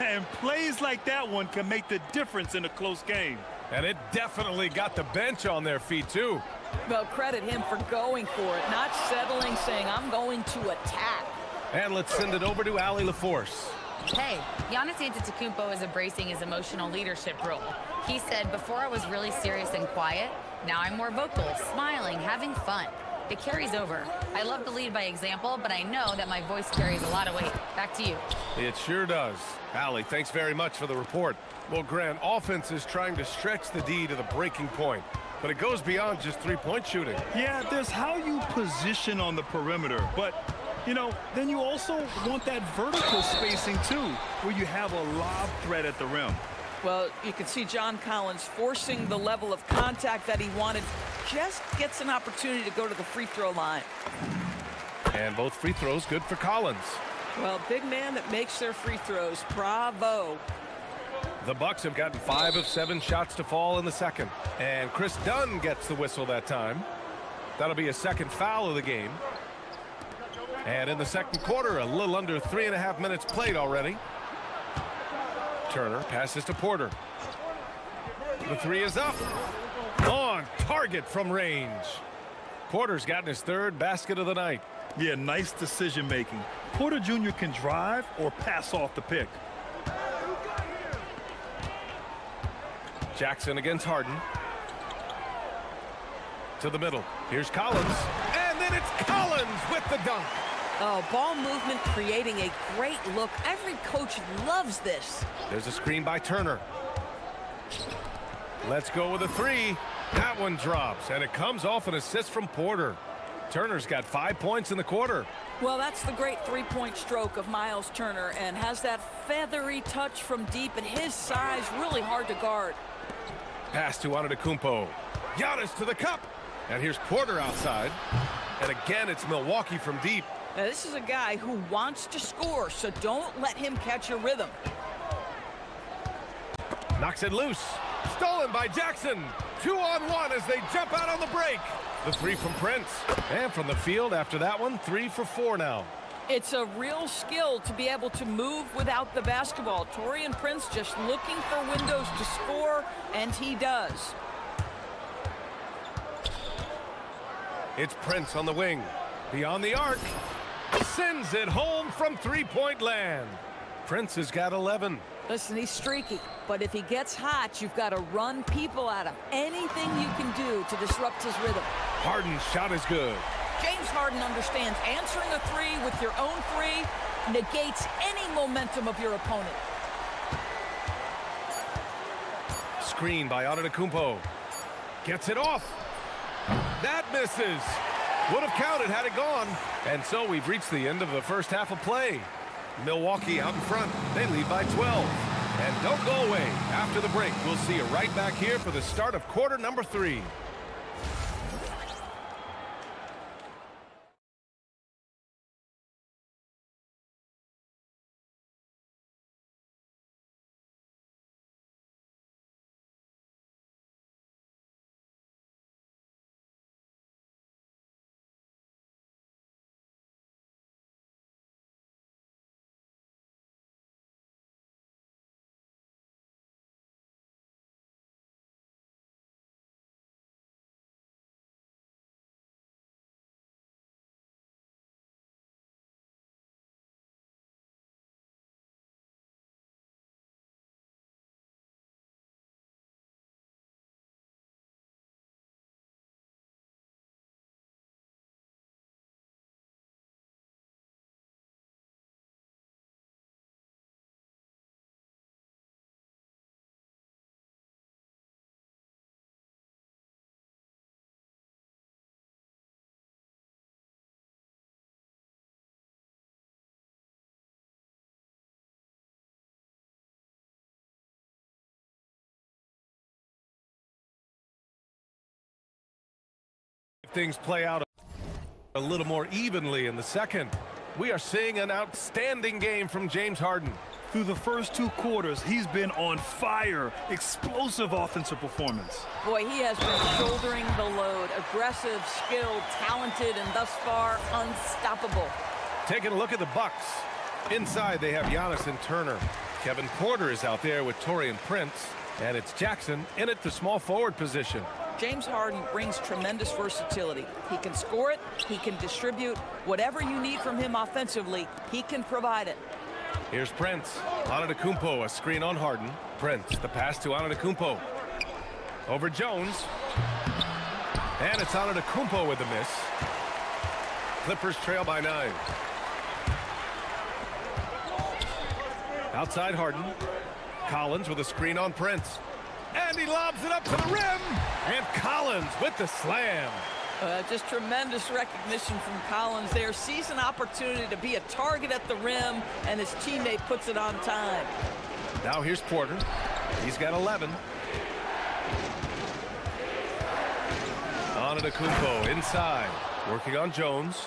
And plays like that one can make the difference in a close game. And it definitely got the bench on their feet, too. Well, credit him for going for it, not settling, saying, I'm going to attack. And let's send it over to Allie LaForce. Hey, Giannis Antetokounmpo is embracing his emotional leadership role. He said, before I was really serious and quiet, now I'm more vocal, smiling, having fun. It carries over. I love to lead by example, but I know that my voice carries a lot of weight. Back to you. It sure does. Allie, thanks very much for the report. Well, Grant, offense is trying to stretch the D to the breaking point, but it goes beyond just three-point shooting. Yeah, there's how you position on the perimeter, but you know, then you also want that vertical spacing too, where you have a lob threat at the rim. Well, you can see John Collins forcing the level of contact that he wanted. Just gets an opportunity to go to the free throw line. And both free throws good for Collins. Well, big man that makes their free throws. Bravo. The Bucks have gotten 5 of 7 shots to fall in the second. And Chris Dunn gets the whistle that time. That'll be a second foul of the game. And in the second quarter, a little under 3.5 minutes played already. Turner passes to Porter. The three is up. On target from range. Porter's gotten his third basket of the night. Yeah, nice decision making. Porter Jr. can drive or pass off the pick. Jackson against Harden. To the middle. Here's Collins. And then it's Collins with the dunk. Oh, ball movement creating a great look. Every coach loves this. There's a screen by Turner. Let's go with a three. That one drops, and it comes off an assist from Porter. Turner's got 5 points in the quarter. Well, that's the great three-point stroke of Miles Turner, and has that feathery touch from deep, and his size really hard to guard. Pass to Antetokounmpo. Giannis to the cup. And here's Porter outside. And again, it's Milwaukee from deep. Now, this is a guy who wants to score, so don't let him catch your rhythm. Knocks it loose. Stolen by Jackson. 2-on-1 as they jump out on the break. The three from Prince. And from the field after that one, 3 for 4 now. It's a real skill to be able to move without the basketball. Taurean Prince just looking for windows to score, and he does. It's Prince on the wing. Beyond the arc. Sends it home from three-point land. Prince has got 11. Listen, he's streaky, but if he gets hot, you've got to run people at him. Anything you can do to disrupt his rhythm. Harden's shot is good. James Harden understands answering a three with your own three negates any momentum of your opponent. Screen by Antetokounmpo. Gets it off. That misses. Would have counted had it gone. And so we've reached the end of the first half of play. Milwaukee out in front. They lead by 12. And don't go away. After the break, we'll see you right back here for the start of quarter number 3. Things play out a little more evenly in the second. We are seeing an outstanding game from James Harden. Through the first 2 quarters, he's been on fire. Explosive offensive performance. Boy, he has been shouldering the load. Aggressive, skilled, talented, and thus far, unstoppable. Taking a look at the Bucks. Inside, they have Giannis and Turner. Kevin Porter is out there with Taurean Prince. And it's Jackson in at the small forward position. James Harden brings tremendous versatility. He can score it, he can distribute. Whatever you need from him offensively, he can provide it. Here's Prince. Antetokounmpo, a screen on Harden. Prince, the pass to Antetokounmpo. Over Jones. And it's Antetokounmpo with the miss. Clippers trail by 9. Outside Harden. Collins with a screen on Prince. And he lobs it up to the rim. And Collins with the slam. Just tremendous recognition from Collins there. Sees an opportunity to be a target at the rim, and his teammate puts it on time. Now here's Porter. He's got 11. Antetokounmpo inside. Working on Jones.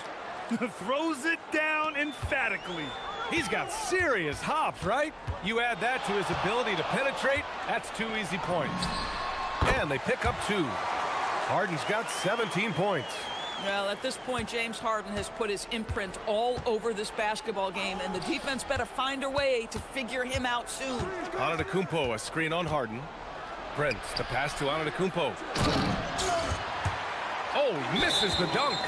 Throws it down emphatically. He's got serious hops, right? You add that to his ability to penetrate, that's 2 easy points. And they pick up 2. Harden's got 17 points. Well, at this point, James Harden has put his imprint all over this basketball game, and the defense better find a way to figure him out soon. Antetokounmpo, a screen on Harden. Prince, the pass to Antetokounmpo. Oh, misses the dunk.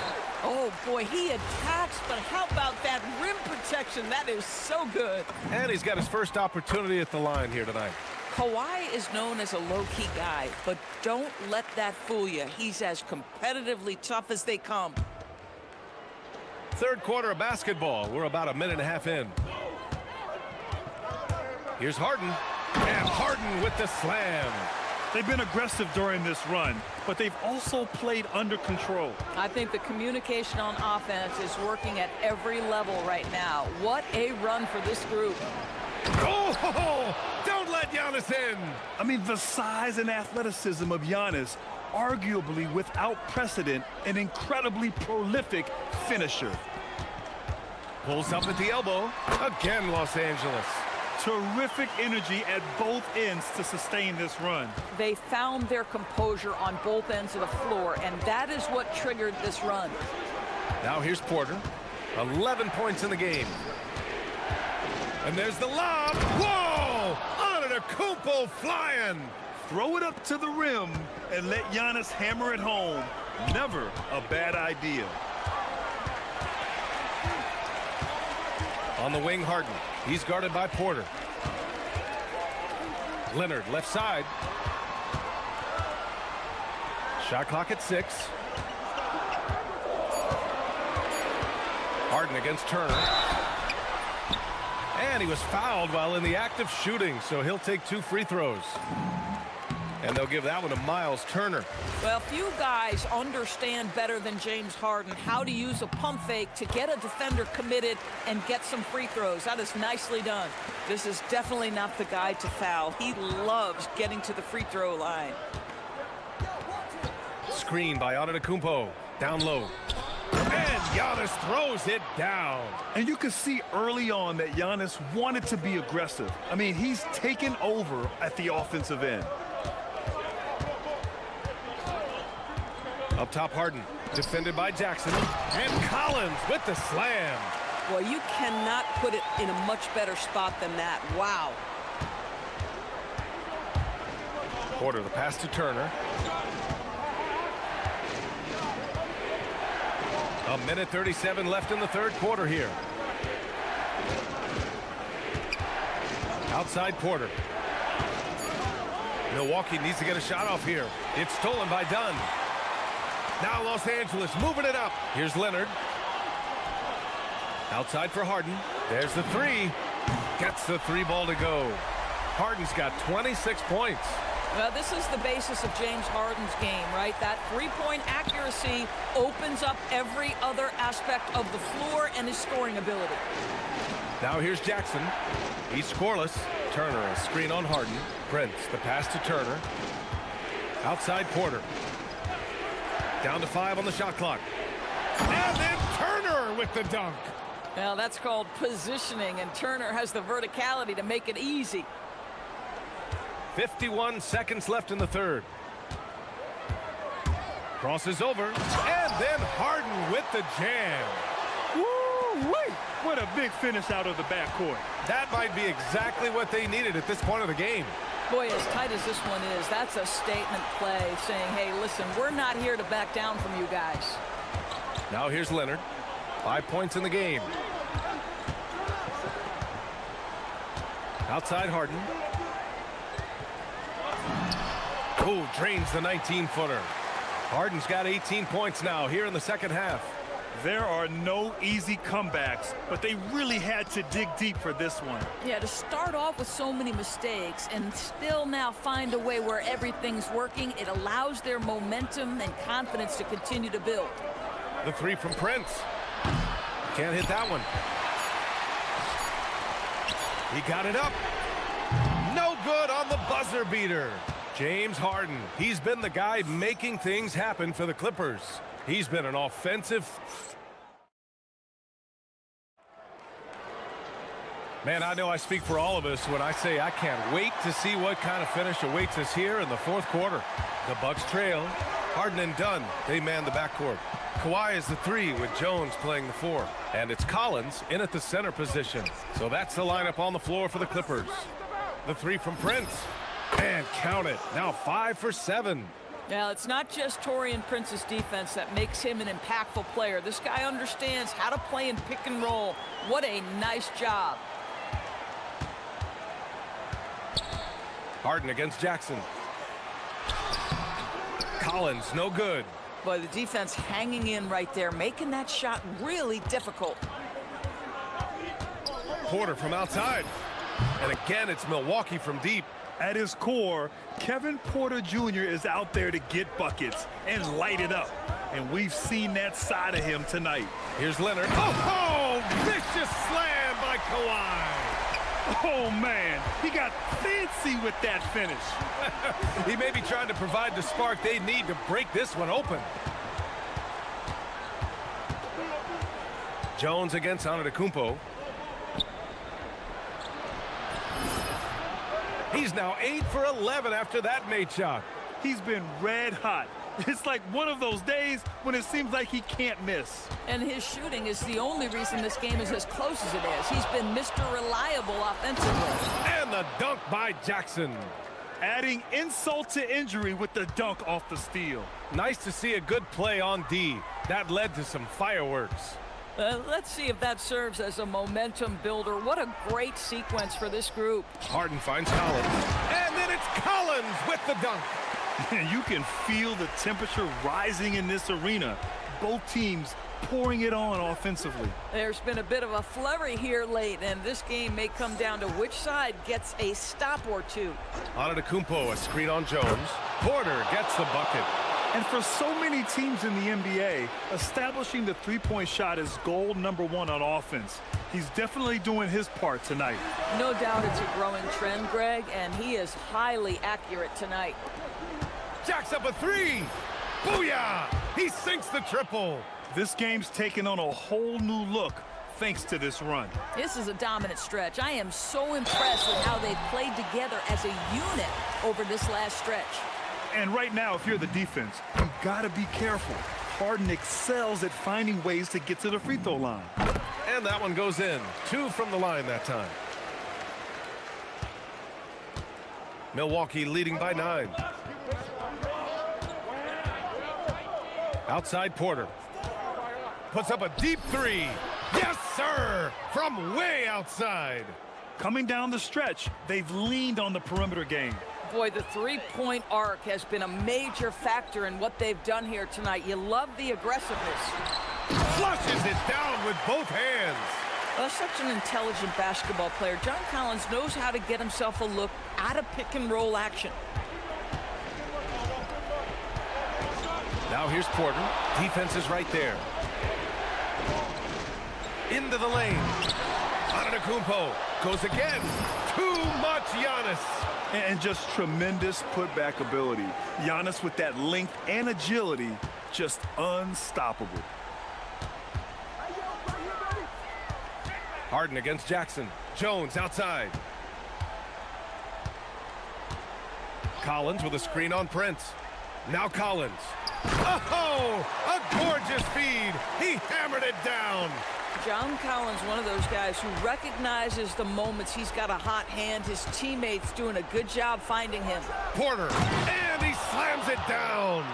Oh, boy, he attacks, but how about that rim protection? That is so good. And he's got his first opportunity at the line here tonight. Kawhi is known as a low-key guy, but don't let that fool you. He's as competitively tough as they come. Third quarter of basketball. We're about a minute and a half in. Here's Harden. And Harden with the slam. They've been aggressive during this run, but they've also played under control. I think the communication on offense is working at every level right now. What a run for this group. Oh, don't let Giannis in. I mean, the size and athleticism of Giannis, arguably without precedent, an incredibly prolific finisher. Pulls up at the elbow. Again, Los Angeles. Terrific energy at both ends to sustain this run. They found their composure on both ends of the floor, and that is what triggered this run. Now here's Porter. 11 points in the game. And there's the lob. Whoa! Antetokounmpo flying. Throw it up to the rim and let Giannis hammer it home. Never a bad idea. On the wing, Harden. He's guarded by Porter. Leonard, left side. Shot clock at 6. Harden against Turner. And he was fouled while in the act of shooting, so he'll take 2 free throws. And they'll give that one to Miles Turner. Well, few guys understand better than James Harden how to use a pump fake to get a defender committed and get some free throws. That is nicely done. This is definitely not the guy to foul. He loves getting to the free throw line. Screen by Antetokounmpo. Down low. And Giannis throws it down. And you could see early on that Giannis wanted to be aggressive. I mean, he's taken over at the offensive end. Up top, Harden. Defended by Jackson. And Collins with the slam. Well, you cannot put it in a much better spot than that. Wow. Porter, the pass to Turner. A minute 37 left in the third quarter here. Outside Porter. Milwaukee needs to get a shot off here. It's stolen by Dunn. Now Los Angeles moving it up. Here's Leonard. Outside for Harden. There's the 3. Gets the 3 ball to go. Harden's got 26 points. Well, this is the basis of James Harden's game, right? That three-point accuracy opens up every other aspect of the floor and his scoring ability. Now here's Jackson. He's scoreless. Turner, a screen on Harden. Prince, the pass to Turner. Outside Porter. Down to 5 on the shot clock. And then Turner with the dunk. Now that's called positioning, and Turner has the verticality to make it easy. 51 seconds left in the third. Crosses over, and then Harden with the jam. Woo-wee! What a big finish out of the backcourt. That might be exactly what they needed at this point of the game. Boy, as tight as this one is, that's a statement play saying, hey, listen, we're not here to back down from you guys. Now here's Leonard. 5 points in the game. Outside Harden. Oh, drains the 19-footer. Harden's got 18 points now here in the second half. There are no easy comebacks, but they really had to dig deep for this one. Yeah, to start off with so many mistakes and still now find a way where everything's working, it allows their momentum and confidence to continue to build. The three from Prince. Can't hit that one. He got it up. No good on the buzzer beater. James Harden, he's been the guy making things happen for the Clippers. He's been an offensive... Man, I know I speak for all of us when I say I can't wait to see what kind of finish awaits us here in the fourth quarter. The Bucks trail. Harden and Dunn, they man the backcourt. Kawhi is the three with Jones playing the four. And it's Collins in at the center position. So that's the lineup on the floor for the Clippers. The three from Prince. And count it. Now 5 for 7. Now, it's not just Taurean Prince's defense that makes him an impactful player. This guy understands how to play in pick and roll. What a nice job. Harden against Jackson. Collins, no good. But the defense hanging in right there, making that shot really difficult. Porter from outside. And again, it's Milwaukee from deep. At his core, Kevin Porter Jr. is out there to get buckets and light it up. And we've seen that side of him tonight. Here's Leonard. Oh, vicious slam by Kawhi. Oh, man, he got fancy with that finish. He may be trying to provide the spark they need to break this one open. Jones against Antetokounmpo. He's now 8 for 11 after that made shot. He's been red hot. It's like one of those days when it seems like he can't miss. And his shooting is the only reason this game is as close as it is. He's been Mr. Reliable offensively. And the dunk by Jackson. Adding insult to injury with the dunk off the steal. Nice to see a good play on D. That led to some fireworks. Let's see if that serves as a momentum builder. What a great sequence for this group. Harden finds Collins. And then it's Collins with the dunk. You can feel the temperature rising in this arena. Both teams pouring it on offensively. There's been a bit of a flurry here late, and this game may come down to which side gets a stop or two. Antetokounmpo, a screen on Jones. Porter gets the bucket. And for so many teams in the NBA, establishing the three-point shot is goal number one on offense. He's definitely doing his part tonight. No doubt it's a growing trend, Greg, and he is highly accurate tonight. Jacks up a three. Booyah! He sinks the triple. This game's taken on a whole new look thanks to this run. This is a dominant stretch. I am so impressed with how they've played together as a unit over this last stretch. And right now, if you're the defense, you've got to be careful. Harden excels at finding ways to get to the free throw line. And that one goes in. 2 from the line that time. Milwaukee leading by 9. Outside Porter. Puts up a deep three. Yes, sir! From way outside. Coming down the stretch, they've leaned on the perimeter game. Boy, the three-point arc has been a major factor in what they've done here tonight. You love the aggressiveness. Flushes it down with both hands. Such an intelligent basketball player. John Collins knows how to get himself a look out of pick-and-roll action. Now here's Porter. Defense is right there. Into the lane. Antetokounmpo goes again. Too much Giannis. And just tremendous putback ability. Giannis with that length and agility, just unstoppable. Harden against Jackson. Jones outside. Collins with a screen on Prince. Now Collins. Oh! a gorgeous feed. He hammered it down. John Collins, one of those guys who recognizes the moments he's got a hot hand. His teammates doing a good job finding him. Porter, and he slams it down.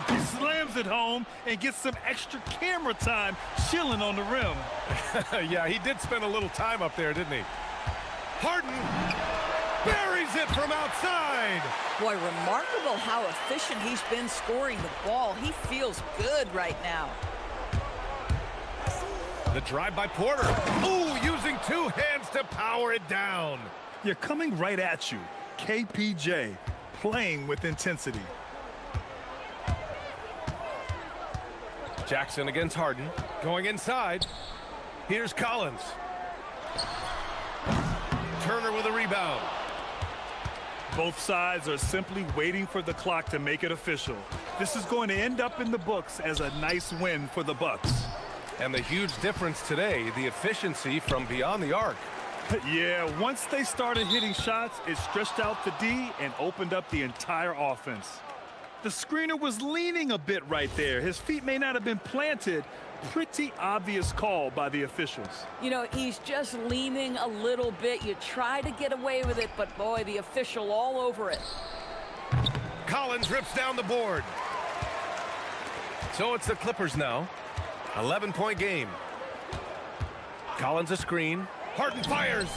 He slams it home and gets some extra camera time chilling on the rim. Yeah, he did spend a little time up there, didn't he? Harden buries it from outside. Boy, remarkable how efficient he's been scoring the ball. He feels good right now. The drive by Porter. Ooh, using two hands to power it down. You're coming right at you. KPJ playing with intensity. Jackson against Harden. Going inside. Here's Collins. Turner with a rebound. Both sides are simply waiting for the clock to make it official. This is going to end up in the books as a nice win for the Bucks. And the huge difference today, the efficiency from beyond the arc. Yeah, once they started hitting shots, it stretched out the D and opened up the entire offense. The screener was leaning a bit right there. His feet may not have been planted. Pretty obvious call by the officials. You know, he's just leaning a little bit. You try to get away with it, but boy, the official all over it. Collins rips down the board. So it's the Clippers now. 11-point game. Collins a screen. Harden fires.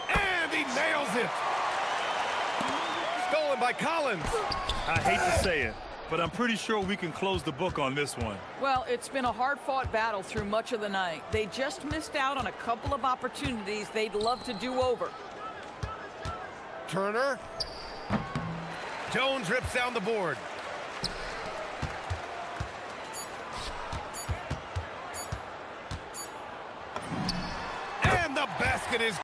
And he nails it. Stolen by Collins. I hate to say it, but I'm pretty sure we can close the book on this one. Well, it's been a hard-fought battle through much of the night. They just missed out on a couple of opportunities they'd love to do over. Turner. Jones rips down the board. And the basket is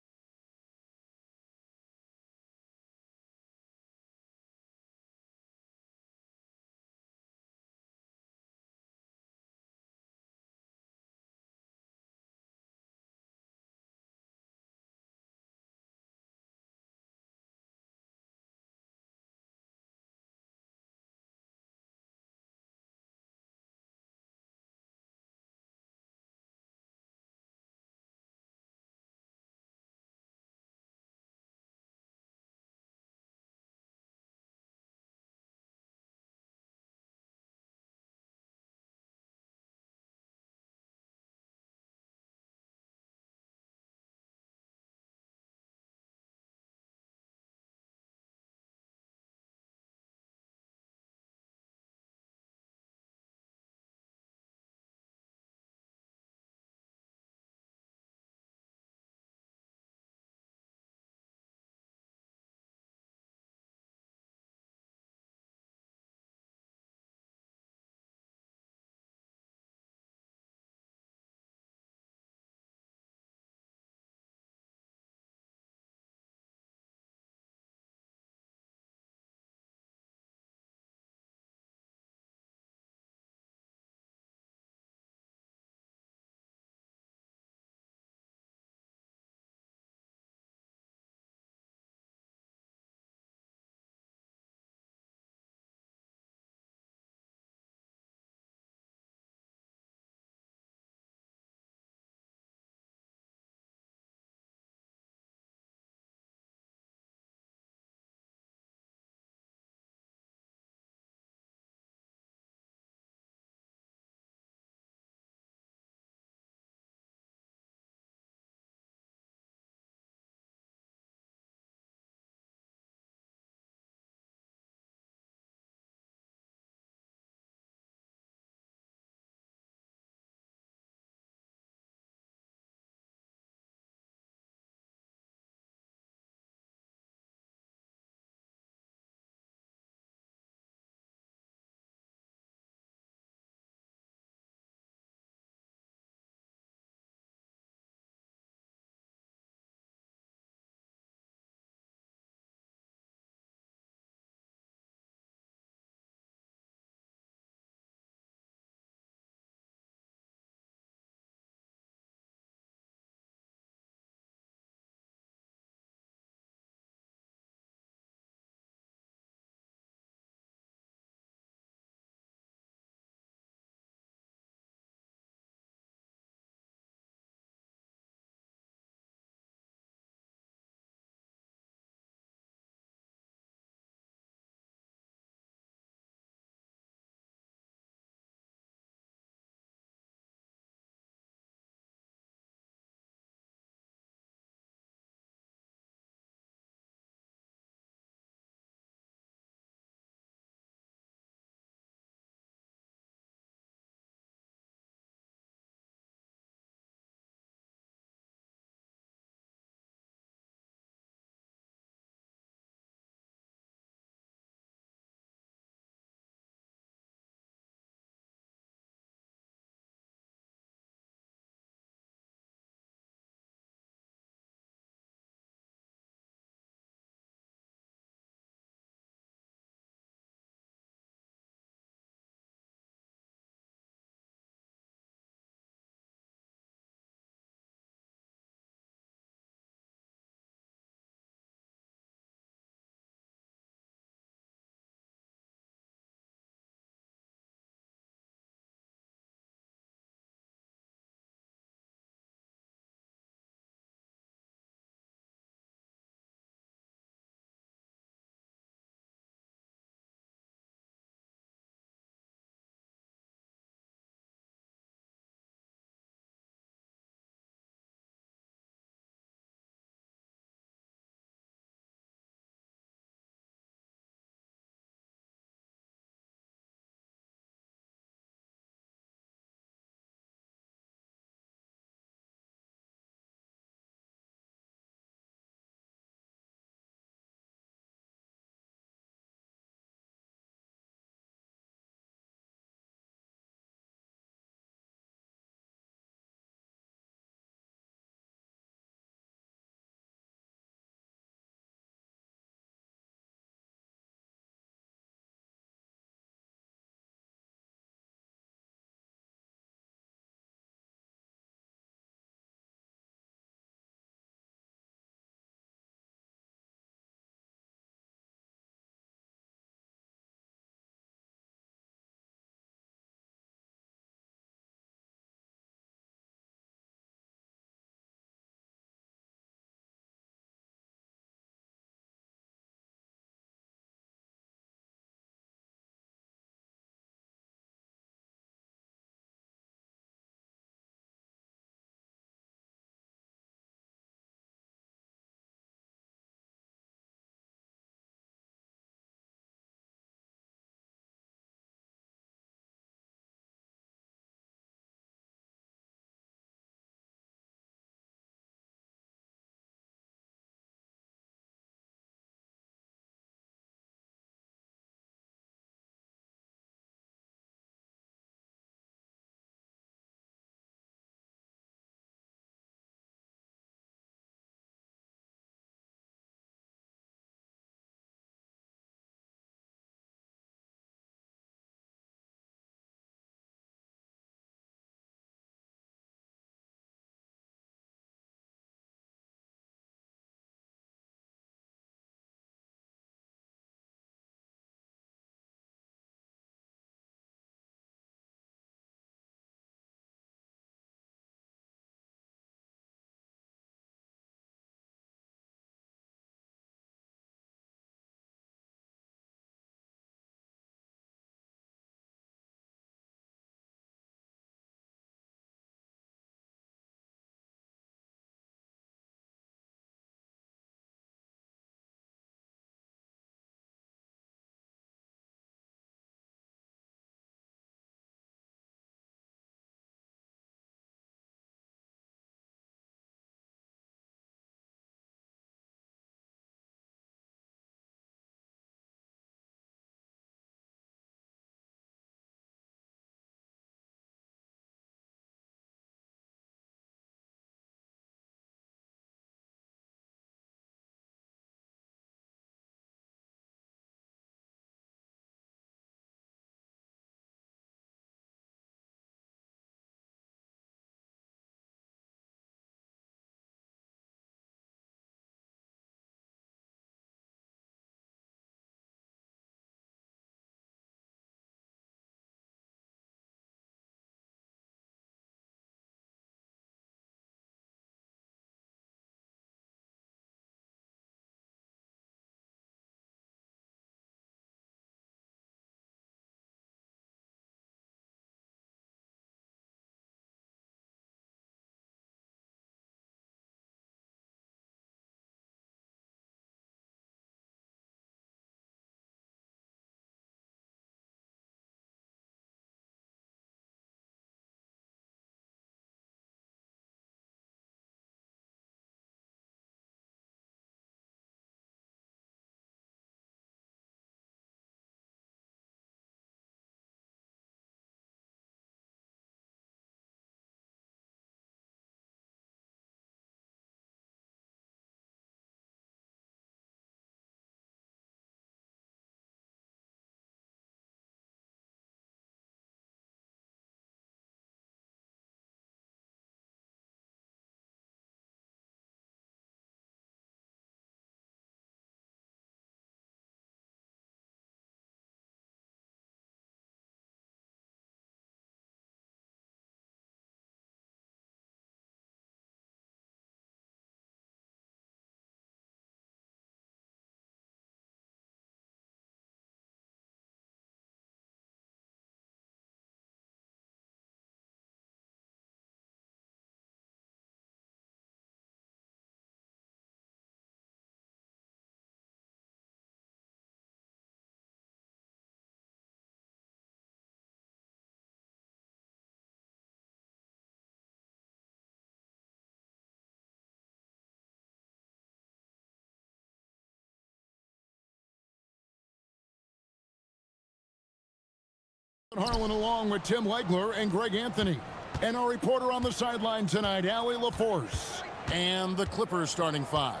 Harlan along with Tim Legler and Greg Anthony. And our reporter on the sideline tonight, Allie LaForce. And the Clippers starting five.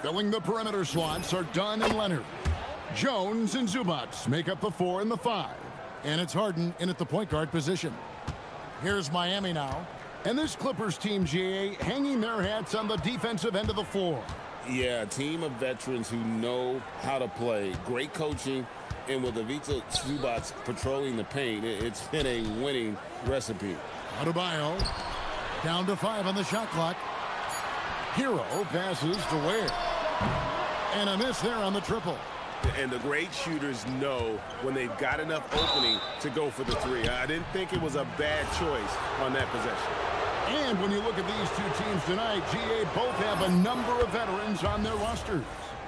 Filling the perimeter slots are Dunn and Leonard. Jones and Zubats make up the 4 and the 5. And it's Harden in at the point guard position. Here's Miami now. And this Clippers team, GA, hanging their hats on the defensive end of the floor. Yeah, a team of veterans who know how to play. Great coaching. And with Ivica Zubats patrolling the paint, it's been a winning recipe. Adebayo down to 5 on the shot clock. Hero passes to Ware. And a miss there on the triple. And the great shooters know when they've got enough opening to go for the 3. I didn't think it was a bad choice on that possession. And when you look at these two teams tonight, GA both have a number of veterans on their rosters.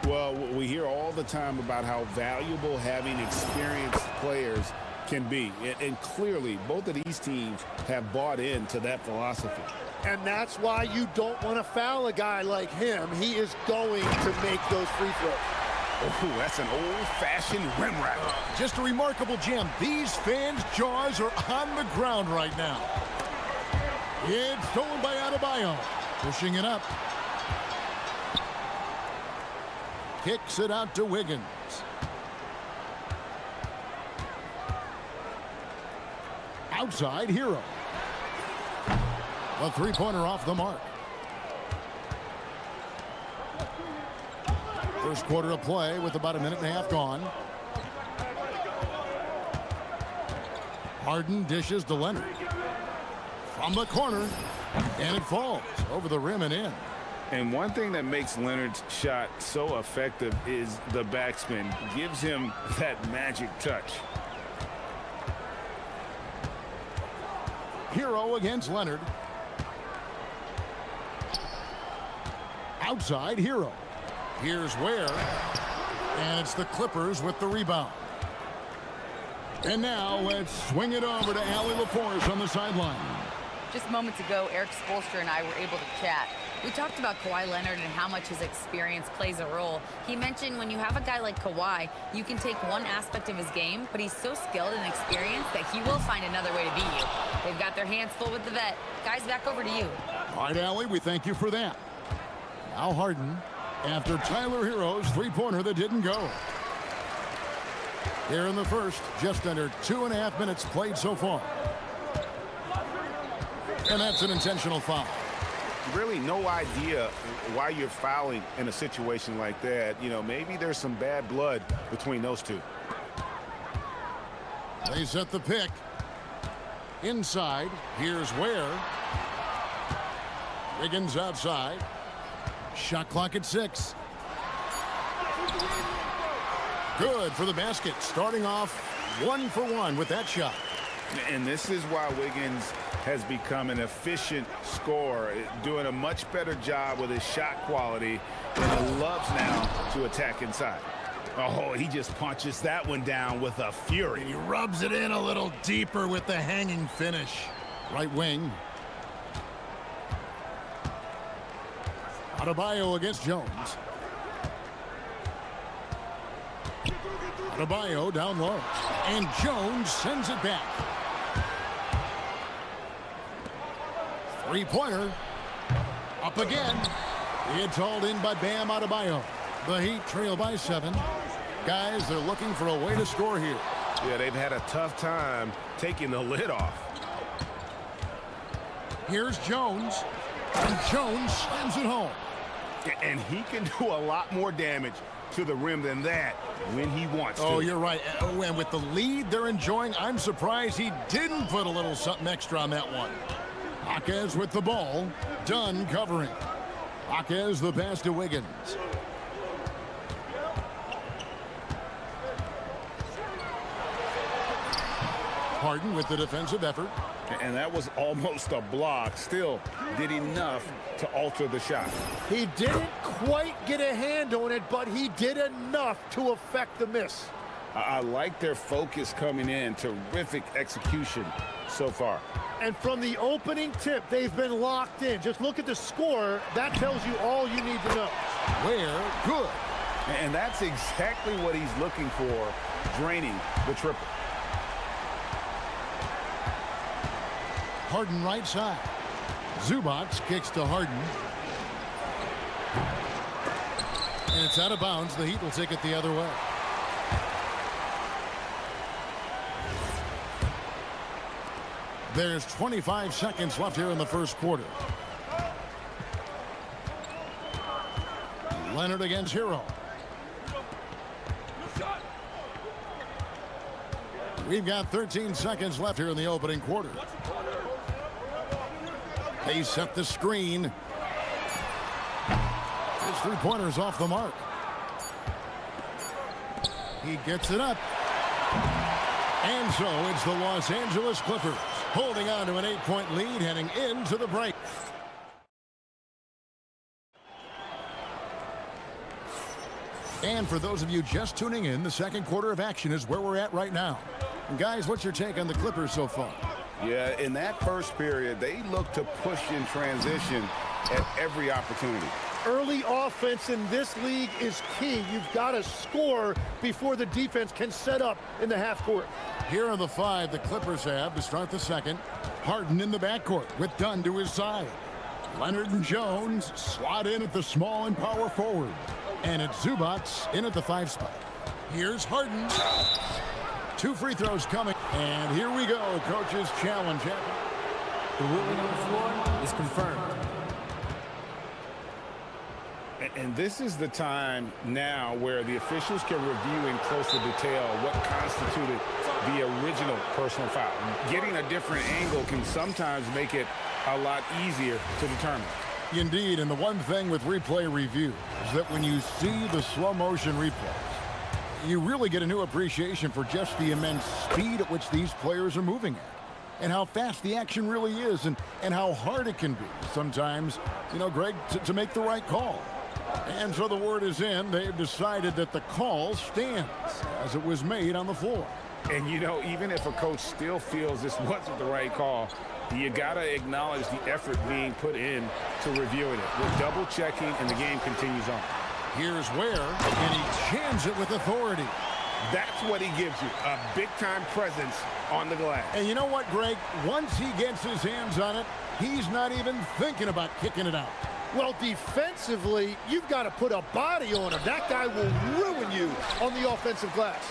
Well, we hear all the time about how valuable having experienced players can be. And clearly, both of these teams have bought into that philosophy. And that's why you don't want to foul a guy like him. He is going to make those free throws. Oh, that's an old-fashioned rim rattler. Just a remarkable jam. These fans' jaws are on the ground right now. It's stolen by Adebayo. Pushing it up. Kicks it out to Wiggins. Outside, Hero. A three-pointer off the mark. First quarter of play with about a minute and a half gone. Harden dishes to Leonard. From the corner, and it falls over the rim and in. And one thing that makes Leonard's shot so effective is the backspin. Gives him that magic touch. Hero against Leonard. Outside, Hero. Here's Ware. And it's the Clippers with the rebound. And now let's swing it over to Allie LaForce on the sideline. Just moments ago, Eric Spoelstra and I were able to chat. We talked about Kawhi Leonard and how much his experience plays a role. He mentioned when you have a guy like Kawhi, you can take one aspect of his game, but he's so skilled and experienced that he will find another way to beat you. They've got their hands full with the vet. Guys, back over to you. All right, Allie, we thank you for that. Now Harden, after Tyler Hero's three-pointer that didn't go. Here in the first, just under 2.5 minutes played so far. And that's an intentional foul. Really no idea why you're fouling in a situation like that. You know, maybe there's some bad blood between those two. They set the pick. Inside, here's Ware. Wiggins outside. Shot clock at 6. Good for the basket. Starting off 1 for 1 with that shot. And this is why Wiggins has become an efficient scorer, doing a much better job with his shot quality, and loves now to attack inside. Oh, he just punches that one down with a fury. He rubs it in a little deeper with the hanging finish. Right wing. Adebayo against Jones. Adebayo down low. And Jones sends it back. Three-pointer. Up again. It's hauled in by Bam Adebayo. The Heat trail by 7. Guys, they're looking for a way to score here. Yeah, they've had a tough time taking the lid off. Here's Jones. And Jones slams it home. And he can do a lot more damage to the rim than that when he wants to. Oh, you're right. Oh, and with the lead they're enjoying, I'm surprised he didn't put a little something extra on that one. Jaquez with the ball. Dunn covering. Jaquez the pass to Wiggins. Harden with the defensive effort. And that was almost a block. Still did enough to alter the shot. He didn't quite get a hand on it, but he did enough to affect the miss. I like their focus coming in. Terrific execution so far. And from the opening tip, they've been locked in. Just look at the score. That tells you all you need to know. Where good. And that's exactly what he's looking for, draining the triple. Harden right side. Zubac kicks to Harden. And it's out of bounds. The Heat will take it the other way. There's 25 seconds left here in the first quarter. Leonard against Hero. We've got 13 seconds left here in the opening quarter. They set the screen. His three-pointer's off the mark. He gets it up. And so it's the Los Angeles Clippers holding on to an 8-point lead heading into the break. And for those of you just tuning in, the second quarter of action is where we're at right now. And guys, what's your take on the Clippers so far? Yeah, in that first period, they look to push in transition at every opportunity. Early offense in this league is key. You've got to score before the defense can set up in the half court. Here are the 5 the Clippers have to start the second. Harden in the backcourt with Dunn to his side. Leonard and Jones slot in at the small and power forward. And it's Zubac in at the 5 spot. Here's Harden. 2 free throws coming. And here we go, coach's challenge. The ruling on the floor is confirmed. And this is the time now where the officials can review in closer detail what constituted the original personal foul. Getting a different angle can sometimes make it a lot easier to determine. Indeed, and the one thing with replay review is that when you see the slow motion replays, you really get a new appreciation for just the immense speed at which these players are moving at, and how fast the action really is, and how hard it can be sometimes, you know, Greg, to make the right call. And so the word is in. They've decided that the call stands as it was made on the floor. And, you know, even if a coach still feels this wasn't the right call, you got to acknowledge the effort being put in to reviewing it. We're double-checking, and the game continues on. Here's Ware, and he jams it with authority. That's what he gives you, a big-time presence on the glass. And you know what, Greg? Once he gets his hands on it, he's not even thinking about kicking it out. Well, defensively, you've got to put a body on him. That guy will ruin you on the offensive glass.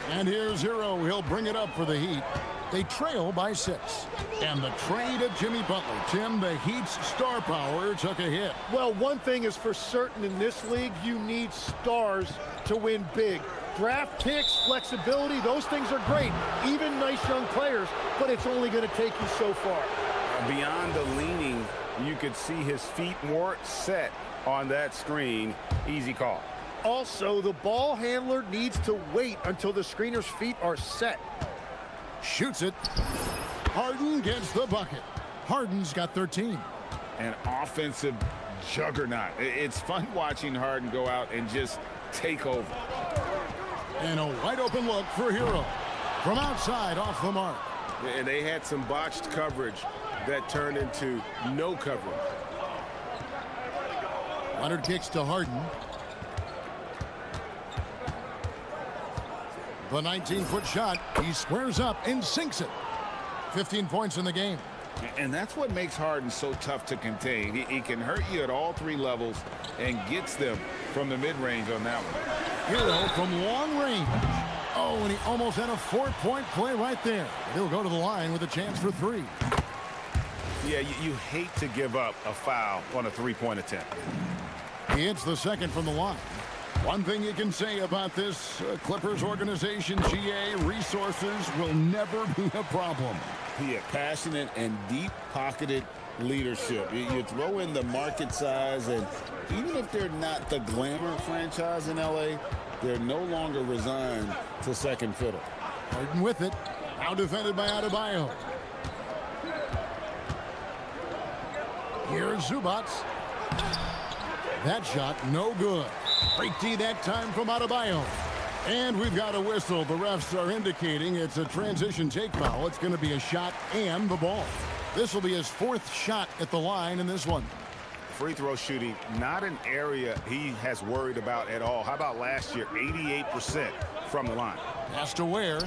And here's Hero. He'll bring it up for the Heat. They trail by 6. And the trade of Jimmy Butler. Tim, the Heat's star power took a hit. Well, one thing is for certain in this league, you need stars to win big. Draft picks, flexibility, those things are great. Even nice young players, but it's only going to take you so far. Beyond the leaning, you could see his feet more set on that screen. Easy call. Also, the ball handler needs to wait until the screener's feet are set. Shoots it. Harden gets the bucket. Harden's got 13. An offensive juggernaut. It's fun watching Harden go out and just take over. And a wide open look for Hero. From outside, off the mark. And they had some botched coverage that turned into no coverage. Leonard kicks to Harden. The 19-foot shot. He squares up and sinks it. 15 points in the game. And that's what makes Harden so tough to contain. He can hurt you at all 3 levels and gets them from the mid-range on that one. Hero from long range. Oh, and he almost had a 4-point play right there. He'll go to the line with a chance for 3. Yeah, you hate to give up a foul on a 3-point attempt. He hits the second from the line. One thing you can say about this Clippers organization, GA, resources will never be a problem. Yeah, passionate and deep-pocketed leadership. You throw in the market size, and even if they're not the glamour franchise in LA, they're no longer resigned to second fiddle. Harden with it. Now defended by Adebayo. Here's Zubac. That shot no good. Break D that time from Adebayo. And we've got a whistle. The refs are indicating it's a transition take foul. It's going to be a shot and the ball. This will be his 4th shot at the line in this one. Free throw shooting, not an area he has worried about at all. How about last year? 88% from the line. Pass to Ware.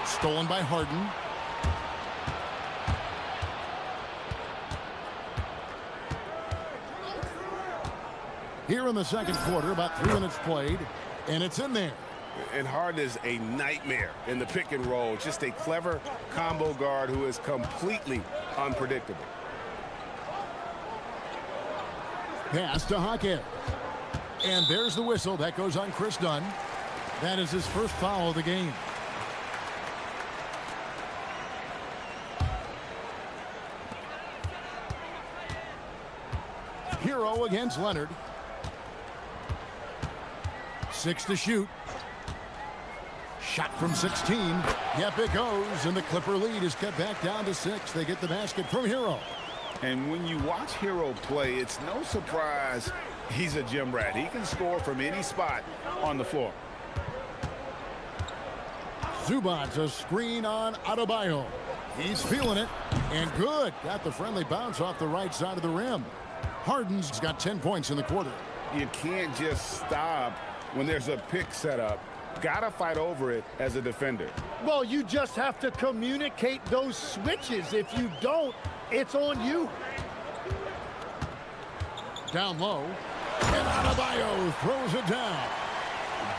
Stolen by Harden. Here in the second quarter, about 3 minutes played, and it's in there. And Harden is a nightmare in the pick and roll. Just a clever combo guard who is completely unpredictable. Pass to Hockey. And there's the whistle. That goes on Chris Dunn. That is his first foul of the game. Hero against Leonard. 6 to shoot. Shot from 16. Yep, it goes. And the Clipper lead is cut back down to 6. They get the basket from Hero. And when you watch Hero play, it's no surprise he's a gym rat. He can score from any spot on the floor. Zubac's a screen on Adebayo. He's feeling it. And good. Got the friendly bounce off the right side of the rim. Harden's got 10 points in the quarter. You can't just stop when there's a pick set up. Gotta fight over it as a defender. Well, you just have to communicate those switches. If you don't, it's on you. Down low. And Adebayo throws it down.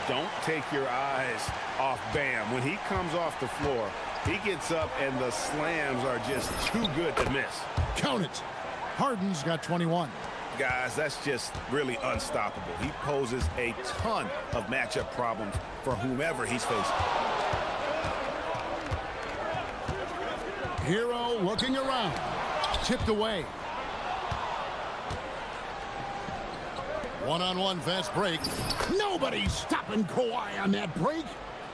Don't take your eyes off Bam. When he comes off the floor, he gets up and the slams are just too good to miss. Count it. Harden's got 21. Guys, that's just really unstoppable. He poses a ton of matchup problems for whomever he's facing. Hero looking around. Tipped away. One-on-one fast break. Nobody's stopping Kawhi on that break.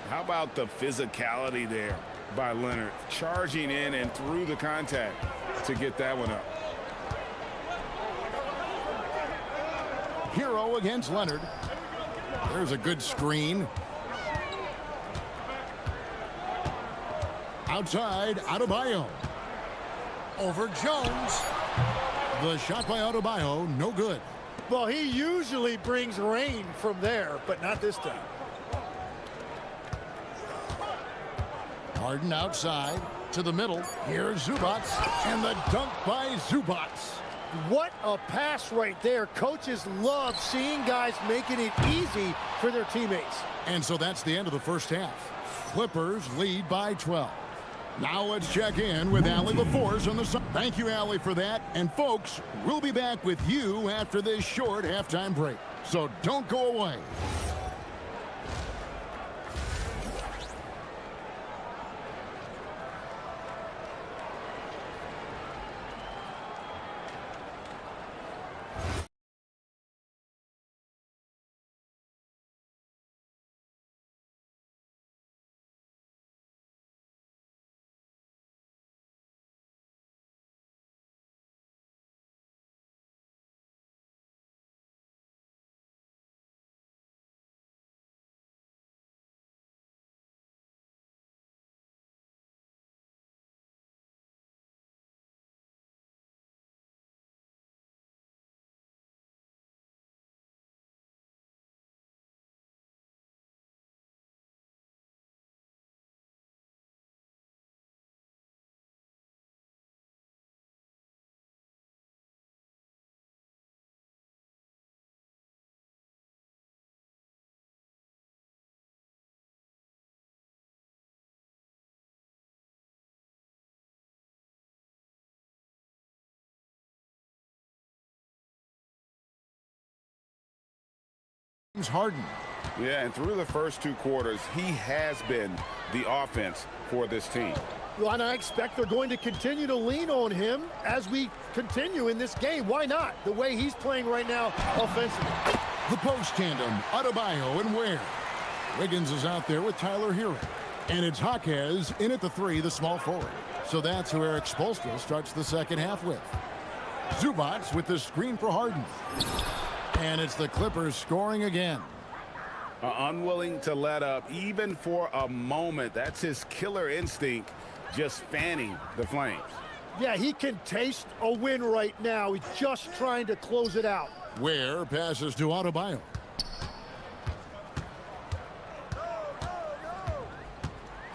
How about the physicality there by Leonard? Charging in and through the contact to get that one up. Hero against Leonard. There's a good screen. Outside, Adebayo. Over Jones. The shot by Adebayo, no good. Well, he usually brings rain from there, but not this time. Harden outside to the middle. Here's Zubac, and the dunk by Zubac. What a pass right there. Coaches love seeing guys making it easy for their teammates. And so that's the end of the first half. Clippers lead by 12. Now let's check in with Allie LaForce on the side. Thank you, Allie, for that. And folks, we'll be back with you after this short halftime break. So don't go away. Harden. Yeah, and through the first 2 quarters, he has been the offense for this team. Well, and I expect they're going to continue to lean on him as we continue in this game. Why not? The way he's playing right now offensively. The post tandem, Adebayo and Ware. Wiggins is out there with Tyler Hero. And it's Jaquez in at the 3, the small forward. So that's who Eric Spoelstra starts the second half with. Zubac with the screen for Harden. And it's the Clippers scoring again. Unwilling to let up even for a moment. That's his killer instinct, just fanning the flames. Yeah, he can taste a win right now. He's just trying to close it out. Ware passes to Adebayo.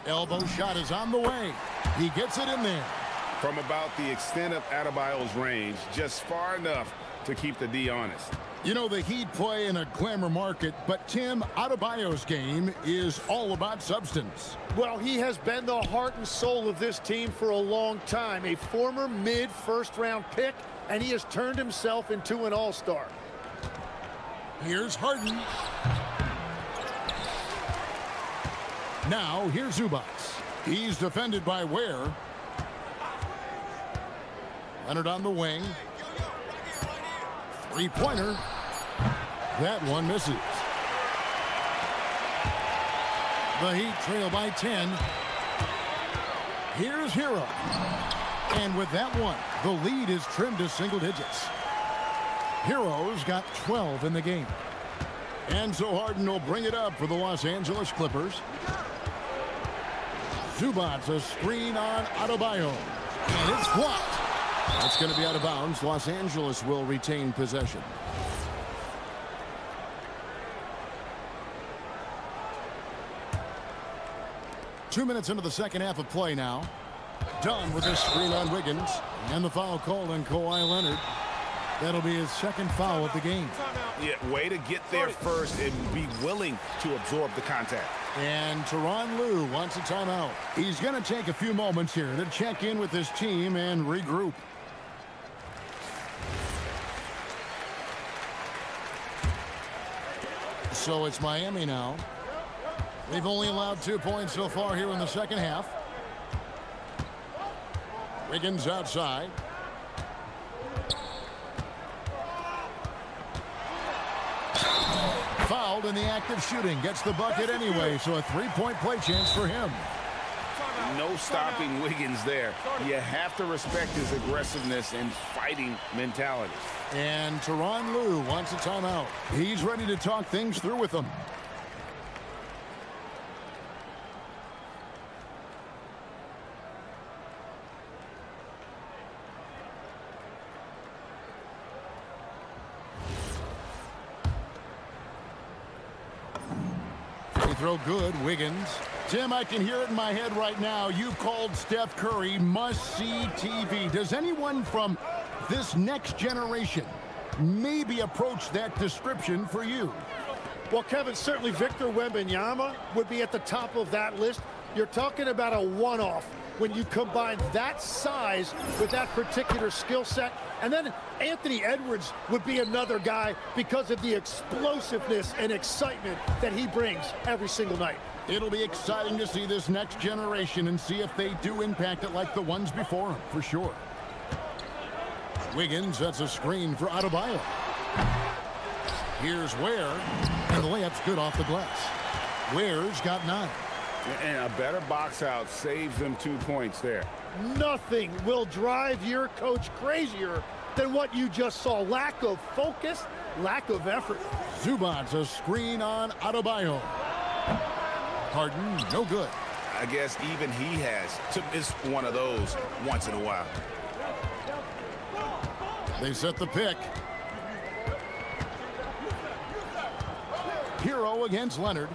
Elbow shot is on the way. He gets it in there. From about the extent of Adebayo's range, just far enough to keep the D honest. You know, the Heat play in a glamour market, but Tim, Adebayo's game is all about substance. Well, he has been the heart and soul of this team for a long time. A former mid-first-round pick, and he has turned himself into an all-star. Here's Harden. Now, here's Zubac. He's defended by Ware. Leonard on the wing. Three-pointer. That one misses. The Heat trail by 10. Here's Hero. And with that one, the lead is trimmed to single digits. Hero's got 12 in the game. And so Harden will bring it up for the Los Angeles Clippers. Zubac, a screen on Adebayo. And it's blocked. That's going to be out of bounds. Los Angeles will retain possession. Two minutes into the second half of play now. Done with this screen on Wiggins. And the foul called on Kawhi Leonard. That'll be his second foul of the game. Yeah, way to get there first and be willing to absorb the contact. And Tyronn Lue wants a timeout. He's going to take a few moments here to check in with his team and regroup. So it's Miami now. They've only allowed 2 points so far here in the second half. Wiggins outside. Fouled in the act of shooting. Gets the bucket anyway, so a three-point play chance for him. No stopping Wiggins there. You have to respect his aggressiveness and fighting mentality. And Tyronn Lue wants a timeout. He's ready to talk things through with them. Throw good, Wiggins. Tim, I can hear it in my head right now. You called Steph Curry must-see TV. Does anyone from this next generation maybe approach that description for you? Well, Kevin, certainly Victor Wembanyama would be at the top of that list. You're talking about a one-off when you combine that size with that particular skill set. And then Anthony Edwards would be another guy because of the explosiveness and excitement that he brings every single night. It'll be exciting to see this next generation and see if they do impact it like the ones before him, for sure. Wiggins, that's a screen for Adebayo. Here's Ware, and the layup's good off the glass. Ware's got 9. And a better box out saves them 2 points there. Nothing will drive your coach crazier than what you just saw. Lack of focus, lack of effort. Zubac, a screen on Adebayo. Harden, no good. I guess even he has to miss one of those once in a while. They set the pick. Hero against Leonard.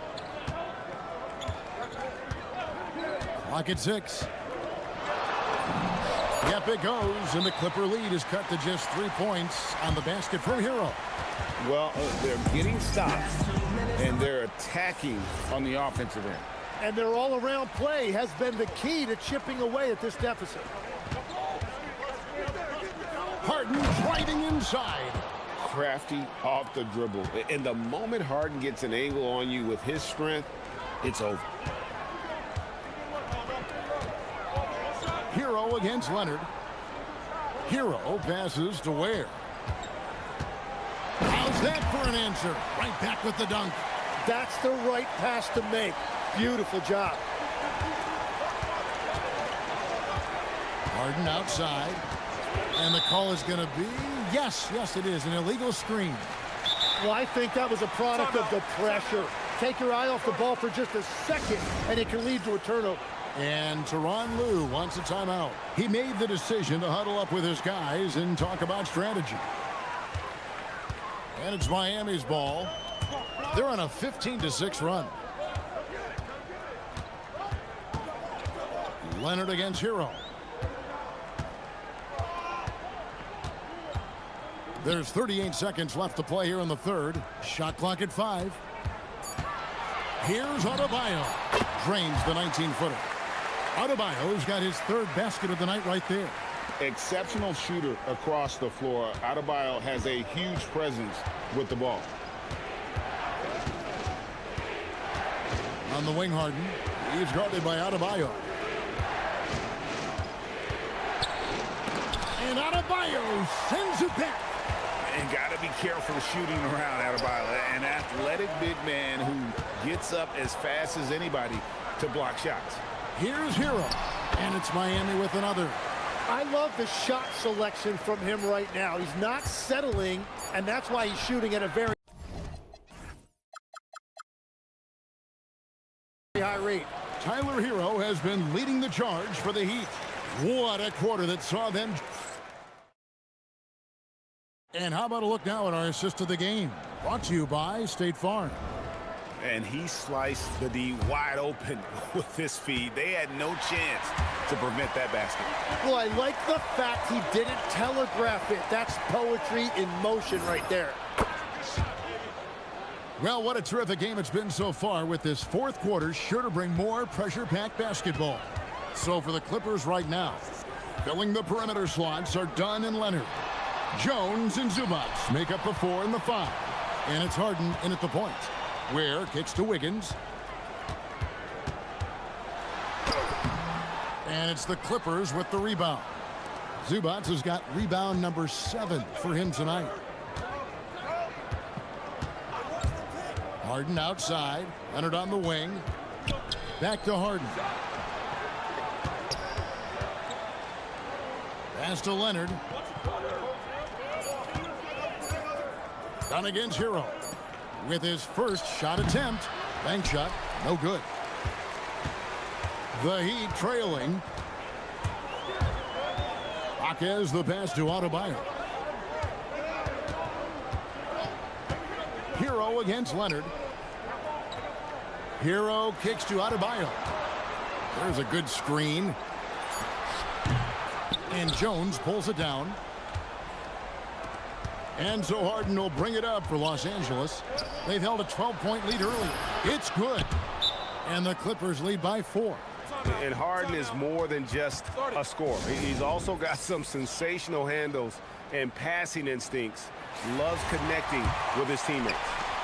Clock at 6. Yep, it goes, and the Clipper lead is cut to just 3 points on the basket from Hero. Well, they're getting stops, and they're attacking on the offensive end. And their all-around play has been the key to chipping away at this deficit. Harden driving inside. Crafty off the dribble. And the moment Harden gets an angle on you with his strength, it's over. Hero against Leonard. Hero passes to Ware. How's that for an answer? Right back with the dunk. That's the right pass to make. Beautiful job. Harden outside. And the call is going to be, yes, it is, an illegal screen. Well, I think that was a product of the pressure. Take your eye off the ball for just a second, and it can lead to a turnover. And Tyronn Lue wants a timeout. He made the decision to huddle up with his guys and talk about strategy. And it's Miami's ball. They're on a 15-6 run. Leonard against Hero. There's 38 seconds left to play here in the third. Shot clock at 5. Here's Adebayo. Drains the 19-footer. Adebayo's got his third basket of the night right there. Exceptional shooter across the floor. Adebayo has a huge presence with the ball. On the wing, Harden. He's guarded by Adebayo. And Adebayo sends it back. And got to be careful shooting around Adebayo. An athletic big man who gets up as fast as anybody to block shots. Here's Hero. And it's Miami with another. I love the shot selection from him right now. He's not settling, and that's why he's shooting at a very high rate. Tyler Hero has been leading the charge for the Heat. What a quarter that saw them. And how about a look now at our assist of the game? Brought to you by State Farm. And he sliced the D wide open with his feed. They had no chance to prevent that basket. Well, I like the fact he didn't telegraph it. That's poetry in motion right there. Well, what a terrific game it's been so far, with this fourth quarter sure to bring more pressure-packed basketball. So for the Clippers right now, filling the perimeter slots are Dunn and Leonard. Jones and Zubac make up the 4 and the 5. And it's Harden in at the point. Ware kicks to Wiggins. And it's the Clippers with the rebound. Zubac has got rebound number 7 for him tonight. Harden outside. Leonard on the wing. Back to Harden. Pass to Leonard. Down against Hero. With his first shot attempt. Bank shot. No good. The Heat trailing. Jaquez the pass to Adebayo. Hero against Leonard. Hero kicks to Adebayo. There's a good screen. And Jones pulls it down. And so Harden will bring it up for Los Angeles. They've held a 12-point lead earlier. It's good. And the Clippers lead by 4. And Harden is more than just a scorer. He's also got some sensational handles and passing instincts. Loves connecting with his teammates.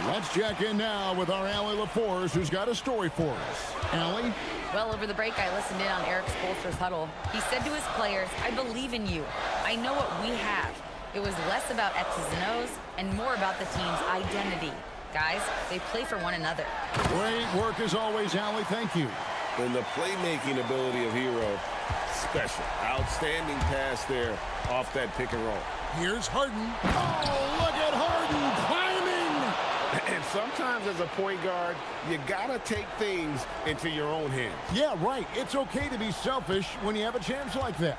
Let's check in now with our Allie LaForce, who's got a story for us. Allie? Well, over the break, I listened in on Eric Spoelstra's huddle. He said to his players, "I believe in you. I know what we have." It was less about X's and O's and more about the team's identity. Guys, they play for one another. Great work as always, Allie. Thank you. And the playmaking ability of Hero, special. Outstanding pass there off that pick and roll. Here's Harden. Oh, look at Harden climbing. And sometimes as a point guard, you got to take things into your own hands. Yeah, right. It's okay to be selfish when you have a chance like that.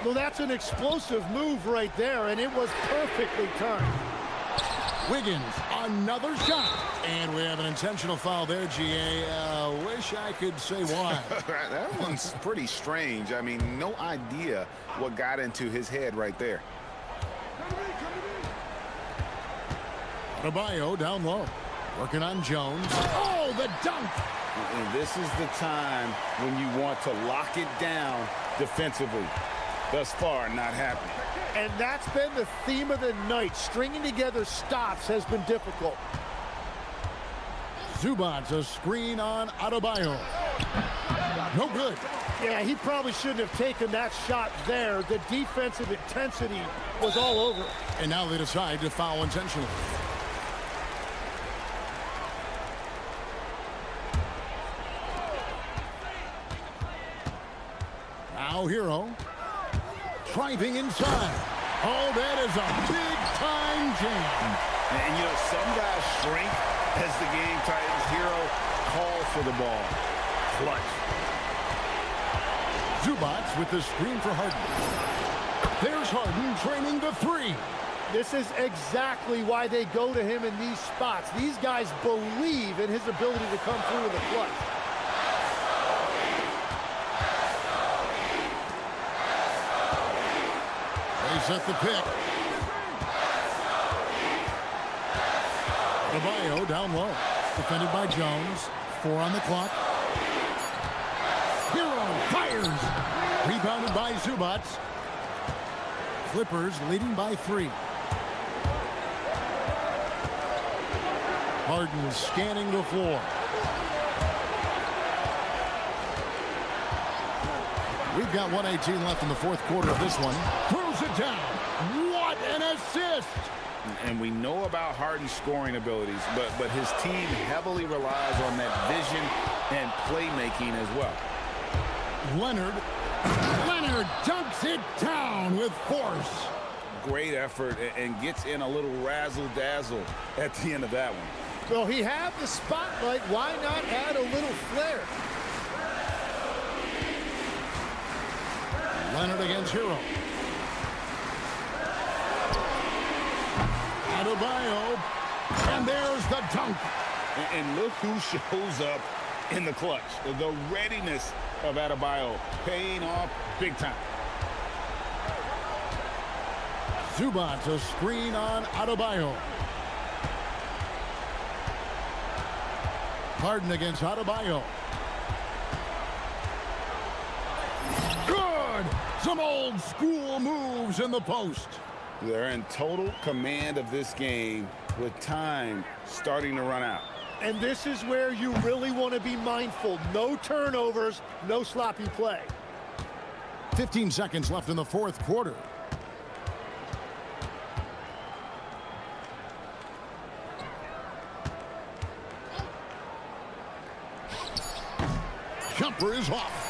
Well, that's an explosive move right there, and it was perfectly timed. Wiggins, another shot. And we have an intentional foul there, GA. Wish I could say why. That one's pretty strange. I mean, no idea what got into his head right there. Adebayo down low. Working on Jones. Oh, the dunk. And this is the time when you want to lock it down defensively. Thus far, not happening. And that's been the theme of the night. Stringing together stops has been difficult. Zubac, a screen on Adebayo. No good. Yeah, he probably shouldn't have taken that shot there. The defensive intensity was all over. And now they decide to foul intentionally. Now Hero. Driving inside. Oh, that is a big-time jam. And, you know, some guys shrink as the game tightens. Hero calls for the ball. Clutch. Zubac with the screen for Harden. There's Harden training the 3. This is exactly why they go to him in these spots. These guys believe in his ability to come through with a clutch. They set the pick. Adebayo down low. Defended by Jones. 4 on the clock. Hero fires. Rebounded by Zubac. Clippers leading by 3. Harden scanning the floor. We've got 1:18 left in the fourth quarter of this one. Throws it down. What an assist! And we know about Harden's scoring abilities, but his team heavily relies on that vision and playmaking as well. Leonard dunks it down with force. Great effort and gets in a little razzle-dazzle at the end of that one. Well, he had the spotlight. Why not add a little flair? Leonard against Hero. Adebayo. And there's the dunk. And look who shows up in the clutch. The readiness of Adebayo paying off big time. Zubac, a screen on Adebayo. Harden against Adebayo. Good! Some old school moves in the post. They're in total command of this game with time starting to run out. And this is where you really want to be mindful. No turnovers, no sloppy play. 15 seconds left in the fourth quarter. Jumper is off.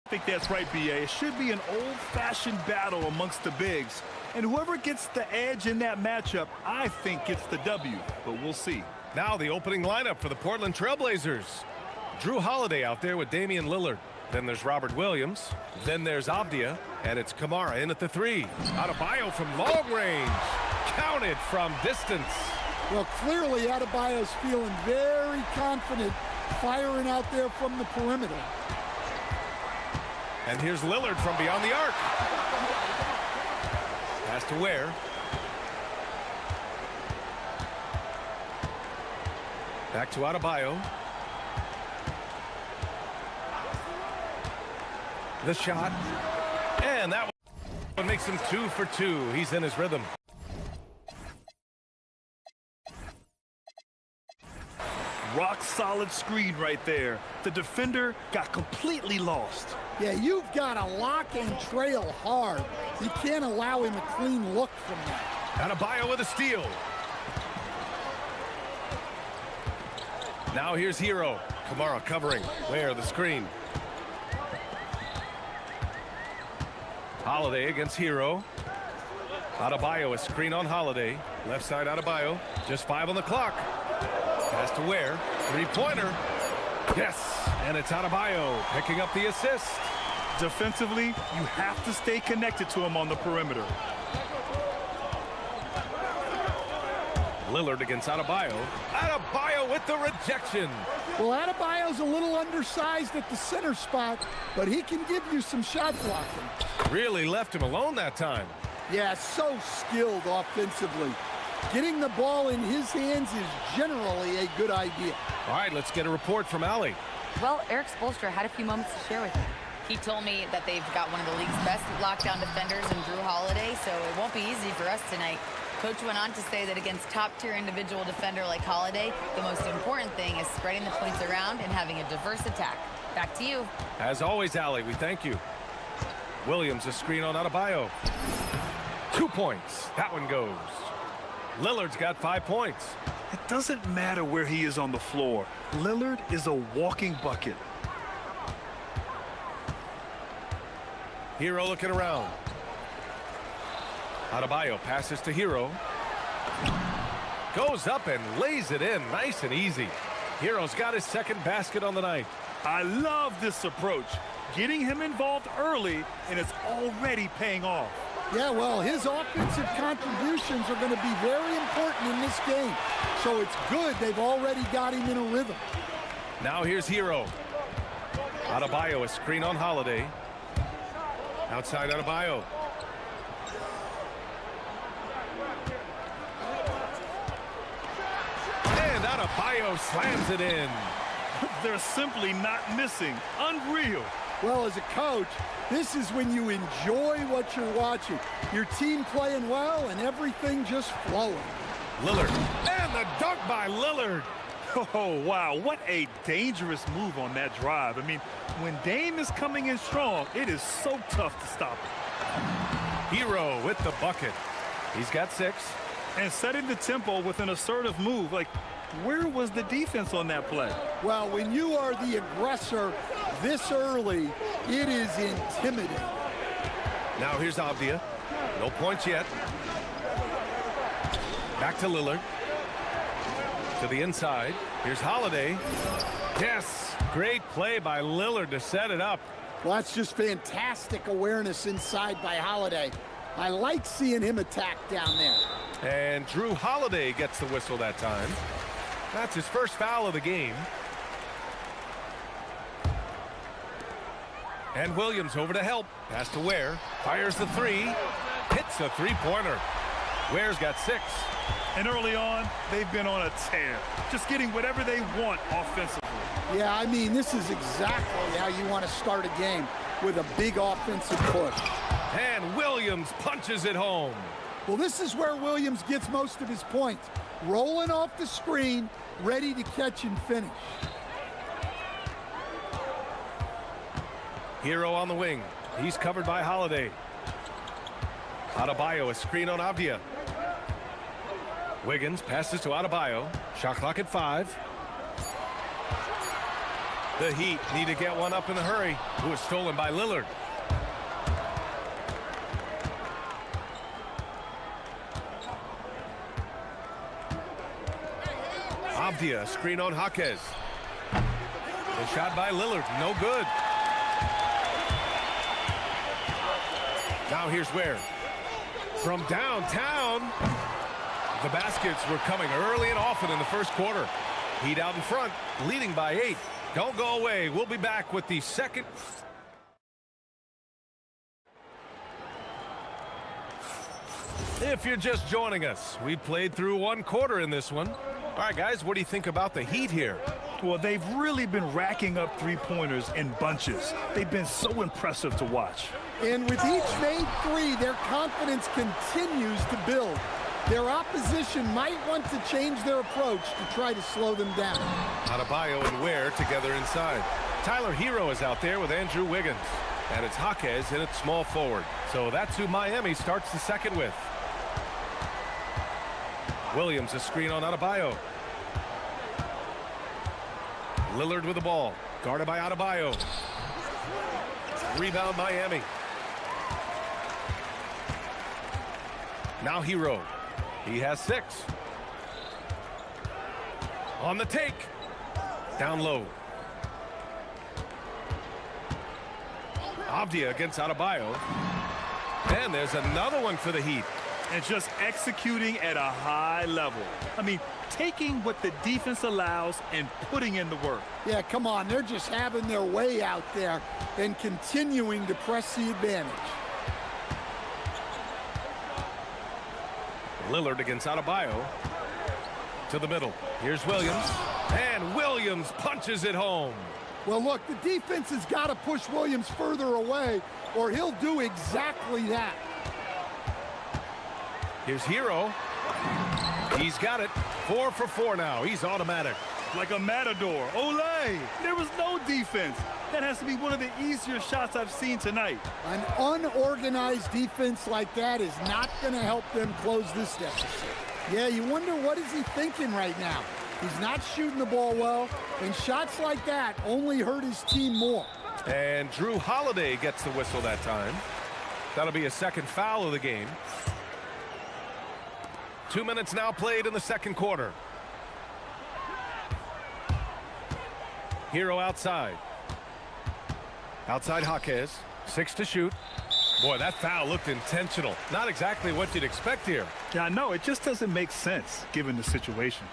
I think that's right, B.A. It should be an old-fashioned battle amongst the bigs. And whoever gets the edge in that matchup, I think gets the W. But we'll see. Now the opening lineup for the Portland Trailblazers. Drew Holiday out there with Damian Lillard. Then there's Robert Williams. Then there's Avdia. And it's Kamara in at the 3. Adebayo from long range. Counted from distance. Well, clearly Adebayo's feeling very confident firing out there from the perimeter. And here's Lillard from beyond the arc. Pass to Ware. Back to Adebayo. The shot. And that one makes him 2 for 2. He's in his rhythm. Rock solid screen right there. The defender got completely lost. Yeah, you've got to lock and trail hard. You can't allow him a clean look from that. Adebayo with a steal. Now here's Hero. Kamara covering. Where the screen. Holiday against Hero. Adebayo, a screen on Holiday. Left side Adebayo. Just 5 on the clock. Pass to Ware. Three-pointer. Yes. And it's Adebayo picking up the assist. Defensively, you have to stay connected to him on the perimeter. Lillard against Adebayo. Adebayo with the rejection. Well, Adebayo's a little undersized at the center spot, but he can give you some shot blocking. Really left him alone that time. Yeah, so skilled offensively. Getting the ball in his hands is generally a good idea. All right, let's get a report from Allie. Well, Eric Spoelstra had a few moments to share with me. He told me that they've got one of the league's best lockdown defenders in Drew Holiday, so it won't be easy for us tonight. Coach went on to say that against top-tier individual defender like Holiday, the most important thing is spreading the points around and having a diverse attack. Back to you. As always, Allie, we thank you. Williams, a screen on Adebayo. 2 points. That one goes. Lillard's got 5 points. It doesn't matter where he is on the floor. Lillard is a walking bucket. Hero looking around. Adebayo passes to Hero. Goes up and lays it in nice and easy. Hero's got his second basket on the night. I love this approach. Getting him involved early, and it's already paying off. Yeah, well, his offensive contributions are going to be very important in this game. So it's good they've already got him in a rhythm. Now here's Hero. Adebayo, a screen on Holiday. Outside Adebayo. And Adebayo slams it in. They're simply not missing. Unreal. Well, as a coach, this is when you enjoy what you're watching. Your team playing well and everything just flowing. Lillard. And the dunk by Lillard. Oh, wow. What a dangerous move on that drive. I mean, when Dame is coming in strong, it is so tough to stop him. Hero with the bucket. He's got 6. And setting the tempo with an assertive move. Like, where was the defense on that play? Well, when you are the aggressor this early, it is intimidating. Now here's Avdia. No points yet. Back to Lillard. To the inside. Here's Holiday. Yes, great play by Lillard to set it up. Well, that's just fantastic awareness inside by Holiday. I like seeing him attack down there. And Drew Holiday gets the whistle that time. That's his first foul of the game. And Williams over to help. Pass to Ware. Fires the 3. Hits a three-pointer. Ware's got 6. And early on, they've been on a tear. Just getting whatever they want offensively. Yeah, I mean, this is exactly how you want to start a game, with a big offensive push. And Williams punches it home. Well, this is where Williams gets most of his points. Rolling off the screen, ready to catch and finish. Hero on the wing. He's covered by Holiday. Adebayo, a screen on Avdia. Wiggins passes to Adebayo. Shot clock at 5. The Heat need to get one up in a hurry. Who is stolen by Lillard. Avdia, screen on Jaquez. The shot by Lillard, no good. Now here's where. From downtown, the baskets were coming early and often in the first quarter. Heat out in front, leading by 8. Don't go away. We'll be back with the second. If you're just joining us, we played through one quarter in this one. All right, guys, what do you think about the Heat here? Well, they've really been racking up three-pointers in bunches. They've been so impressive to watch. And with each made three, their confidence continues to build. Their opposition might want to change their approach to try to slow them down. Adebayo and Ware together inside. Tyler Hero is out there with Andrew Wiggins. And it's Jaquez in at small forward. So that's who Miami starts the second with. Williams, a screen on Adebayo. Lillard with the ball. Guarded by Adebayo. Rebound Miami. Now Hero. He has 6. On the take. Down low. Avdia against Adebayo. And there's another one for the Heat. And just executing at a high level. I mean, taking what the defense allows and putting in the work. Yeah, come on. They're just having their way out there and continuing to press the advantage. Lillard against Adebayo. To the middle. Here's Williams. And Williams punches it home. Well, look, the defense has got to push Williams further away, or he'll do exactly that. Here's Hero. He's got it. 4 for 4 now. He's automatic. Like a matador. Olay! There was no defense. That has to be one of the easier shots I've seen tonight. An unorganized defense like that is not going to help them close this deficit. Yeah, you wonder what is he thinking right now. He's not shooting the ball well, and shots like that only hurt his team more. And Drew Holiday gets the whistle that time. That'll be a second foul of the game. 2 minutes now played in the second quarter. Hero outside. Outside Jaquez. 6 to shoot. Boy, that foul looked intentional. Not exactly what you'd expect here. Yeah, I know. It just doesn't make sense given the situation.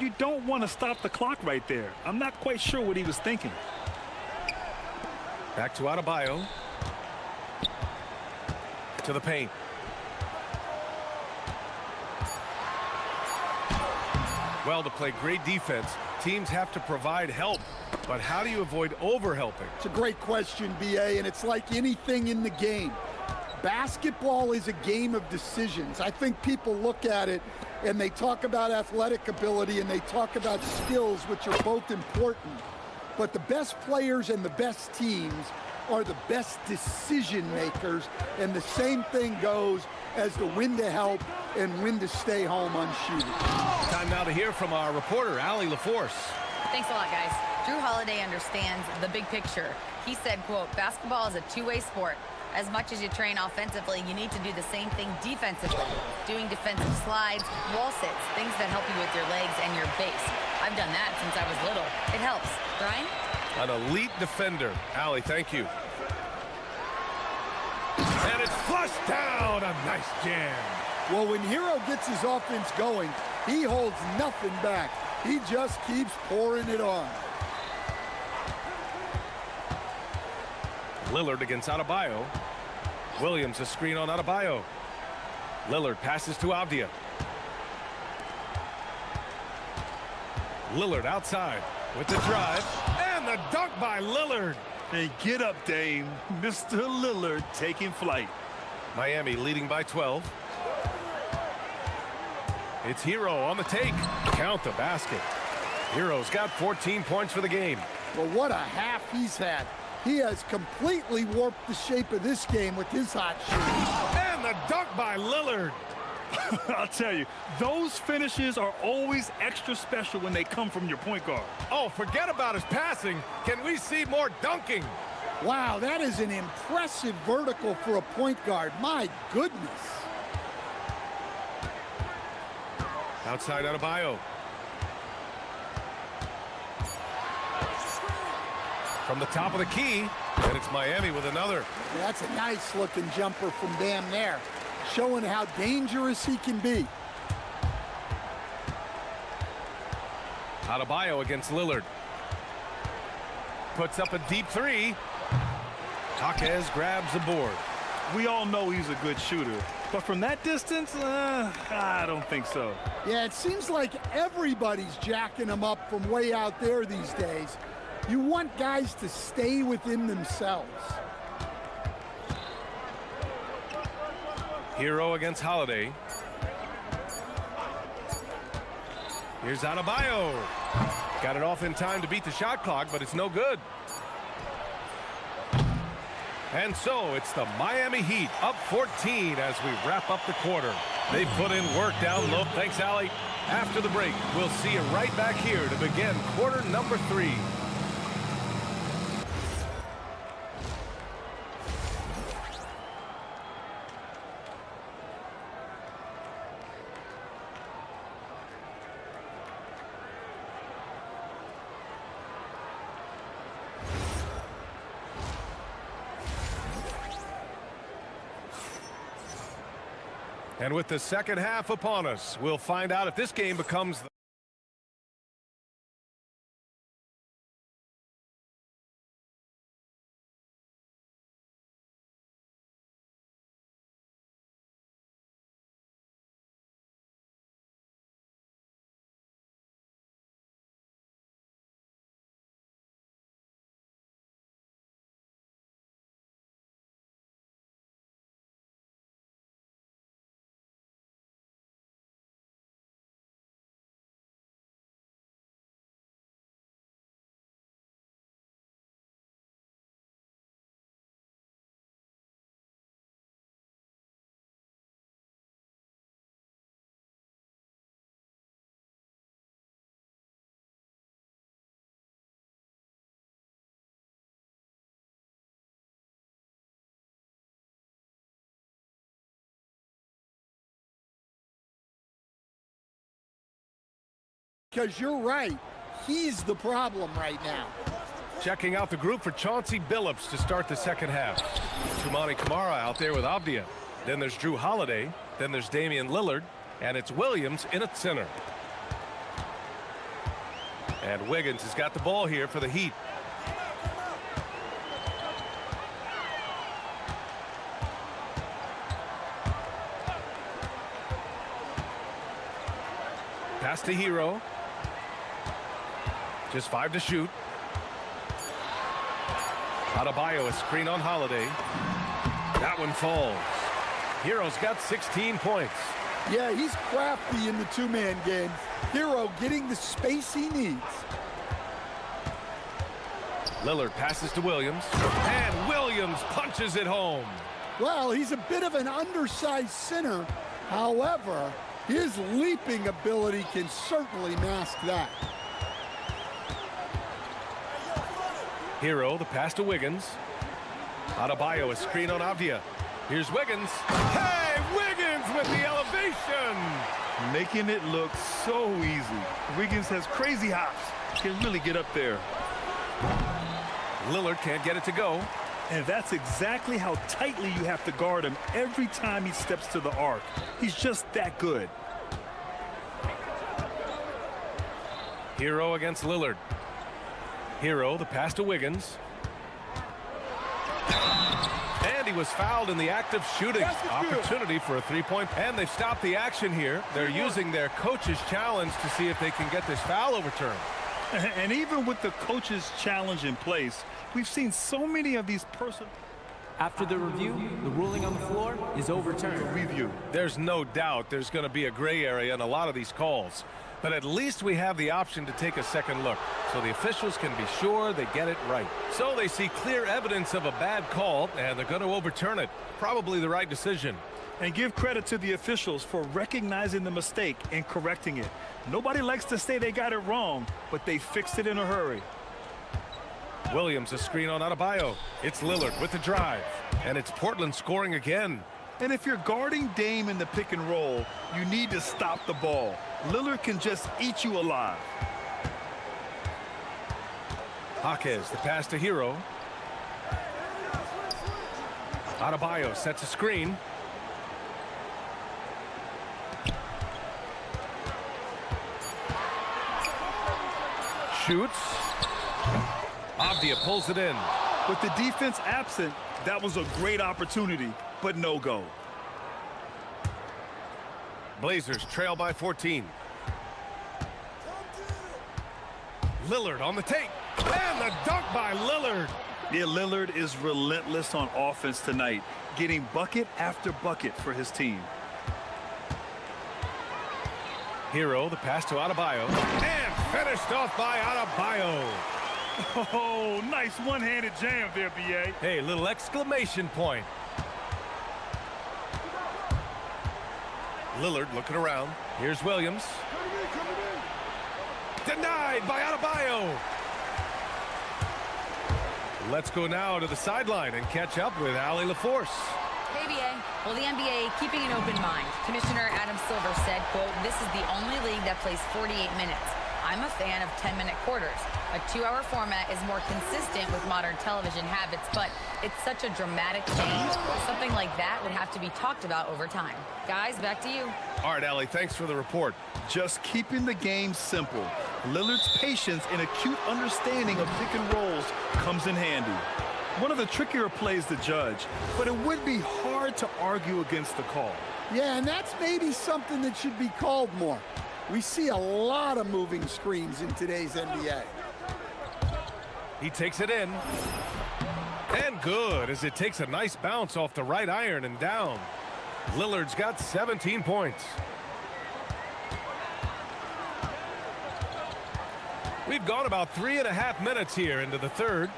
You don't want to stop the clock right there. I'm not quite sure what he was thinking. Back to Adebayo. To the paint. Well, to play great defense, teams have to provide help. But how do you avoid overhelping? It's a great question, B.A., and it's like anything in the game. Basketball is a game of decisions. I think people look at it and they talk about athletic ability and they talk about skills, which are both important. But the best players and the best teams are the best decision makers, and the same thing goes as to when to help and when to stay home on shooting. Time now to hear from our reporter, Allie LaForce. Thanks a lot, guys. Drew Holiday understands the big picture. He said, quote, basketball is a two-way sport. As much as you train offensively, you need to do the same thing defensively. Doing defensive slides, wall sits, things that help you with your legs and your base. I've done that since I was little. It helps. Brian? An elite defender. Allie, thank you. And it's flushed down. A nice jam. Well, when Hero gets his offense going, he holds nothing back. He just keeps pouring it on. Lillard against Adebayo. Williams a screen on Adebayo. Lillard passes to Avdia. Lillard outside with the drive and the dunk by Lillard. Hey, get up, Dame. Mr. Lillard taking flight. Miami leading by 12. It's Hero on the take. Count the basket. Hero's got 14 points for the game. Well, what a half he's had. He has completely warped the shape of this game with his hot shooting. And the dunk by Lillard. I'll tell you, those finishes are always extra special when they come from your point guard. Oh, forget about his passing. Can we see more dunking? Wow, that is an impressive vertical for a point guard. My goodness. Outside Adebayo. From the top of the key, and it's Miami with another. That's a nice-looking jumper from Bam there, showing how dangerous he can be. Adebayo against Lillard. Puts up a deep three. Jaquez grabs the board. We all know he's a good shooter, but from that distance, I don't think so. Yeah, it seems like everybody's jacking him up from way out there these days. You want guys to stay within themselves. Hero against Holiday. Here's Adebayo. Got it off in time to beat the shot clock, but it's no good. And so it's the Miami Heat up 14 as we wrap up the quarter. They put in work down low. Thanks, Allie. After the break, we'll see you right back here to begin quarter number 3. And with the second half upon us, we'll find out if this game becomes the Because you're right, he's the problem right now. checking out the group for Chauncey Billups to start the second half. Tumani Kamara out there with Avdia. Then there's Drew Holiday. Then there's Damian Lillard. And it's Williams in at center. And Wiggins has got the ball here for the Heat. Pass to Hero. Just 5 to shoot. Adebayo, a screen on Holiday. That one falls. Hero's got 16 points. Yeah, he's crafty in the two-man game. Hero getting the space he needs. Lillard passes to Williams. And Williams punches it home. Well, he's a bit of an undersized center. However, his leaping ability can certainly mask that. Hero, the pass to Wiggins. Adebayo, a screen on Avdia. Here's Wiggins. Hey, Wiggins with the elevation! Making it look so easy. Wiggins has crazy hops. Can really get up there. Lillard can't get it to go. And that's exactly how tightly you have to guard him every time he steps to the arc. He's just that good. Hero against Lillard. Hero, the pass to Wiggins. And he was fouled in the act of shooting. Opportunity for a three-point. And they've stopped the action here. They're using their coach's challenge to see if they can get this foul overturned. And even with the coach's challenge in place, we've seen so many of these After the review, the ruling on the floor is overturned. Review. There's no doubt there's going to be a gray area in a lot of these calls. But at least we have the option to take a second look, so the officials can be sure they get it right. So they see clear evidence of a bad call, and they're going to overturn it. Probably the right decision. And give credit to the officials for recognizing the mistake and correcting it. Nobody likes to say they got it wrong, but they fixed it in a hurry. Williams, a screen on Adebayo. It's Lillard with the drive. And it's Portland scoring again. And if you're guarding Dame in the pick and roll, you need to stop the ball. Lillard can just eat you alive. Jaquez, the pass to Hero. Adebayo sets a screen. Shoots. Avdia pulls it in. With the defense absent, that was a great opportunity, but no go. Blazers trail by 14. Lillard on the take. And the dunk by Lillard. Yeah, Lillard is relentless on offense tonight, getting bucket after bucket for his team. Hero, the pass to Adebayo. And finished off by Adebayo. Oh, nice one-handed jam there, B.A. Hey, little exclamation point. Lillard looking around. Here's Williams. Denied by Adebayo. Let's go now to the sideline and catch up with Allie LaForce. Hey, BA. Well, the NBA keeping an open mind. Commissioner Adam Silver said, quote, "This is the only league that plays 48 minutes. I'm a fan of 10-minute quarters. A 2-hour format is more consistent with modern television habits, but it's such a dramatic change. Something like that would have to be talked about over time." Guys, back to you. All right, Allie, thanks for the report. Just keeping the game simple. Lillard's patience and acute understanding of pick and rolls comes in handy. One of the trickier plays to judge, but it would be hard to argue against the call. Yeah, and that's maybe something that should be called more. We see a lot of moving screens in today's NBA. He takes it in. And good, as it takes a nice bounce off the right iron and down. Lillard's got 17 points. We've gone about 3.5 minutes here into the third.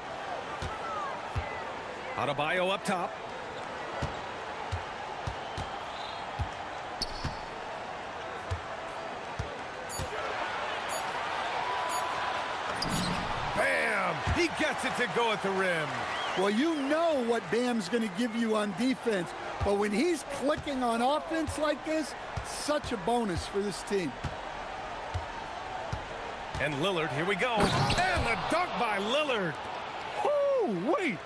Adebayo up top. Bam! He gets it to go at the rim. Well, you know what Bam's going to give you on defense, but when he's clicking on offense like this, such a bonus for this team. And Lillard, here we go. And the dunk by Lillard. Woo, wait.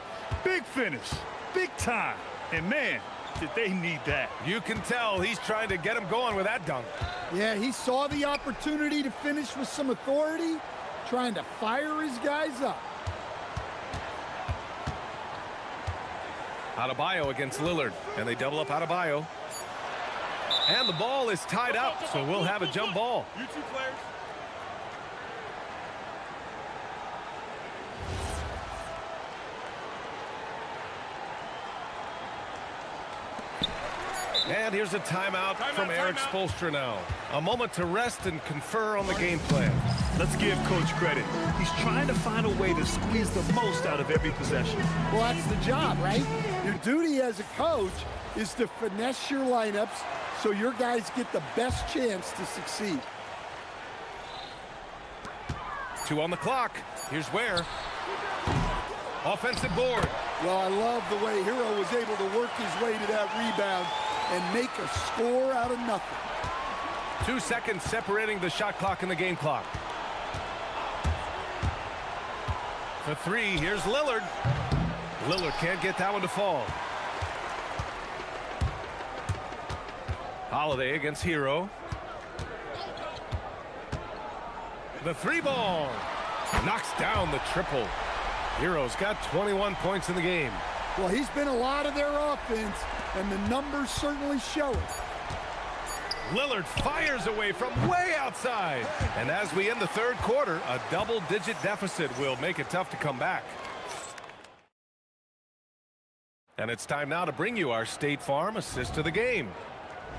Big finish. Big time. And man, did they need that. You can tell he's trying to get him going with that dunk. Yeah, he saw the opportunity to finish with some authority, trying to fire his guys up. Adebayo against Lillard, and they double up Adebayo. And the ball is tied up, so we'll have a jump ball. You two players. And here's a timeout from Eric Spoelstra now. A moment to rest and confer on the game plan. Let's give Coach credit. He's trying to find a way to squeeze the most out of every possession. Well, that's the job, right? Your duty as a coach is to finesse your lineups so your guys get the best chance to succeed. 2 on the clock. Here's Ware. Offensive board. Well, I love the way Hero was able to work his way to that rebound and make a score out of nothing. 2 seconds separating the shot clock and the game clock. For 3, here's Lillard. Lillard can't get that one to fall. Holiday against Hero. The 3 ball. Knocks down the triple. Hero's got 21 points in the game. Well, he's been a lot of their offense, and the numbers certainly show it. Lillard fires away from way outside. And as we end the third quarter, a double-digit deficit will make it tough to come back. And it's time now to bring you our State Farm assist of the game.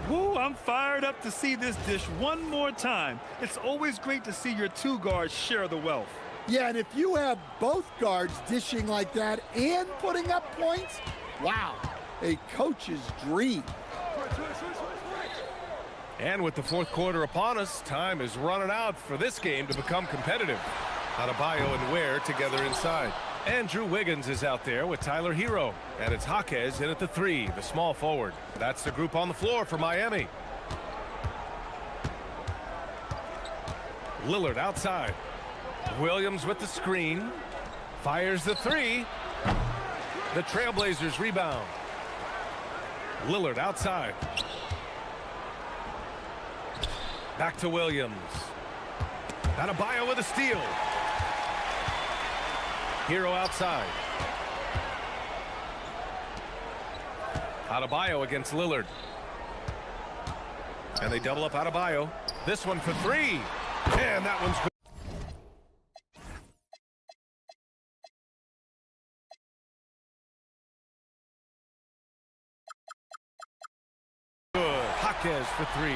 Woo, I'm fired up to see this dish one more time. It's always great to see your 2 guards share the wealth. Yeah, and if you have both guards dishing like that and putting up points, wow, a coach's dream. And with the fourth quarter upon us, time is running out for this game to become competitive. Adebayo and Ware together inside. Andrew Wiggins is out there with Tyler Hero. And it's Jaquez in at the 3, the small forward. That's the group on the floor for Miami. Lillard outside. Williams with the screen. Fires the 3. The Trailblazers rebound. Lillard outside. Back to Williams. Adebayo with a steal. Hero outside. Adebayo against Lillard. And they double up Adebayo. This one for 3. And that one's good. Jaquez for 3.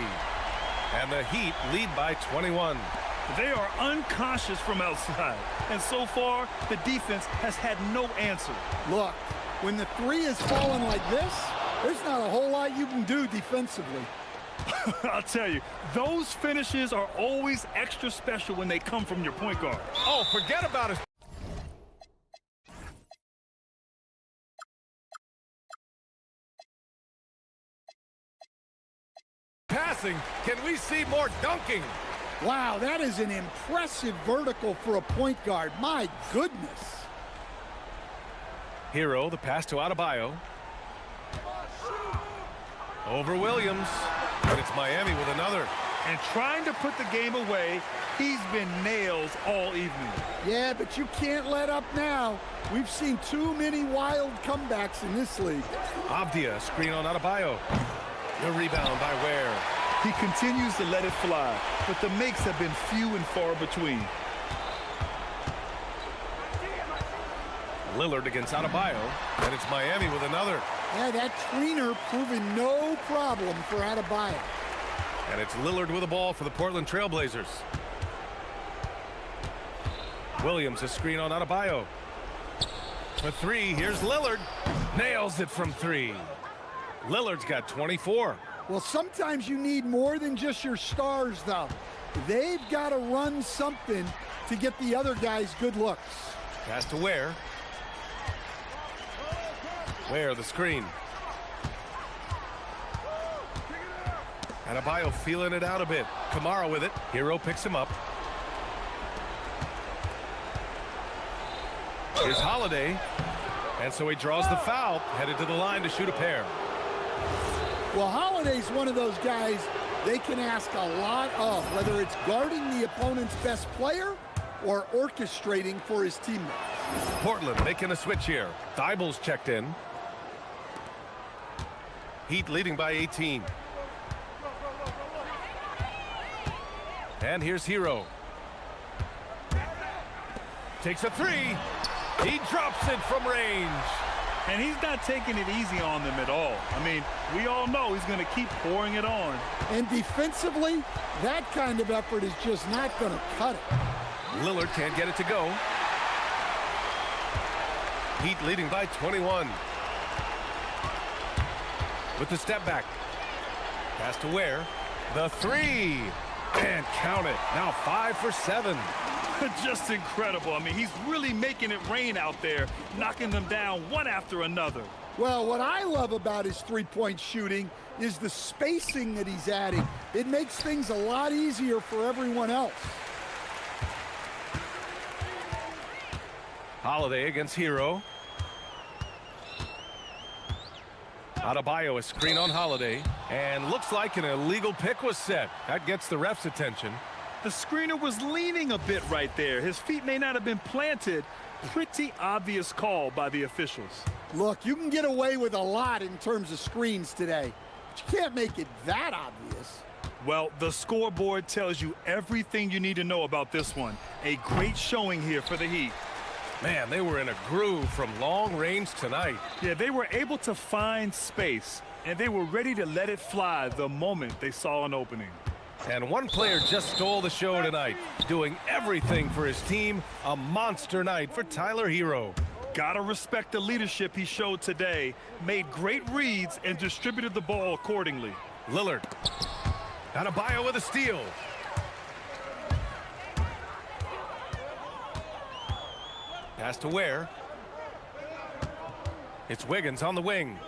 And the Heat lead by 21. They are unconscious from outside. And so far, the defense has had no answer. Look, when the 3 is falling like this, there's not a whole lot you can do defensively. I'll tell you, those finishes are always extra special when they come from your point guard. Oh, forget about it. Passing. Can we see more dunking? Wow, that is an impressive vertical for a point guard. My goodness. Hero, the pass to Adebayo. Over Williams. And it's Miami with another. And trying to put the game away, he's been nails all evening. Yeah, but you can't let up now. We've seen too many wild comebacks in this league. Avdia, screen on Adebayo. The rebound by Ware. He continues to let it fly, but the makes have been few and far between. Lillard against Adebayo, and it's Miami with another. Yeah, that tweener proving no problem for Adebayo. And it's Lillard with the ball for the Portland Trailblazers. Williams, a screen on Adebayo. For 3, here's Lillard. Nails it from 3. Lillard's got 24. Well, sometimes you need more than just your stars, though. They've got to run something to get the other guys good looks. Pass to Ware. Ware, the screen. Adebayo feeling it out a bit. Kamara with it. Hero picks him up. Here's Holiday. And so he draws the foul, headed to the line to shoot a pair. Well, Holiday's one of those guys they can ask a lot of, whether it's guarding the opponent's best player or orchestrating for his teammates. Portland making a switch here. Thibault's checked in. Heat leading by 18. And here's Hero. Takes a 3. He drops it from range. And he's not taking it easy on them at all. I mean, we all know he's going to keep pouring it on. And defensively, that kind of effort is just not going to cut it. Lillard can't get it to go. Heat leading by 21. With the step back. Pass to Ware. The 3. And count it. Now 5 for 7. Just incredible. I mean, he's really making it rain out there, knocking them down one after another. Well, what I love about his three-point shooting is the spacing that he's adding. It makes things a lot easier for everyone else. Holiday against Hero. Adebayo, a screen on Holiday. And looks like an illegal pick was set. That gets the ref's attention. The screener was leaning a bit right there. His feet may not have been planted. Pretty obvious call by the officials. Look, you can get away with a lot in terms of screens today, but you can't make it that obvious. Well, the scoreboard tells you everything you need to know about this one. A great showing here for the Heat. Man, they were in a groove from long range tonight. Yeah, they were able to find space, and they were ready to let it fly the moment they saw an opening. And one player just stole the show tonight, doing everything for his team. A monster night for Tyler Hero. Gotta respect the leadership he showed today. Made great reads and distributed the ball accordingly. Lillard. Adebayo with a steal. Pass to Ware. It's Wiggins on the wing.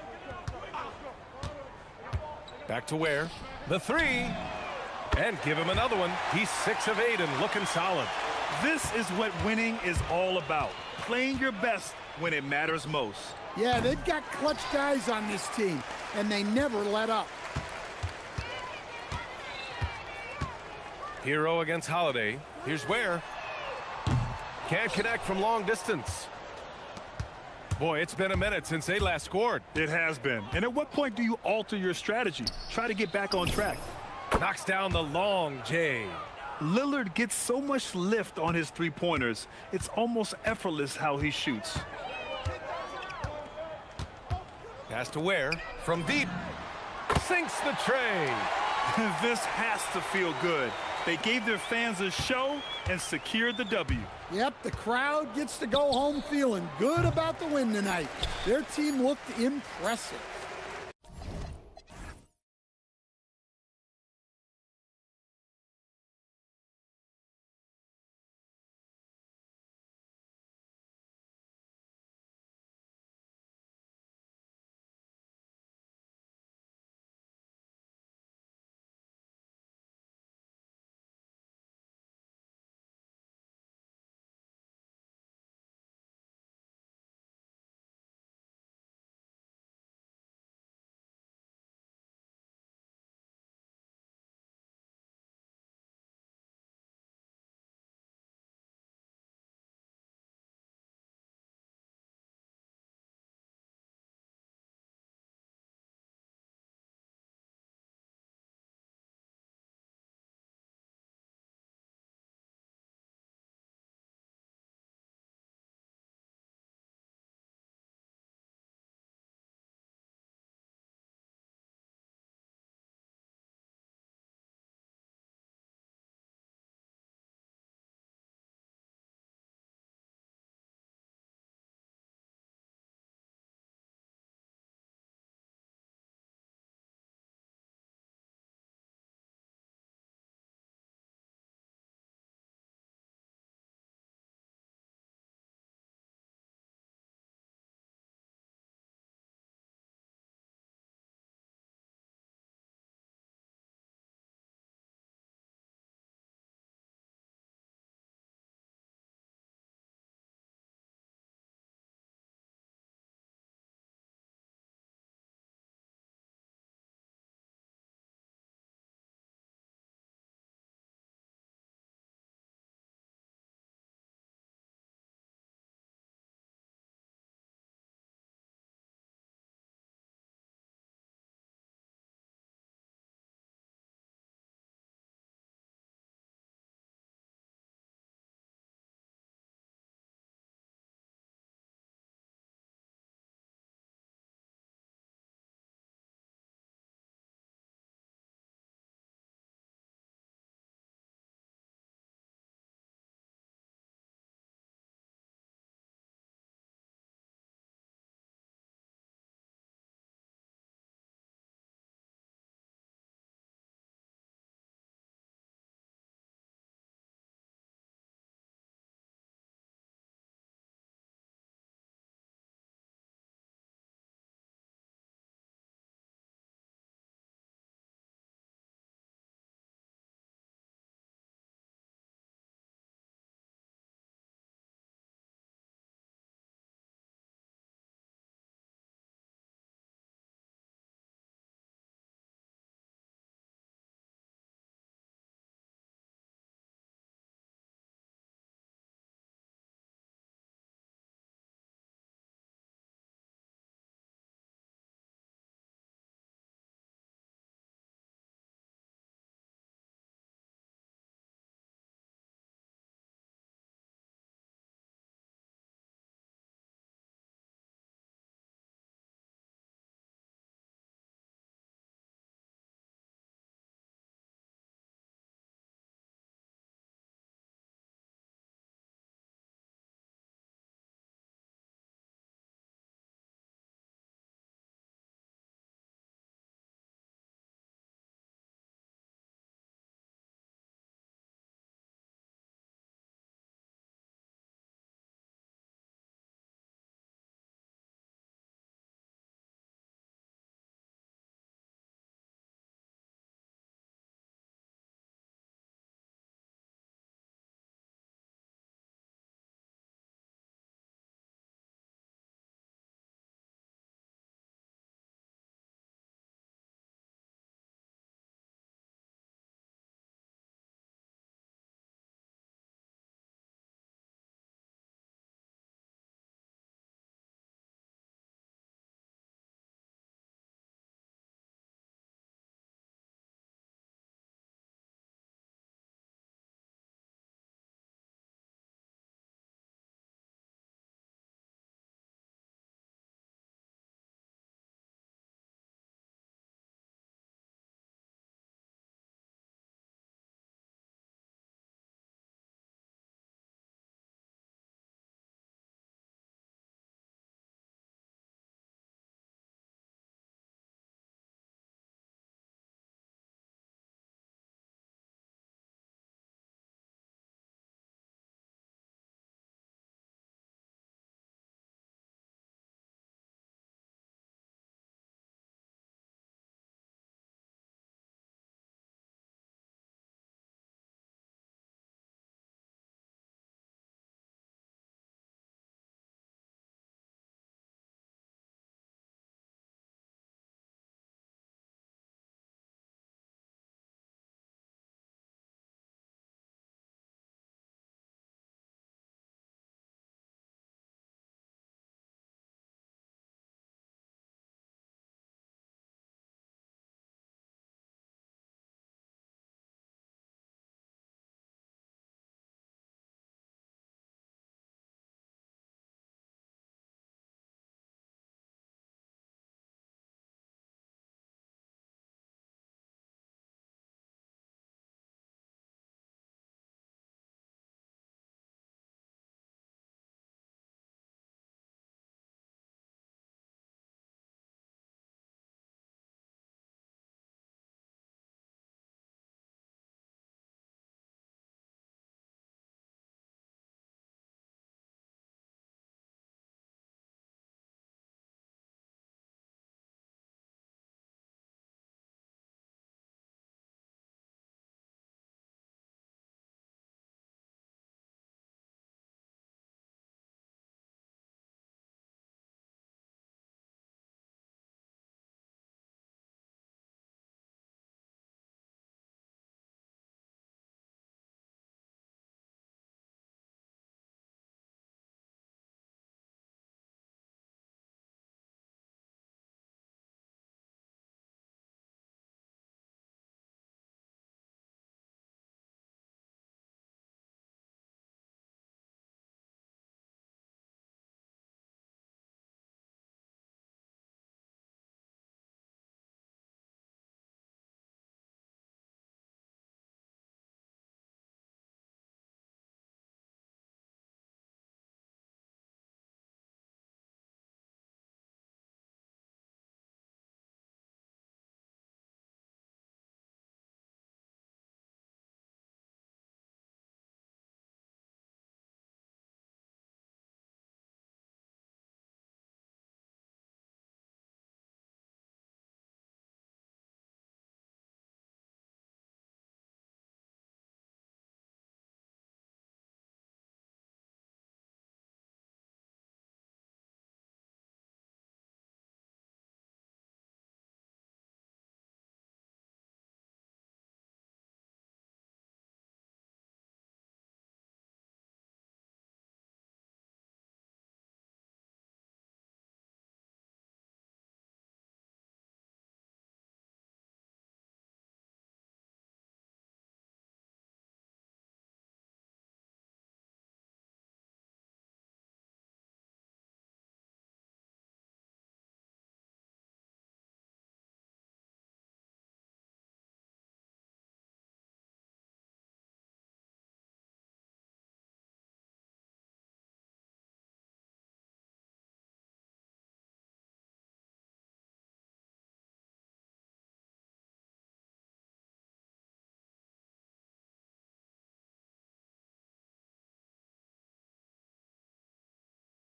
Back to Ware. The three. And give him another one. He's 6 of 8 and looking solid. This is what winning is all about. Playing your best when it matters most. Yeah, they've got clutch guys on this team, and they never let up. Hero against Holiday. Here's Ware. Can't connect from long distance. Boy, it's been a minute since they last scored. It has been. And at what point do you alter your strategy? Try to get back on track. Knocks down the long J. Lillard gets so much lift on his three-pointers, it's almost effortless how he shoots. Pass to Ware from deep. Sinks the tray. This has to feel good. They gave their fans a show and secured the W. Yep, the crowd gets to go home feeling good about the win tonight. Their team looked impressive.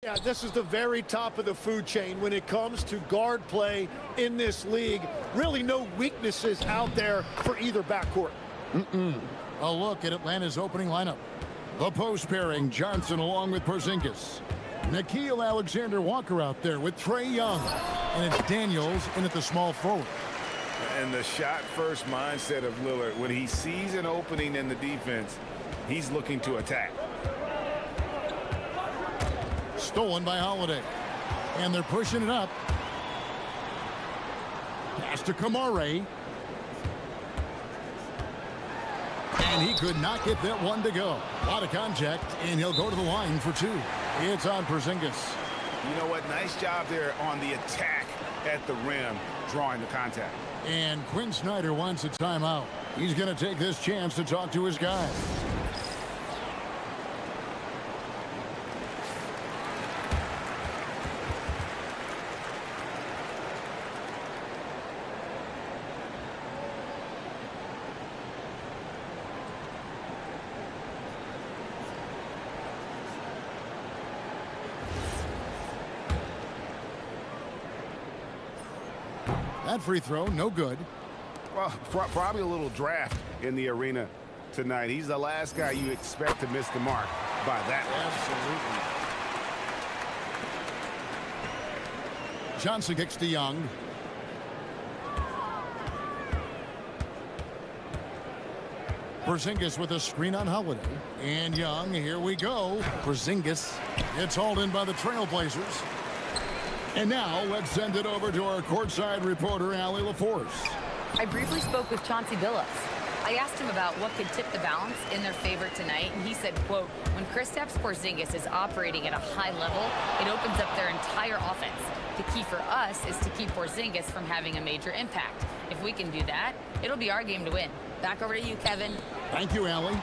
Yeah, this is the very top of the food chain when it comes to guard play in this league. Really no weaknesses out there for either backcourt. A look at Atlanta's opening lineup. The post pairing, Johnson along with Porzingis. Nickeil Alexander-Walker out there with Trae Young. And it's Daniels in at the small forward. And the shot-first mindset of Lillard, when he sees an opening in the defense, he's looking to attack. Stolen by Holiday. And they're pushing it up. Pass to Kamare. And he could not get that one to go. A lot of contact, and he'll go to the line for two. It's on Porzingis. You know what? Nice job there on the attack at the rim, drawing the contact. And Quinn Snyder wants a timeout. He's going to take this chance to talk to his guys. That free throw, no good. Well, probably a little draft in the arena tonight. He's the last guy you expect to miss the mark by that Absolutely. Johnson kicks to Young. Porzingis with a screen on Holiday. And Young, here we go. Porzingis. It's hauled in by the Trailblazers. And now let's send it over to our courtside reporter, Allie LaForce. I briefly spoke with Chauncey Billups. I asked him about what could tip the balance in their favor tonight, and he said, quote, when Kristaps Porzingis is operating at a high level, it opens up their entire offense. The key for us is to keep Porzingis from having a major impact. If we can do that, it'll be our game to win. Back over to you, Kevin. Thank you, Allie.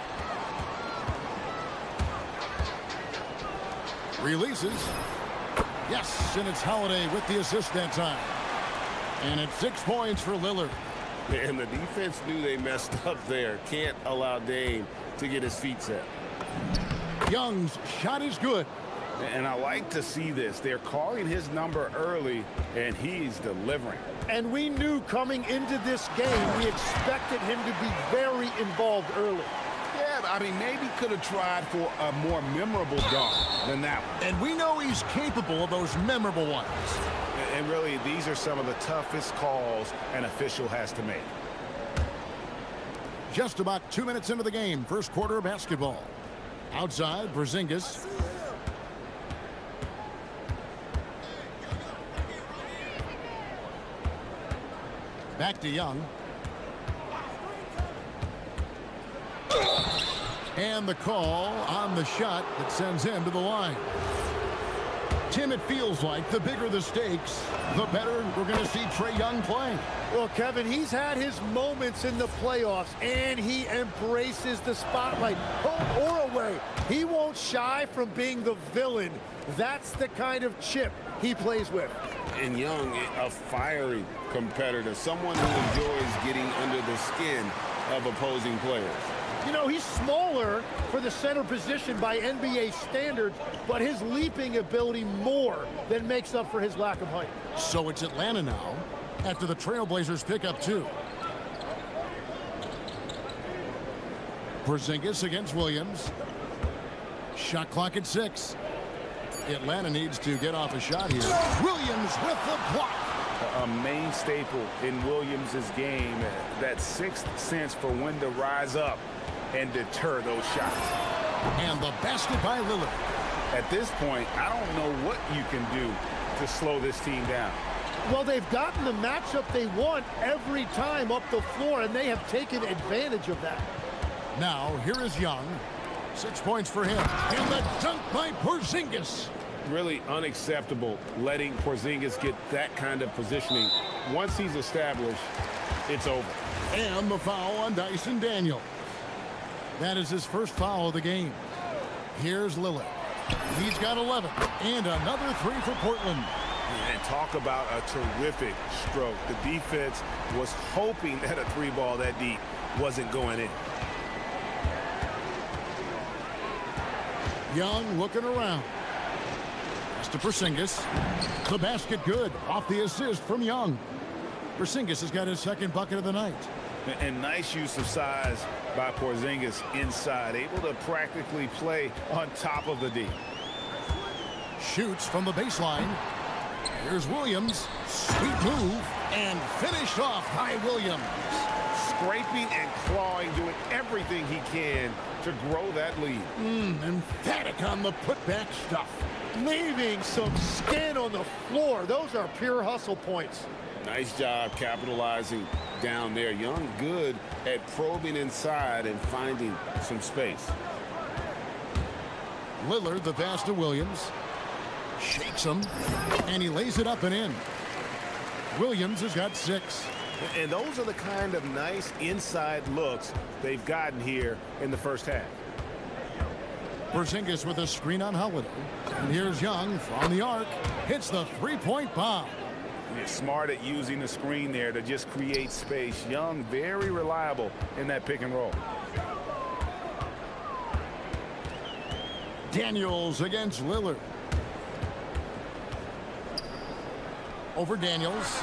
Releases. Yes, and it's Holiday with the assist that time. And it's 6 points for Lillard. And the defense knew they messed up there. Can't allow Dame to get his feet set. Young's shot is good. And I like to see this. They're calling his number early, and he's delivering. And we knew coming into this game, we expected him to be very involved early. Yeah, I mean, maybe could have tried for a more memorable dunk than that one. And we know he's capable of those memorable ones. And really, these are some of the toughest calls an official has to make. Just about 2 minutes into the game, first quarter of basketball. Outside, Porzingis. Back to Young. And the call on the shot that sends him to the line. Tim, it feels like the bigger the stakes, the better we're going to see Trae Young play. Well, Kevin, he's had his moments in the playoffs, and he embraces the spotlight, home or away. He won't shy from being the villain. That's the kind of chip he plays with. And Young, a fiery competitor, someone who enjoys getting under the skin of opposing players. You know, he's smaller for the center position by NBA standards, but his leaping ability more than makes up for his lack of height. So it's Atlanta now, after the Trailblazers pick up 2. Porzingis against Williams. Shot clock at 6. Atlanta needs to get off a shot here. Williams with the block. A main staple in Williams' game, that sixth sense for when to rise up and deter those shots. And the basket by Lillard. At this point, I don't know what you can do to slow this team down. Well, they've gotten the matchup they want every time up the floor, and they have taken advantage of that. Now, here is Young. 6 points for him. And the dunk by Porzingis. Really unacceptable letting Porzingis get that kind of positioning. Once he's established, it's over. And the foul on Dyson Daniels. That is his first foul of the game. Here's Lillard. He's got 11. And another 3 for Portland. And talk about a terrific stroke. The defense was hoping that a 3-ball that deep wasn't going in. Young looking around. to Porzingis. The basket good off the assist from Young. Porzingis has got his second bucket of the night. And nice use of size by Porzingis inside, able to practically play on top of the D. Shoots from the baseline. Here's Williams. Sweet move. And finished off by Williams. Scraping and clawing, doing everything he can to grow that lead. Emphatic on the putback stuff. Leaving some skin on the floor. Those are pure hustle points. Nice job capitalizing down there. Young good at probing inside and finding some space. Lillard, the pass to Williams. Shakes him. And he lays it up and in. Williams has got 6. And those are the kind of nice inside looks they've gotten here in the first half. Porzingis with a screen on Holiday. And here's Young from the arc. Hits the three-point bomb. He's smart at using the screen there to just create space. Young, very reliable in that pick and roll. Daniels against Lillard. Over Daniels.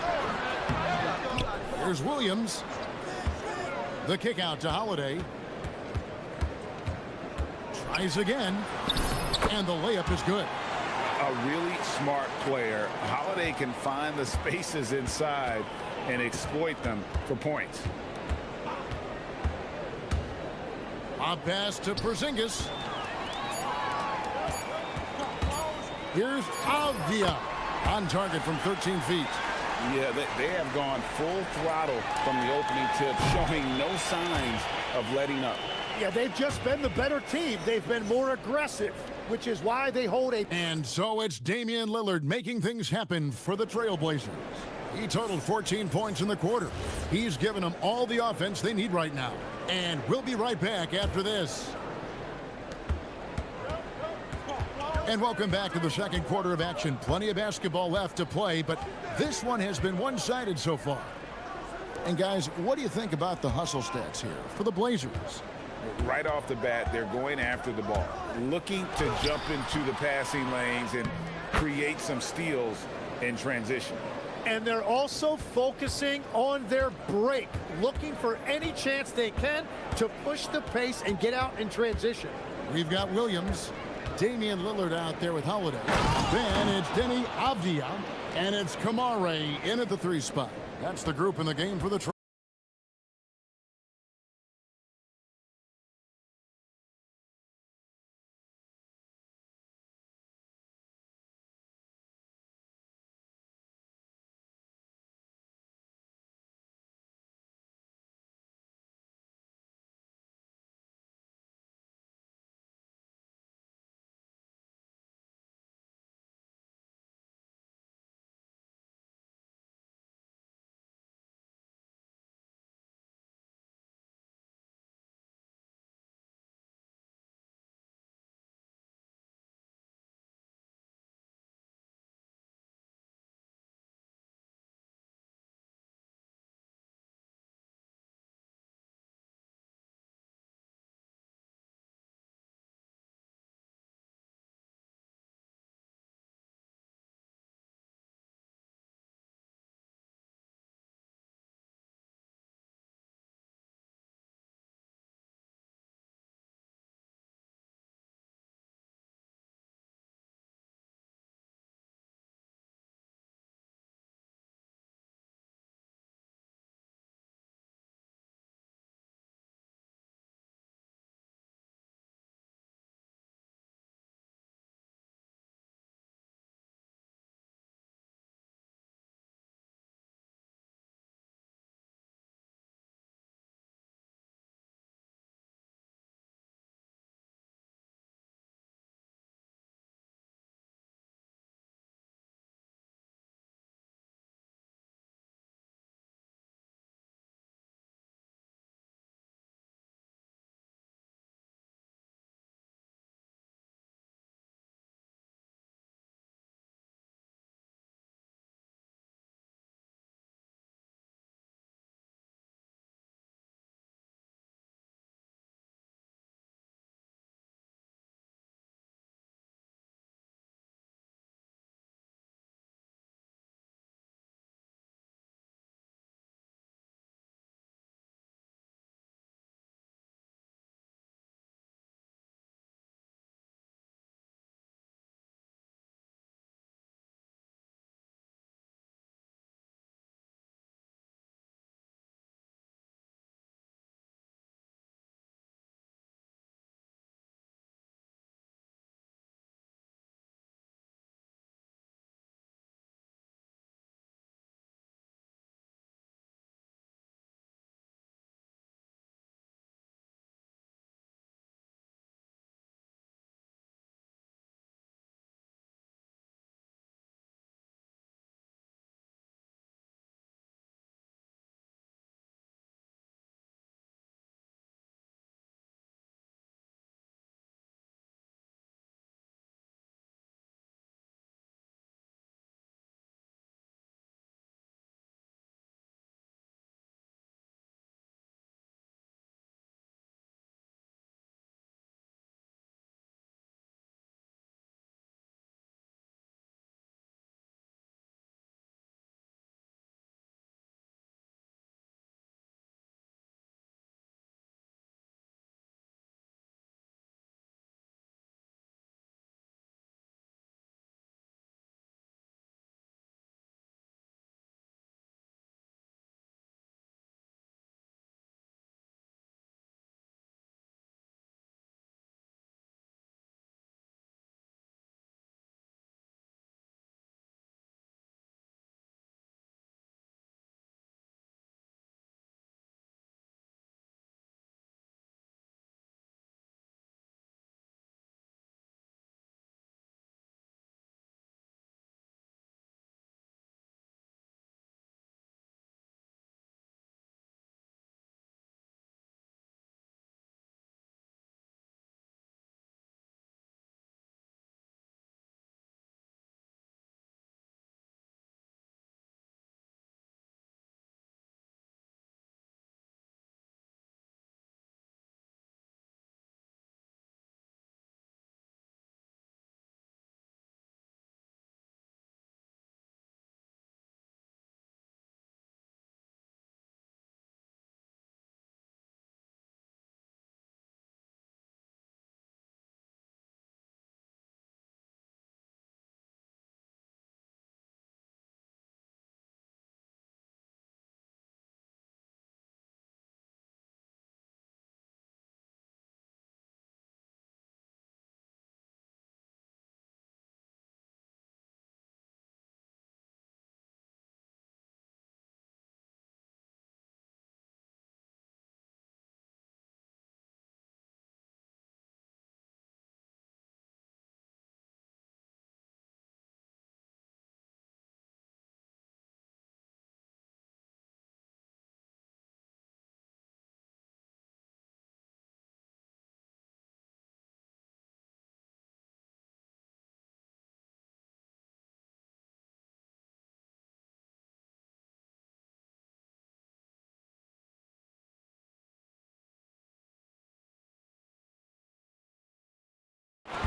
Here's Williams. The kick out to Holiday. Tries again. And the layup is good. A really smart player. Holiday can find the spaces inside and exploit them for points. A pass to Porzingis. Here's Avdia on target from 13 feet. Yeah, they have gone full throttle from the opening tip, showing no signs of letting up. Yeah, they've just been the better team. They've been more aggressive, which is why they hold a... And so it's Damian Lillard making things happen for the Trailblazers. He totaled 14 points in the quarter. He's given them all the offense they need right now. And we'll be right back after this. And welcome back to the second quarter of action. Plenty of basketball left to play, but this one has been one-sided so far. And guys, what do you think about the hustle stats here for the Blazers? Right off the bat, they're going after the ball, looking to jump into the passing lanes and create some steals in transition. And they're also focusing on their break, looking for any chance they can to push the pace and get out in transition. We've got Williams, Damian Lillard out there with Holiday. Then it's Denny Avdia, and it's Kamare in at the 3 spot. That's the group in the game for the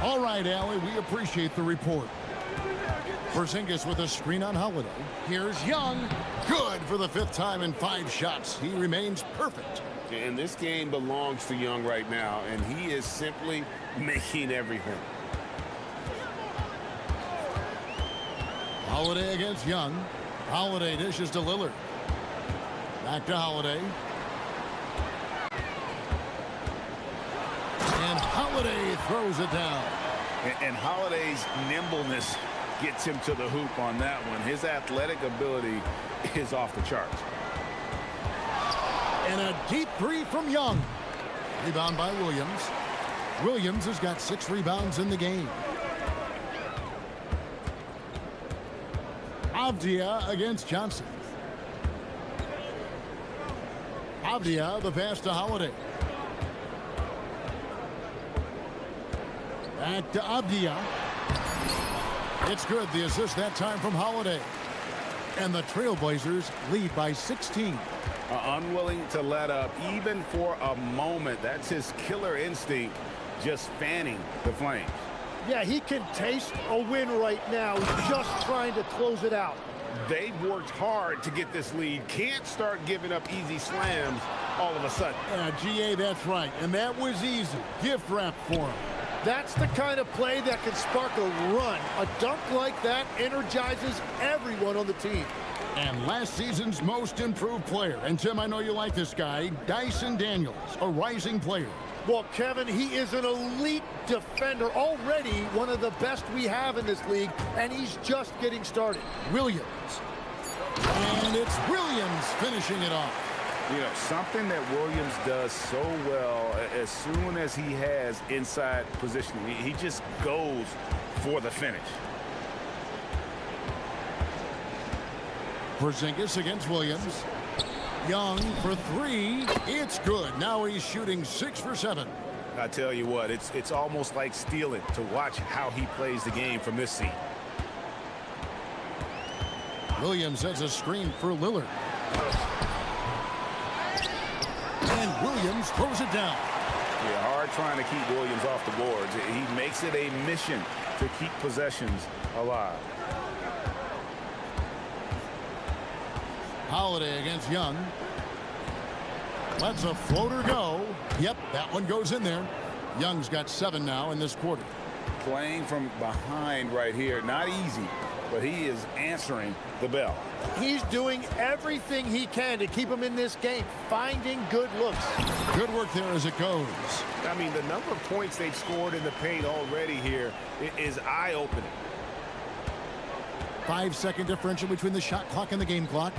All right, Allie, we appreciate the report. Porzingis with a screen on Holiday. Here's Young. Good for the 5th time in 5 shots. He remains perfect. And this game belongs to Young right now, and he is simply making everything. Holiday against Young. Holiday dishes to Lillard. Back to Holiday. And Holiday throws it down. And Holiday's nimbleness gets him to the hoop on that one. His athletic ability is off the charts. And a deep 3 from Young. Rebound by Williams. Williams has got 6 rebounds in the game. Avdia against Johnson. Avdia, the pass to Holiday. Back to Avdia. It's good. The assist that time from Holiday. And the Trailblazers lead by 16. Unwilling to let up even for a moment. That's his killer instinct, just fanning the flames. Yeah, he can taste a win right now. He's just trying to close it out. They've worked hard to get this lead. Can't start giving up easy slams all of a sudden. GA, that's right. And that was easy. Gift wrap for him. That's the kind of play that can spark a run. A dunk like that energizes everyone on the team. And last season's most improved player. And Tim, I know you like this guy, Dyson Daniels, a rising player. Well, Kevin, he is an elite defender, already one of the best we have in this league, and he's just getting started. Williams. And it's Williams finishing it off. You know, something that Williams does so well, as soon as he has inside positioning, he just goes for the finish. Porzingis against Williams. Young for 3. It's good. Now he's shooting 6 for 7. I tell you what, it's almost like stealing to watch how he plays the game from this seat. Williams has a screen for Lillard. And Williams throws it down. Yeah, hard trying to keep Williams off the boards. He makes it a mission to keep possessions alive. Holiday against Young. Lets a floater go. Yep, that one goes in there. Young's got 7 now in this quarter. Playing from behind right here, not easy, but he is answering the bell. He's doing everything he can to keep him in this game, finding good looks. Good work there as it goes. I mean, the number of points they've scored in the paint already here is eye-opening. 5-second differential between the shot clock and the game clock.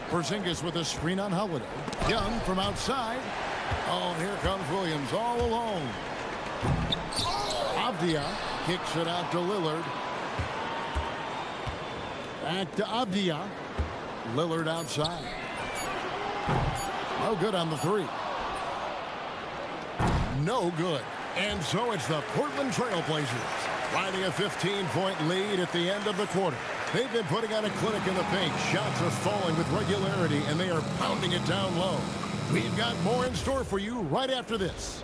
Porzingis with a screen on Holiday. Young from outside. Oh, here comes Williams all alone. Avdia kicks it out to Lillard. Back to Avdia. Lillard outside. No good on the 3. No good. And so it's the Portland Trailblazers riding a 15-point lead at the end of the quarter. They've been putting on a clinic in the paint. Shots are falling with regularity, and they are pounding it down low. We've got more in store for you right after this.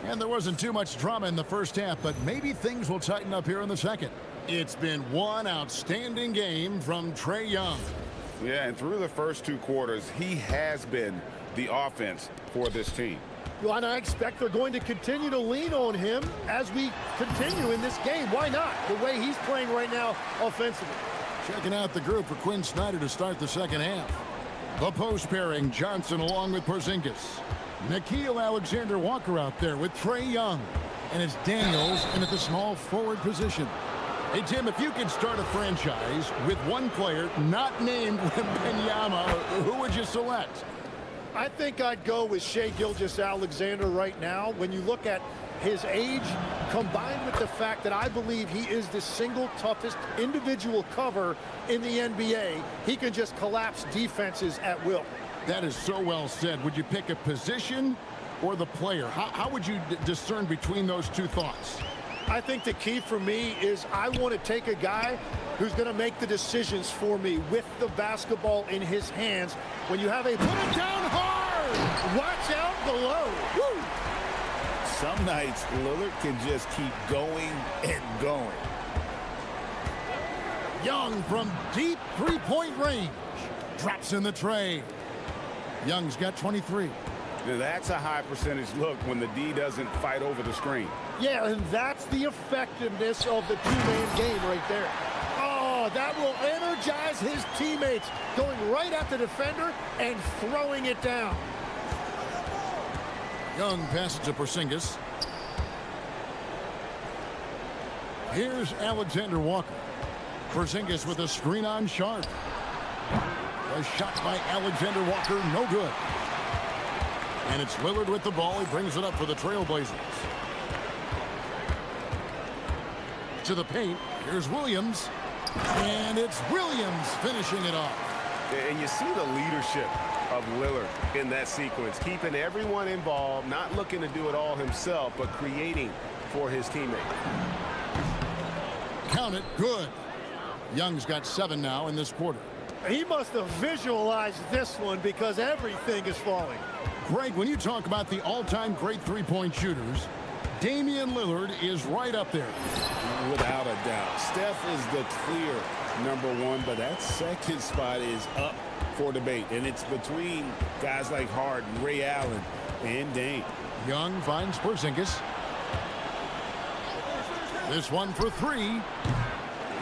And there wasn't too much drama in the first half, but maybe things will tighten up here in the second. It's been one outstanding game from Trae Young. Yeah, and through the first 2 quarters, he has been the offense for this team. Well, and I expect they're going to continue to lean on him as we continue in this game. Why not? The way he's playing right now offensively. Checking out the group for Quinn Snyder to start the second half. The post pairing, Johnson along with Porzingis. Nickeil Alexander-Walker out there with Trae Young. And it's Daniels in at the small forward position. Hey, Tim, if you could start a franchise with one player not named Wembanyama, who would you select? I think I'd go with Shai Gilgeous-Alexander right now. When you look at his age, combined with the fact that I believe he is the single toughest individual cover in the NBA, he can just collapse defenses at will. That is so well said. Would you pick a position or the player? How would you discern between those two thoughts? I think the key for me is I want to take a guy who's going to make the decisions for me with the basketball in his hands. When you have a put it down hard, watch out below. Woo! Some nights, Lillard can just keep going and going. Young from deep three-point range. Drops in the tray. Young's got 23. That's a high percentage look when the D doesn't fight over the screen. Yeah, and that's the effectiveness of the two-man game right there. Oh, that will energize his teammates, going right at the defender and throwing it down. Young passes to Porzingis. Here's Alexander Walker. Porzingis with a screen on Sharp. A shot by Alexander Walker, no good. And it's Lillard with the ball. He brings it up for the Trailblazers. To the paint. Here's Williams. And it's Williams finishing it off. And you see the leadership of Lillard in that sequence, keeping everyone involved, not looking to do it all himself, but creating for his teammate. Count it, good. Young's got 7 now in this quarter. He must have visualized this one because everything is falling. Greg, when you talk about the all-time great three-point shooters, Damian Lillard is right up there. Without a doubt. Steph is the clear #1, but that second spot is up for debate. And it's between guys like Harden, Ray Allen, and Dame. Young finds Porzingis. This one for 3.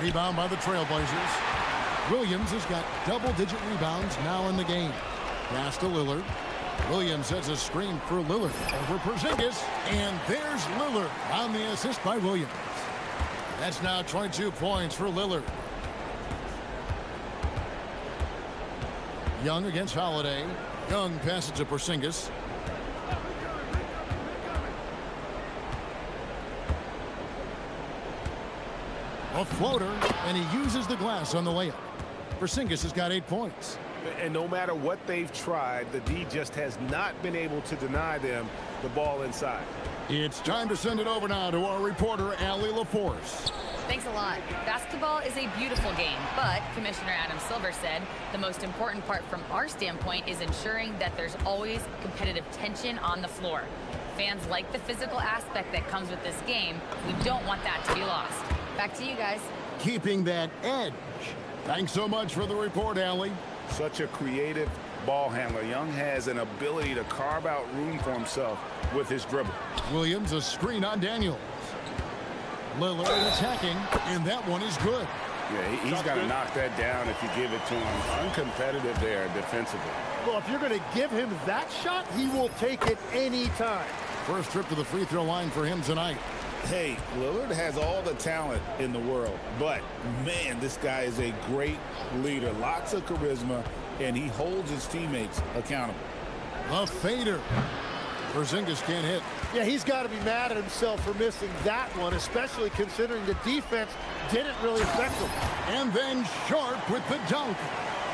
Rebound by the Trailblazers. Williams has got double-digit rebounds now in the game. Pass to Lillard. Williams has a screen for Lillard over Porzingis. And there's Lillard on the assist by Williams. That's now 22 points for Lillard. Young against Holiday. Young passes to Porzingis. A floater, and he uses the glass on the layup. Porzingis has got 8 points. And no matter what they've tried, the D just has not been able to deny them the ball inside. It's time to send it over now to our reporter, Allie LaForce. Thanks a lot. Basketball is a beautiful game, but Commissioner Adam Silver said the most important part from our standpoint is ensuring that there's always competitive tension on the floor. Fans like the physical aspect that comes with this game. We don't want that to be lost. Back to you guys. Keeping that edge. Thanks so much for the report, Allie. Such a creative ball handler. Young has an ability to carve out room for himself with his dribble. Williams a screen on Daniels. Lillard attacking, and that one is good. Yeah, he's got to knock that down if you give it to him. Uncompetitive there defensively. Well, if you're going to give him that shot, he will take it any time. First trip to the free throw line for him tonight. Hey, Lillard has all the talent in the world, but man, this guy is a great leader. Lots of charisma, and he holds his teammates accountable. A fader. Porzingis can't hit. Yeah, he's got to be mad at himself for missing that one, especially considering the defense didn't really affect him. And then Sharp with the dunk.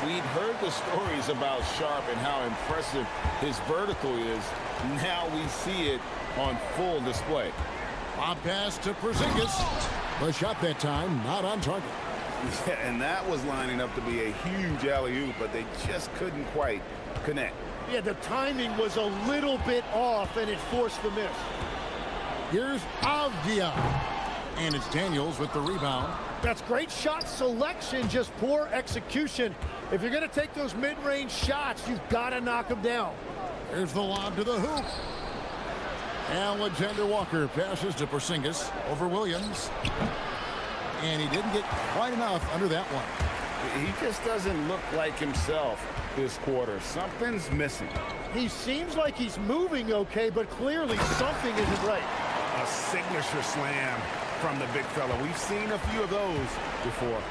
We'd heard the stories about Sharp and how impressive his vertical is. Now we see it on full display. A pass to Porzingis. The shot that time not on target. Yeah, and that was lining up to be a huge alley-oop, but they just couldn't quite connect. Yeah, the timing was a little bit off, and it forced the miss. Here's Avdia. And it's Daniels with the rebound. That's great shot selection, just poor execution. If you're going to take those mid-range shots, you've got to knock them down. Here's the lob to the hoop. Alexander Walker passes to Porzingis over Williams. And he didn't get quite enough under that one. He just doesn't look like himself this quarter. Something's missing. He seems like he's moving okay, but clearly something isn't right. A signature slam from the big fella. We've seen a few of those before.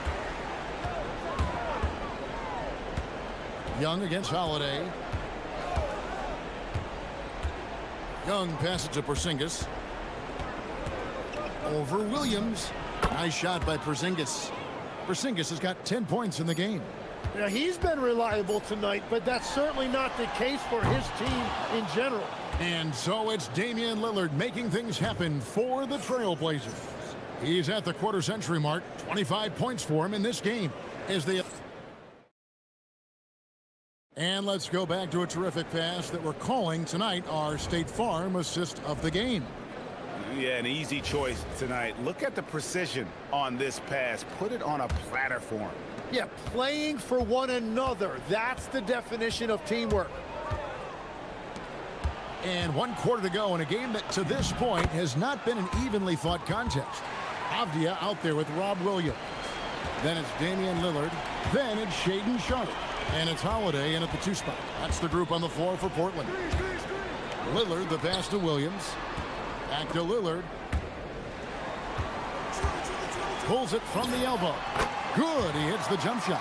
Young against Holiday. Young passes to Porzingis. over Williams. Nice shot by Porzingis. Porzingis has got 10 points in the game. Now, he's been reliable tonight, but that's certainly not the case for his team in general. And so it's Damian Lillard making things happen for the Trailblazers. He's at the quarter-century mark. 25 points for him in this game as they... And let's go back to a terrific pass that we're calling tonight our State Farm assist of the game. Yeah, an easy choice tonight. Look at the precision on this pass. Put it on a platter for him. Yeah, playing for one another. That's the definition of teamwork. And 1 quarter to go in a game that to this point has not been an evenly fought contest. Avdia out there with Rob Williams. Then it's Damian Lillard. Then it's Shaedon Sharpe. And it's Holiday in at the 2 spot. That's the group on the floor for Portland. Lillard, the pass to Williams. Back to Lillard. Pulls it from the elbow. Good, he hits the jump shot.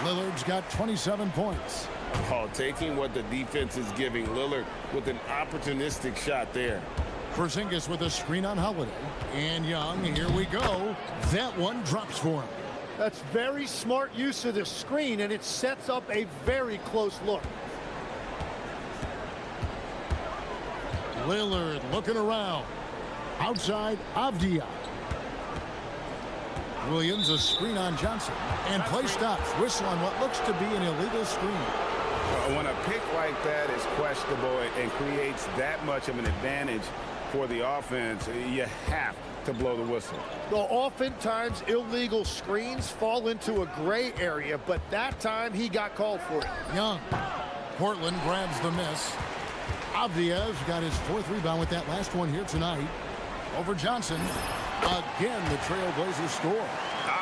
Lillard's got 27 points. Oh, taking what the defense is giving Lillard with an opportunistic shot there. Porzingis with a screen on Holiday. And Young, here we go. That one drops for him. That's very smart use of the screen, and it sets up a very close look. Lillard looking around. Outside, Avdia. Williams, a screen on Johnson. And play stops. Whistle on what looks to be an illegal screen. When a pick like that is questionable and creates that much of an advantage for the offense, you have to blow the whistle. Well, oftentimes illegal screens fall into a gray area, but that time he got called for it. Young. Portland grabs the miss. Avdia's got his 4th rebound with that last one here tonight. Over Johnson. Again, the Trailblazers score.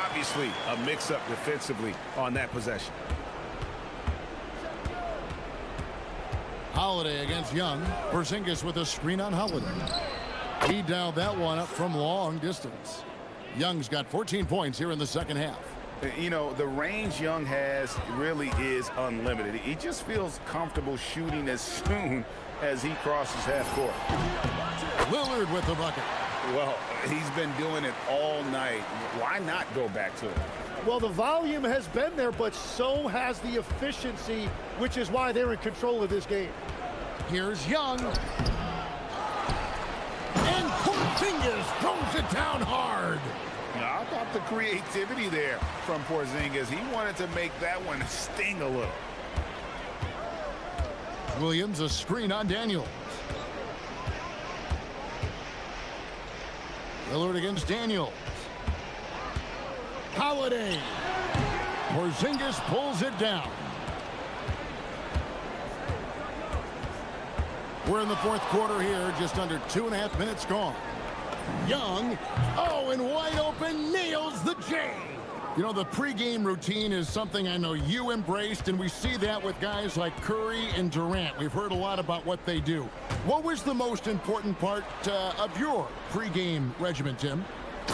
Obviously, a mix-up defensively on that possession. Holiday against Young. Porzingis with a screen on Holiday. He dialed that one up from long distance. Young's got 14 points here in the second half. You know, the range Young has really is unlimited. He just feels comfortable shooting as soon as he crosses half court. Lillard with the bucket. Well, he's been doing it all night. Why not go back to it? Well, the volume has been there, but so has the efficiency, which is why they're in control of this game. Here's Young. And Porzingis throws it down hard. Now, I thought the creativity there from Porzingis. He wanted to make that one sting a little. Williams, a screen on Daniels. Lillard against Daniels. Holiday. Porzingis pulls it down. We're in the 4th quarter here, just under 2.5 minutes gone. Young, and wide open, nails the J. You know, the pregame routine is something I know you embraced, and we see that with guys like Curry and Durant. We've heard a lot about what they do. What was the most important part of your pregame regimen, Tim?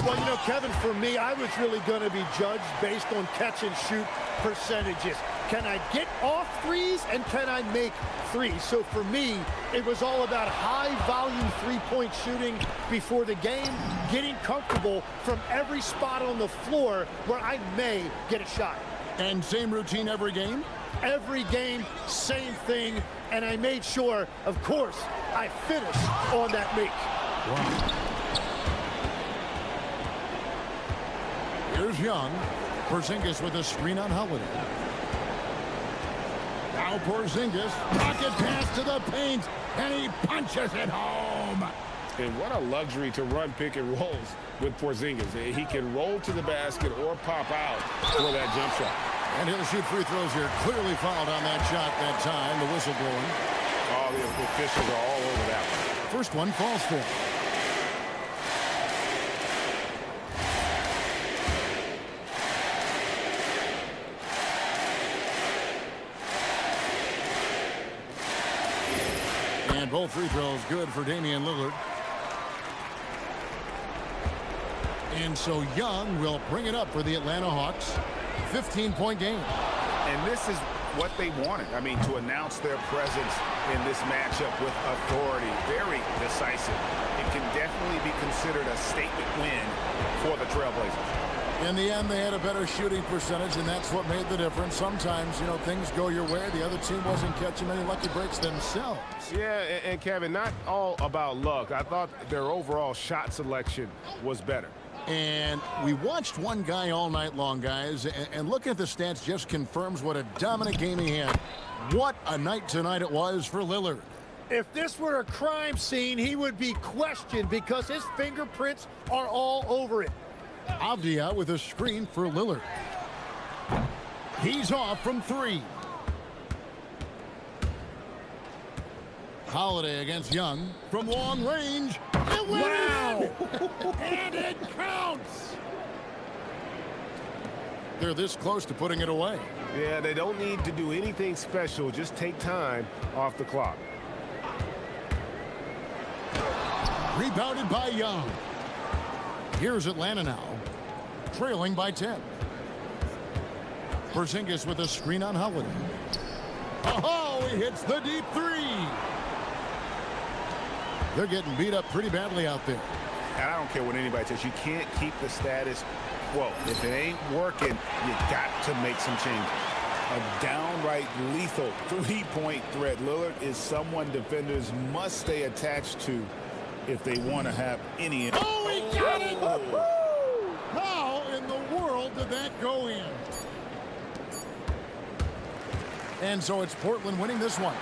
Well, you know, Kevin, for me, I was really going to be judged based on catch-and-shoot percentages. Can I get off threes, and can I make threes? So for me, it was all about high-volume three-point shooting before the game, getting comfortable from every spot on the floor where I may get a shot. And same routine every game? Every game, same thing, and I made sure, of course, I finished on that make. Wow. Here's Young. Porzingis with a screen on Holiday. Now Porzingis, pocket pass to the paint, and he punches it home. And what a luxury to run pick and rolls with Porzingis. He can roll to the basket or pop out for that jump shot. And he'll shoot free throws here. Clearly fouled on that shot that time. The whistle blowing. Oh, the officials are all over that one. First one falls for him. And both free throws good for Damian Lillard. And so Young will bring it up for the Atlanta Hawks. 15-point game. And this is what they wanted. I mean, to announce their presence in this matchup with authority, very decisive. It can definitely be considered a statement win for the Trailblazers. In the end, they had a better shooting percentage, and that's what made the difference. Sometimes, you know, things go your way. The other team wasn't catching many lucky breaks themselves. Yeah, and Kevin, not all about luck. I thought their overall shot selection was better. And we watched one guy all night long, guys, and looking at the stats just confirms what a dominant game he had. What a night tonight it was for Lillard. If this were a crime scene, he would be questioned because his fingerprints are all over it. Avdia with a screen for Lillard. He's off from three. Holiday against Young from long range. Wow! And it counts! They're this close to putting it away. Yeah, they don't need to do anything special. Just take time off the clock. Rebounded by Young. Here's Atlanta now, trailing by 10. Porzingis with a screen on Holiday. Oh, he hits the deep three. They're getting beat up pretty badly out there. And I don't care what anybody says. You can't keep the status quo. If it ain't working, you got to make some changes. A downright lethal three-point threat. Lillard is someone defenders must stay attached to if they want to have any. Oh, he got it! How in the world did that go in? And so it's Portland winning this one.